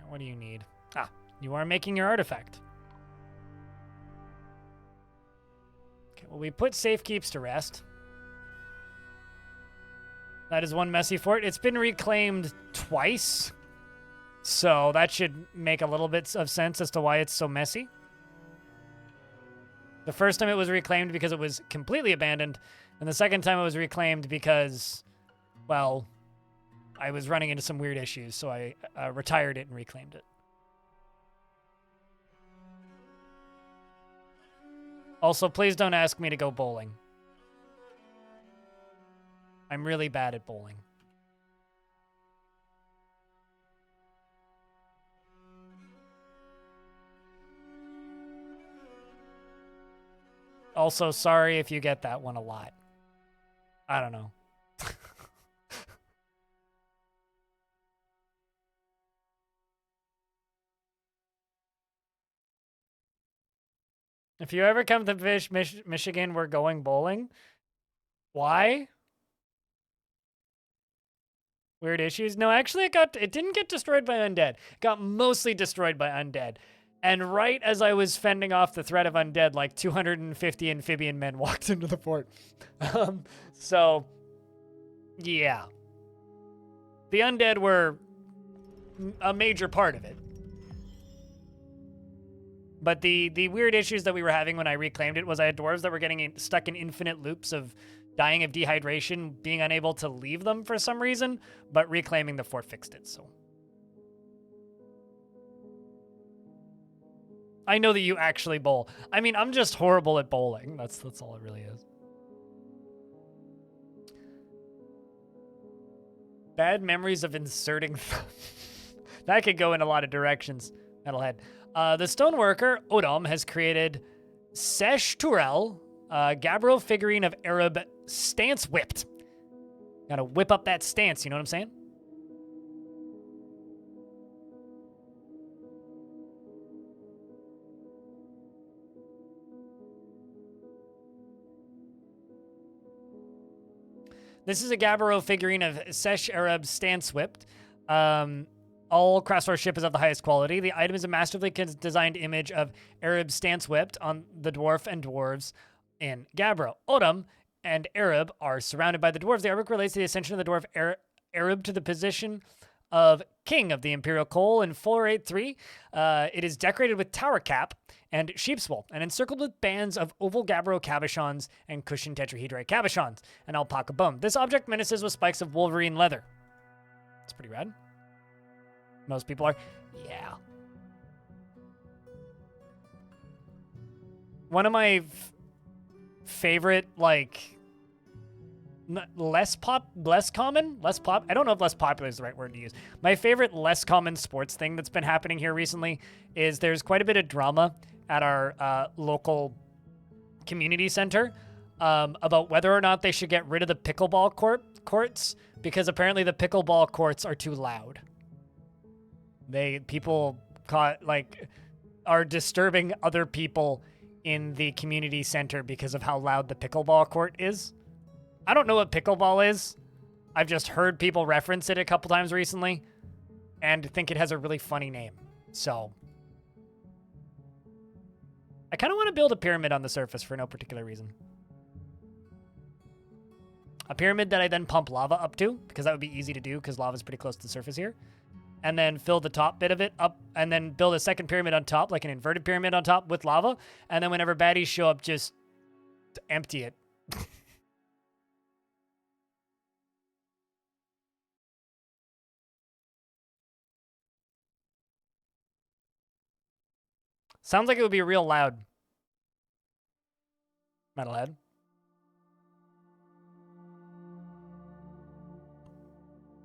What do you need? Ah, you are making your artifact. Okay, well, we put safekeeps to rest. That is one messy fort. It's been reclaimed twice, so that should make a little bit of sense as to why it's so messy. The first time it was reclaimed because it was completely abandoned, and the second time it was reclaimed because, well, I was running into some weird issues, so I retired it and reclaimed it. Also, please don't ask me to go bowling. I'm really bad at bowling. Also, sorry if you get that one a lot. I don't know. If you ever come to Michigan, we're going bowling. Why? Weird issues? No, actually it didn't get destroyed by undead. It got mostly destroyed by undead. And right as I was fending off the threat of undead, like 250 amphibian men walked into the fort. So, yeah. The undead were a major part of it. But the weird issues that we were having when I reclaimed it was I had dwarves that were getting stuck in infinite loops of dying of dehydration, being unable to leave them for some reason, but reclaiming the fort fixed it, so. I know that you actually bowl. I mean, I'm just horrible at bowling. That's all it really is. Bad memories of inserting... That could go in a lot of directions, Metalhead. The stoneworker, Odom, has created Sesh Turel, Gabbro figurine of Arab stance whipped. Gotta whip up that stance, you know what I'm saying? This is a Gabbro figurine of Sesh Arab stance whipped. All Craftsware ship is of the highest quality. The item is a masterfully designed image of Arab stance whipped on the dwarf and dwarves in Gabbro. Odom and Arab are surrounded by the dwarves. The artwork relates to the ascension of the dwarf Arab to the position of king of the Imperial Coal in 483. It is decorated with tower cap and sheep's wool, and encircled with bands of oval gabbro cabochons and cushioned tetrahedrite cabochons and alpaca bone. This object menaces with spikes of wolverine leather. It's pretty rad. Most people are, yeah. One of my favorite, like, less common. I don't know if less popular is the right word to use. My favorite less common sports thing that's been happening here recently is there's quite a bit of drama at our local community center about whether or not they should get rid of the pickleball courts, because apparently the pickleball courts are too loud. People are disturbing other people in the community center because of how loud the pickleball court is. I don't know what pickleball is. I've just heard people reference it a couple times recently and think it has a really funny name. So I kind of want to build a pyramid on the surface for no particular reason. A pyramid that I then pump lava up to, because that would be easy to do because lava's pretty close to the surface here. And then fill the top bit of it up, and then build a second pyramid on top, like an inverted pyramid on top with lava. And then whenever baddies show up, just empty it. Sounds like it would be real loud. Metalhead.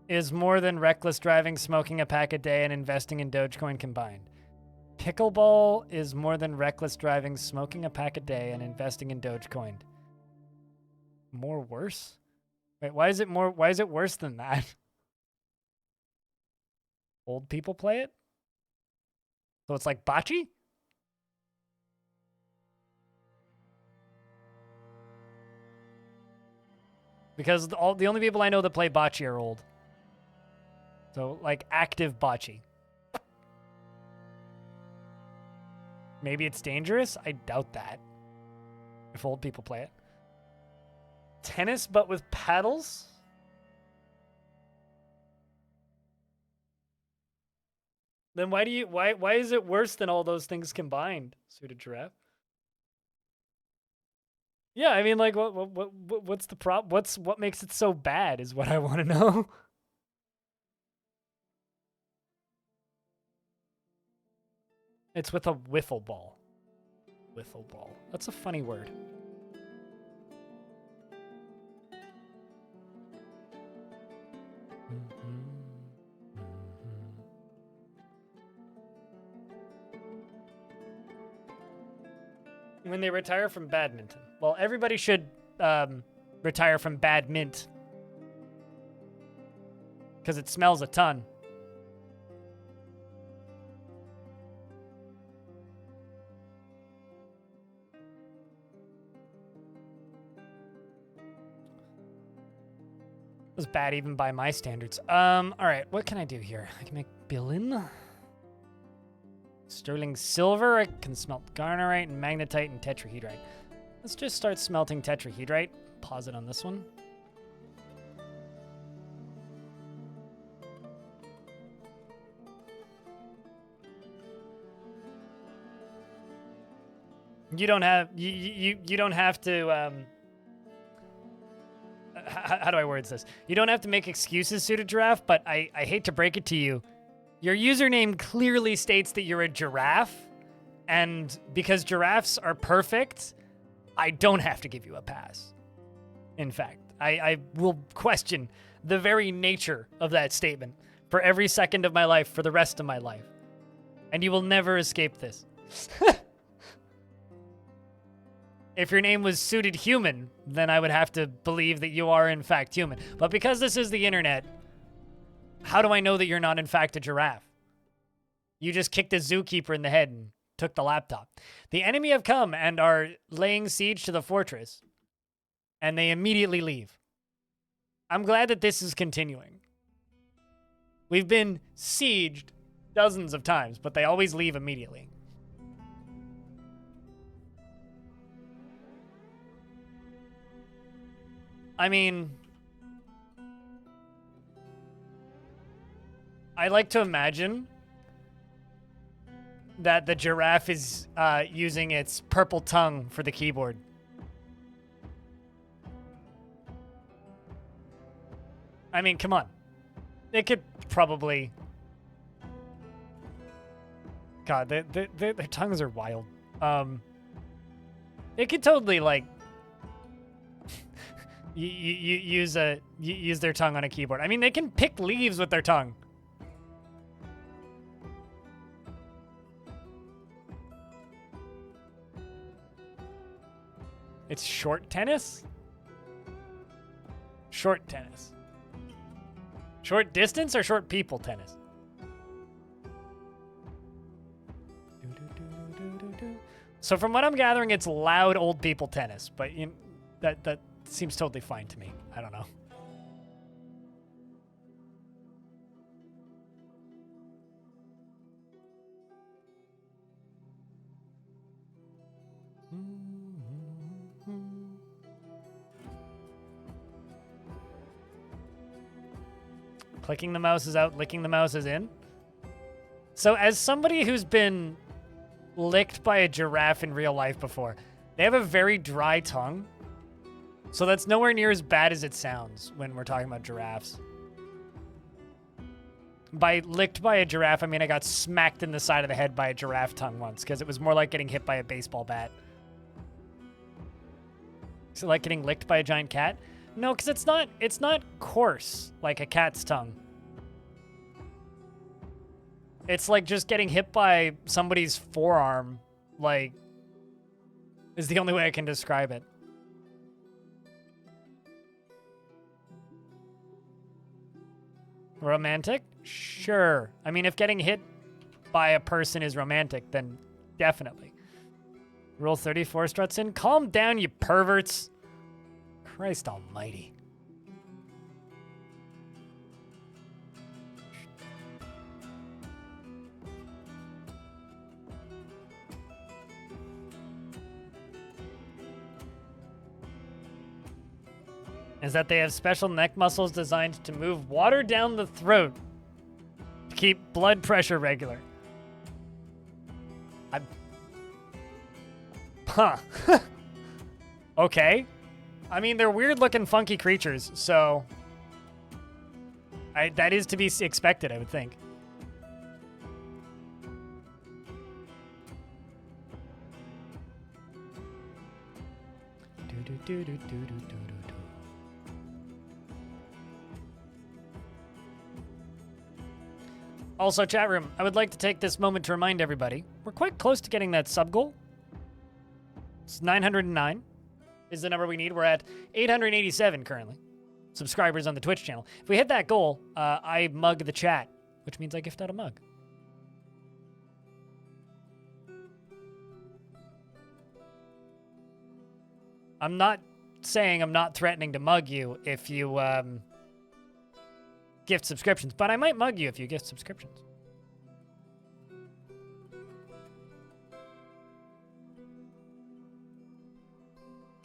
Is more than reckless driving, smoking a pack a day, and investing in Dogecoin combined. Pickleball is more than reckless driving, smoking a pack a day, and investing in Dogecoin. More worse? Wait, why is it worse than that? Old people play it? So it's like bocce? Because the only people I know that play bocce are old. So, like, active bocce. Maybe it's dangerous? I doubt that. If old people play it. Tennis, but with paddles? Then why is it worse than all those things combined? Suited giraffe. Yeah, I mean, like, what's the what makes it so bad is what I want to know. It's with a wiffle ball. Wiffle ball. That's a funny word. When they retire from badminton. Well, everybody should retire from badmint. Because it smells a ton. It was bad even by my standards. All right, what can I do here? I can make billin. Sterling silver. I can smelt garnerite and magnetite and tetrahedrite. Let's just start smelting tetrahedrite. Pause it on this one. You don't have to how do I word this? You don't have to make excuses, Suited Giraffe, but I hate to break it to you. Your username clearly states that you're a giraffe, and because giraffes are perfect, I don't have to give you a pass. In fact, I will question the very nature of that statement for every second of my life for the rest of my life. And you will never escape this. If your name was Suited Human, then I would have to believe that you are in fact human. But because this is the internet, how do I know that you're not in fact a giraffe? You just kicked a zookeeper in the head and took the laptop. The enemy have come and are laying siege to the fortress, and they immediately leave. I'm glad that this is continuing. We've been sieged dozens of times, but they always leave immediately. I mean, I like to imagine that the giraffe is using its purple tongue for the keyboard. I mean, come on. It could probably... God, their tongues are wild. It could totally, like... use their tongue on a keyboard. I mean, they can pick leaves with their tongue. It's short tennis? Short tennis. Short distance or short people tennis? So from what I'm gathering, it's loud old people tennis, but that seems totally fine to me. I don't know. Clicking the mouse is out, licking the mouse is in. So as somebody who's been licked by a giraffe in real life before, they have a very dry tongue. So that's nowhere near as bad as it sounds when we're talking about giraffes. By licked by a giraffe, I mean I got smacked in the side of the head by a giraffe tongue once, because it was more like getting hit by a baseball bat. Is it like getting licked by a giant cat? No, because it's not coarse like a cat's tongue. It's like just getting hit by somebody's forearm, like, is the only way I can describe it. Romantic? Sure. I mean, if getting hit by a person is romantic, then definitely. Rule 34 struts in. Calm down, you perverts. Christ almighty. Is that they have special neck muscles designed to move water down the throat to keep blood pressure regular. Huh. Okay. I mean, they're weird-looking, funky creatures, so... that is to be expected, I would think. Also, chat room, I would like to take this moment to remind everybody, we're quite close to getting that sub goal. It's 909 is the number we need. We're at 887 currently. Subscribers on the Twitch channel. If we hit that goal, I mug the chat, which means I gift out a mug. I'm not saying I'm not threatening to mug you if you gift subscriptions, but I might mug you if you gift subscriptions.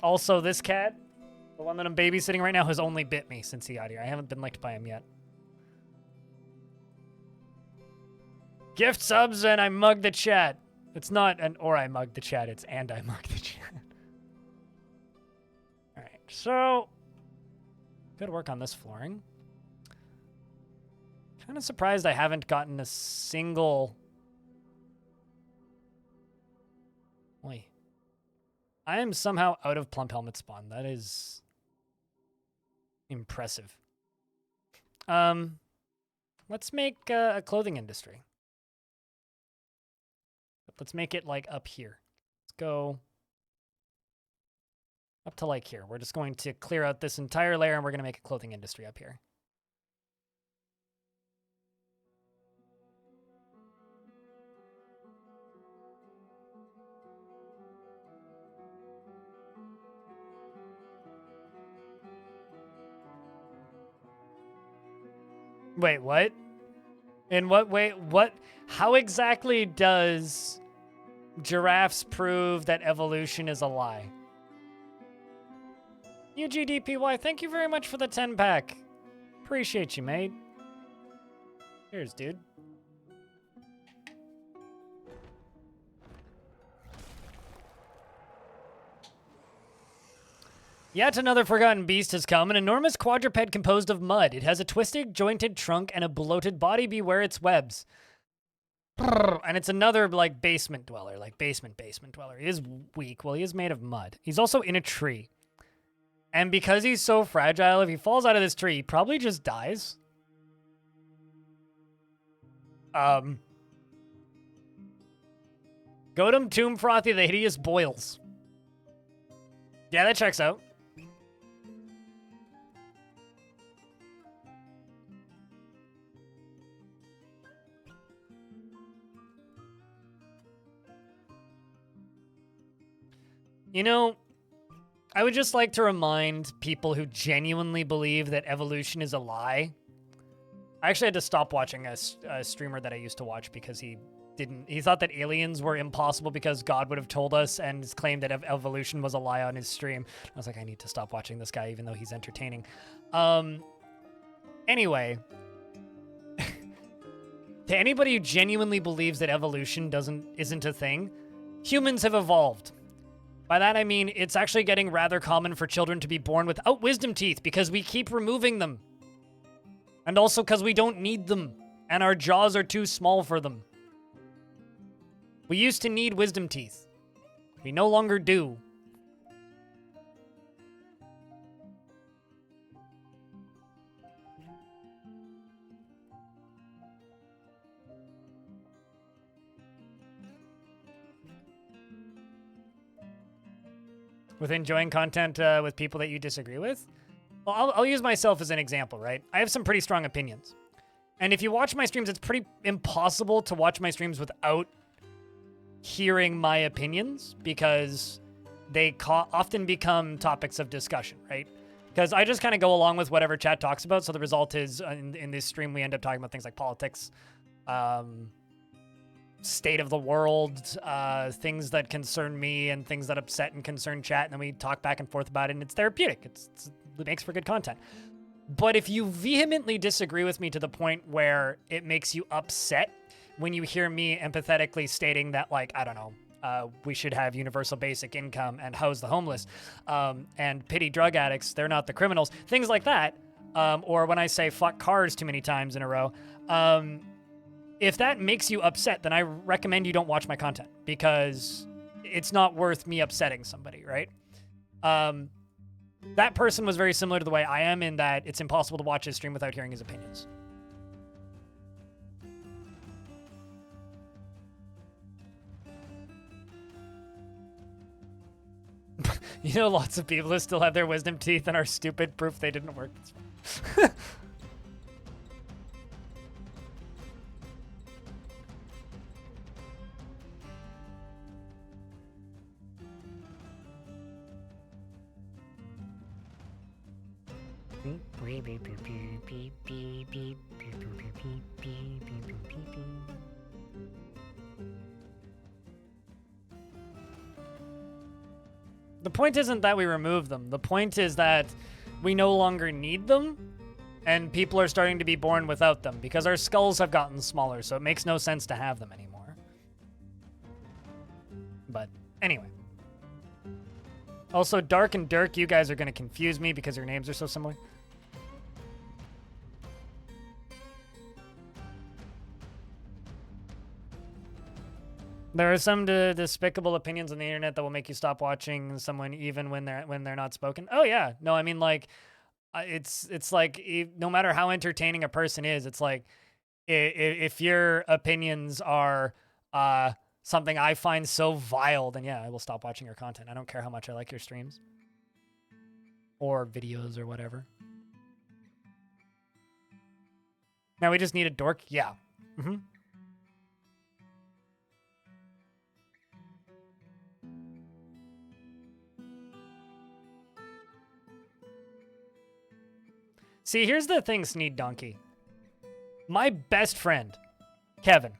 Also, this cat, the one that I'm babysitting right now, has only bit me since he got here. I haven't been licked by him yet. Gift subs and I mug the chat. It's not an or I mug the chat, it's and I mug the chat. Alright, so good work on this flooring. Kind of surprised I haven't gotten a single... Wait. I am somehow out of plump helmet spawn. That is impressive. Let's make a clothing industry. Let's make it like up here. Let's go up to like here. We're just going to clear out this entire layer and we're going to make a clothing industry up here. Wait, what? In what way? What? How exactly does giraffes prove that evolution is a lie? UGDPY, thank you very much for the 10-pack. Appreciate you, mate. Cheers, dude. Yet another forgotten beast has come, an enormous quadruped composed of mud. It has a twisted, jointed trunk and a bloated body. Beware its webs. And it's another, like, basement dweller. Like, basement dweller. He is weak. Well, he is made of mud. He's also in a tree. And because he's so fragile, if he falls out of this tree, he probably just dies. Godum Tomb Frothy, the Hideous Boils. Yeah, that checks out. You know, I would just like to remind people who genuinely believe that evolution is a lie. I actually had to stop watching a streamer that I used to watch because he thought that aliens were impossible because God would have told us, and claimed that evolution was a lie on his stream. I was like, I need to stop watching this guy even though he's entertaining. Anyway, to anybody who genuinely believes that evolution isn't a thing, humans have evolved. By that I mean it's actually getting rather common for children to be born without wisdom teeth because we keep removing them. And also because we don't need them, and our jaws are too small for them. We used to need wisdom teeth. We no longer do. With enjoying content with people that you disagree with? Well, I'll use myself as an example, right? I have some pretty strong opinions. And if you watch my streams, it's pretty impossible to watch my streams without hearing my opinions because they often become topics of discussion, right? Because I just kind of go along with whatever chat talks about. So the result is in this stream, we end up talking about things like politics, state of the world, things that concern me and things that upset and concern chat. And then we talk back and forth about it, and it's therapeutic. It makes for good content. But if you vehemently disagree with me to the point where it makes you upset when you hear me empathetically stating that, like, I don't know, we should have universal basic income and house the homeless, and pity drug addicts, they're not the criminals, things like that, or when I say fuck cars too many times in a row, if that makes you upset, then I recommend you don't watch my content because it's not worth me upsetting somebody, right? That person was very similar to the way I am in that it's impossible to watch his stream without hearing his opinions. You know, lots of people who still have their wisdom teeth and are stupid, proof they didn't work. The point isn't that we remove them. The point is that we no longer need them, and people are starting to be born without them because our skulls have gotten smaller, so it makes no sense to have them anymore. But anyway. Also, Dark and Dirk, you guys are going to confuse me because your names are so similar. There are some despicable opinions on the internet that will make you stop watching someone even when they're not spoken. Oh yeah, no, I mean, like, it's like no matter how entertaining a person is, it's like if your opinions are something I find so vile, then yeah, I will stop watching your content. I don't care how much I like your streams or videos or whatever. Now we just need a dork. Yeah. Mm-hmm. See, here's the thing, Sneed Donkey. My best friend, Kevin.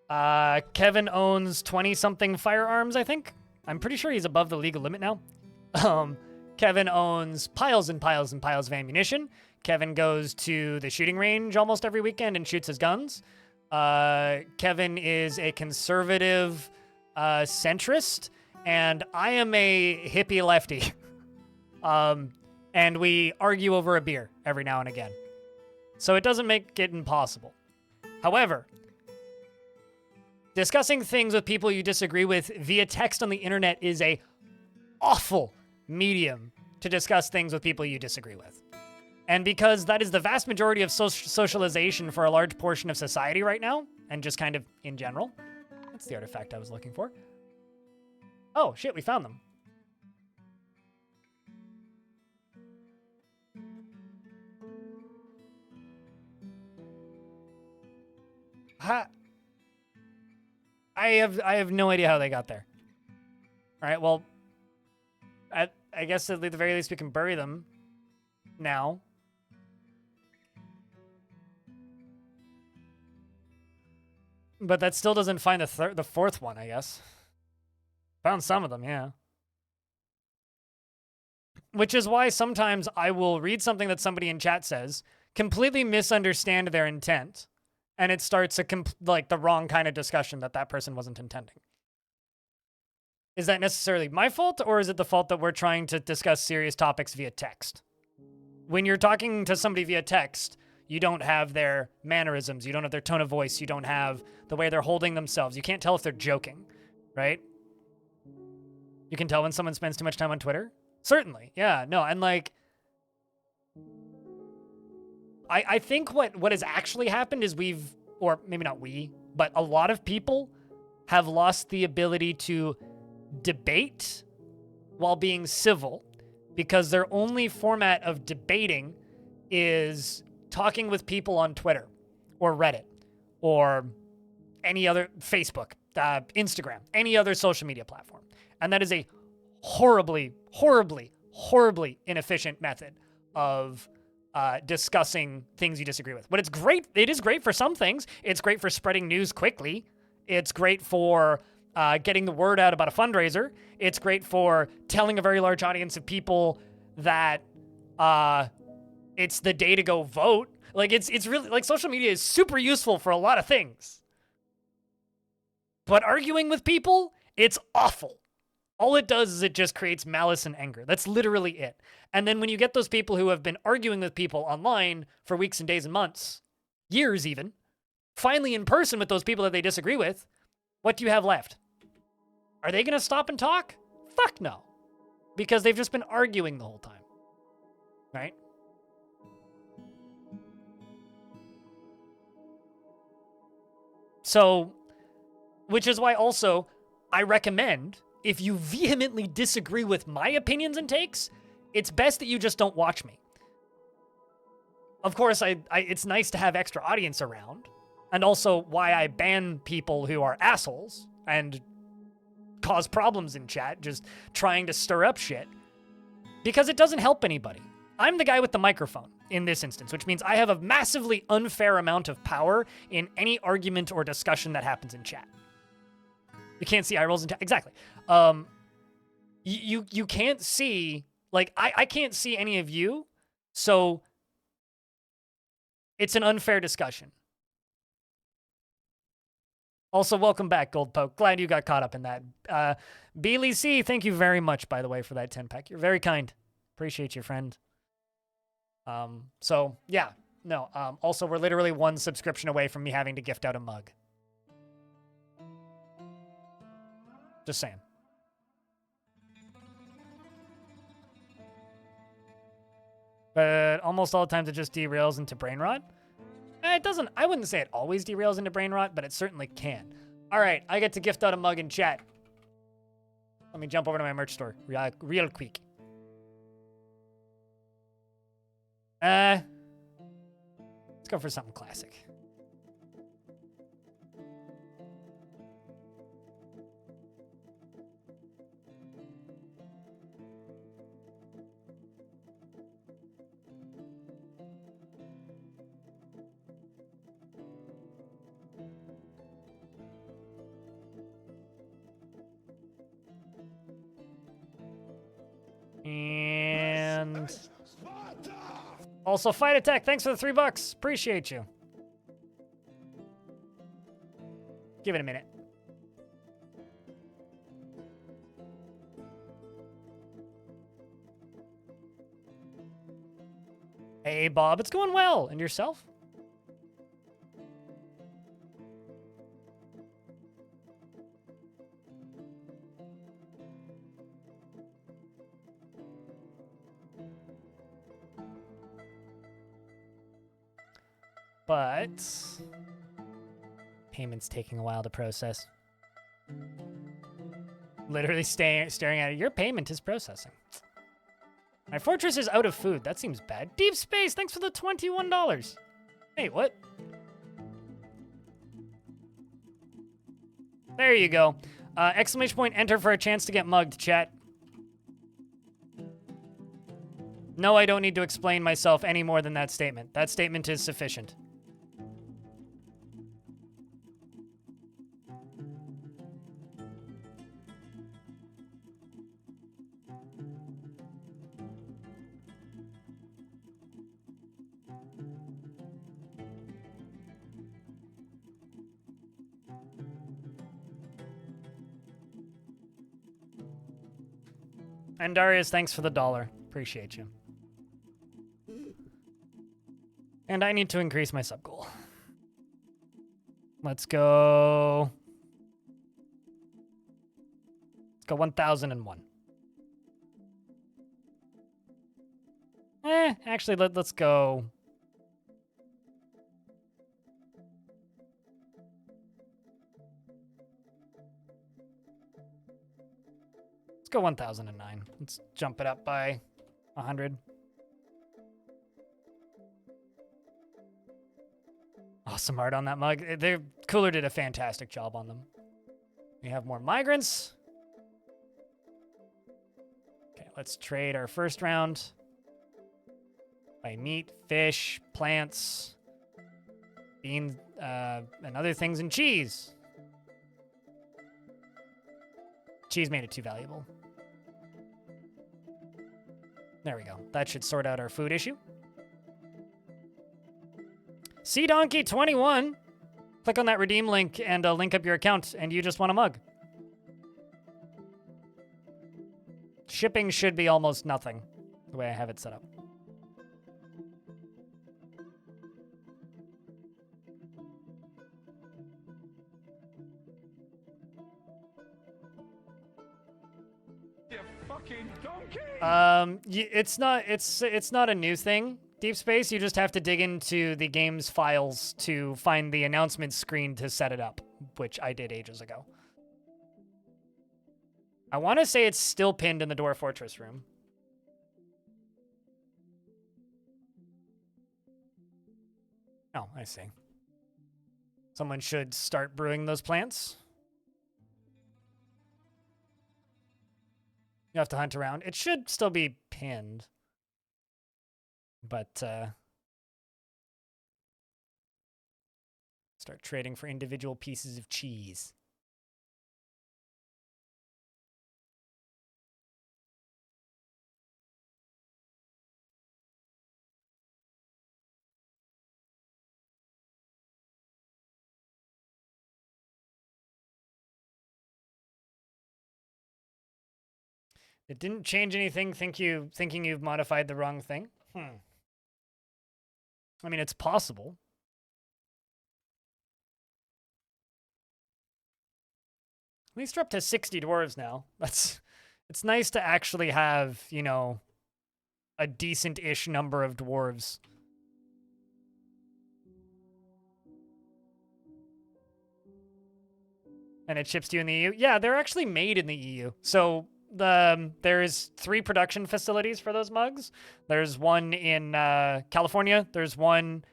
Kevin owns 20-something firearms, I think. I'm pretty sure he's above the legal limit now. Kevin owns piles and piles and piles of ammunition. Kevin goes to the shooting range almost every weekend and shoots his guns. Kevin is a conservative centrist, and I am a hippie lefty. And we argue over a beer every now and again. So it doesn't make it impossible. However, discussing things with people you disagree with via text on the internet is a awful medium to discuss things with people you disagree with. And because that is the vast majority of socialization for a large portion of society right now, and just kind of in general. That's the artifact I was looking for. Oh, shit, we found them. I have no idea how they got there. All right, well, I guess at the very least we can bury them now. But that still doesn't find the fourth one, I guess. Found some of them, yeah. Which is why sometimes I will read something that somebody in chat says, completely misunderstand their intent, and it starts like the wrong kind of discussion that person wasn't intending. Is that necessarily my fault, or is it the fault that we're trying to discuss serious topics via text? When you're talking to somebody via text, you don't have their mannerisms, you don't have their tone of voice, you don't have the way they're holding themselves. You can't tell if they're joking, right? You can tell when someone spends too much time on Twitter. Certainly, yeah, no, and like, I think what has actually happened is or maybe not we, but a lot of people have lost the ability to debate while being civil, because their only format of debating is talking with people on Twitter or Reddit or any other Facebook, Instagram, any other social media platform. And that is a horribly, horribly, horribly inefficient method of discussing things you disagree with. But it is great for some things. It's great for spreading news quickly. It's great for getting the word out about a fundraiser. It's great for telling a very large audience of people that it's the day to go vote. Like, it's really, like, social media is super useful for a lot of things. But arguing with people, it's awful. All it does is it just creates malice and anger. That's literally it. And then when you get those people who have been arguing with people online for weeks and days and months, years even, finally in person with those people that they disagree with, what do you have left? Are they going to stop and talk? Fuck no. Because they've just been arguing the whole time. Right? So, which is why also I recommend, if you vehemently disagree with my opinions and takes, it's best that you just don't watch me. Of course, it's nice to have extra audience around, and also why I ban people who are assholes and cause problems in chat, just trying to stir up shit, because it doesn't help anybody. I'm the guy with the microphone in this instance, which means I have a massively unfair amount of power in any argument or discussion that happens in chat. You can't see eye rolls in chat. Exactly. You can't see, like, I can't see any of you, so it's an unfair discussion. Also, welcome back, Gold Poke. Glad you got caught up in that. Beely C, thank you very much, by the way, for that 10-pack. You're very kind. Appreciate you, friend. So, yeah. No, also, we're literally one subscription away from me having to gift out a mug. Just saying. But almost all the times it just derails into brain rot. It doesn't, I wouldn't say it always derails into brain rot, but it certainly can. All right, I get to gift out a mug in chat. Let me jump over to my merch store real quick. Let's go for something classic. And Also, Fight Attack, thanks for the $3. Appreciate you. Give it a minute. Hey, Bob, it's going well. And yourself? But payment's taking a while to process. Literally staring at it. Your payment is processing. My fortress is out of food. That seems bad. Deep Space, thanks for the $21. Hey, what? There you go. Exclamation point, enter for a chance to get mugged, chat. No, I don't need to explain myself any more than that statement. That statement is sufficient. And Darius, thanks for the $1. Appreciate you. And I need to increase my sub goal. Let's go. Let's go 1001. Actually, let's go. Let's go 1009. Let's jump it up by 100. Awesome art on that mug. Cooler did a fantastic job on them. We have more migrants. Okay, let's trade our first round. By meat, fish, plants, beans, and other things, and cheese. Cheese made it too valuable. There we go. That should sort out our food issue. Sea Donkey 21. Click on that redeem link and link up your account, and you just want a mug. Shipping should be almost nothing, the way I have it set up. You fucking donkey! It's not a new thing. Deep Space, you just have to dig into the game's files to find the announcement screen to set it up, which I did ages ago. I want to say it's still pinned in the Dwarf Fortress room. Oh, I see. Someone should start brewing those plants. You have to hunt around. It should still be pinned. But, start trading for individual pieces of cheese. It didn't change anything, thinking you've modified the wrong thing? I mean, it's possible. At least we're up to 60 dwarves now. It's nice to actually have, you know, a decent-ish number of dwarves. And it ships to you in the EU? Yeah, they're actually made in the EU. So there's 3 production facilities for those mugs. There's one in California. There's one...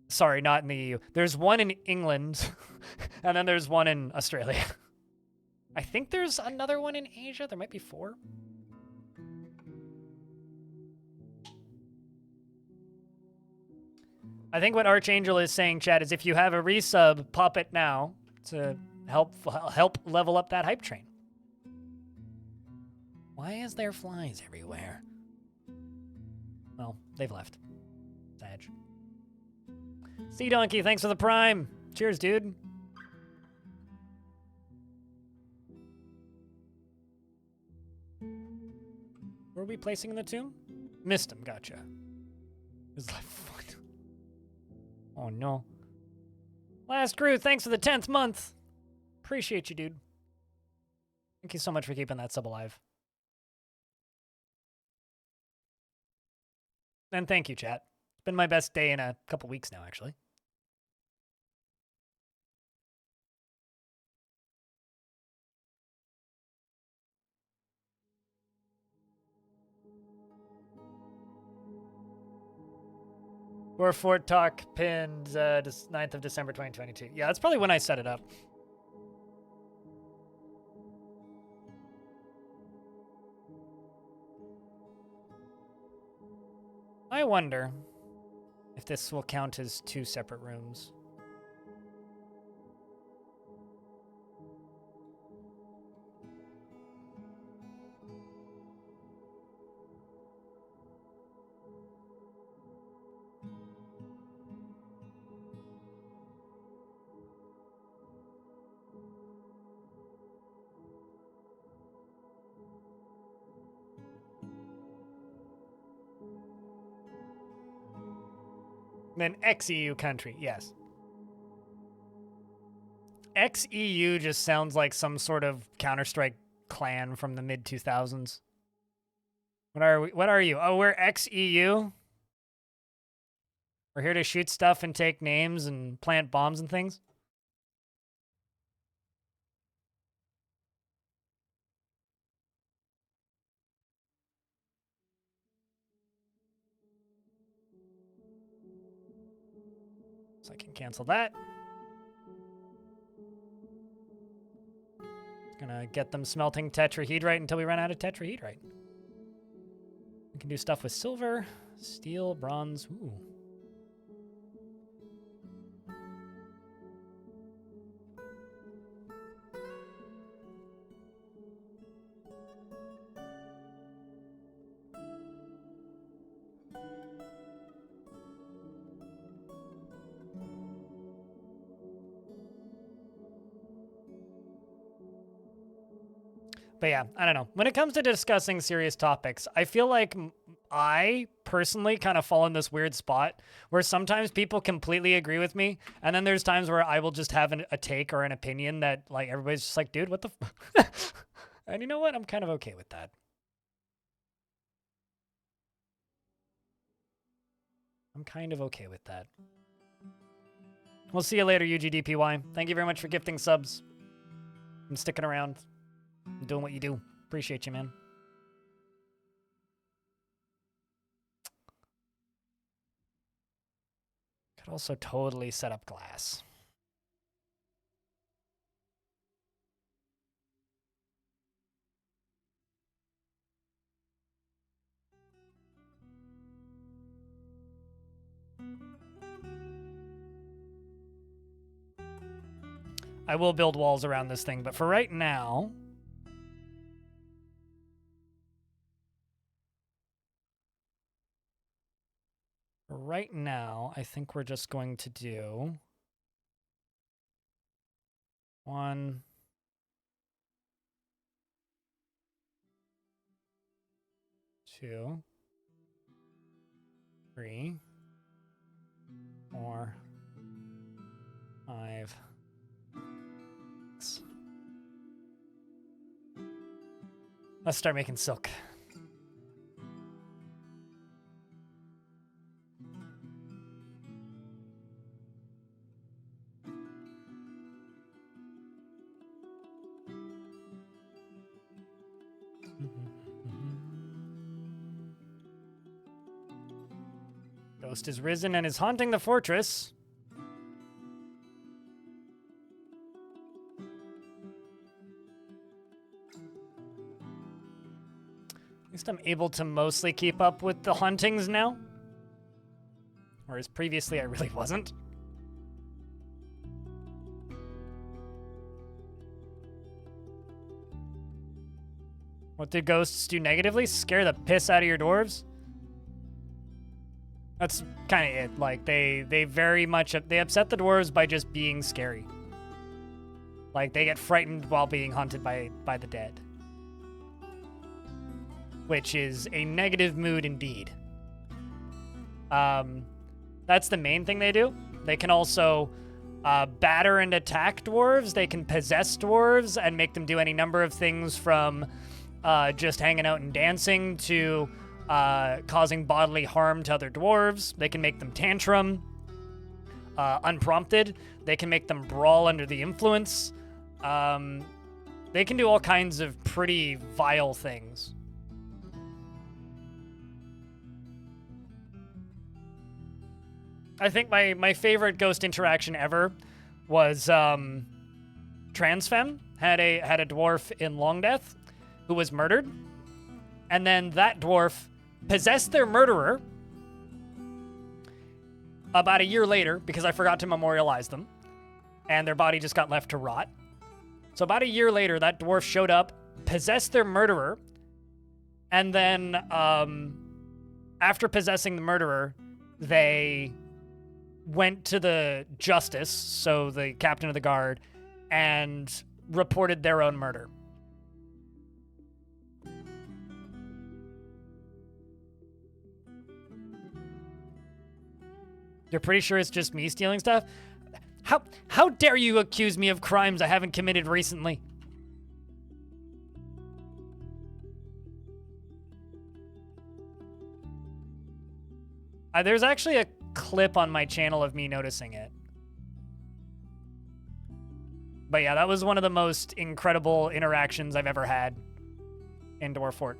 Sorry, not in the EU. There's one in England. And then there's one in Australia. I think there's another one in Asia. There might be 4. I think what Archangel is saying, chat, is if you have a resub, pop it now to help level up that hype train. Why is there flies everywhere? Well, they've left. Sag. Sea Donkey, thanks for the prime. Cheers, dude. Were we placing in the tomb? Missed him, gotcha. It's like, what? Oh no. Last crew, thanks for the 10th month. Appreciate you, dude. Thank you so much for keeping that sub alive. And thank you, chat. It's been my best day in a couple weeks now, actually. Or Fort Talk pinned 9th of December 2022. Yeah, that's probably when I set it up. I wonder if this will count as 2 separate rooms. Then ex-EU country, yes. Ex-EU just sounds like some sort of Counter-Strike clan from the mid-2000s. What are we? What are you? Oh, we're ex-EU? We're here to shoot stuff and take names and plant bombs and things? So I can cancel that. Gonna get them smelting tetrahedrite until we run out of tetrahedrite. We can do stuff with silver, steel, bronze. Ooh. But yeah, I don't know. When it comes to discussing serious topics, I feel like I personally kind of fall in this weird spot where sometimes people completely agree with me, and then there's times where I will just have a take or an opinion that like everybody's just like, dude, what the f And you know what? I'm kind of okay with that. I'm kind of okay with that. We'll see you later, UGDPY. Thank you very much for gifting subs and sticking around. Doing what you do. Appreciate you, man. Could also totally set up glass. I will build walls around this thing, but for right now... Right now, I think we're just going to do 1, 2, 3, 4, 5, 6. Let's start making silk. Ghost is risen and is haunting the fortress. At least I'm able to mostly keep up with the hauntings now. Whereas previously I really wasn't. What did ghosts do negatively? Scare the piss out of your dwarves? That's kind of it. Like, they very much, they upset the dwarves by just being scary. Like, they get frightened while being hunted by the dead. Which is a negative mood indeed. That's the main thing they do. They can also batter and attack dwarves. They can possess dwarves and make them do any number of things from just hanging out and dancing to causing bodily harm to other dwarves. They can make them tantrum unprompted. They can make them brawl under the influence. They can do all kinds of pretty vile things. I think my favorite ghost interaction ever was Transfem had a dwarf in Long Death who was murdered, and then that dwarf possessed their murderer about a year later because I forgot to memorialize them, and their body just got left to rot. So about a year later, that dwarf showed up, possessed their murderer, and then after possessing the murderer, they went to the justice, so the captain of the guard, and reported their own murder. You're pretty sure it's just me stealing stuff? How dare you accuse me of crimes I haven't committed recently? There's actually a clip on my channel of me noticing it. But yeah, that was one of the most incredible interactions I've ever had in Dwarfort.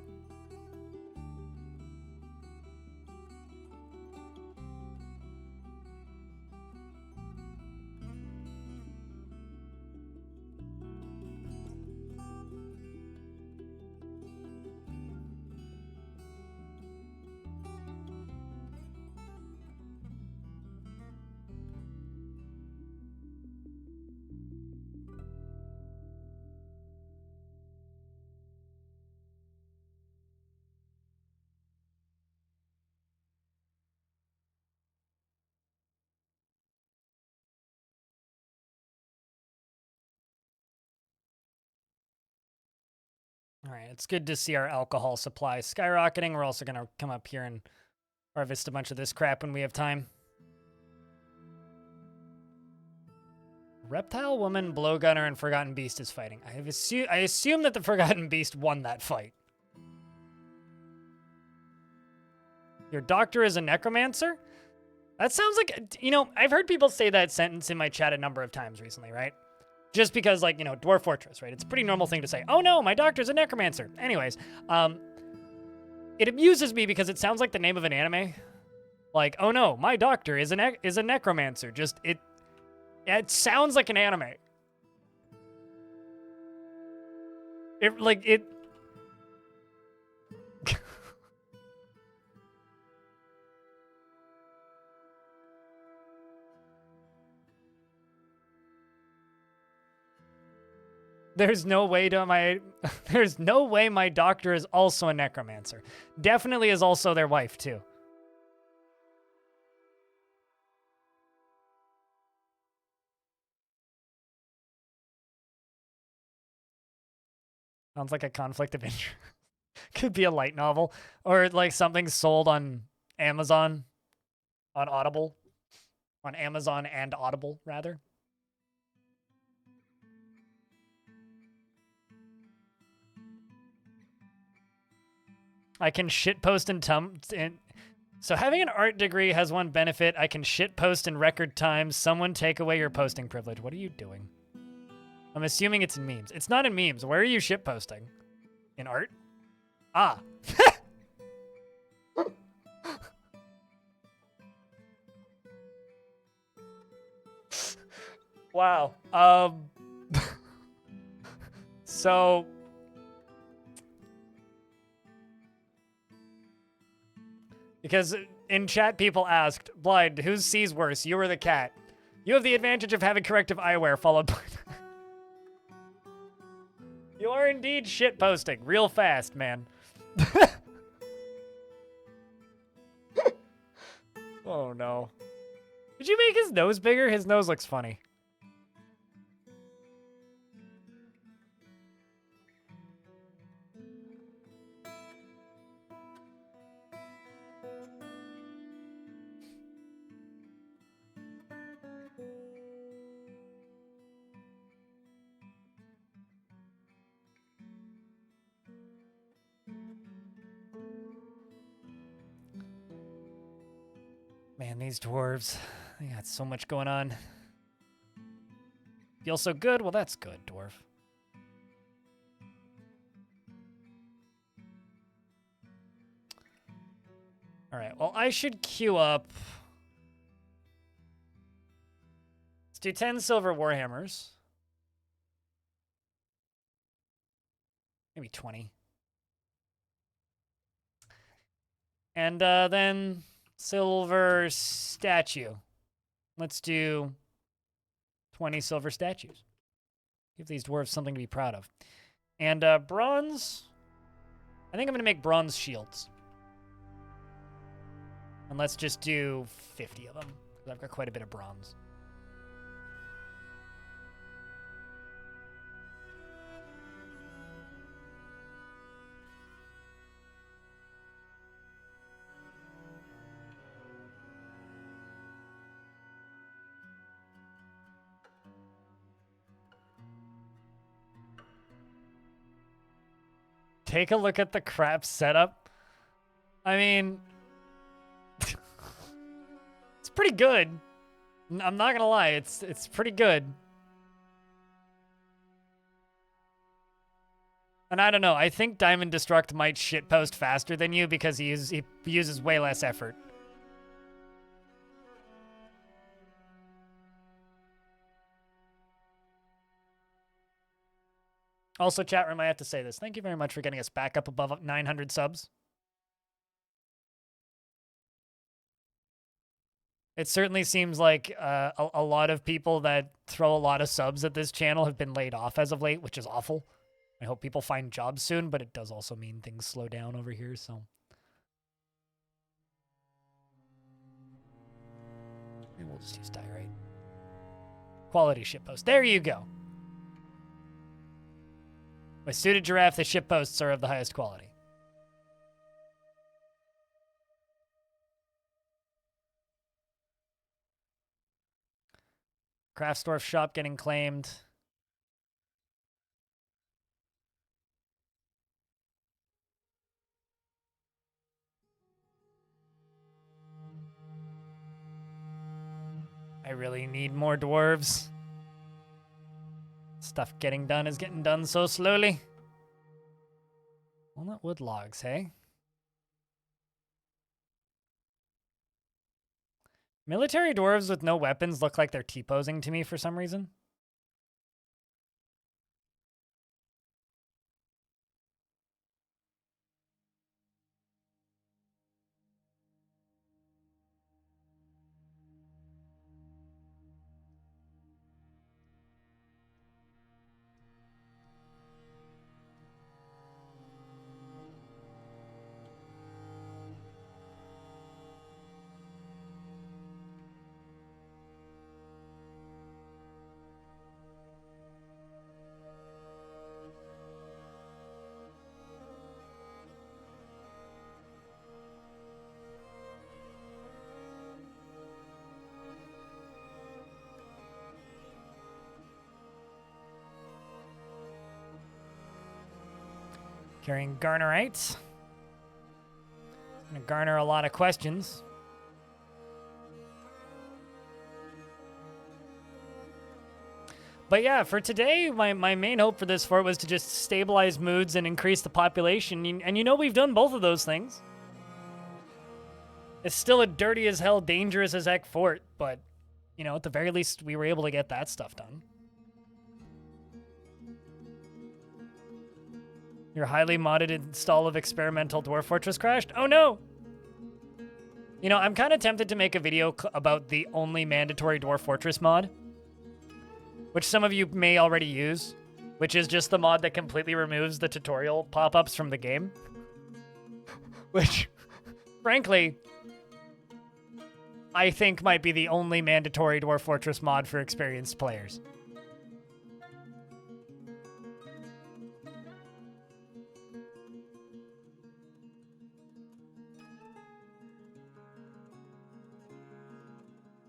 All right, it's good to see our alcohol supply skyrocketing. We're also going to come up here and harvest a bunch of this crap when we have time. Reptile Woman, Blowgunner, and Forgotten Beast is fighting. I assume that the Forgotten Beast won that fight. Your doctor is a necromancer? That sounds like, you know, I've heard people say that sentence in my chat a number of times recently, right? Just because, like, you know, Dwarf Fortress, right? It's a pretty normal thing to say. Oh no, my doctor's a necromancer. Anyways, it amuses me because it sounds like the name of an anime. Like, oh no, my doctor is a necromancer. Just, it sounds like an anime. There's no way my doctor is also a necromancer. Definitely is also their wife, too. Sounds like a conflict of interest. Could be a light novel. Or like something sold on Amazon. On Audible. On Amazon and Audible, rather. I can shitpost and so having an art degree has one benefit. I can shitpost in record time. Someone take away your posting privilege. What are you doing? I'm assuming it's in memes. It's not in memes. Where are you shitposting? In art? Ah. Wow. So because in chat, people asked, Blind, whose C's worse, you or the cat? You have the advantage of having corrective eyewear followed by... You are indeed shitposting real fast, man. Oh no. Did you make his nose bigger? His nose looks funny. Man, these dwarves, they got so much going on. Feel so good? Well, that's good, dwarf. All right, well, I should queue up. Let's do 10 silver warhammers. Maybe 20. And then silver statue. Let's do 20 silver statues. Give these dwarves something to be proud of. And bronze. I think I'm going to make bronze shields. And let's just do 50 of them, because I've got quite a bit of bronze. Take a look at the crap setup. I mean, it's pretty good. I'm not gonna lie, it's pretty good. And I don't know, I think Diamond Destruct might shitpost faster than you because he uses way less effort. Also, chat room, I have to say this. Thank you very much for getting us back up above 900 subs. It certainly seems like a lot of people that throw a lot of subs at this channel have been laid off as of late, which is awful. I hope people find jobs soon, but it does also mean things slow down over here, so. Maybe we'll just use diorite. Quality shitpost. There you go. With suited giraffe, the shitposts are of the highest quality. Craftsdorf shop getting claimed. I really need more dwarves. Stuff getting done is getting done so slowly. Walnut wood logs, hey? Military dwarves with no weapons look like they're T-posing to me for some reason. Carrying garnerites. Gonna garner a lot of questions. But yeah, for today, my main hope for this fort was to just stabilize moods and increase the population. And you know we've done both of those things. It's still a dirty as hell, dangerous as heck fort, but, you know, at the very least, we were able to get that stuff done. Your highly modded install of experimental dwarf fortress crashed? Oh no! You know, I'm kind of tempted to make a video about the only mandatory dwarf fortress mod, which some of you may already use, which is just the mod that completely removes the tutorial pop-ups from the game. Which, frankly, I think might be the only mandatory Dwarf Fortress mod for experienced players.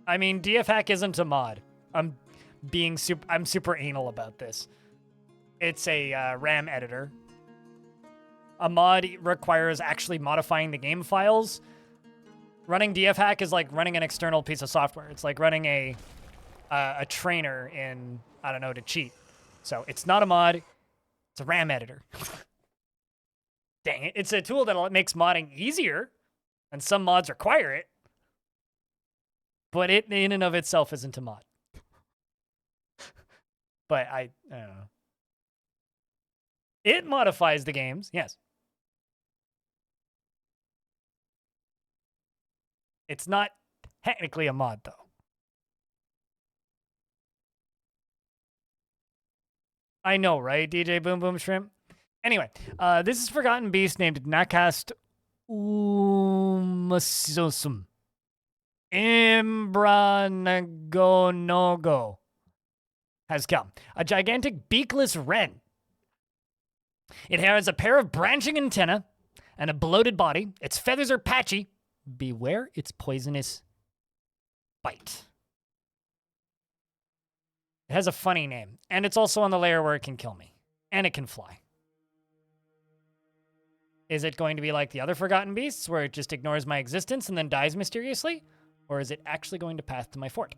I mean, DF Hack isn't a mod. I'm super anal about this. It's a RAM editor. A mod requires actually modifying the game files. Running DF Hack is like running an external piece of software. It's like running a trainer in, I don't know, to cheat. So it's not a mod. It's a RAM editor. Dang it. It's a tool that makes modding easier, and some mods require it. But it, in and of itself, isn't a mod. But I don't know. It modifies the games, yes. It's not technically a mod, though. I know, right, DJ Boom Boom Shrimp? Anyway, this is Forgotten Beast named Nakast Umasosum. Imbranagonogo has come. A gigantic beakless wren. It has a pair of branching antennae and a bloated body. Its feathers are patchy. Beware its poisonous bite. It has a funny name, and it's also on the layer where it can kill me, and it can fly. Is it going to be like the other Forgotten Beasts, where it just ignores my existence and then dies mysteriously? Or is it actually going to path to my fort?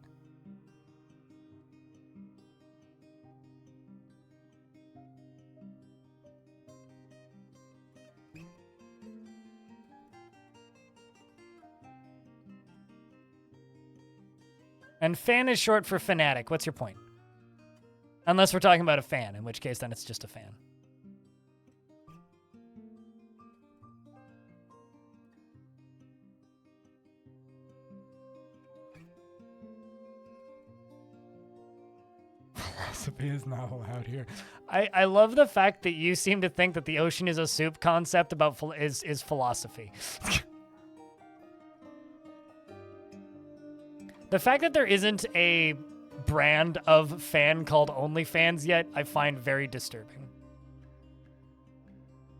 And fan is short for fanatic. What's your point? Unless we're talking about a fan, in which case then it's just a fan. Philosophy is not allowed here. I love the fact that you seem to think that the ocean is a soup concept about is philosophy. The fact that there isn't a brand of fan called OnlyFans yet, I find very disturbing.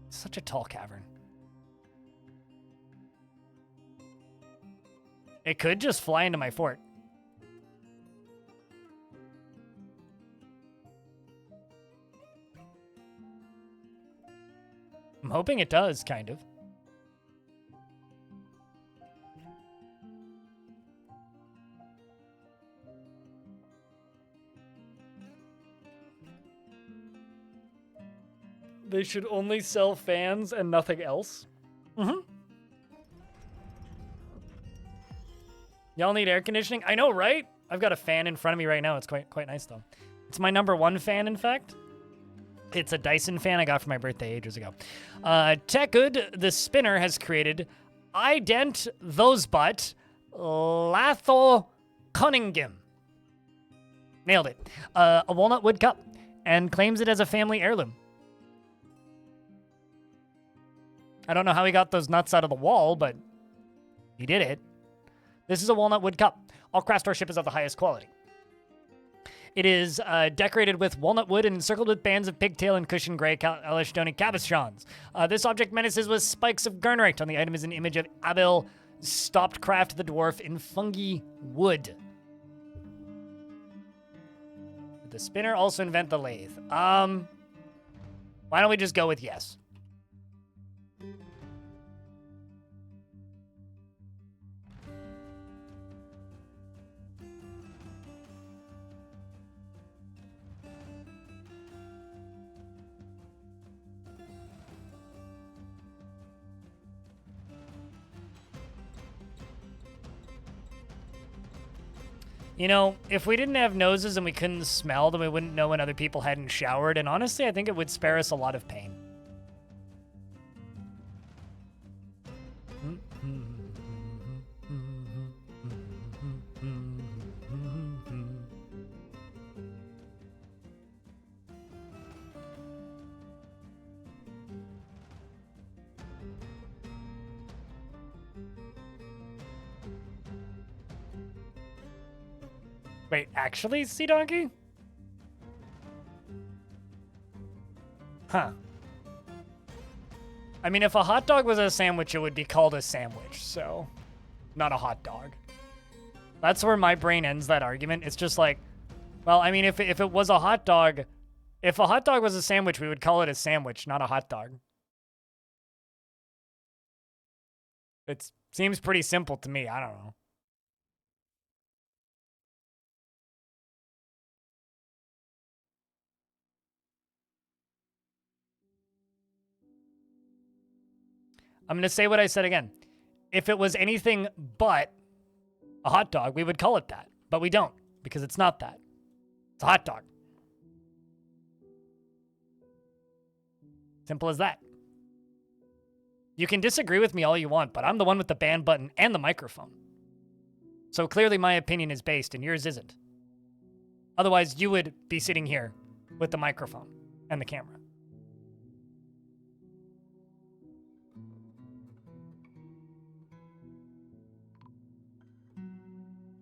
Such a tall cavern. It could just fly into my fort. I'm hoping it does, kind of. They should only sell fans and nothing else. Mm-hmm. Y'all need air conditioning? I know, right? I've got a fan in front of me right now. It's quite nice, though. It's my #1 fan, in fact. It's a Dyson fan I got for my birthday ages ago. Techgood, the spinner, has created Ident Those But Latho Cunningham. Nailed it. A walnut wood cup, and claims it as a family heirloom. I don't know how he got those nuts out of the wall, but he did it. This is a walnut wood cup. All craftsmanship is of the highest quality. It is decorated with walnut wood and encircled with bands of pigtail and cushion gray Elishdonia cabochons. This object menaces with spikes of garnerite. On the item is an image of Abel stopped craft the dwarf in fungi wood. Did the spinner also invent the lathe? Why don't we just go with yes? You know, if we didn't have noses and we couldn't smell, then we wouldn't know when other people hadn't showered. And honestly, I think it would spare us a lot of pain. Wait, actually, Sea Donkey? Huh. I mean, if a hot dog was a sandwich, it would be called a sandwich, so not a hot dog. That's where my brain ends that argument. It's just like, well, I mean, if it was a hot dog, if a hot dog was a sandwich, we would call it a sandwich, not a hot dog. It seems pretty simple to me. I don't know. I'm going to say what I said again. If it was anything but a hot dog, we would call it that. But we don't, because it's not that. It's a hot dog. Simple as that. You can disagree with me all you want, but I'm the one with the ban button and the microphone. So clearly my opinion is based and yours isn't. Otherwise, you would be sitting here with the microphone and the camera.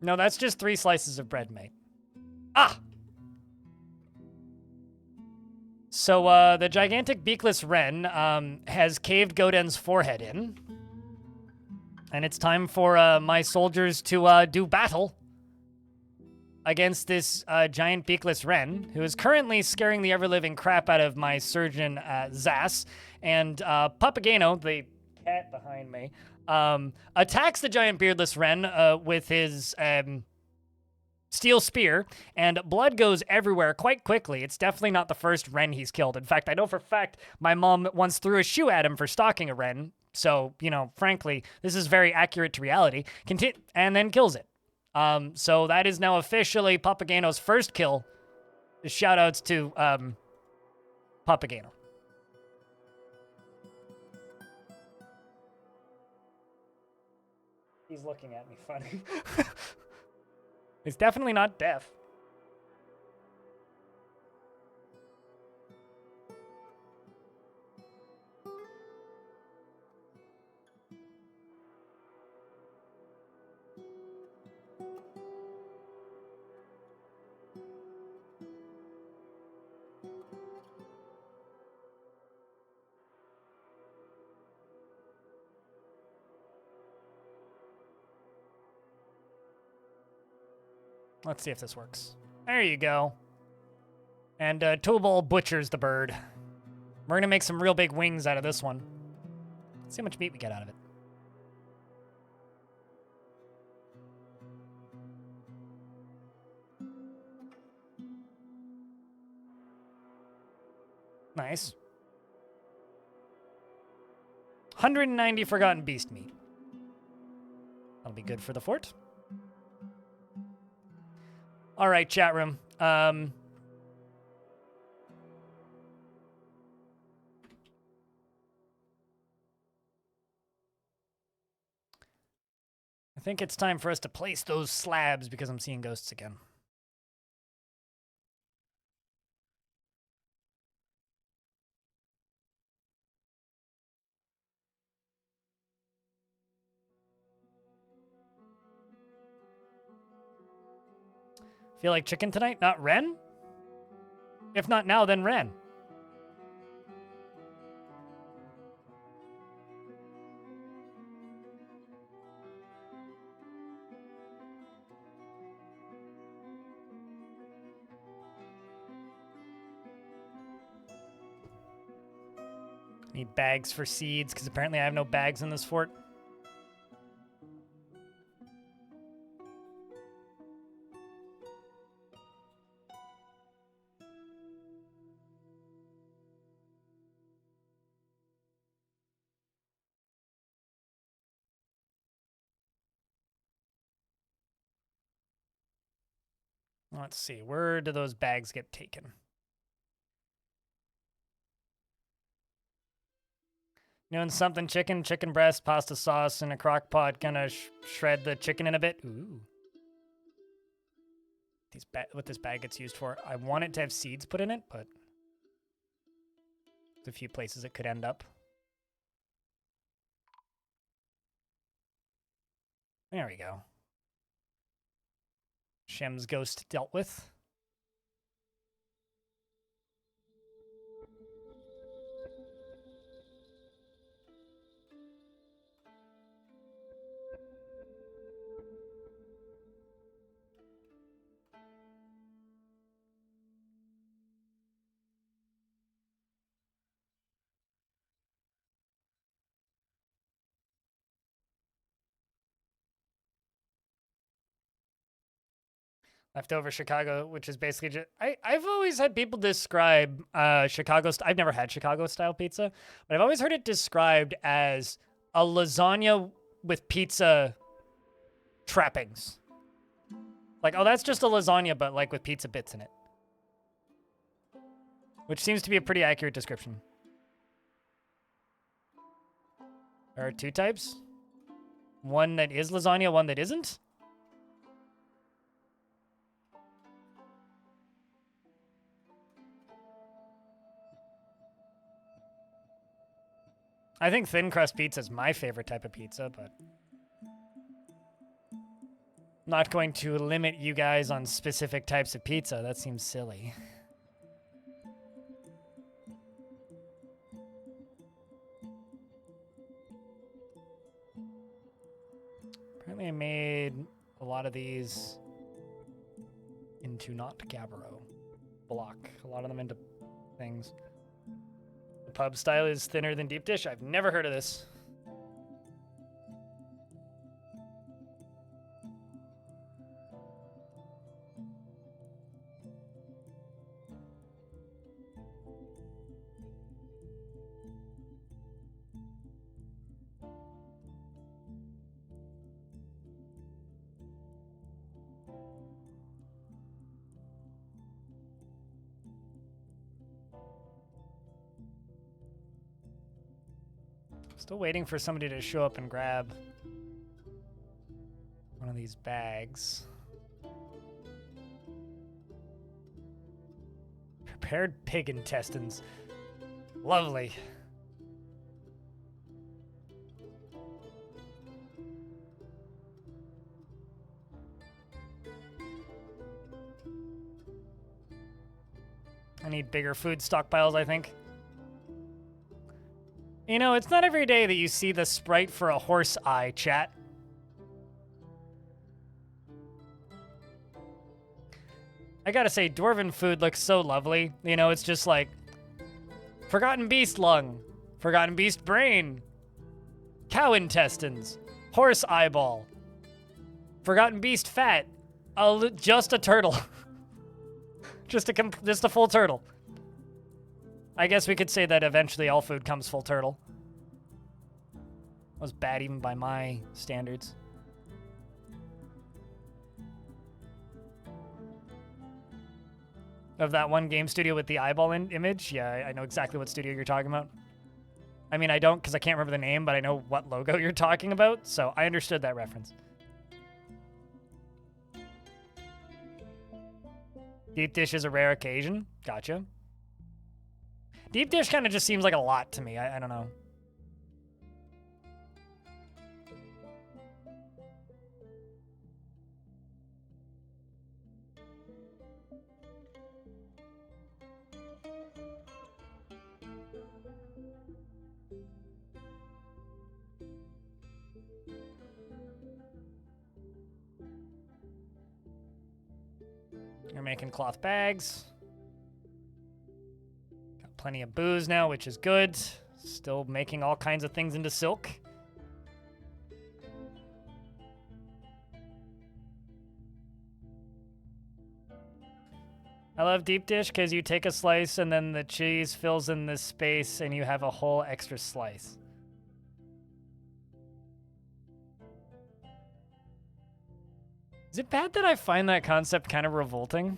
No, that's just 3 slices of bread, mate. Ah! So, the gigantic beakless wren has caved Goden's forehead in. And it's time for my soldiers to do battle against this giant beakless wren, who is currently scaring the ever-living crap out of my surgeon, Zas. And Papageno, the cat behind me, attacks the giant beardless wren with his steel spear, and blood goes everywhere quite quickly. It's definitely not the first wren he's killed. In fact, I know for a fact my mom once threw a shoe at him for stalking a wren. So, you know, frankly, this is very accurate to reality. And then kills it. So that is now officially Papageno's first kill. Shoutouts to Papageno. He's looking at me funny. He's definitely not deaf. Let's see if this works. There you go. And Toolball butchers the bird. We're gonna make some real big wings out of this one. Let's see how much meat we get out of it. Nice. 190 forgotten beast meat. That'll be good for the fort. All right, chat room. I think it's time for us to place those slabs because I'm seeing ghosts again. Feel like chicken tonight? Not Ren? If not now, then Ren. Need bags for seeds, because apparently I have no bags in this fort. Let's see, where do those bags get taken? Doing something chicken, chicken breast, pasta sauce, in a crock pot. Gonna shred the chicken in a bit. Ooh. What this bag gets used for. I want it to have seeds put in it, but there's a few places it could end up. There we go. Shem's ghost dealt with. Leftover Chicago, which is basically just... I've always had people describe Chicago... I've never had Chicago-style pizza, but I've always heard it described as a lasagna with pizza trappings. Like, oh, that's just a lasagna, but like with pizza bits in it. Which seems to be a pretty accurate description. There are two types. One that is lasagna, one that isn't. I think thin crust pizza is my favorite type of pizza, but I'm not going to limit you guys on specific types of pizza. That seems silly. Apparently I made a lot of these into not Gabbro block. A lot of them into things. The pub style is thinner than deep dish. I've never heard of this. Still waiting for somebody to show up and grab one of these bags. Prepared pig intestines. Lovely. I need bigger food stockpiles, I think. You know, it's not every day that you see the sprite for a horse eye, chat. I gotta say, dwarven food looks so lovely. You know, it's just like Forgotten Beast lung, Forgotten Beast brain, cow intestines, horse eyeball, Forgotten Beast fat, just a turtle. just a full turtle. I guess we could say that eventually all food comes full turtle. That was bad even by my standards. Of that one game studio with the eyeball image? Yeah, I know exactly what studio you're talking about. I mean, I don't because I can't remember the name, but I know what logo you're talking about, so I understood that reference. Deep dish is a rare occasion. Gotcha. Deep dish kind of just seems like a lot to me. I don't know. You're making cloth bags. Plenty of booze now, which is good. Still making all kinds of things into silk. I love deep dish because you take a slice and then the cheese fills in this space and you have a whole extra slice. Is it bad that I find that concept kind of revolting?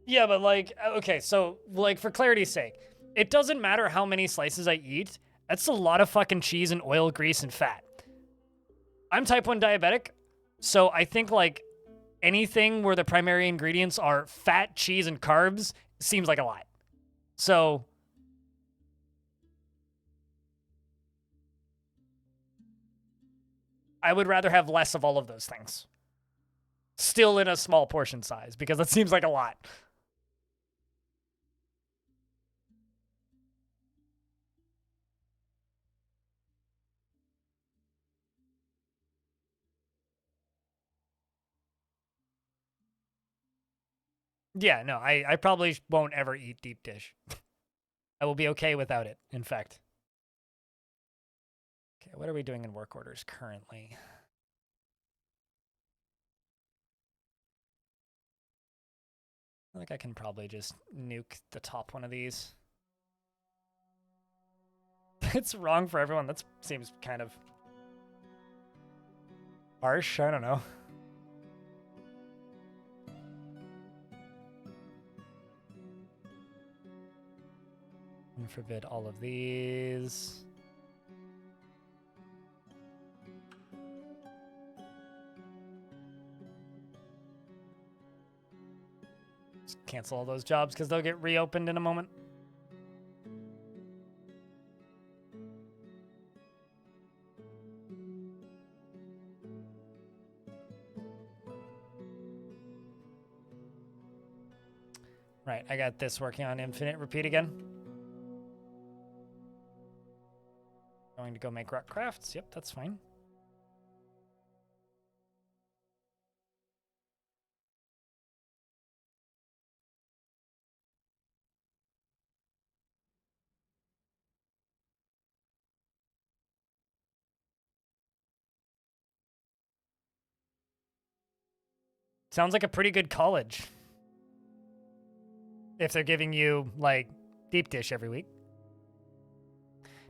Yeah, but like, okay, so like for clarity's sake, it doesn't matter how many slices I eat. That's a lot of fucking cheese and oil, grease, and fat. I'm type 1 diabetic, so I think like anything where the primary ingredients are fat, cheese, and carbs seems like a lot. So I would rather have less of all of those things. Still in a small portion size, because that seems like a lot. Yeah, no, I probably won't ever eat deep dish. I will be okay without it, in fact. Okay, what are we doing in work orders currently? I think I can probably just nuke the top one of these. It's wrong for everyone. That seems kind of harsh. I don't know. And forbid all of these. Just cancel all those jobs because they'll get reopened in a moment. Right, I got this working on infinite repeat again. Going to go make rock crafts. Yep, that's fine. Sounds like a pretty good college. If they're giving you, like, deep dish every week.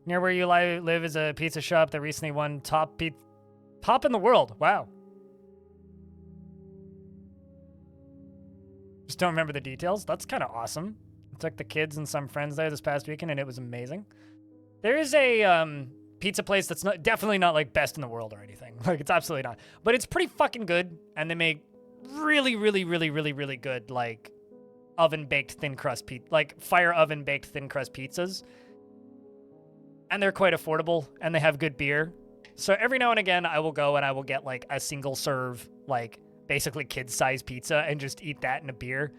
Near where you live is a pizza shop that recently won top in the world. Wow. Just don't remember the details. That's kind of awesome. I took the kids and some friends there this past weekend, and it was amazing. There is a pizza place that's definitely not, like, best in the world or anything. Like, it's absolutely not. But it's pretty fucking good, and they make really, really, really, really, really good, like, oven-baked thin crust like, fire oven-baked thin crust pizzas. And they're quite affordable, and they have good beer. So every now and again, I will go and I will get, like, a single serve, like, basically kid-size pizza and just eat that in a beer.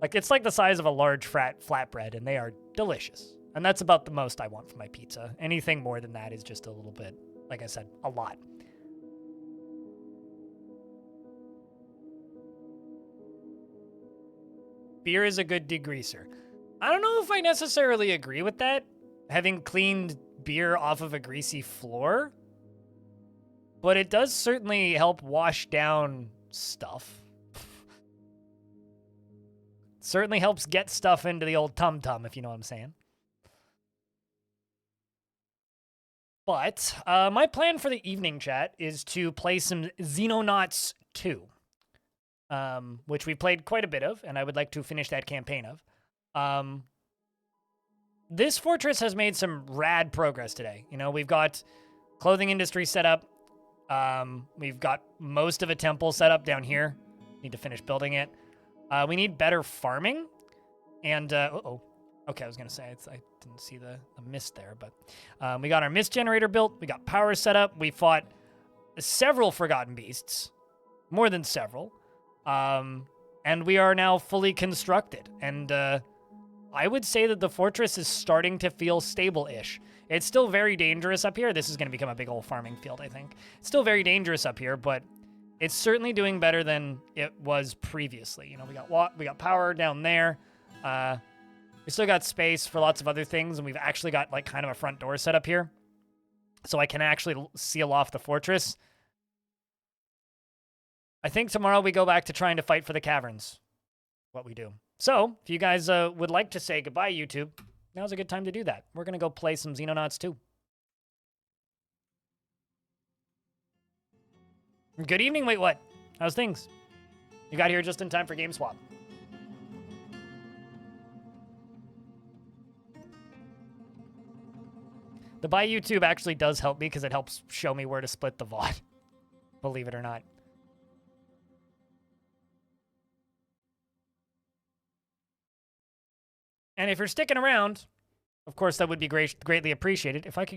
Like, it's like the size of a large flatbread, and they are delicious. And that's about the most I want for my pizza. Anything more than that is just a little bit, like I said, a lot. Beer is a good degreaser. I don't know if I necessarily agree with that, having cleaned beer off of a greasy floor, but it does certainly help wash down stuff. Certainly helps get stuff into the old tum-tum, if you know what I'm saying. But my plan for the evening chat is to play some Xenonauts 2. Which we played quite a bit of, and I would like to finish that campaign of. This fortress has made some rad progress today. You know, we've got clothing industry set up. We've got most of a temple set up down here. Need to finish building it. We need better farming. And, okay, I was going to say, I didn't see the mist there, but we got our mist generator built. We got power set up. We fought several forgotten beasts. More than several. And we are now fully constructed. And I would say that the fortress is starting to feel stable-ish. It's still very dangerous up here. This is going to become a big old farming field, I think. It's still very dangerous up here, but it's certainly doing better than it was previously. You know, we got power down there. We still got space for lots of other things, and we've actually got, like, kind of a front door set up here. So I can actually seal off the fortress. I think tomorrow we go back to trying to fight for the caverns. What we do. So, if you guys would like to say goodbye, YouTube, now's a good time to do that. We're going to go play some Xenonauts 2. Good evening. Wait, what? How's things? You got here just in time for Game Swap. The buy YouTube actually does help me because it helps show me where to split the VOD. Believe it or not. And if you're sticking around, of course, that would be greatly appreciated if I could